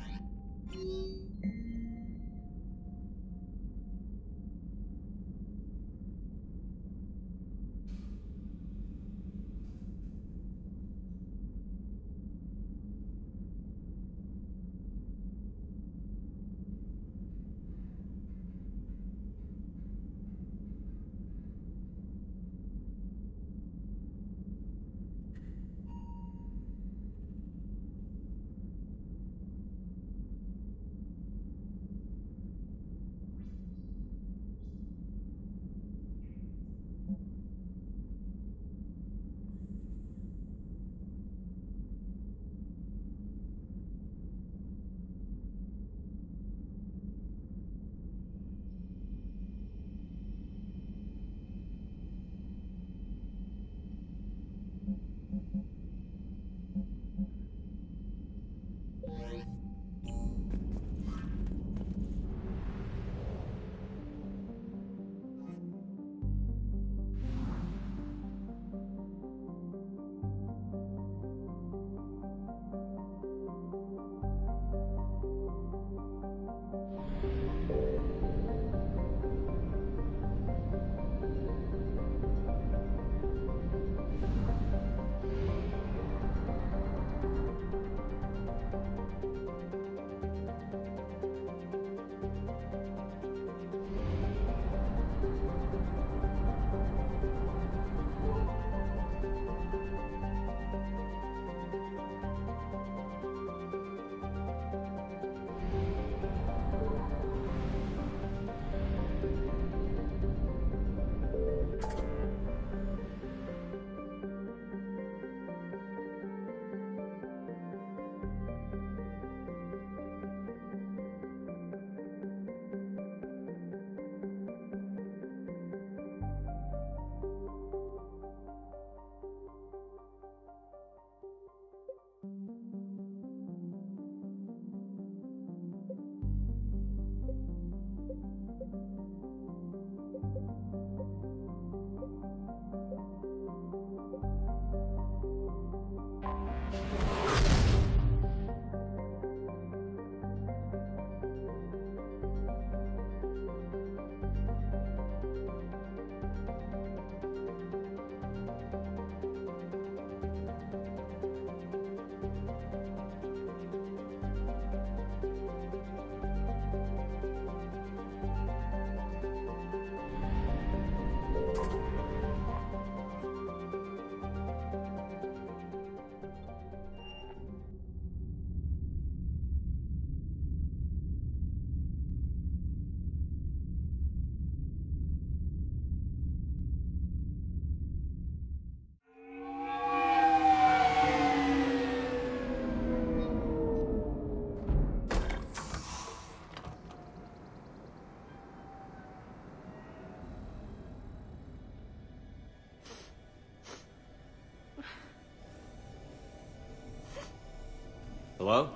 Speaker 2: Hello?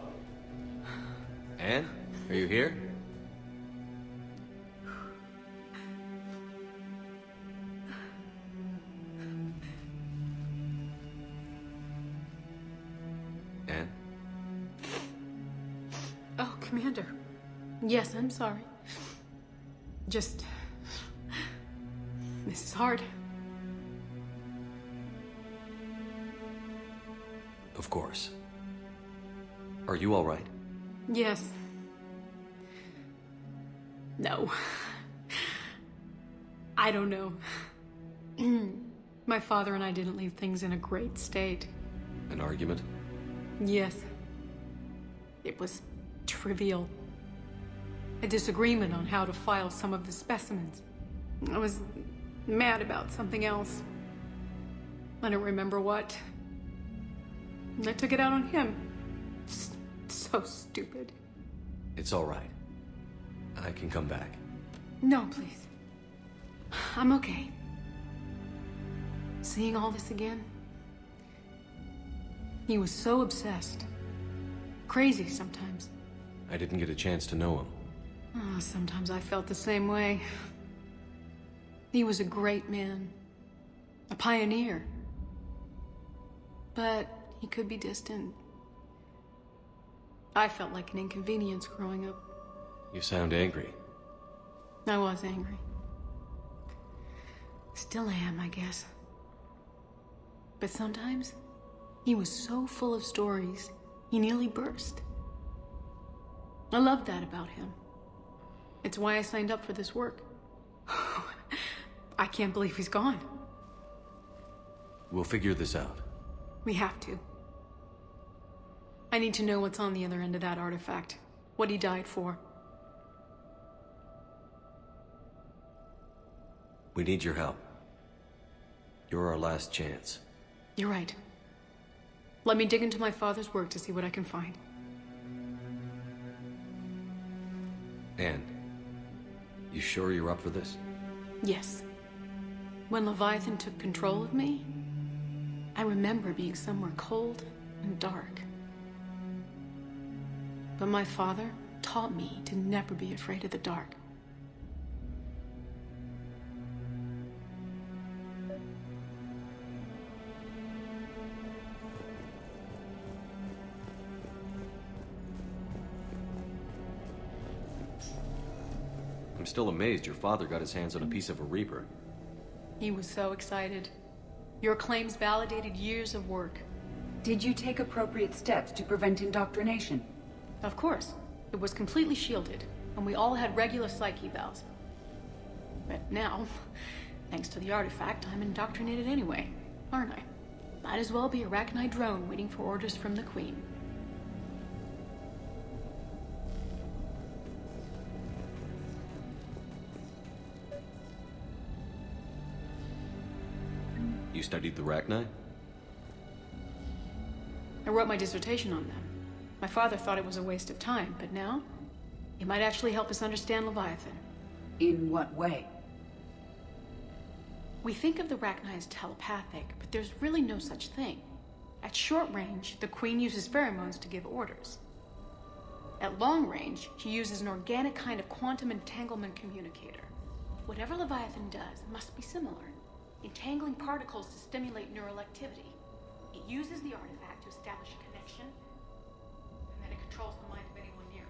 Speaker 2: Anne? Are you here? Anne?
Speaker 15: Oh, Commander. Yes, I'm sorry. Just... this is hard.
Speaker 2: Of course. Are you all right?
Speaker 15: Yes. No. I don't know. My father and I didn't leave things in a great state.
Speaker 2: An argument?
Speaker 15: Yes. It was trivial. A disagreement on how to file some of the specimens. I was mad about something else. I don't remember what. And I took it out on him. So stupid.
Speaker 2: It's all right. I can come back.
Speaker 15: No, please. I'm okay. Seeing all this again? He was so obsessed. Crazy sometimes.
Speaker 2: I didn't get a chance to know him.
Speaker 15: Oh, sometimes I felt the same way. He was a great man. A pioneer. But he could be distant. I felt like an inconvenience growing up.
Speaker 2: You sound angry.
Speaker 15: I was angry. Still am, I guess. But sometimes, he was so full of stories, he nearly burst. I loved that about him. It's why I signed up for this work. I can't believe he's gone.
Speaker 2: We'll figure this out.
Speaker 15: We have to. I need to know what's on the other end of that artifact. What he died for.
Speaker 2: We need your help. You're our last chance.
Speaker 15: You're right. Let me dig into my father's work to see what I can find.
Speaker 2: Anne, you sure you're up for this?
Speaker 15: Yes. When Leviathan took control of me, I remember being somewhere cold and dark. But my father taught me to never be afraid of the dark.
Speaker 2: I'm still amazed your father got his hands on a piece of a Reaper.
Speaker 15: He was so excited. Your claims validated years of work.
Speaker 17: Did you take appropriate steps to prevent indoctrination?
Speaker 15: Of course. It was completely shielded, and we all had regular psych evals. But now, thanks to the artifact, I'm indoctrinated anyway, aren't I? Might as well be a Rachni drone waiting for orders from the Queen.
Speaker 2: You studied the Rachni?
Speaker 15: I wrote my dissertation on them. My father thought it was a waste of time, but now, it might actually help us understand Leviathan.
Speaker 17: In what way?
Speaker 15: We think of the Rachni as telepathic, but there's really no such thing. At short range, the Queen uses pheromones to give orders. At long range, she uses an organic kind of quantum entanglement communicator. Whatever Leviathan does must be similar, entangling particles to stimulate neural activity. It uses the artifact to establish a connection, and then it controls the mind of anyone near it.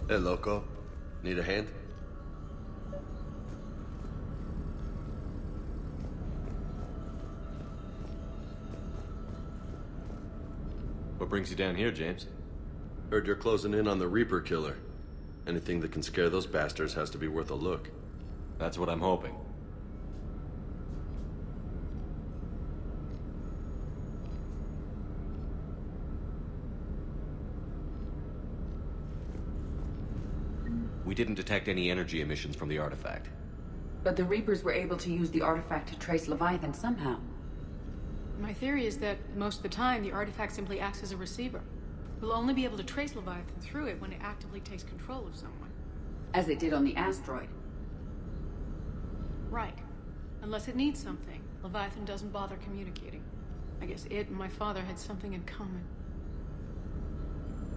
Speaker 6: Hey, Loco. Need a hand?
Speaker 2: What brings you down here, James?
Speaker 6: Heard you're closing in on the Reaper killer. Anything that can scare those bastards has to be worth a look.
Speaker 2: That's what I'm hoping. We didn't detect any energy emissions from the artifact.
Speaker 17: But the Reapers were able to use the artifact to trace Leviathan somehow.
Speaker 15: My theory is that most of the time, the artifact simply acts as a receiver. We'll only be able to trace Leviathan through it when it actively takes control of someone.
Speaker 17: As it did on the asteroid.
Speaker 15: Right. Unless it needs something, Leviathan doesn't bother communicating. I guess it and my father had something in common.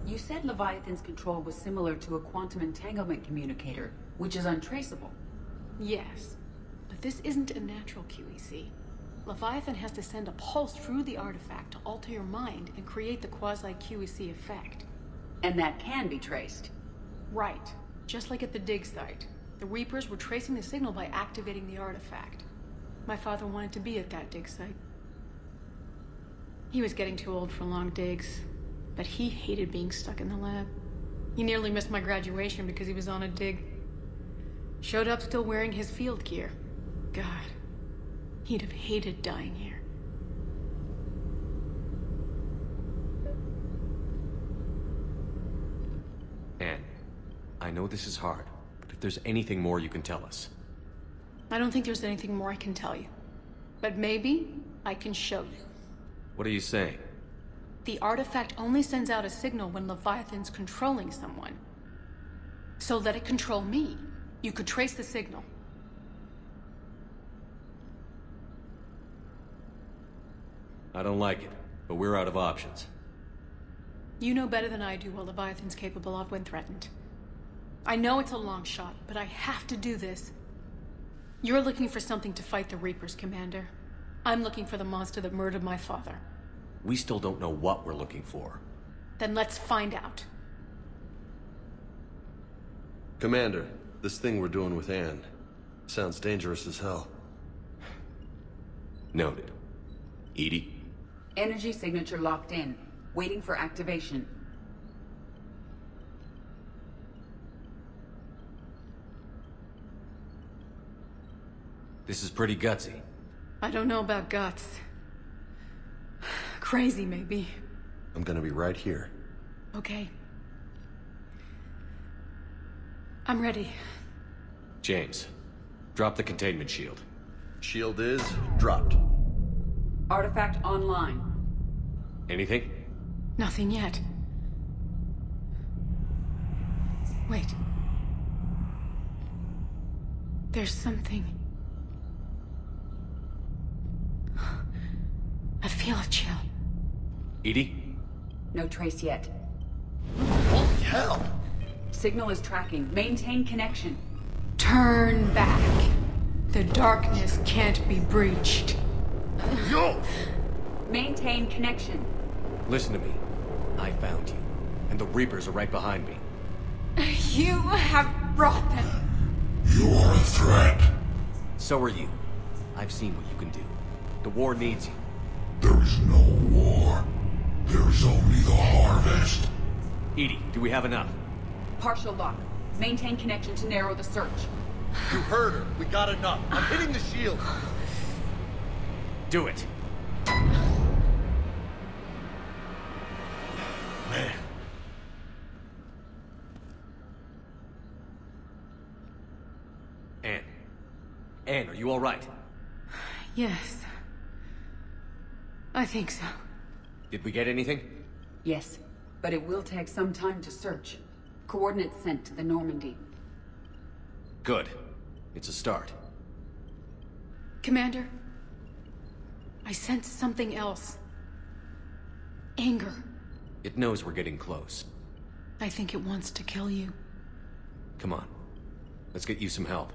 Speaker 17: You said Leviathan's control was similar to a quantum entanglement communicator, which is untraceable.
Speaker 15: Yes, but this isn't a natural QEC. Leviathan has to send a pulse through the artifact to alter your mind and create the quasi-QEC effect.
Speaker 17: And that can be traced.
Speaker 15: Right. Just like at the dig site. The Reapers were tracing the signal by activating the artifact. My father wanted to be at that dig site. He was getting too old for long digs, but he hated being stuck in the lab. He nearly missed my graduation because he was on a dig. Showed up still wearing his field gear. God, he'd have hated dying here.
Speaker 2: Anne, I know this is hard, but if there's anything more you can tell us.
Speaker 15: I don't think there's anything more I can tell you. But maybe I can show you.
Speaker 2: What are you saying?
Speaker 15: The artifact only sends out a signal when Leviathan's controlling someone. So let it control me. You could trace the signal.
Speaker 2: I don't like it, but we're out of options.
Speaker 15: You know better than I do what Leviathan's capable of when threatened. I know it's a long shot, but I have to do this. You're looking for something to fight the Reapers, Commander. I'm looking for the monster that murdered my father.
Speaker 2: We still don't know what we're looking for.
Speaker 15: Then let's find out.
Speaker 6: Commander, this thing we're doing with Anne sounds dangerous as hell.
Speaker 2: Noted. Edie?
Speaker 17: Energy signature locked in, waiting for activation.
Speaker 2: This is pretty gutsy.
Speaker 15: I don't know about guts. Crazy, maybe.
Speaker 6: I'm gonna be right here.
Speaker 15: Okay. I'm ready.
Speaker 2: James, drop the containment shield.
Speaker 6: Shield is dropped.
Speaker 17: Artifact online.
Speaker 2: Anything?
Speaker 15: Nothing yet. Wait. There's something. I feel a chill.
Speaker 2: Edie?
Speaker 17: No trace yet.
Speaker 6: Holy hell!
Speaker 17: Signal is tracking. Maintain connection.
Speaker 15: Turn back. The darkness can't be breached.
Speaker 6: Yo!
Speaker 17: Maintain connection.
Speaker 2: Listen to me. I found you, and the Reapers are right behind me.
Speaker 15: You have brought them.
Speaker 18: You are a threat.
Speaker 2: So are you. I've seen what you can do. The war needs you.
Speaker 18: There is no war. There is only the harvest.
Speaker 2: Edie, do we have enough?
Speaker 17: Partial lock. Maintain connection to narrow the search.
Speaker 6: You heard her. We got enough. I'm hitting the shield.
Speaker 2: Do it.
Speaker 6: Man.
Speaker 2: Anne. Anne, are you all right?
Speaker 15: Yes. I think so.
Speaker 2: Did we get anything?
Speaker 17: Yes, but it will take some time to search. Coordinates sent to the Normandy.
Speaker 2: Good. It's a start.
Speaker 15: Commander, I sense something else. Anger.
Speaker 2: It knows we're getting close.
Speaker 15: I think it wants to kill you.
Speaker 2: Come on. Let's get you some help.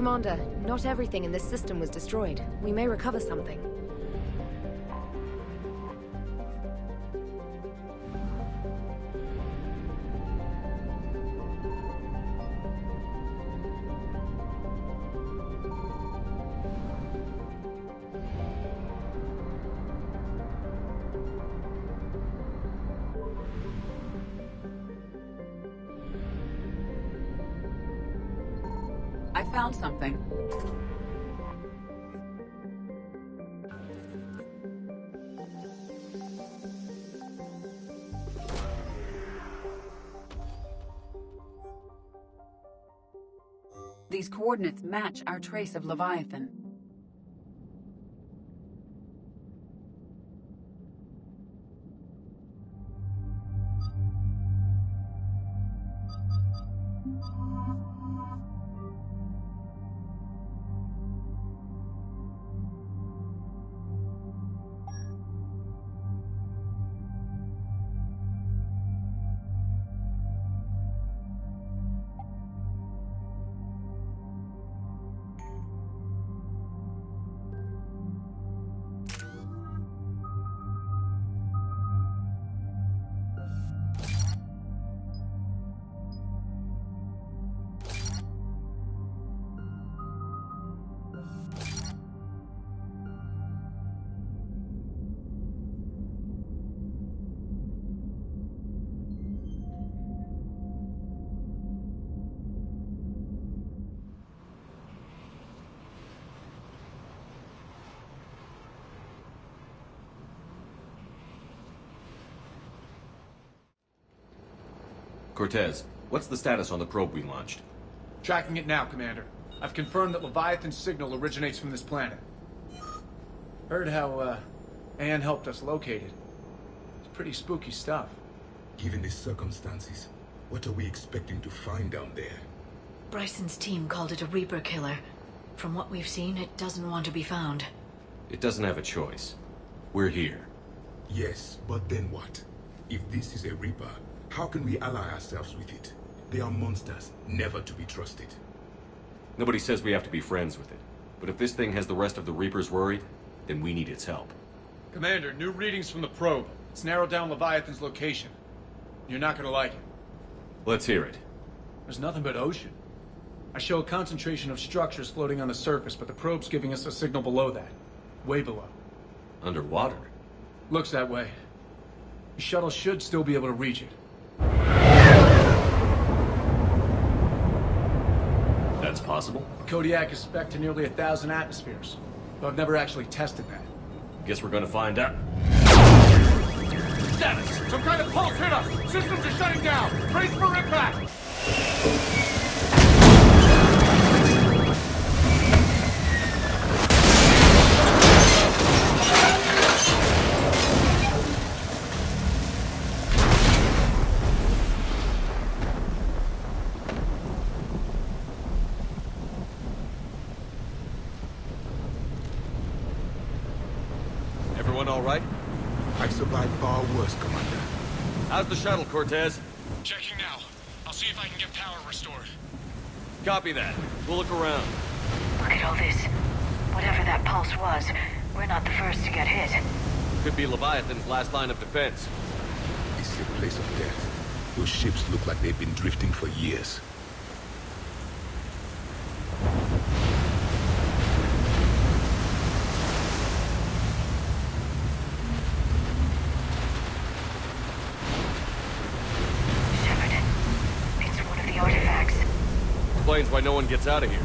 Speaker 9: Commander, not everything in this system was destroyed. We may recover something.
Speaker 17: I found something. These coordinates match our trace of Leviathan.
Speaker 2: Cortez, what's the status on the probe we launched?
Speaker 19: Tracking it now, Commander. I've confirmed that Leviathan's signal originates from this planet. Heard how, Anne helped us locate it. It's pretty spooky stuff.
Speaker 18: Given the circumstances, what are we expecting to find down there?
Speaker 20: Bryson's team called it a Reaper killer. From what we've seen, it doesn't want to be found.
Speaker 2: It doesn't have a choice. We're here.
Speaker 18: Yes, but then what? If this is a Reaper, how can we ally ourselves with it? They are monsters, never to be trusted.
Speaker 2: Nobody says we have to be friends with it. But if this thing has the rest of the Reapers worried, then we need its help.
Speaker 19: Commander, new readings from the probe. It's narrowed down Leviathan's location. You're not gonna like it.
Speaker 2: Let's hear it.
Speaker 19: There's nothing but ocean. I show a concentration of structures floating on the surface, but the probe's giving us a signal below that. Way below.
Speaker 2: Underwater?
Speaker 19: Looks that way. The shuttle should still be able to reach it.
Speaker 2: That's possible.
Speaker 19: Kodiak is spec'd to nearly 1,000 atmospheres, but I've never actually tested that.
Speaker 2: Guess we're gonna find out.
Speaker 19: Status! Some kind of pulse hit us! Systems are shutting down! Brace for impact!
Speaker 2: Everyone all right?
Speaker 18: I survived far worse, Commander.
Speaker 2: How's the shuttle, Cortez?
Speaker 1: Checking now. I'll see if I can get power restored.
Speaker 2: Copy that. We'll look around.
Speaker 14: Look at all this. Whatever that pulse was, we're not the first to get hit.
Speaker 2: Could be Leviathan's last line of defense.
Speaker 18: This is a place of death. Those ships look like they've been drifting for years.
Speaker 2: Explains why no one gets out of here.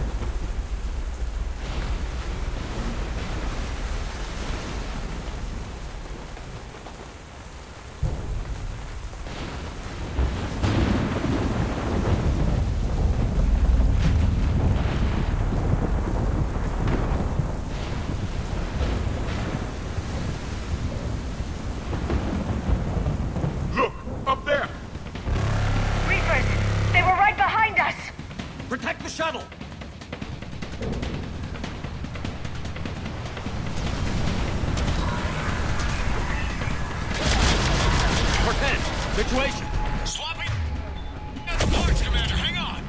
Speaker 18: Look! Up there!
Speaker 14: Reapers! They were right behind us!
Speaker 2: Protect the shuttle! Cortez, situation!
Speaker 1: Swapping parts, Commander. Hang on.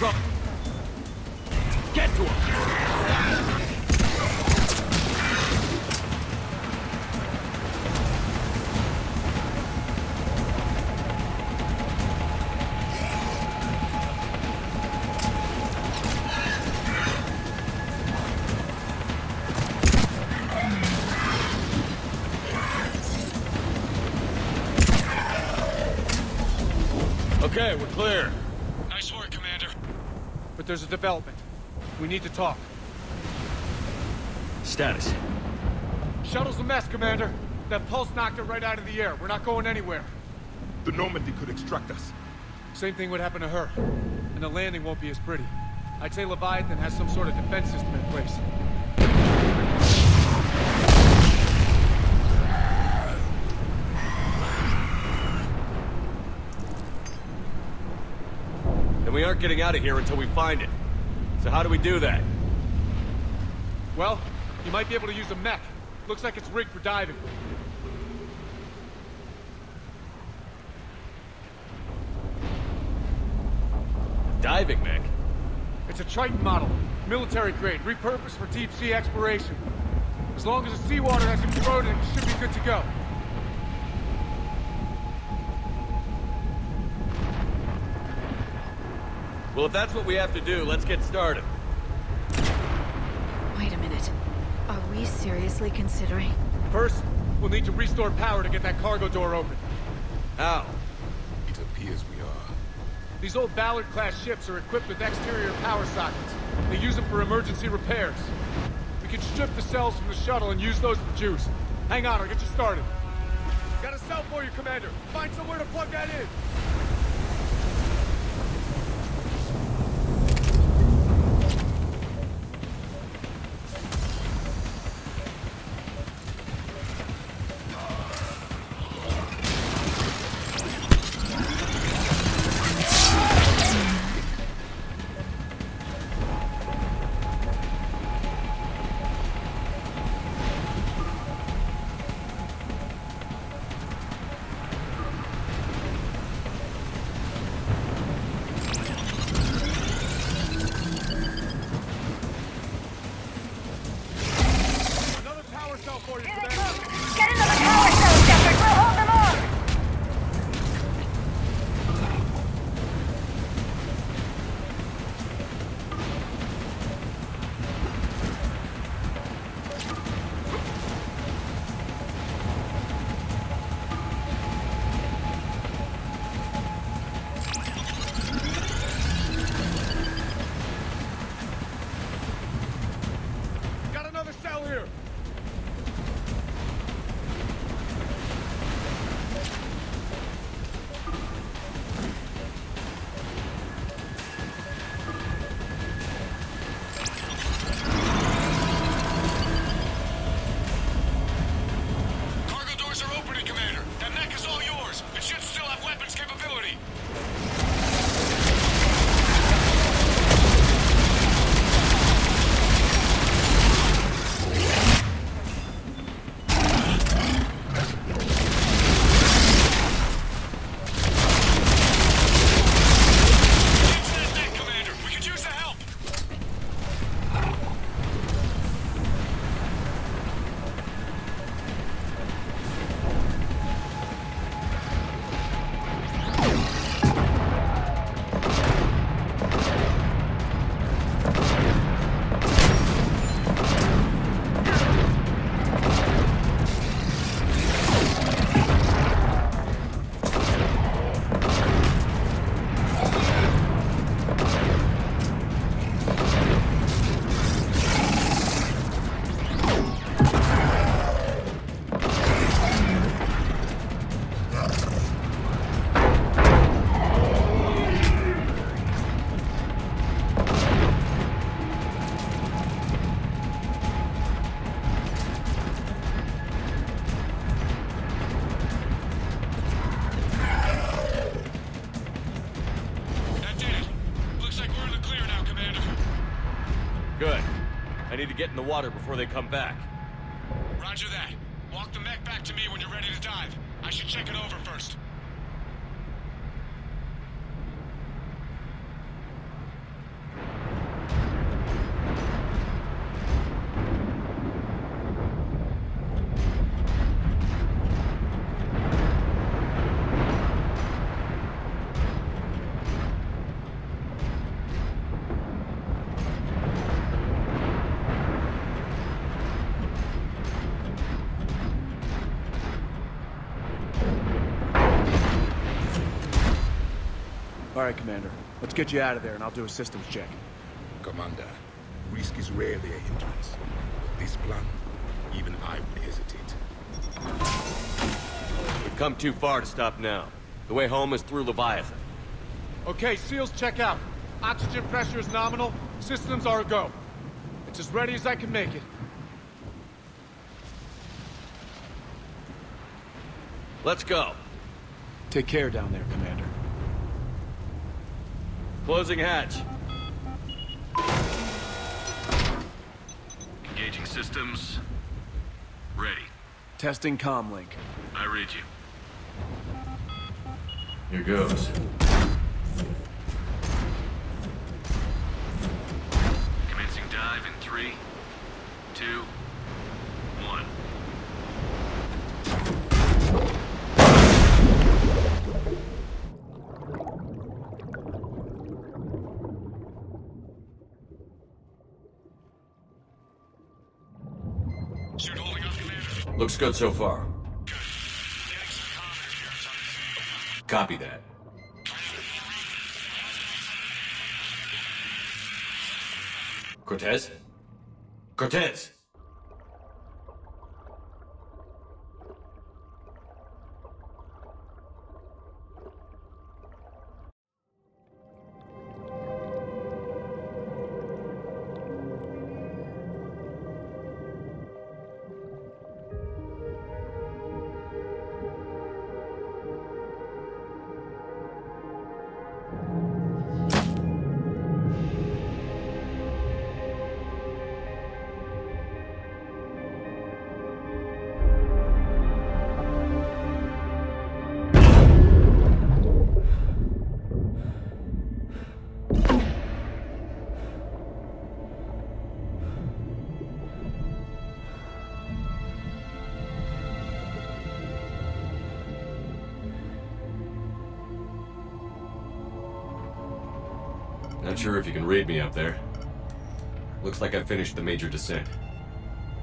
Speaker 2: trouble. Get to him! Okay, we're clear.
Speaker 1: Nice work, Commander.
Speaker 19: But there's a development. We need to talk.
Speaker 2: Status.
Speaker 19: Shuttle's a mess, Commander. That pulse knocked it right out of the air. We're not going anywhere.
Speaker 18: The Normandy could extract us.
Speaker 19: Same thing would happen to her. And the landing won't be as pretty. I'd say Leviathan has some sort of defense system in place.
Speaker 2: Then we aren't getting out of here until we find it. So how do we do that?
Speaker 19: Well, you might be able to use a mech. Looks like it's rigged for diving.
Speaker 2: Diving mech?
Speaker 19: It's a Triton model. Military grade, repurposed for deep sea exploration. As long as the seawater hasn't corroded, it should be good to go.
Speaker 2: Well, if that's what we have to do, let's get started.
Speaker 20: Wait a minute. Are we seriously considering?
Speaker 19: First, we'll need to restore power to get that cargo door open.
Speaker 2: How?
Speaker 18: It appears we are.
Speaker 19: These old Ballard-class ships are equipped with exterior power sockets. They use them for emergency repairs. We can strip the cells from the shuttle and use those for juice. Hang on, I'll get you started. Got a cell for you, Commander. Find somewhere to plug that in.
Speaker 2: To get in the water before they come back.
Speaker 1: Roger that. Walk the mech back to me when you're ready to dive. I should check it over first.
Speaker 19: Alright, Commander. Let's get you out of there and I'll do a systems check.
Speaker 18: Commander, risk is rarely a hindrance. But this plan, even I would hesitate.
Speaker 2: We've come too far to stop now. The way home is through Leviathan.
Speaker 19: Okay, SEALs, check out. Oxygen pressure is nominal. Systems are a go. It's as ready as I can make it.
Speaker 2: Let's go.
Speaker 19: Take care down there, Commander.
Speaker 2: Closing hatch.
Speaker 7: Engaging systems. Ready.
Speaker 19: Testing comlink.
Speaker 7: I read you.
Speaker 2: Here goes.
Speaker 7: Commencing dive in 3, 2, 1.
Speaker 1: Suit holding up, Commander.
Speaker 2: Looks good so far. Copy that. Cortez? Cortez! Not sure if you can read me up there. Looks like I finished the major descent.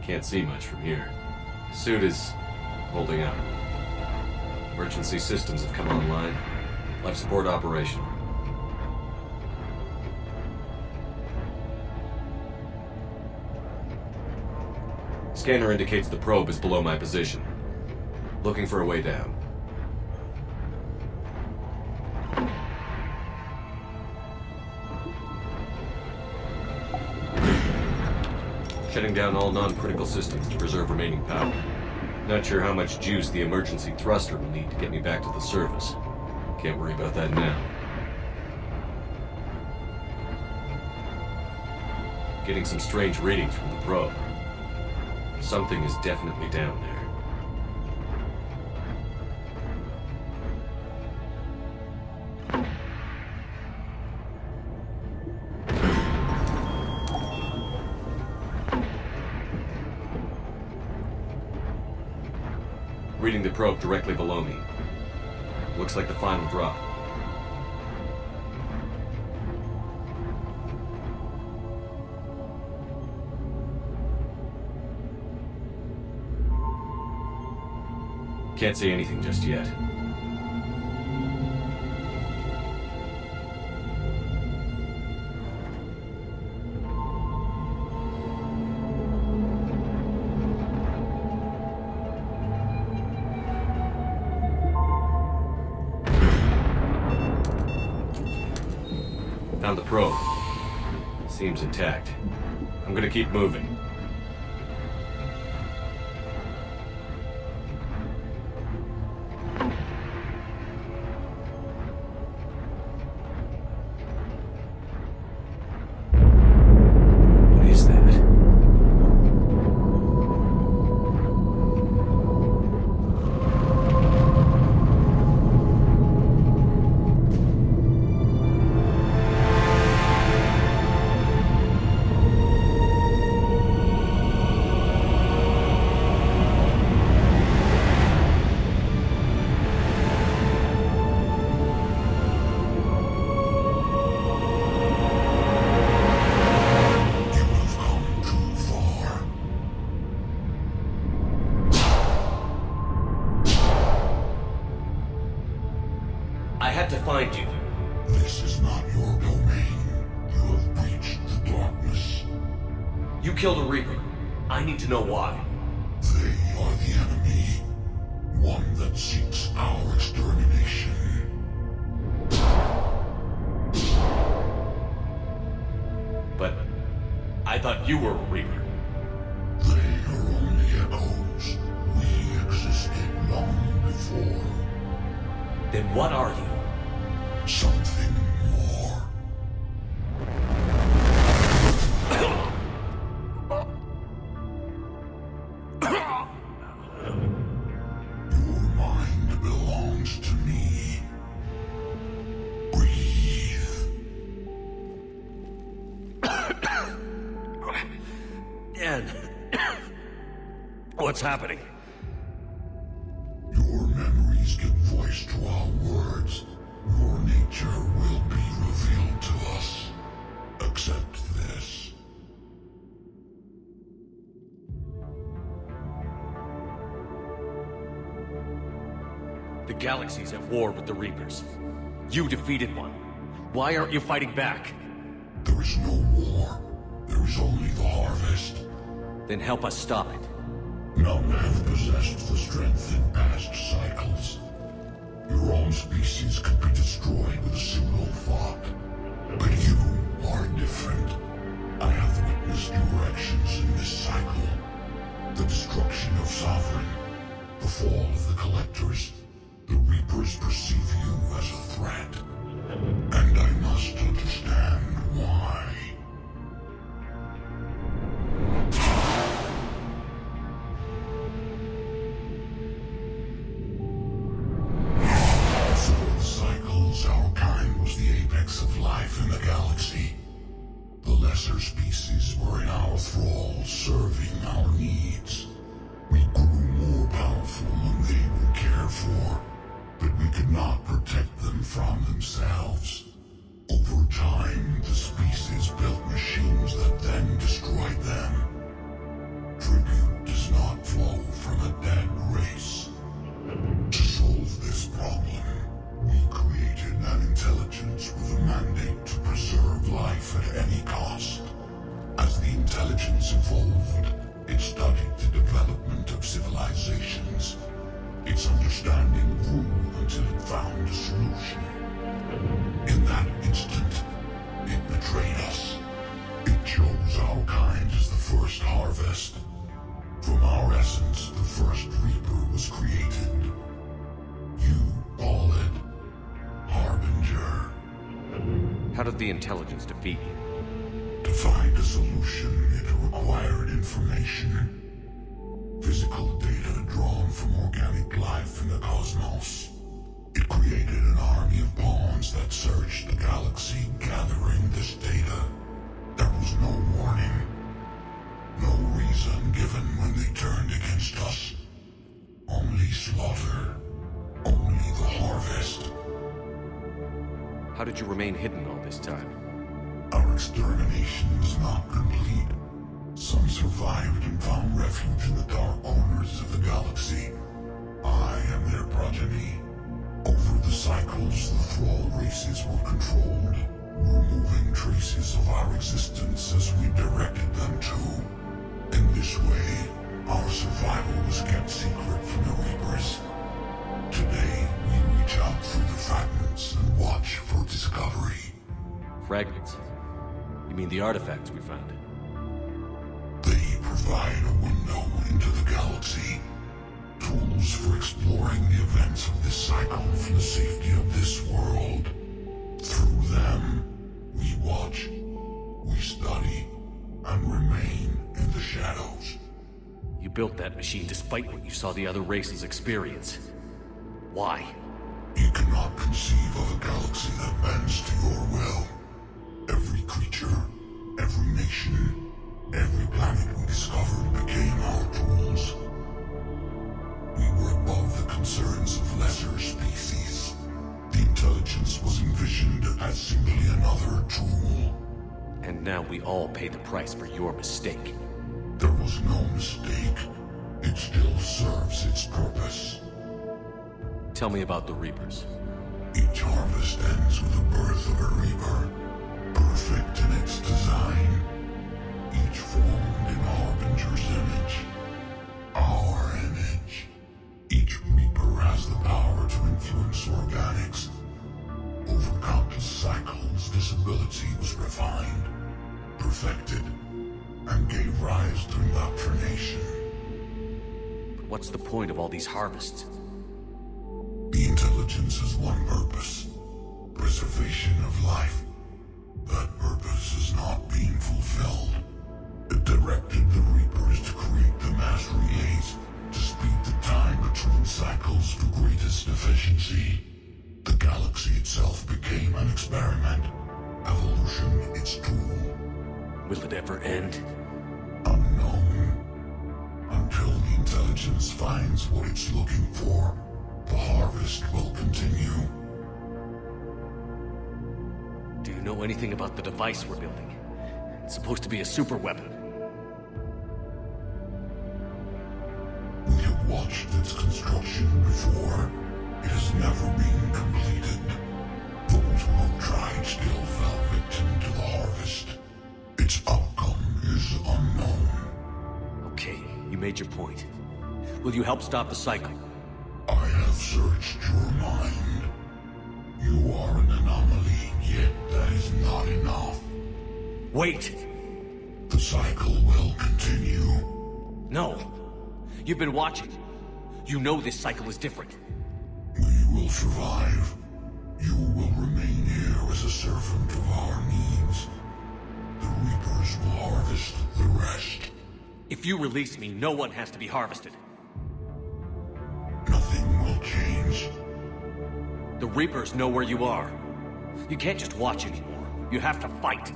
Speaker 2: Can't see much from here. The suit is holding out. Emergency systems have come online. Life support operational. Scanner indicates the probe is below my position. Looking for a way down. Shutting down all non-critical systems to preserve remaining power. Not sure how much juice the emergency thruster will need to get me back to the surface. Can't worry about that now. Getting some strange readings from the probe. Something is definitely down there. Reading the probe directly below me. Looks like the final drop. Can't say anything just yet. Found the probe. Seems intact. I'm gonna keep moving. What is that? I had to find you.
Speaker 18: This is not your domain. You have breached the darkness.
Speaker 2: You killed a Reaper. I need to know why.
Speaker 18: They are the enemy. One that seeks our extermination.
Speaker 2: But I thought you were a Reaper.
Speaker 18: They are only echoes. We existed long before.
Speaker 2: Then what are you?
Speaker 18: Something more. Your mind belongs to me. Breathe.
Speaker 2: Dan. What's happening?
Speaker 18: Your memories give voice to our words. Your nature will be revealed to us. Accept this.
Speaker 2: The galaxy's at war with the Reapers. You defeated one. Why aren't you fighting back?
Speaker 18: There is no war. There is only the harvest.
Speaker 2: Then help us stop it.
Speaker 18: None have possessed the strength in past cycles. Your own species could be destroyed with a single thought. But you are different. I have witnessed your actions in this cycle. The destruction of Sovereign, the fall of the Collectors. The Reapers perceive you as a threat. And I must understand why. Our kind was the apex of life in the galaxy. The lesser species were in our thrall, serving our needs. We grew more powerful than they were cared for, but we could not protect them from themselves. Over time, the species built machines that then destroyed them. Tribute does not flow from a dead race. To solve this problem, we created an intelligence with a mandate to preserve life at any cost. As the intelligence evolved, it studied the development of civilizations. Its understanding grew until it found a solution. In that instant, it betrayed us. It chose our kind as the first harvest. From our essence, the first Reaper was created. You call it Harbinger.
Speaker 2: How did the intelligence defeat you?
Speaker 18: To find a solution, it required information. Physical data drawn from organic life in the cosmos. It created an army of pawns that searched the galaxy, gathering this data. There was no warning. No reason given when they turned against us. Only slaughter. Only the harvest.
Speaker 2: How did you remain hidden all this time?
Speaker 18: Our extermination was not complete. Some survived and found refuge in the dark corners of the galaxy. I am their progeny. Over the cycles, the thrall races were controlled, removing traces of our existence as we directed them to. In this way, our survival was kept secret from the Reapers. Today, we reach out through the fragments and watch for discovery.
Speaker 2: Fragments? You mean the artifacts we found?
Speaker 18: They provide a window into the galaxy. Tools for exploring the events of this cycle from the safety of this world. Through them, we watch, we study, and remain in the shadows.
Speaker 2: You built that machine despite what you saw the other races experience. Why?
Speaker 18: You cannot conceive of a galaxy that bends to your will. Every creature, every nation, every planet we discovered became our tools. We were above the concerns of lesser species. The intelligence was envisioned as simply another tool.
Speaker 2: And now we all pay the price for your mistake.
Speaker 18: There was no mistake. It still serves its purpose.
Speaker 2: Tell me about the Reapers.
Speaker 18: Each harvest ends begins with the birth of a Reaper, perfect in its design, each formed in Harbinger's image. Our image. Each Reaper has the power to influence organics. Over countless cycles, this ability was refined, perfected, and gave rise to indoctrination.
Speaker 2: But what's the point of all these harvests?
Speaker 18: The intelligence has one purpose: preservation of life. That purpose is not being fulfilled. It directed the Reapers to create the mass relays to speed the time between cycles to greatest efficiency. The galaxy itself became an experiment. Evolution its tool.
Speaker 2: Will it ever end?
Speaker 18: Unknown. Until the intelligence finds what it's looking for, the harvest will continue.
Speaker 2: Do you know anything about the device we're building? It's supposed to be a super weapon.
Speaker 18: We have watched its construction before. It has never been completed. Those who have tried still fell victim to the harvest. Its outcome is unknown.
Speaker 2: Okay, you made your point. Will you help stop the cycle?
Speaker 18: I have searched your mind. You are an anomaly, yet that is not enough.
Speaker 2: Wait!
Speaker 18: The cycle will continue.
Speaker 2: No! You've been watching. You know this cycle is different.
Speaker 18: We will survive. You will remain here as a servant of our needs. The Reapers will harvest the rest.
Speaker 2: If you release me, no one has to be harvested.
Speaker 18: Nothing will change.
Speaker 2: The Reapers know where you are. You can't just watch anymore. You have to fight.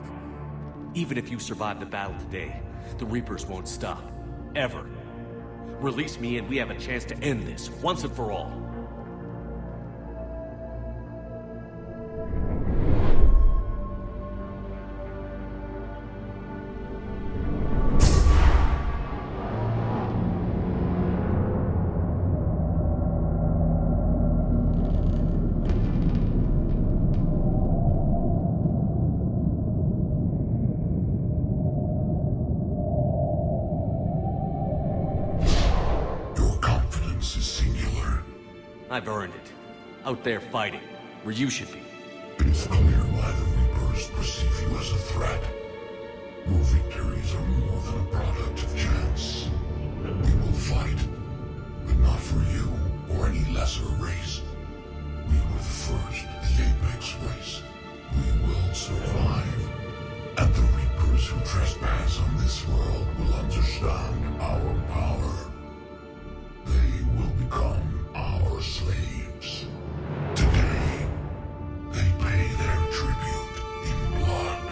Speaker 2: Even if you survive the battle today, the Reapers won't stop. Ever. Release me and we have a chance to end this, once and for all. I've earned it. Out there fighting, where you should be.
Speaker 18: It is clear why the Reapers perceive you as a threat. Your victories are more than a product of chance. We will fight, but not for you or any lesser race. We were the first, the Apex race. We will survive. And the Reapers who trespass on this world will understand our power. They will become our slaves. Today, they pay their tribute in blood.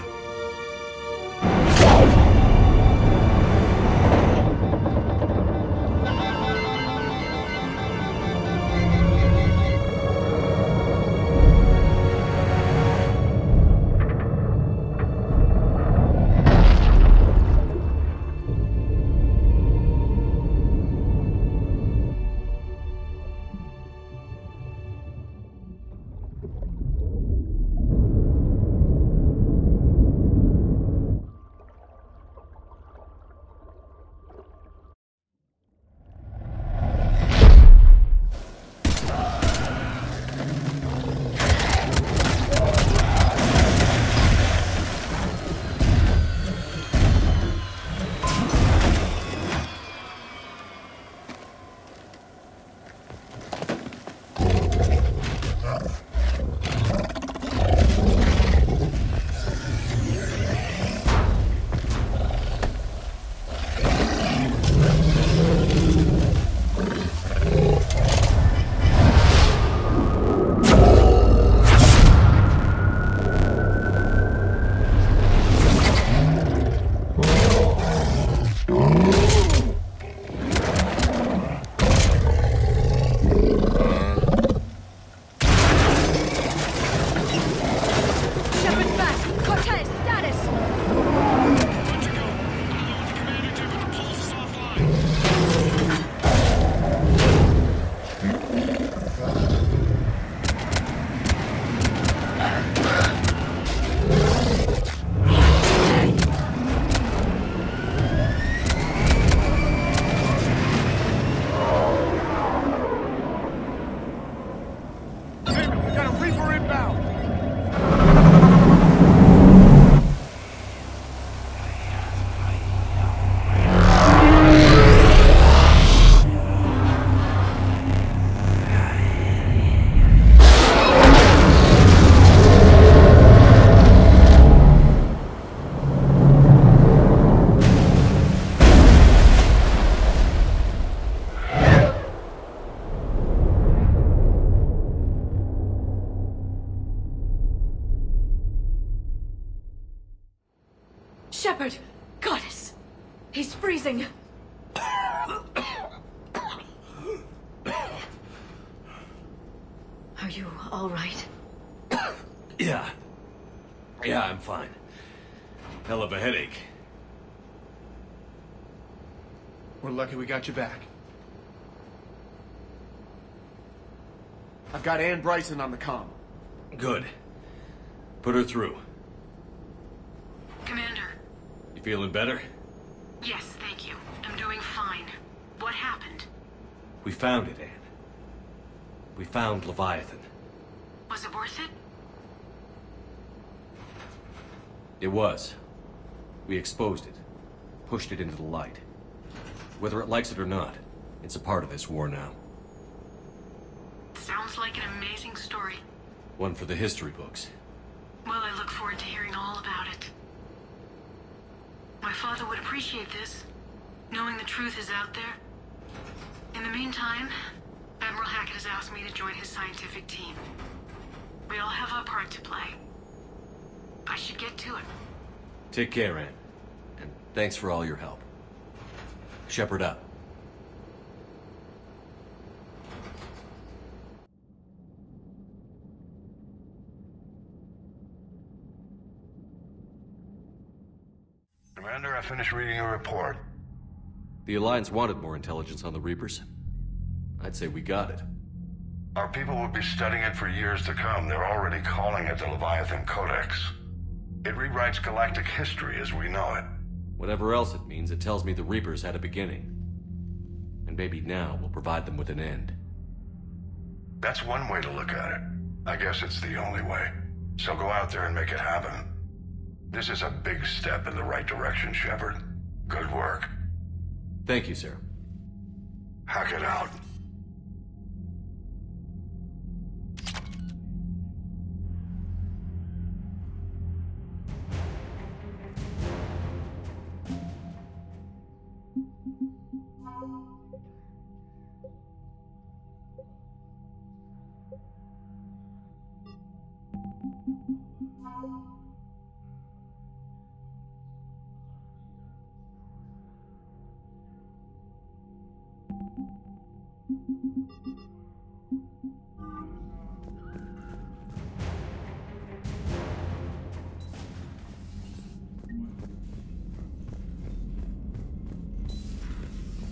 Speaker 20: Shepard! Goddess! He's freezing! Are you all right?
Speaker 2: Yeah. Yeah, I'm fine. Hell of a headache.
Speaker 12: We're lucky we got you back. I've got Ann Bryson on the comm.
Speaker 2: Good. Put her through.
Speaker 16: Commander.
Speaker 2: You feeling better?
Speaker 16: Yes, thank you. I'm doing fine. What happened?
Speaker 2: We found it, Anne. We found Leviathan.
Speaker 16: Was it worth it?
Speaker 2: It was. We exposed it. Pushed it into the light. Whether it likes it or not, it's a part of this war now.
Speaker 16: Sounds like an amazing story.
Speaker 2: One for the history books.
Speaker 16: Well, I look forward to hearing all about it. My father would appreciate this, knowing the truth is out there. In the meantime, Admiral Hackett has asked me to join his scientific team. We all have our part to play. I should get to it.
Speaker 2: Take care, Anne. And thanks for all your help. Shepard up.
Speaker 18: Commander, I finished reading your report.
Speaker 2: The Alliance wanted more intelligence on the Reapers. I'd say we got it.
Speaker 18: Our people will be studying it for years to come. They're already calling it the Leviathan Codex. It rewrites galactic history as we know it.
Speaker 2: Whatever else it means, it tells me the Reapers had a beginning. And maybe now we'll provide them with an end.
Speaker 18: That's one way to look at it. I guess it's the only way. So go out there and make it happen. This is a big step in the right direction, Shepard. Good work.
Speaker 2: Thank you, sir.
Speaker 18: Hackett out.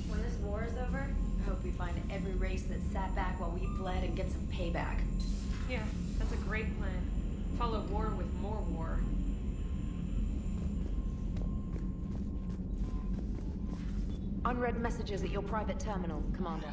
Speaker 13: When this war is over, I hope we find every race that sat back while we bled and get some payback.
Speaker 8: Yeah, that's a great plan. Follow war with more war.
Speaker 9: Unread messages at your private terminal, Commander.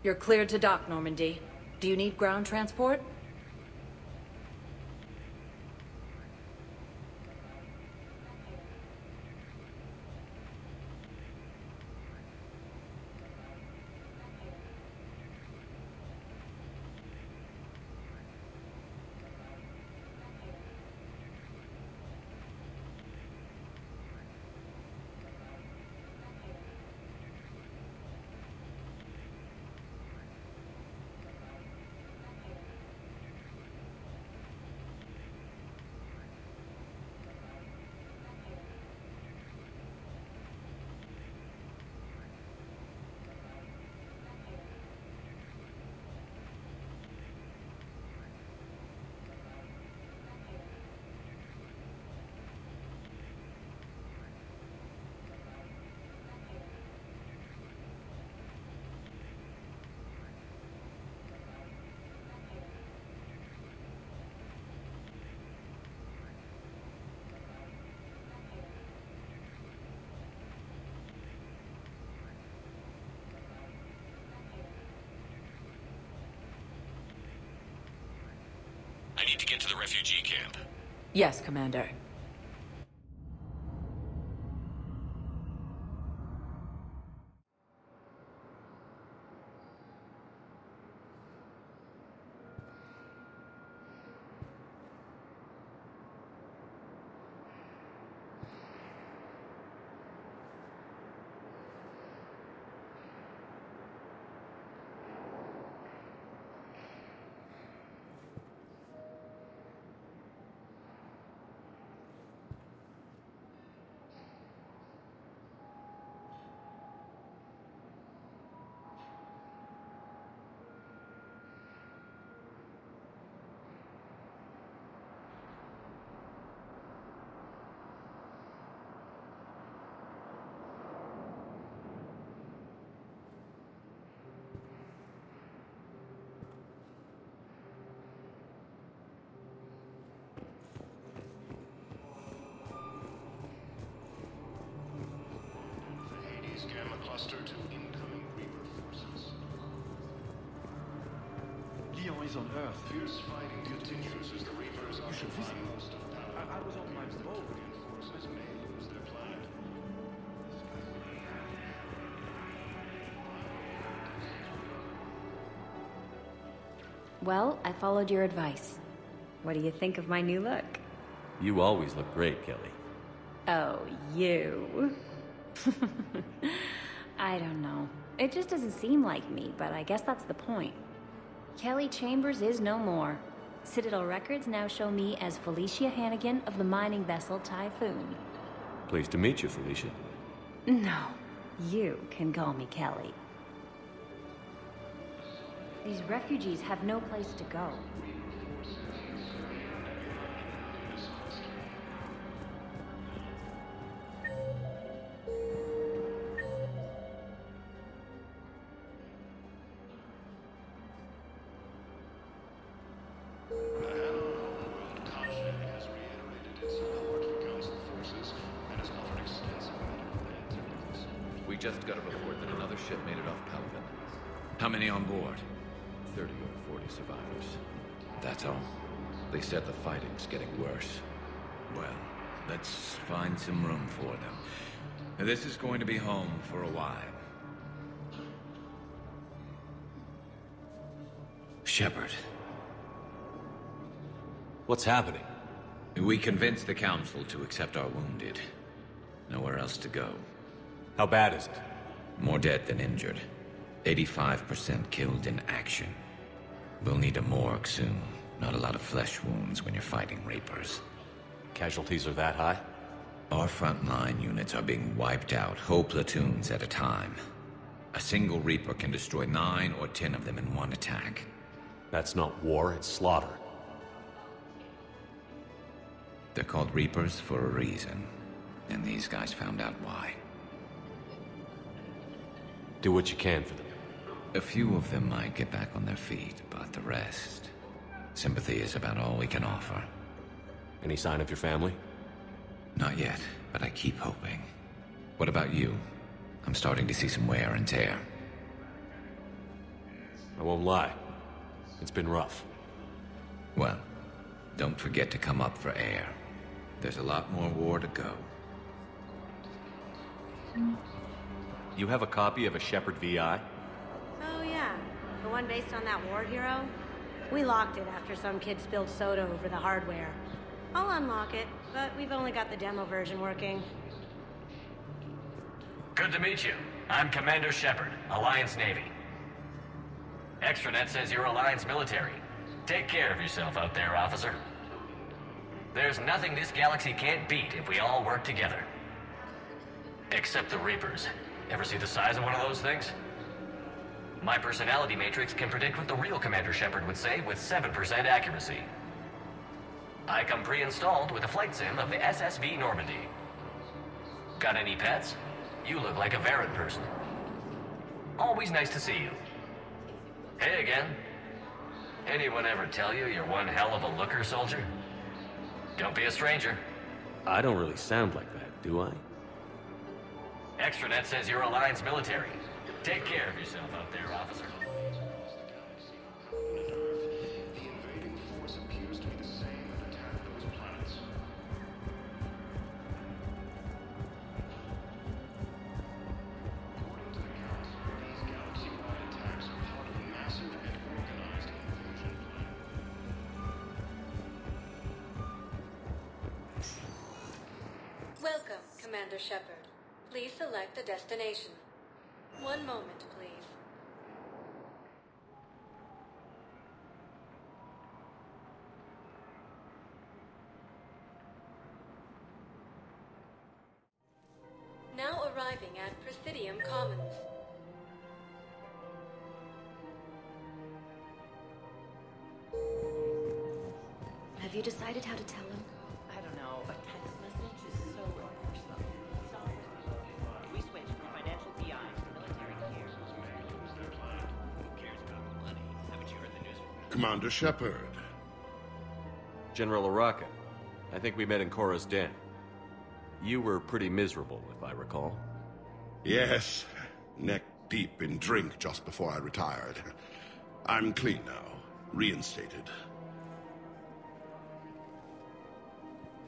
Speaker 13: You're cleared to dock, Normandy. Do you need ground transport?
Speaker 1: I need to get to the refugee camp.
Speaker 13: Yes, Commander.
Speaker 11: Gamma cluster to incoming Reaper forces.
Speaker 10: Leon is on Earth.
Speaker 11: Fierce fighting continues as the Reapers occupy most of power.
Speaker 10: I was on my boat.
Speaker 11: Forces may lose their planet.
Speaker 9: Well, I followed your advice. What do you think of my new look?
Speaker 2: You always look great, Kelly.
Speaker 9: Oh, you. I don't know. It just doesn't seem like me, but I guess that's the point. Kelly Chambers is no more. Citadel records now show me as Felicia Hannigan of the mining vessel Typhoon.
Speaker 2: Pleased to meet you, Felicia.
Speaker 9: No, you can call me Kelly. These refugees have no place to go.
Speaker 21: We just got a report that another ship made it off Paladin. How many on board? 30 or 40 survivors. That's all? They said the fighting's getting worse.
Speaker 23: Well, let's find some room for them. Now, this is going to be home for a while.
Speaker 21: Shepard.
Speaker 2: What's happening?
Speaker 21: We convinced the Council to accept our wounded. Nowhere else to go.
Speaker 2: How bad is it?
Speaker 21: More dead than injured. 85% killed in action. We'll need a morgue soon. Not a lot of flesh wounds when you're fighting Reapers.
Speaker 2: Casualties are that high?
Speaker 21: Our frontline units are being wiped out, whole platoons at a time. A single Reaper can destroy 9 or 10 of them in one attack.
Speaker 2: That's not war, it's slaughter.
Speaker 21: They're called Reapers for a reason. And these guys found out why.
Speaker 2: Do what you can for them.
Speaker 21: A few of them might get back on their feet, but the rest... Sympathy is about all we can offer.
Speaker 2: Any sign of your family?
Speaker 21: Not yet, but I keep hoping. What about you? I'm starting to see some wear and tear.
Speaker 2: I won't lie. It's been rough.
Speaker 23: Well, don't forget to come up for air. There's a lot more war to go.
Speaker 2: You have a copy of a Shepard VI?
Speaker 3: Oh yeah, the one based on that war hero? We locked it after some kid spilled soda over the hardware. I'll unlock it, but we've only got the demo version working.
Speaker 4: Good to meet you. I'm Commander Shepard, Alliance Navy. Extranet says you're Alliance military. Take care of yourself out there, officer. There's nothing this galaxy can't beat if we all work together. Except the Reapers. Ever see the size of one of those things? My personality matrix can predict what the real Commander Shepard would say with 7% accuracy. I come pre-installed with a flight sim of the SSV Normandy. Got any pets? You look like a Varren person. Always nice to see you. Hey again. Anyone ever tell you you're one hell of a looker, soldier? Don't be a stranger.
Speaker 2: I don't really sound like that, do I?
Speaker 4: Extranet says you're Alliance military. Take care of yourself out there, officer.
Speaker 11: The invading force appears to be the same that attacked those planets. According to the Council, these galaxy-wide attacks are part of a massive and organized invasion plan.
Speaker 5: Welcome, Commander Shepard. Please select a destination. One moment, please. Now arriving at Presidium Commons.
Speaker 9: Have you decided how to tell him?
Speaker 8: I don't know. A text message is so impersonal. We switched from financial PI to military care. Who cares about the money? Haven't you heard the news?
Speaker 18: Commander Shepard.
Speaker 2: General Araka. I think we met in Korra's den. You were pretty miserable, if I recall.
Speaker 18: Yes, neck deep in drink just before I retired. I'm clean now, reinstated.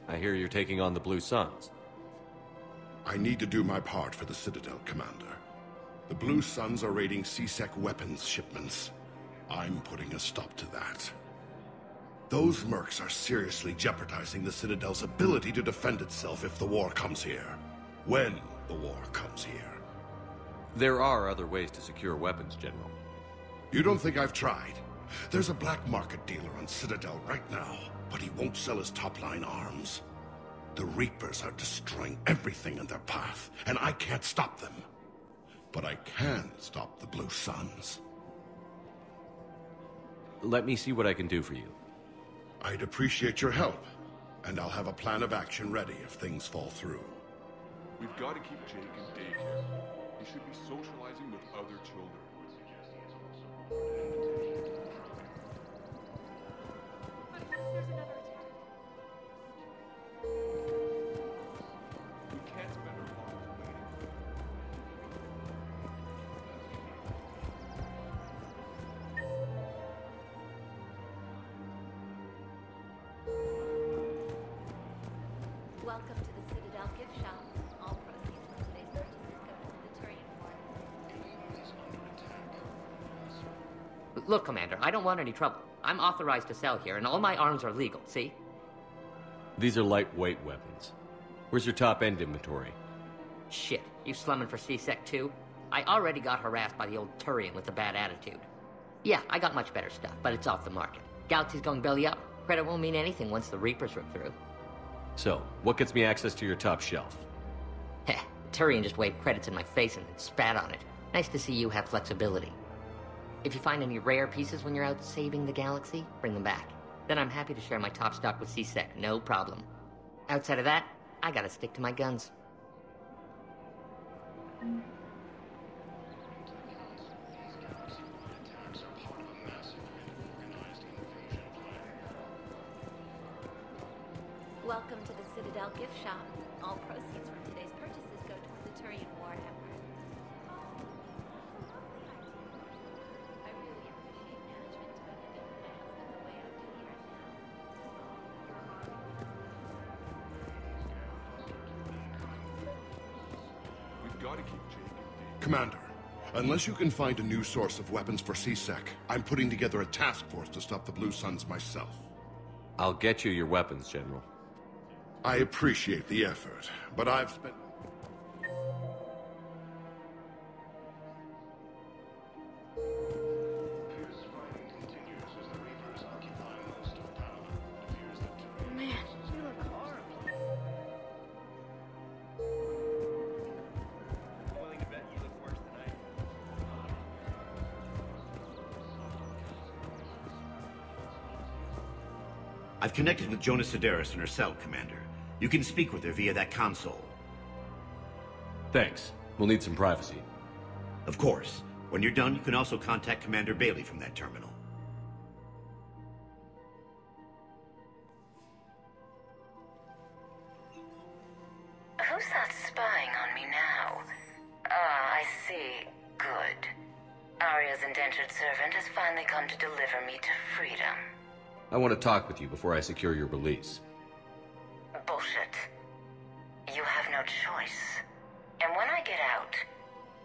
Speaker 2: I hear you're taking on the Blue Suns.
Speaker 18: I need to do my part for the Citadel, Commander. The Blue Suns are raiding C-Sec weapons shipments. I'm putting a stop to that. Those mercs are seriously jeopardizing the Citadel's ability to defend itself if the war comes here. When the war comes here.
Speaker 2: There are other ways to secure weapons, General.
Speaker 18: You don't think I've tried? There's a black market dealer on Citadel right now, but he won't sell his top-line arms. The Reapers are destroying everything in their path, and I can't stop them. But I can stop the Blue Suns.
Speaker 2: Let me see what I can do for you.
Speaker 18: I'd appreciate your help, and I'll have a plan of action ready if things fall through.
Speaker 24: We've got to keep Jake in daycare. He should be socializing with other children. We can't spend our lives waiting.
Speaker 9: Welcome to the Citadel gift shop. All proceeds from today's purchases go to the Turian War.
Speaker 25: Look, Commander, I don't want any trouble. I'm authorized to sell here, and all my arms are legal, see?
Speaker 2: These are lightweight weapons. Where's your top-end inventory?
Speaker 25: Shit, you slumming for C-Sec too? I already got harassed by the old Turian with a bad attitude. Yeah, I got much better stuff, but it's off the market. Galaxy's going belly up. Credit won't mean anything once the Reapers rip through.
Speaker 2: So, what gets me access to your top shelf?
Speaker 25: Heh, Turian just waved credits in my face and then spat on it. Nice to see you have flexibility. If you find any rare pieces when you're out saving the galaxy, bring them back. Then I'm happy to share my top stock with C-Sec, no problem. Outside of that, I gotta stick to my guns.
Speaker 9: Welcome to the Citadel gift shop. All proceeds from today's purchases go toward the Turian War effort. I really am.
Speaker 24: gotta keep Jake and Dave.
Speaker 18: Commander, unless you can find a new source of weapons for C-Sec, I'm putting together a task force to stop the Blue Suns myself.
Speaker 2: I'll get you your weapons, General.
Speaker 18: I appreciate the effort, but I've spent...
Speaker 3: Man, you look horrible.
Speaker 10: I'm willing to bet you look worse than I do.
Speaker 6: I've connected with Jonah Sedaris in her cell, Commander. You can speak with her via that console.
Speaker 2: Thanks. We'll need some privacy.
Speaker 6: Of course. When you're done, you can also contact Commander Bailey from that terminal.
Speaker 14: Who's that spying on me now? Ah, I see. Good. Arya's indentured servant has finally come to deliver me to freedom.
Speaker 2: I want to talk with you before I secure your release.
Speaker 14: Bullshit. You have no choice. And when I get out,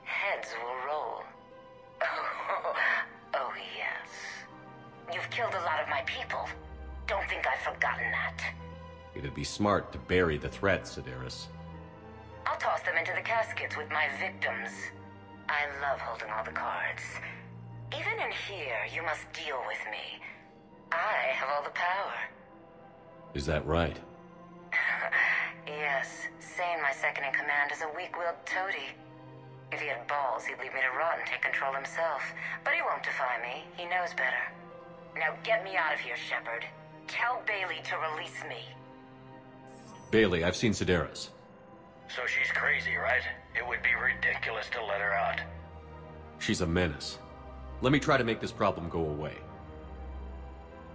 Speaker 14: heads will roll. Oh, yes. You've killed a lot of my people. Don't think I've forgotten that.
Speaker 2: It'd be smart to bury the threat, Sedaris.
Speaker 14: I'll toss them into the caskets with my victims. I love holding all the cards. Even in here, you must deal with me. I have all the power.
Speaker 2: Is that right?
Speaker 14: Yes, Sane, my second-in-command, is a weak-willed toady. If he had balls, he'd leave me to rot and take control himself. But he won't defy me. He knows better. Now get me out of here, Shepard. Tell Bailey to release me.
Speaker 2: Bailey, I've seen Sedaris.
Speaker 1: So she's crazy, right? It would be ridiculous to let her out.
Speaker 2: She's a menace. Let me try to make this problem go away.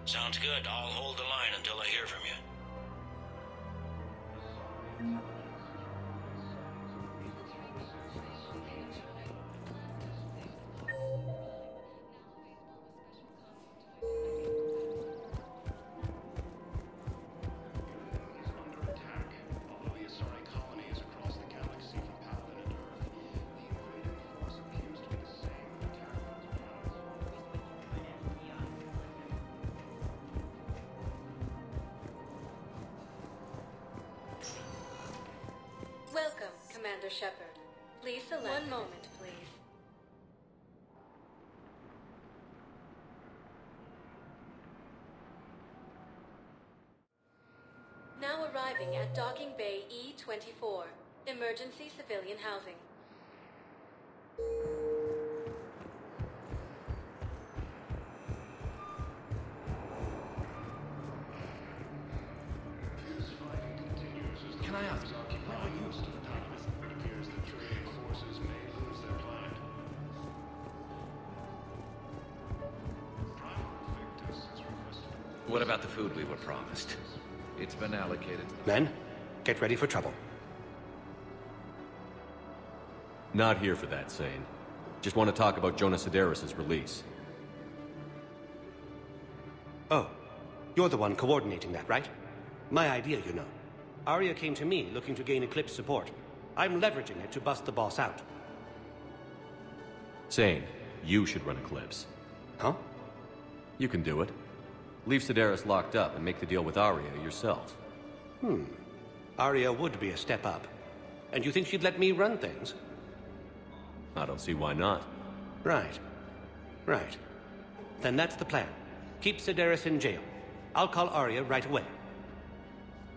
Speaker 1: Sounds good. I'll hold the line until I hear from you.
Speaker 5: Welcome, Commander Shepard. Please select... One moment, please. Now arriving at Docking Bay E-24, emergency civilian housing.
Speaker 10: Can I ask, where are you? It appears that trading forces may lose their planet. Victus has requested...
Speaker 21: What about the food we were promised? It's been allocated.
Speaker 15: Men, get ready for trouble.
Speaker 2: Not here for that, Sane. Just want to talk about Jonah Sedaris' release.
Speaker 15: Oh, you're the one coordinating that, right? My idea, you know. Arya came to me looking to gain Eclipse support. I'm leveraging it to bust the boss out.
Speaker 2: Sane, you should run Eclipse.
Speaker 15: Huh?
Speaker 2: You can do it. Leave Sedaris locked up and make the deal with Arya yourself.
Speaker 15: Arya would be a step up. And you think she'd let me run things?
Speaker 2: I don't see why not.
Speaker 15: Right. Right. Then that's the plan. Keep Sedaris in jail. I'll call Arya right away.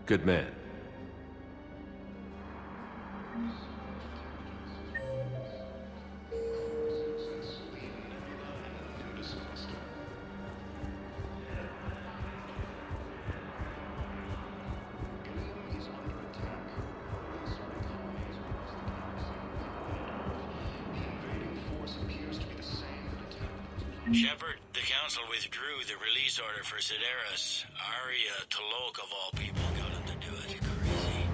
Speaker 2: Good man.
Speaker 1: Shepard, the Council withdrew the release order for Sedaris. Arya T'Loak, of all people, got him to do it. Crazy.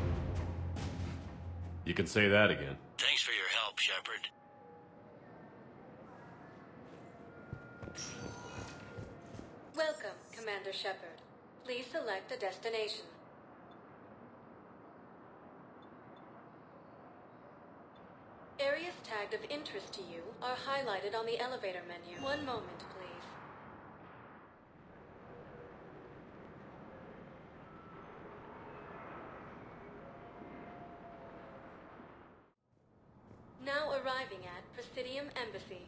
Speaker 2: You can say that again.
Speaker 1: Thanks for your help, Shepard.
Speaker 5: Welcome, Commander Shepard. Please select a destination. artifact of interest to you are highlighted on the elevator menu. One moment, please. Now arriving at Presidium Embassy.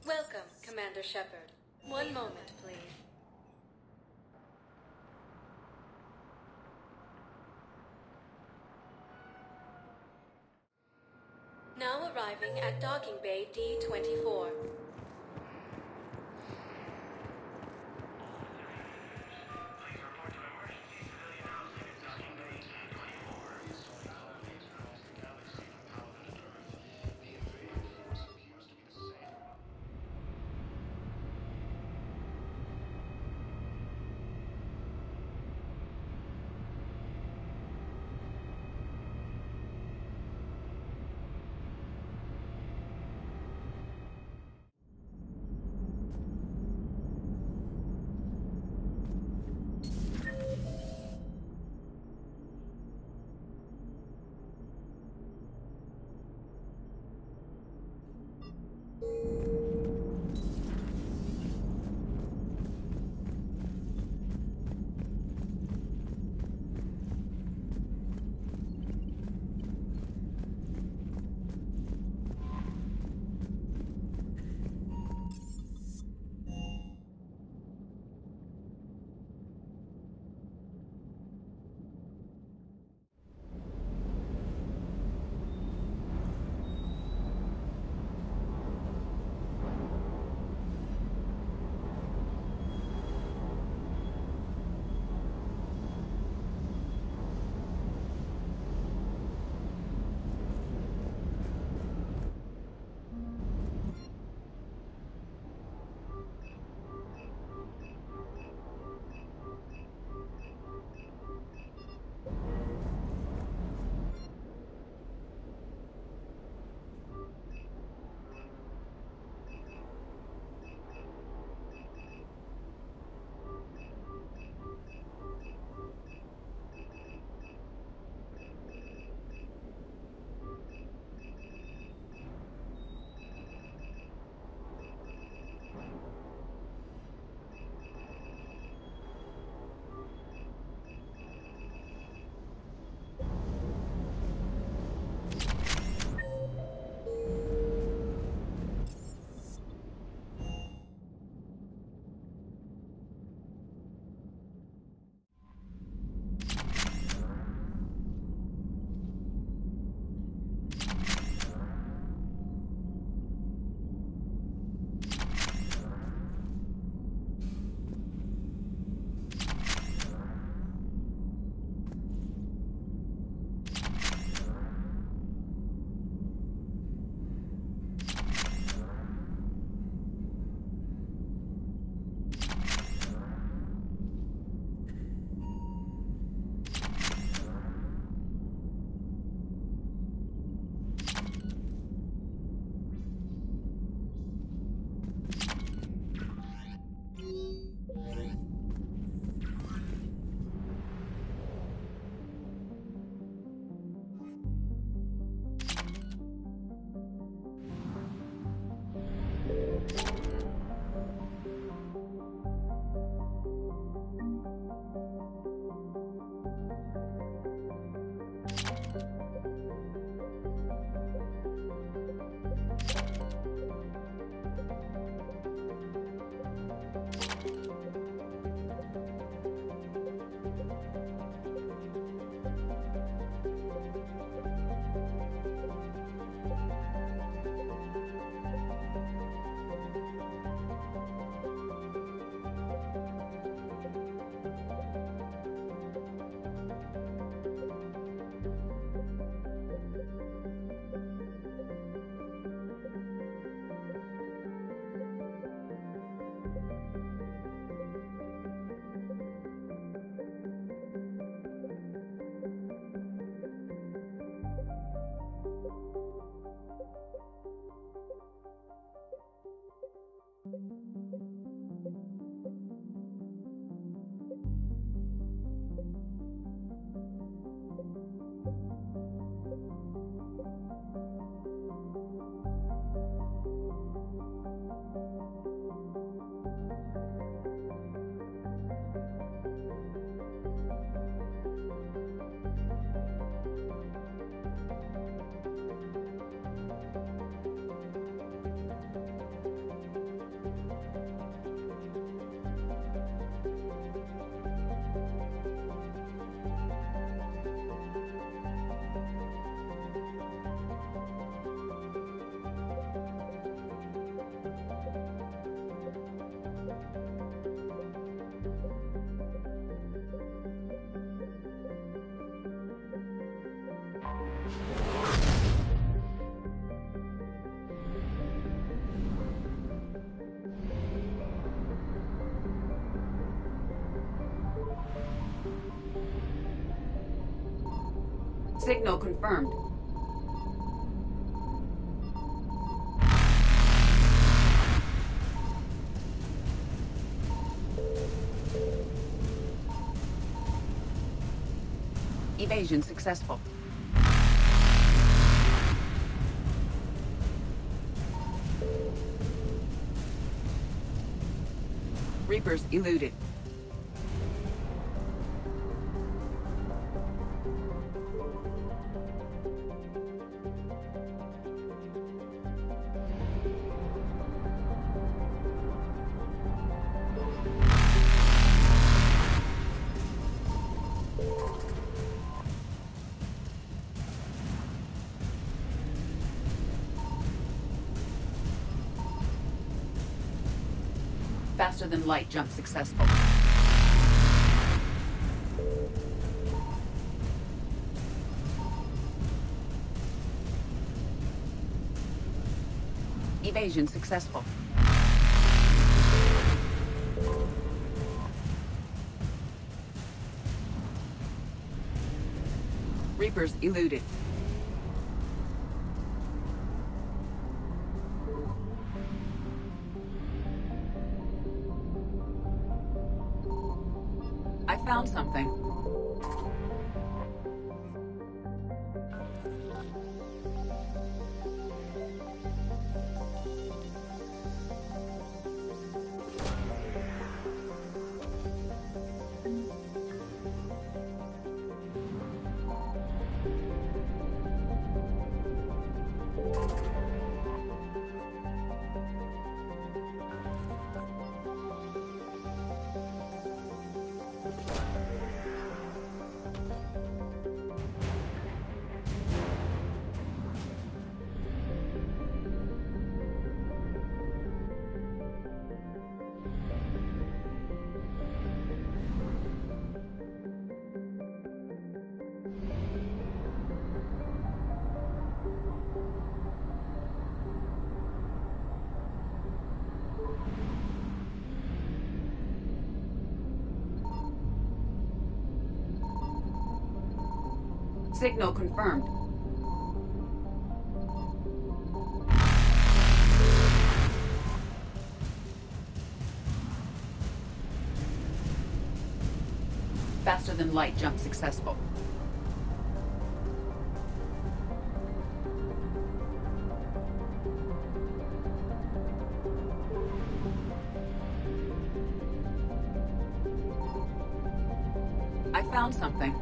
Speaker 5: Welcome, Commander Shepard. One moment, please. Now arriving at Docking Bay D-24.
Speaker 7: Signal confirmed. Evasion successful. Reapers eluded. Faster than light jump successful. Evasion successful. Reapers eluded. I found something. Signal confirmed. Faster than light jump successful. I found something.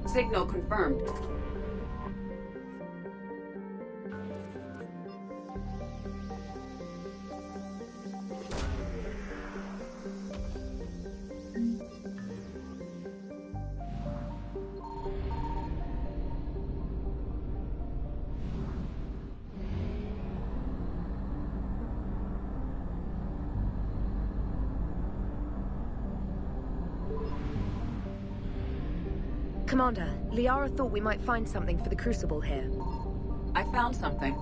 Speaker 7: Signal confirmed.
Speaker 9: Commander, Liara thought we might find something for the Crucible here.
Speaker 7: I found something.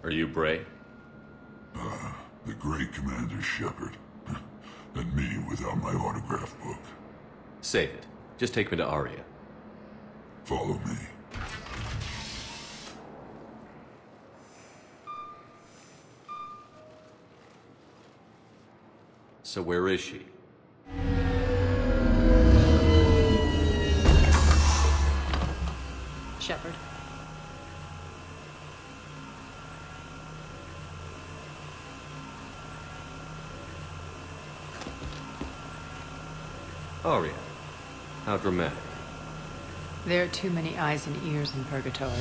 Speaker 2: Are you Bray?
Speaker 18: The great Commander Shepard. And me without my autograph book.
Speaker 2: Save it. Just take me to Aria.
Speaker 18: Follow me.
Speaker 2: So where is she?
Speaker 7: Shepard.
Speaker 2: Aria. How dramatic.
Speaker 7: There are too many eyes and ears in Purgatory.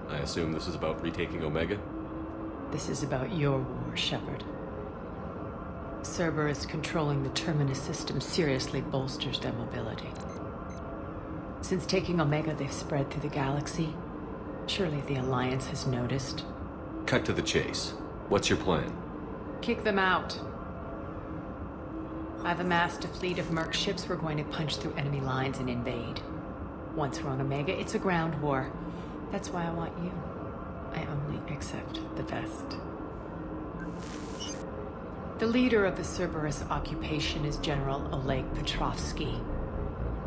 Speaker 2: I assume this is about retaking Omega?
Speaker 7: This is about your war, Shepard. Cerberus controlling the Terminus system seriously bolsters their mobility. Since taking Omega, they've spread through the galaxy. Surely the Alliance has noticed.
Speaker 2: Cut to the chase. What's your plan?
Speaker 7: Kick them out. I've amassed a fleet of merc ships. We're going to punch through enemy lines and invade. Once we're on Omega, it's a ground war. That's why I want you. I only accept the best. The leader of the Cerberus occupation is General Oleg Petrovsky.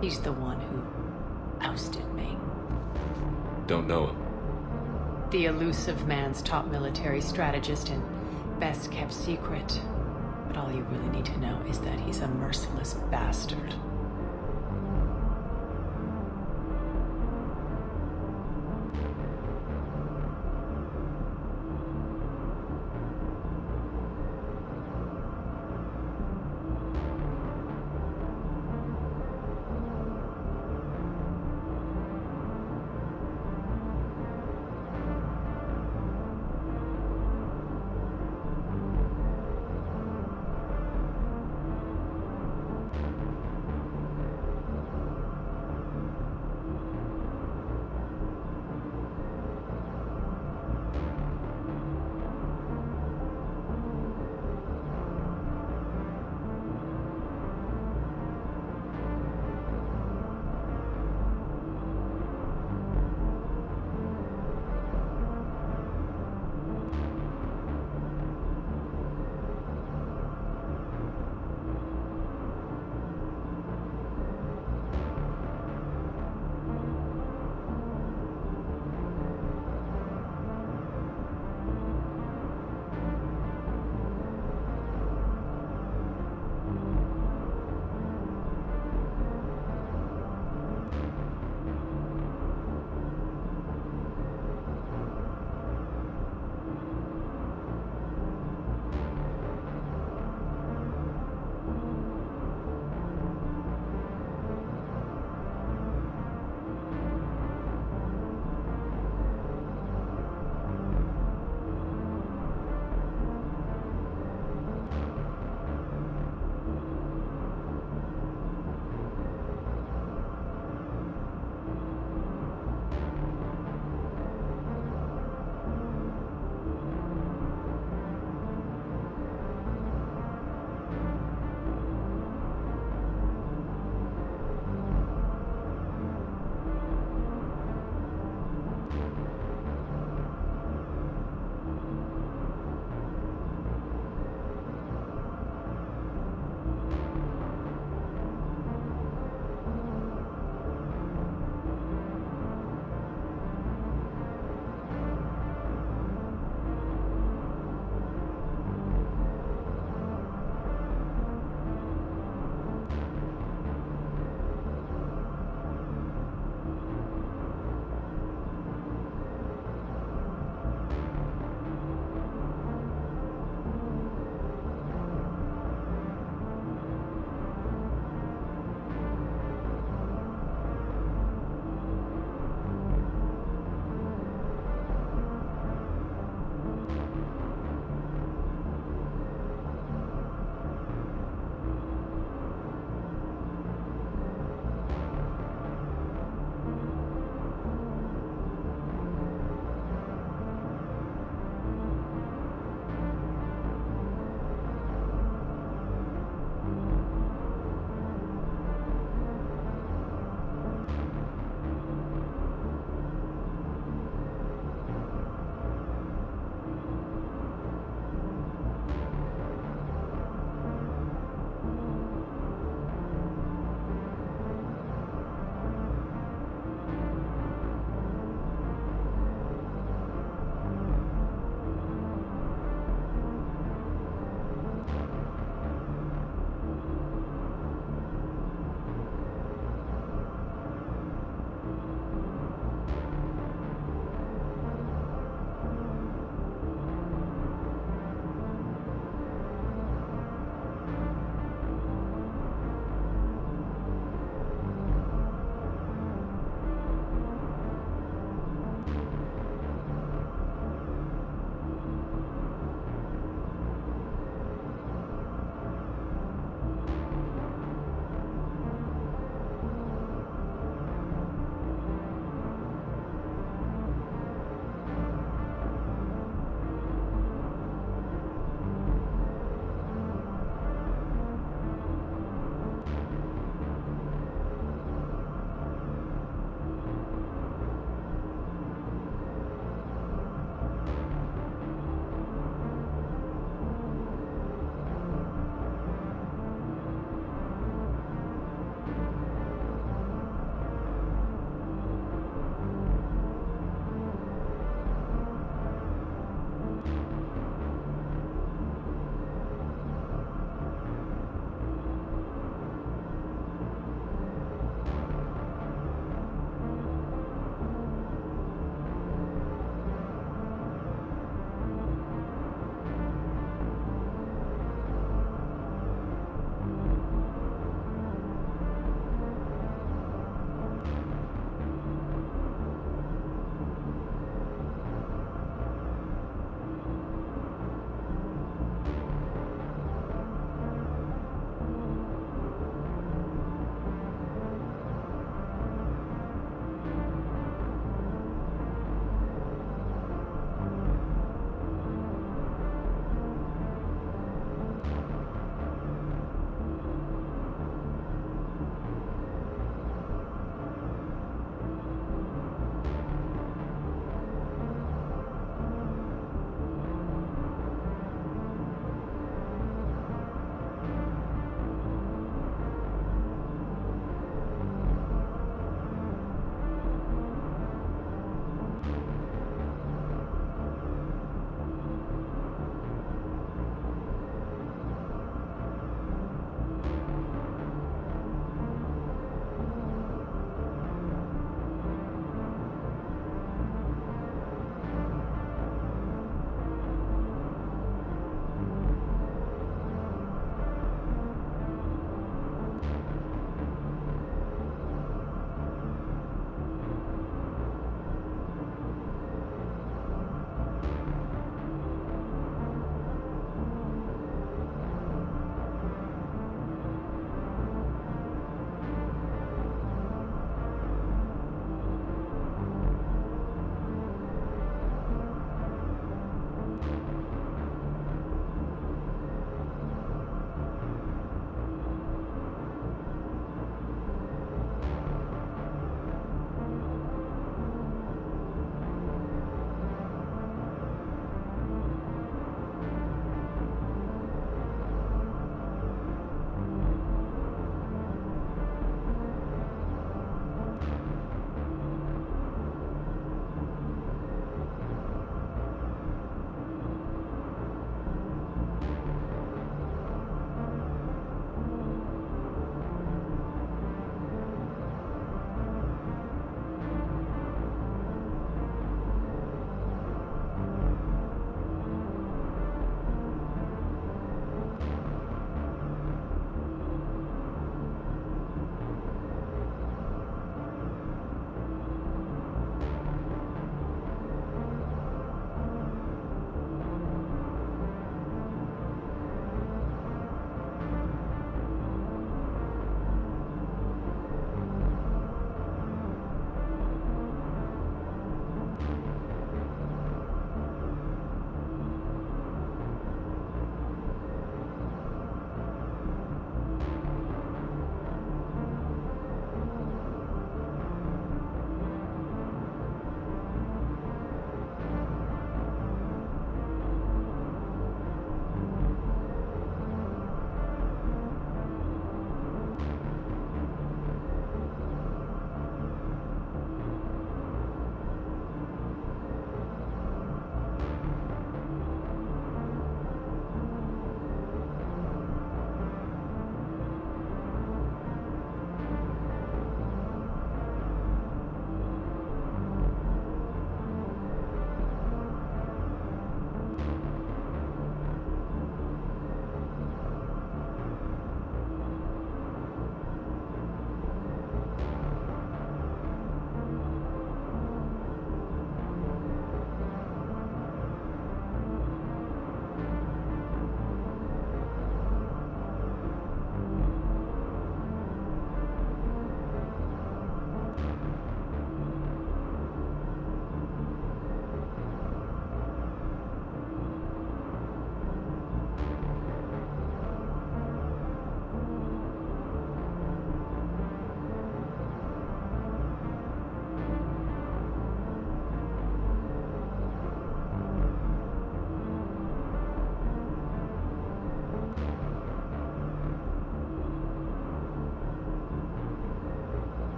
Speaker 7: He's the one who ousted me.
Speaker 2: Don't know him.
Speaker 7: The elusive man's top military strategist and best kept secret. But all you really need to know is that he's a merciless bastard.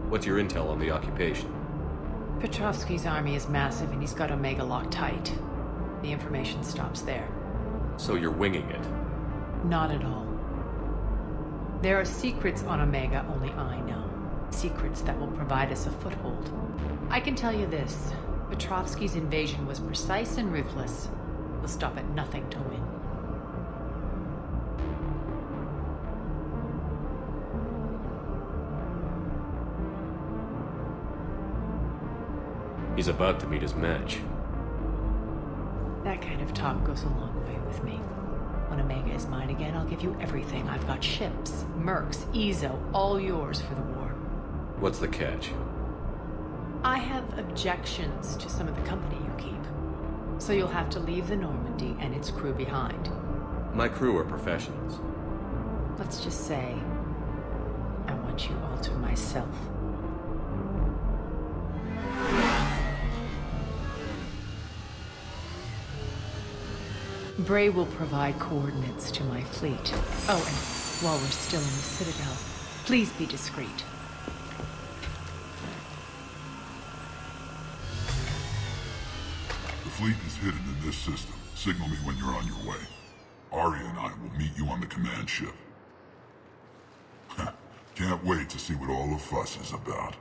Speaker 2: What's your intel on the occupation?
Speaker 7: Petrovsky's army is massive and he's got Omega locked tight. The information stops there.
Speaker 2: So you're winging it?
Speaker 7: Not at all. There are secrets on Omega only I know. Secrets that will provide us a foothold. I can tell you this. Petrovsky's invasion was precise and ruthless. We'll stop at nothing to win.
Speaker 2: He's about to meet his match.
Speaker 7: That kind of talk goes a long way with me. When Omega is mine again, I'll give you everything. I've got ships, mercs, Ezo, all yours for the war.
Speaker 2: What's the catch?
Speaker 7: I have objections to some of the company you keep. So you'll have to leave the Normandy and its crew behind.
Speaker 2: My crew are professionals.
Speaker 7: Let's just say, I want you all to myself. Bray will provide coordinates to my fleet. Oh, and while we're still in the Citadel, please be discreet.
Speaker 18: The fleet is hidden in this system. Signal me when you're on your way. Arya and I will meet you on the command ship. Can't wait to see what all the fuss is about.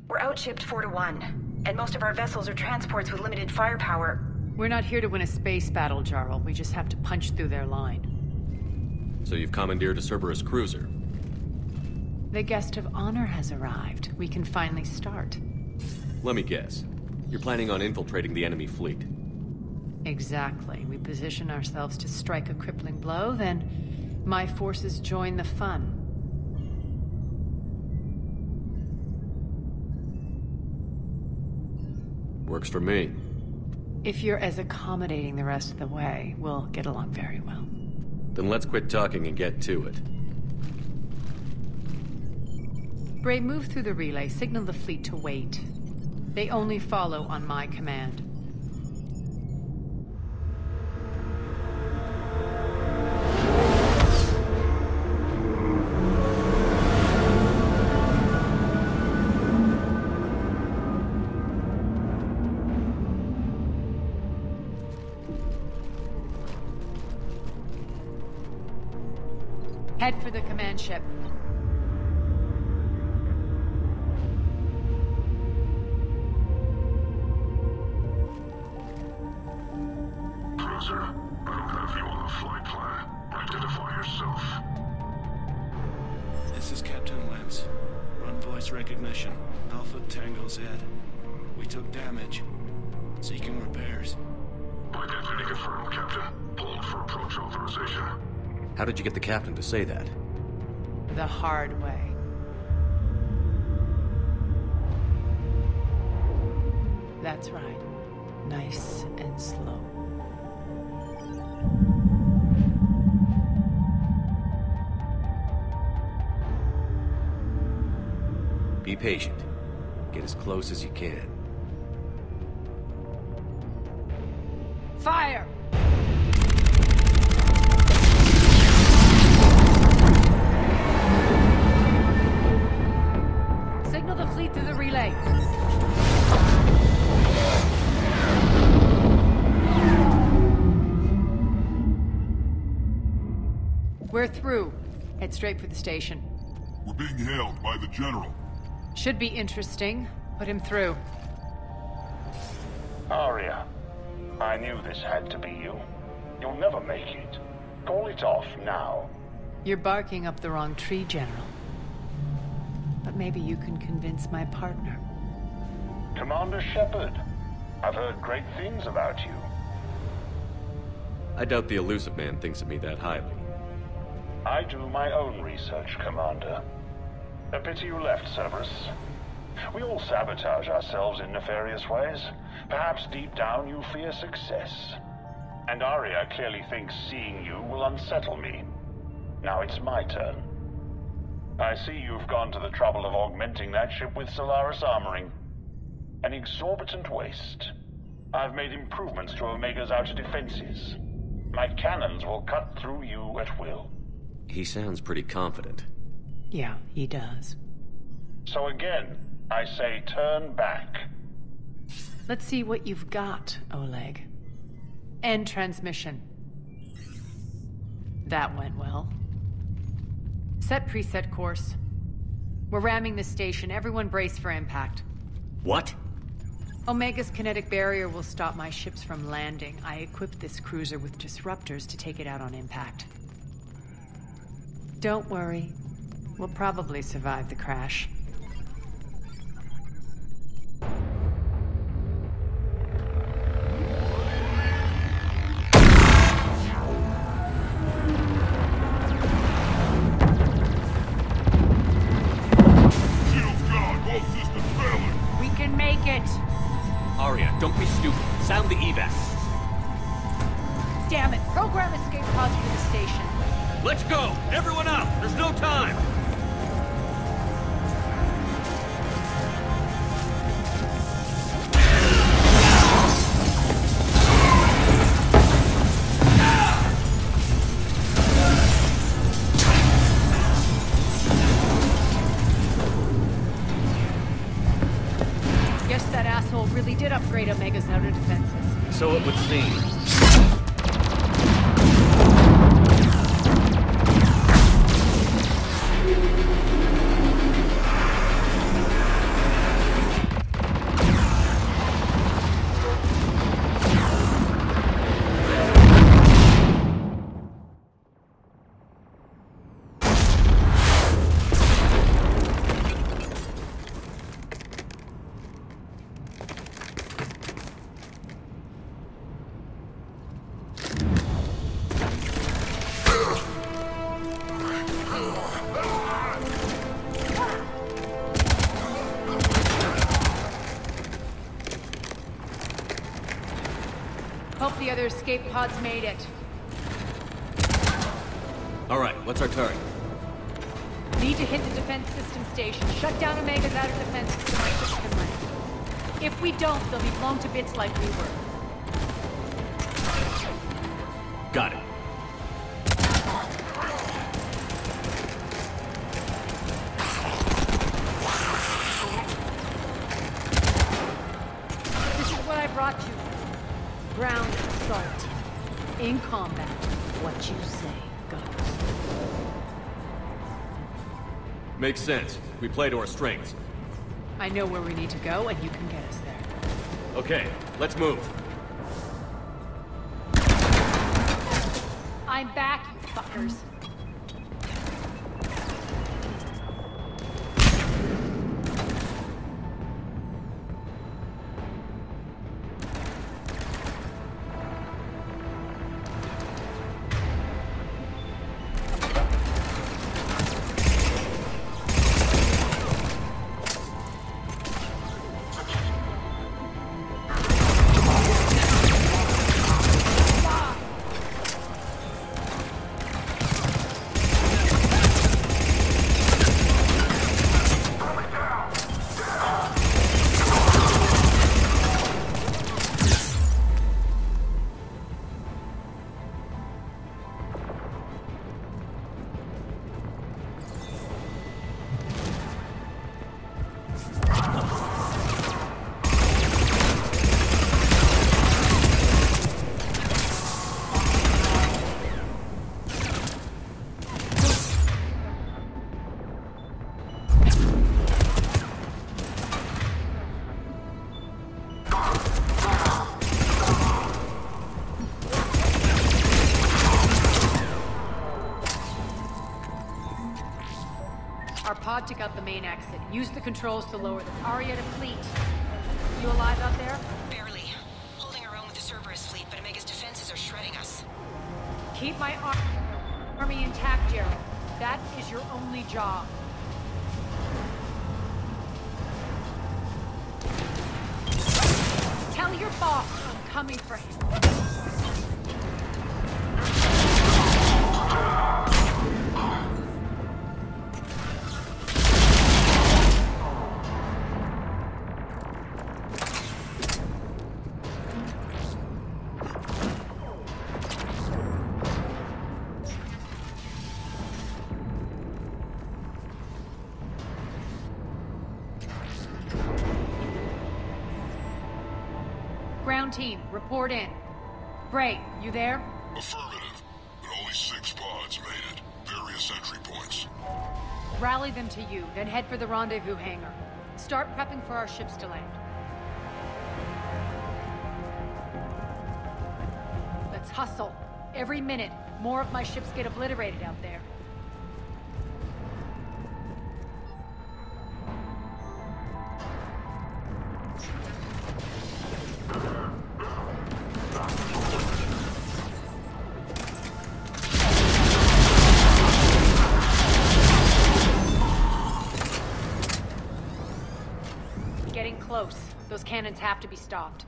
Speaker 12: We're outshipped 4-1, and most of our vessels are transports with limited firepower.
Speaker 7: We're not here to win a space battle, Jarl. We just have to punch through their line.
Speaker 2: So you've commandeered a Cerberus cruiser?
Speaker 7: The guest of honor has arrived. We can finally start.
Speaker 2: Let me guess. You're planning on infiltrating the enemy fleet?
Speaker 7: Exactly. We position ourselves to strike a crippling blow, then my forces join the fun.
Speaker 2: Works for me.
Speaker 7: If you're as accommodating the rest of the way, we'll get along very well.
Speaker 2: Then let's quit talking and get to it.
Speaker 7: Bray, move through the relay. Signal the fleet to wait. They only follow on my command. Head for the command ship.
Speaker 18: Cruiser, I don't have you on the flight plan. Identify yourself.
Speaker 10: This is Captain Lance. Run voice recognition. Alpha Tango Z. We took damage. Seeking repairs.
Speaker 18: Identity confirmed, Captain. Hold for approach authorization.
Speaker 2: How did you get the captain to say that?
Speaker 7: The hard way. That's right. Nice and slow.
Speaker 2: Be patient. Get as close as you can.
Speaker 7: Fire! Signal the fleet through the relay. We're through. Head straight for the station.
Speaker 18: We're being hailed by the General.
Speaker 7: Should be interesting. Put him through.
Speaker 17: Arya, I knew this had to be you. You'll never make it. Call it off now.
Speaker 7: You're barking up the wrong tree, General. But maybe you can convince my partner.
Speaker 17: Commander Shepard, I've heard great things about you.
Speaker 2: I doubt the elusive man thinks of me that highly.
Speaker 17: I do my own research, Commander. A pity you left, Cerberus. We all sabotage ourselves in nefarious ways. Perhaps deep down you fear success. And Arya clearly thinks seeing you will unsettle me. Now it's my turn. I see you've gone to the trouble of augmenting that ship with Solaris armoring. An exorbitant waste. I've made improvements to Omega's outer defenses. My cannons will cut through you at will.
Speaker 2: He sounds pretty confident.
Speaker 7: Yeah, he does.
Speaker 17: So again, I say turn back.
Speaker 7: Let's see what you've got, Oleg. End transmission. That went well. Set preset course. We're ramming the station. Everyone brace for impact.
Speaker 2: What?
Speaker 7: Omega's kinetic barrier will stop my ships from landing. I equipped this cruiser with disruptors to take it out on impact. Don't worry. We'll probably survive the crash. We can make it!
Speaker 2: Arya, don't be stupid. Sound the evac.
Speaker 7: Damn it! Program escape pods for the station.
Speaker 2: Let's go! Everyone out! There's no time!
Speaker 7: Guess that asshole really did upgrade Omega's outer defenses.
Speaker 2: So it would seem.
Speaker 7: escape pods made it.
Speaker 2: All right, what's our target?
Speaker 7: Need to hit the defense system station. Shut down Omega's outer defense system so my ships can land. If we don't, they'll be blown to bits like we were.
Speaker 2: Got it.
Speaker 7: This is what I brought you. Ground assault. In combat, what you say goes.
Speaker 2: Makes sense. We play to our strengths.
Speaker 7: I know where we need to go, and you can get us there.
Speaker 2: Okay, let's move.
Speaker 7: I'm back, you fuckers. Pod took out the main exit. Use the controls to lower the Aria to fleet. You alive out there?
Speaker 12: Barely. Holding our own with the Cerberus fleet, but Omega's defenses are shredding us.
Speaker 7: Keep my army intact, Gerald. That is your only job. Tell your boss I'm coming for him. Ground team, report in. Bray, you there?
Speaker 18: Affirmative, but only 6 pods made it. Various entry points.
Speaker 7: Rally them to you, then head for the rendezvous hangar. Start prepping for our ships to land. Let's hustle. Every minute, more of my ships get obliterated out there. Close. Those cannons have to be stopped.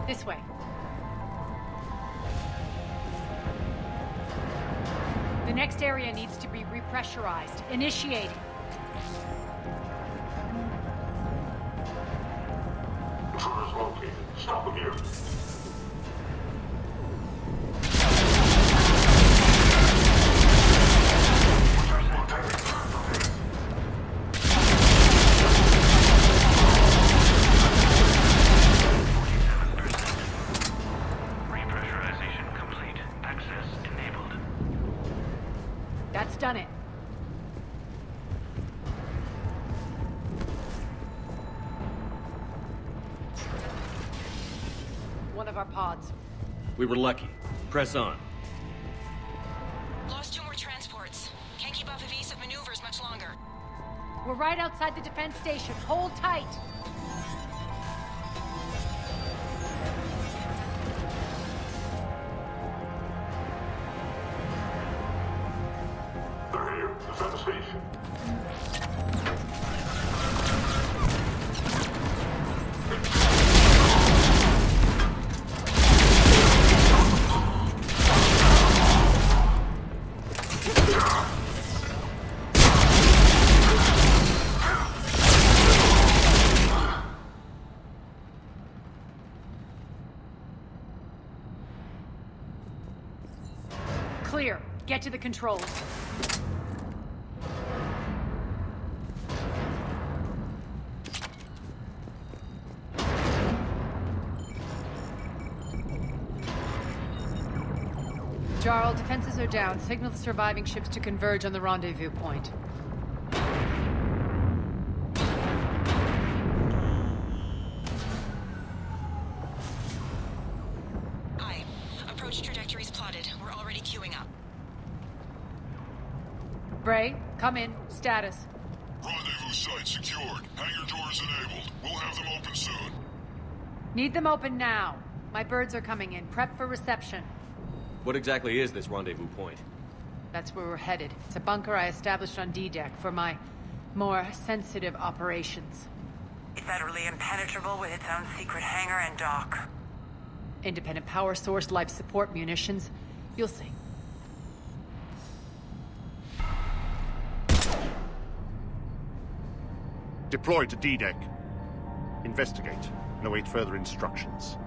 Speaker 7: This way. The next area needs to be repressurized. Initiating.
Speaker 18: Intruders located. Stop them here.
Speaker 11: Repressurization complete. Access enabled.
Speaker 7: That's done it. One of our pods.
Speaker 2: We were lucky. Press on.
Speaker 12: Lost 2 more transports. Can't keep up evasive maneuvers much longer.
Speaker 7: We're right outside the defense station. Hold tight.
Speaker 11: devastation.
Speaker 7: Clear. Get to the controls. Jarl, defenses are down. Signal the surviving ships to converge on the rendezvous point.
Speaker 12: Aye. Approach trajectories plotted. We're already queuing up.
Speaker 7: Bray, come in. Status.
Speaker 18: Rendezvous site secured. Hangar doors enabled. We'll have them open soon.
Speaker 7: Need them open now. My birds are coming in. Prep for reception.
Speaker 2: What exactly is this rendezvous point?
Speaker 7: That's where we're headed. It's a bunker I established on D-Deck for my more sensitive operations.
Speaker 12: It's utterly impenetrable with its own secret hangar and dock.
Speaker 7: Independent power source, life support, munitions. You'll see.
Speaker 13: Deploy to D-Deck. Investigate and await further instructions.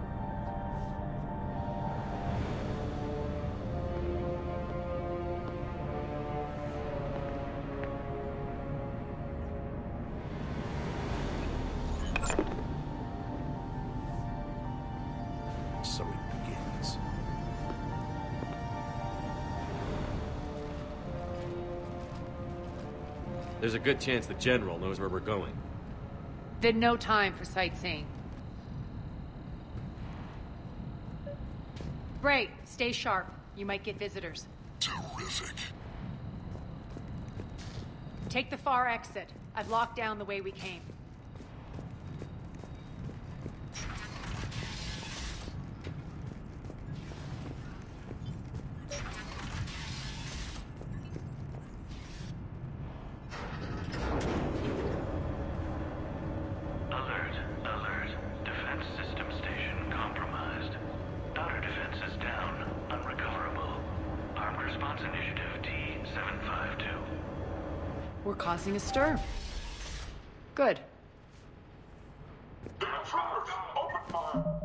Speaker 13: So it begins.
Speaker 2: There's a good chance the General knows where we're going.
Speaker 7: Then no time for sightseeing. Bray, stay sharp. You might get visitors.
Speaker 18: Terrific.
Speaker 7: Take the far exit. I've locked down the way we came.
Speaker 11: Alert, alert. Defense system station compromised. Outer defense is down, unrecoverable. Armed Response Initiative T-752.
Speaker 7: We're causing a stir. Good.
Speaker 11: The intruders! Open fire!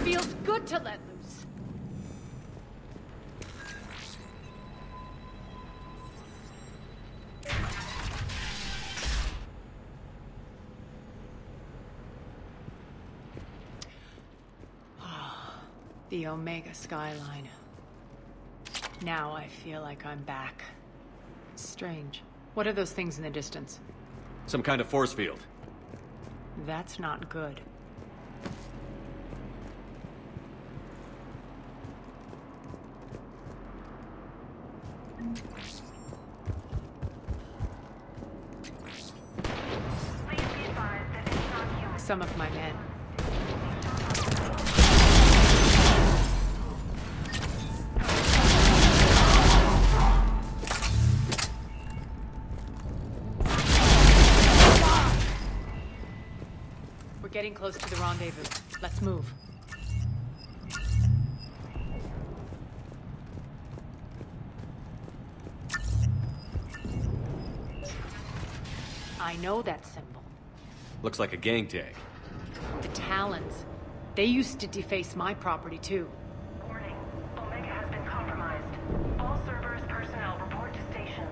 Speaker 7: Feels good to let loose. The Omega skyline. Now I feel like I'm back. Strange. What are those things in the distance?
Speaker 2: Some kind of force field.
Speaker 7: That's not good. Some of my men. We're getting close to the rendezvous. Let's move. I know that symbol.
Speaker 2: Looks like a gang tag.
Speaker 7: The Talons. They used to deface my property, too.
Speaker 12: Warning. Omega has been compromised. All servers, personnel, report to stations.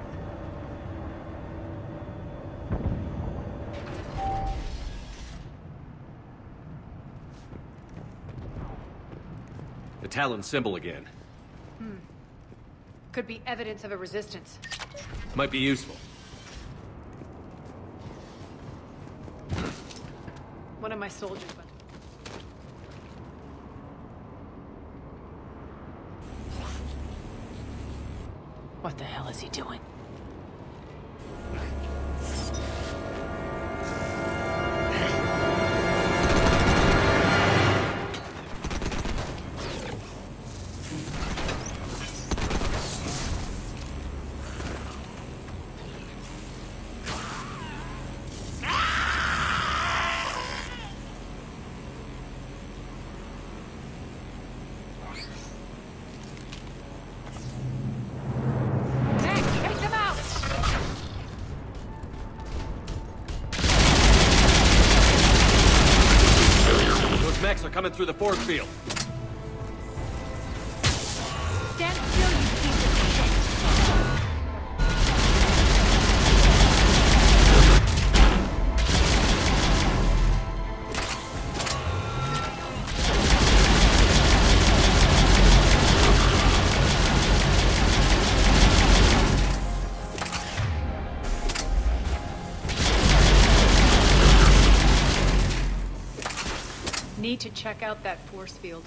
Speaker 2: The Talon symbol again.
Speaker 7: Could be evidence of a resistance.
Speaker 2: Might be useful.
Speaker 7: One of my soldiers went. What the hell is he doing?
Speaker 2: Are coming through the force field.
Speaker 7: Stand still, you piece of shit. Need to check out that force field.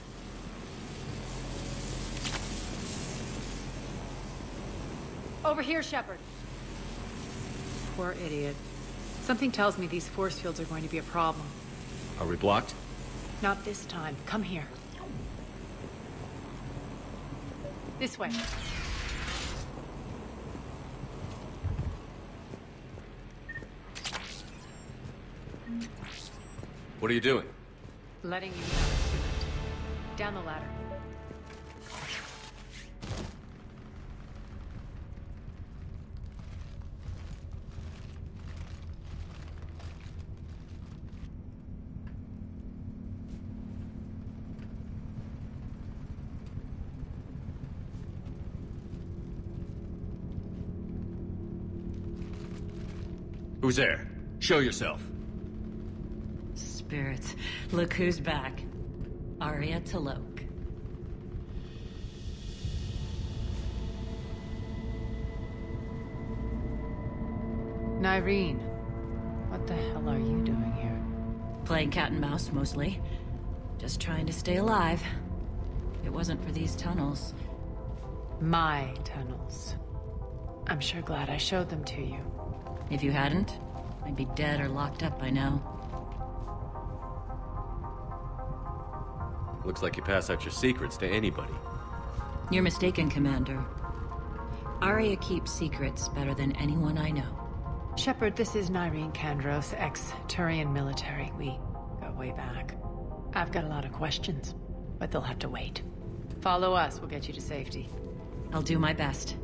Speaker 7: Over here, Shepard. Poor idiot. Something tells me these force fields are going to be a problem.
Speaker 2: Are we blocked?
Speaker 7: Not this time. Come here. This way.
Speaker 2: What are you doing?
Speaker 7: Letting you down. Down the ladder.
Speaker 2: Who's there? Show yourself.
Speaker 16: Spirits, look who's back. Arya Talok.
Speaker 7: Nyreen, what the hell are you doing here?
Speaker 16: Playing cat and mouse, mostly. Just trying to stay alive. If it wasn't for these tunnels.
Speaker 7: My tunnels. I'm sure glad I showed them to you.
Speaker 16: If you hadn't, I'd be dead or locked up by now.
Speaker 2: Looks like you pass out your secrets to anybody.
Speaker 16: You're mistaken, Commander. Arya keeps secrets better than anyone I know.
Speaker 7: Shepard, this is Nyreen Kandros, ex-Turian military. We go way back. I've got a lot of questions, but they'll have to wait. Follow us, we'll get you to safety.
Speaker 16: I'll do my best.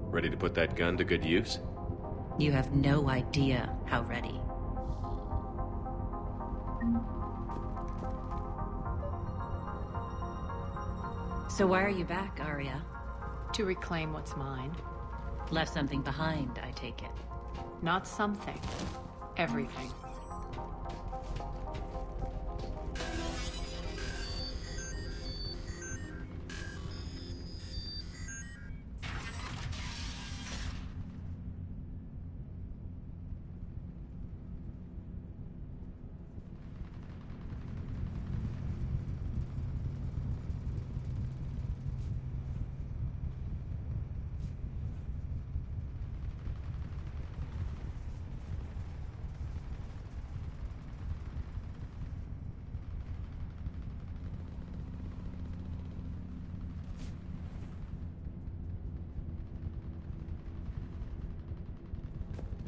Speaker 2: Ready to put that gun to good use?
Speaker 16: You have no idea how ready. So why are you back, Arya?
Speaker 7: To reclaim what's mine.
Speaker 16: Left something behind, I take it.
Speaker 7: Not something. Everything.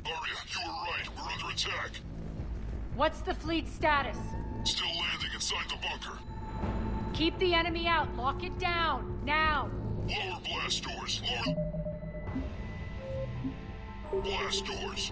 Speaker 18: Arya, you were right. We're under attack.
Speaker 7: What's the fleet's status?
Speaker 18: Still landing inside the bunker.
Speaker 7: Keep the enemy out. Lock it down. Now.
Speaker 18: Lower blast doors. Lower... blast doors.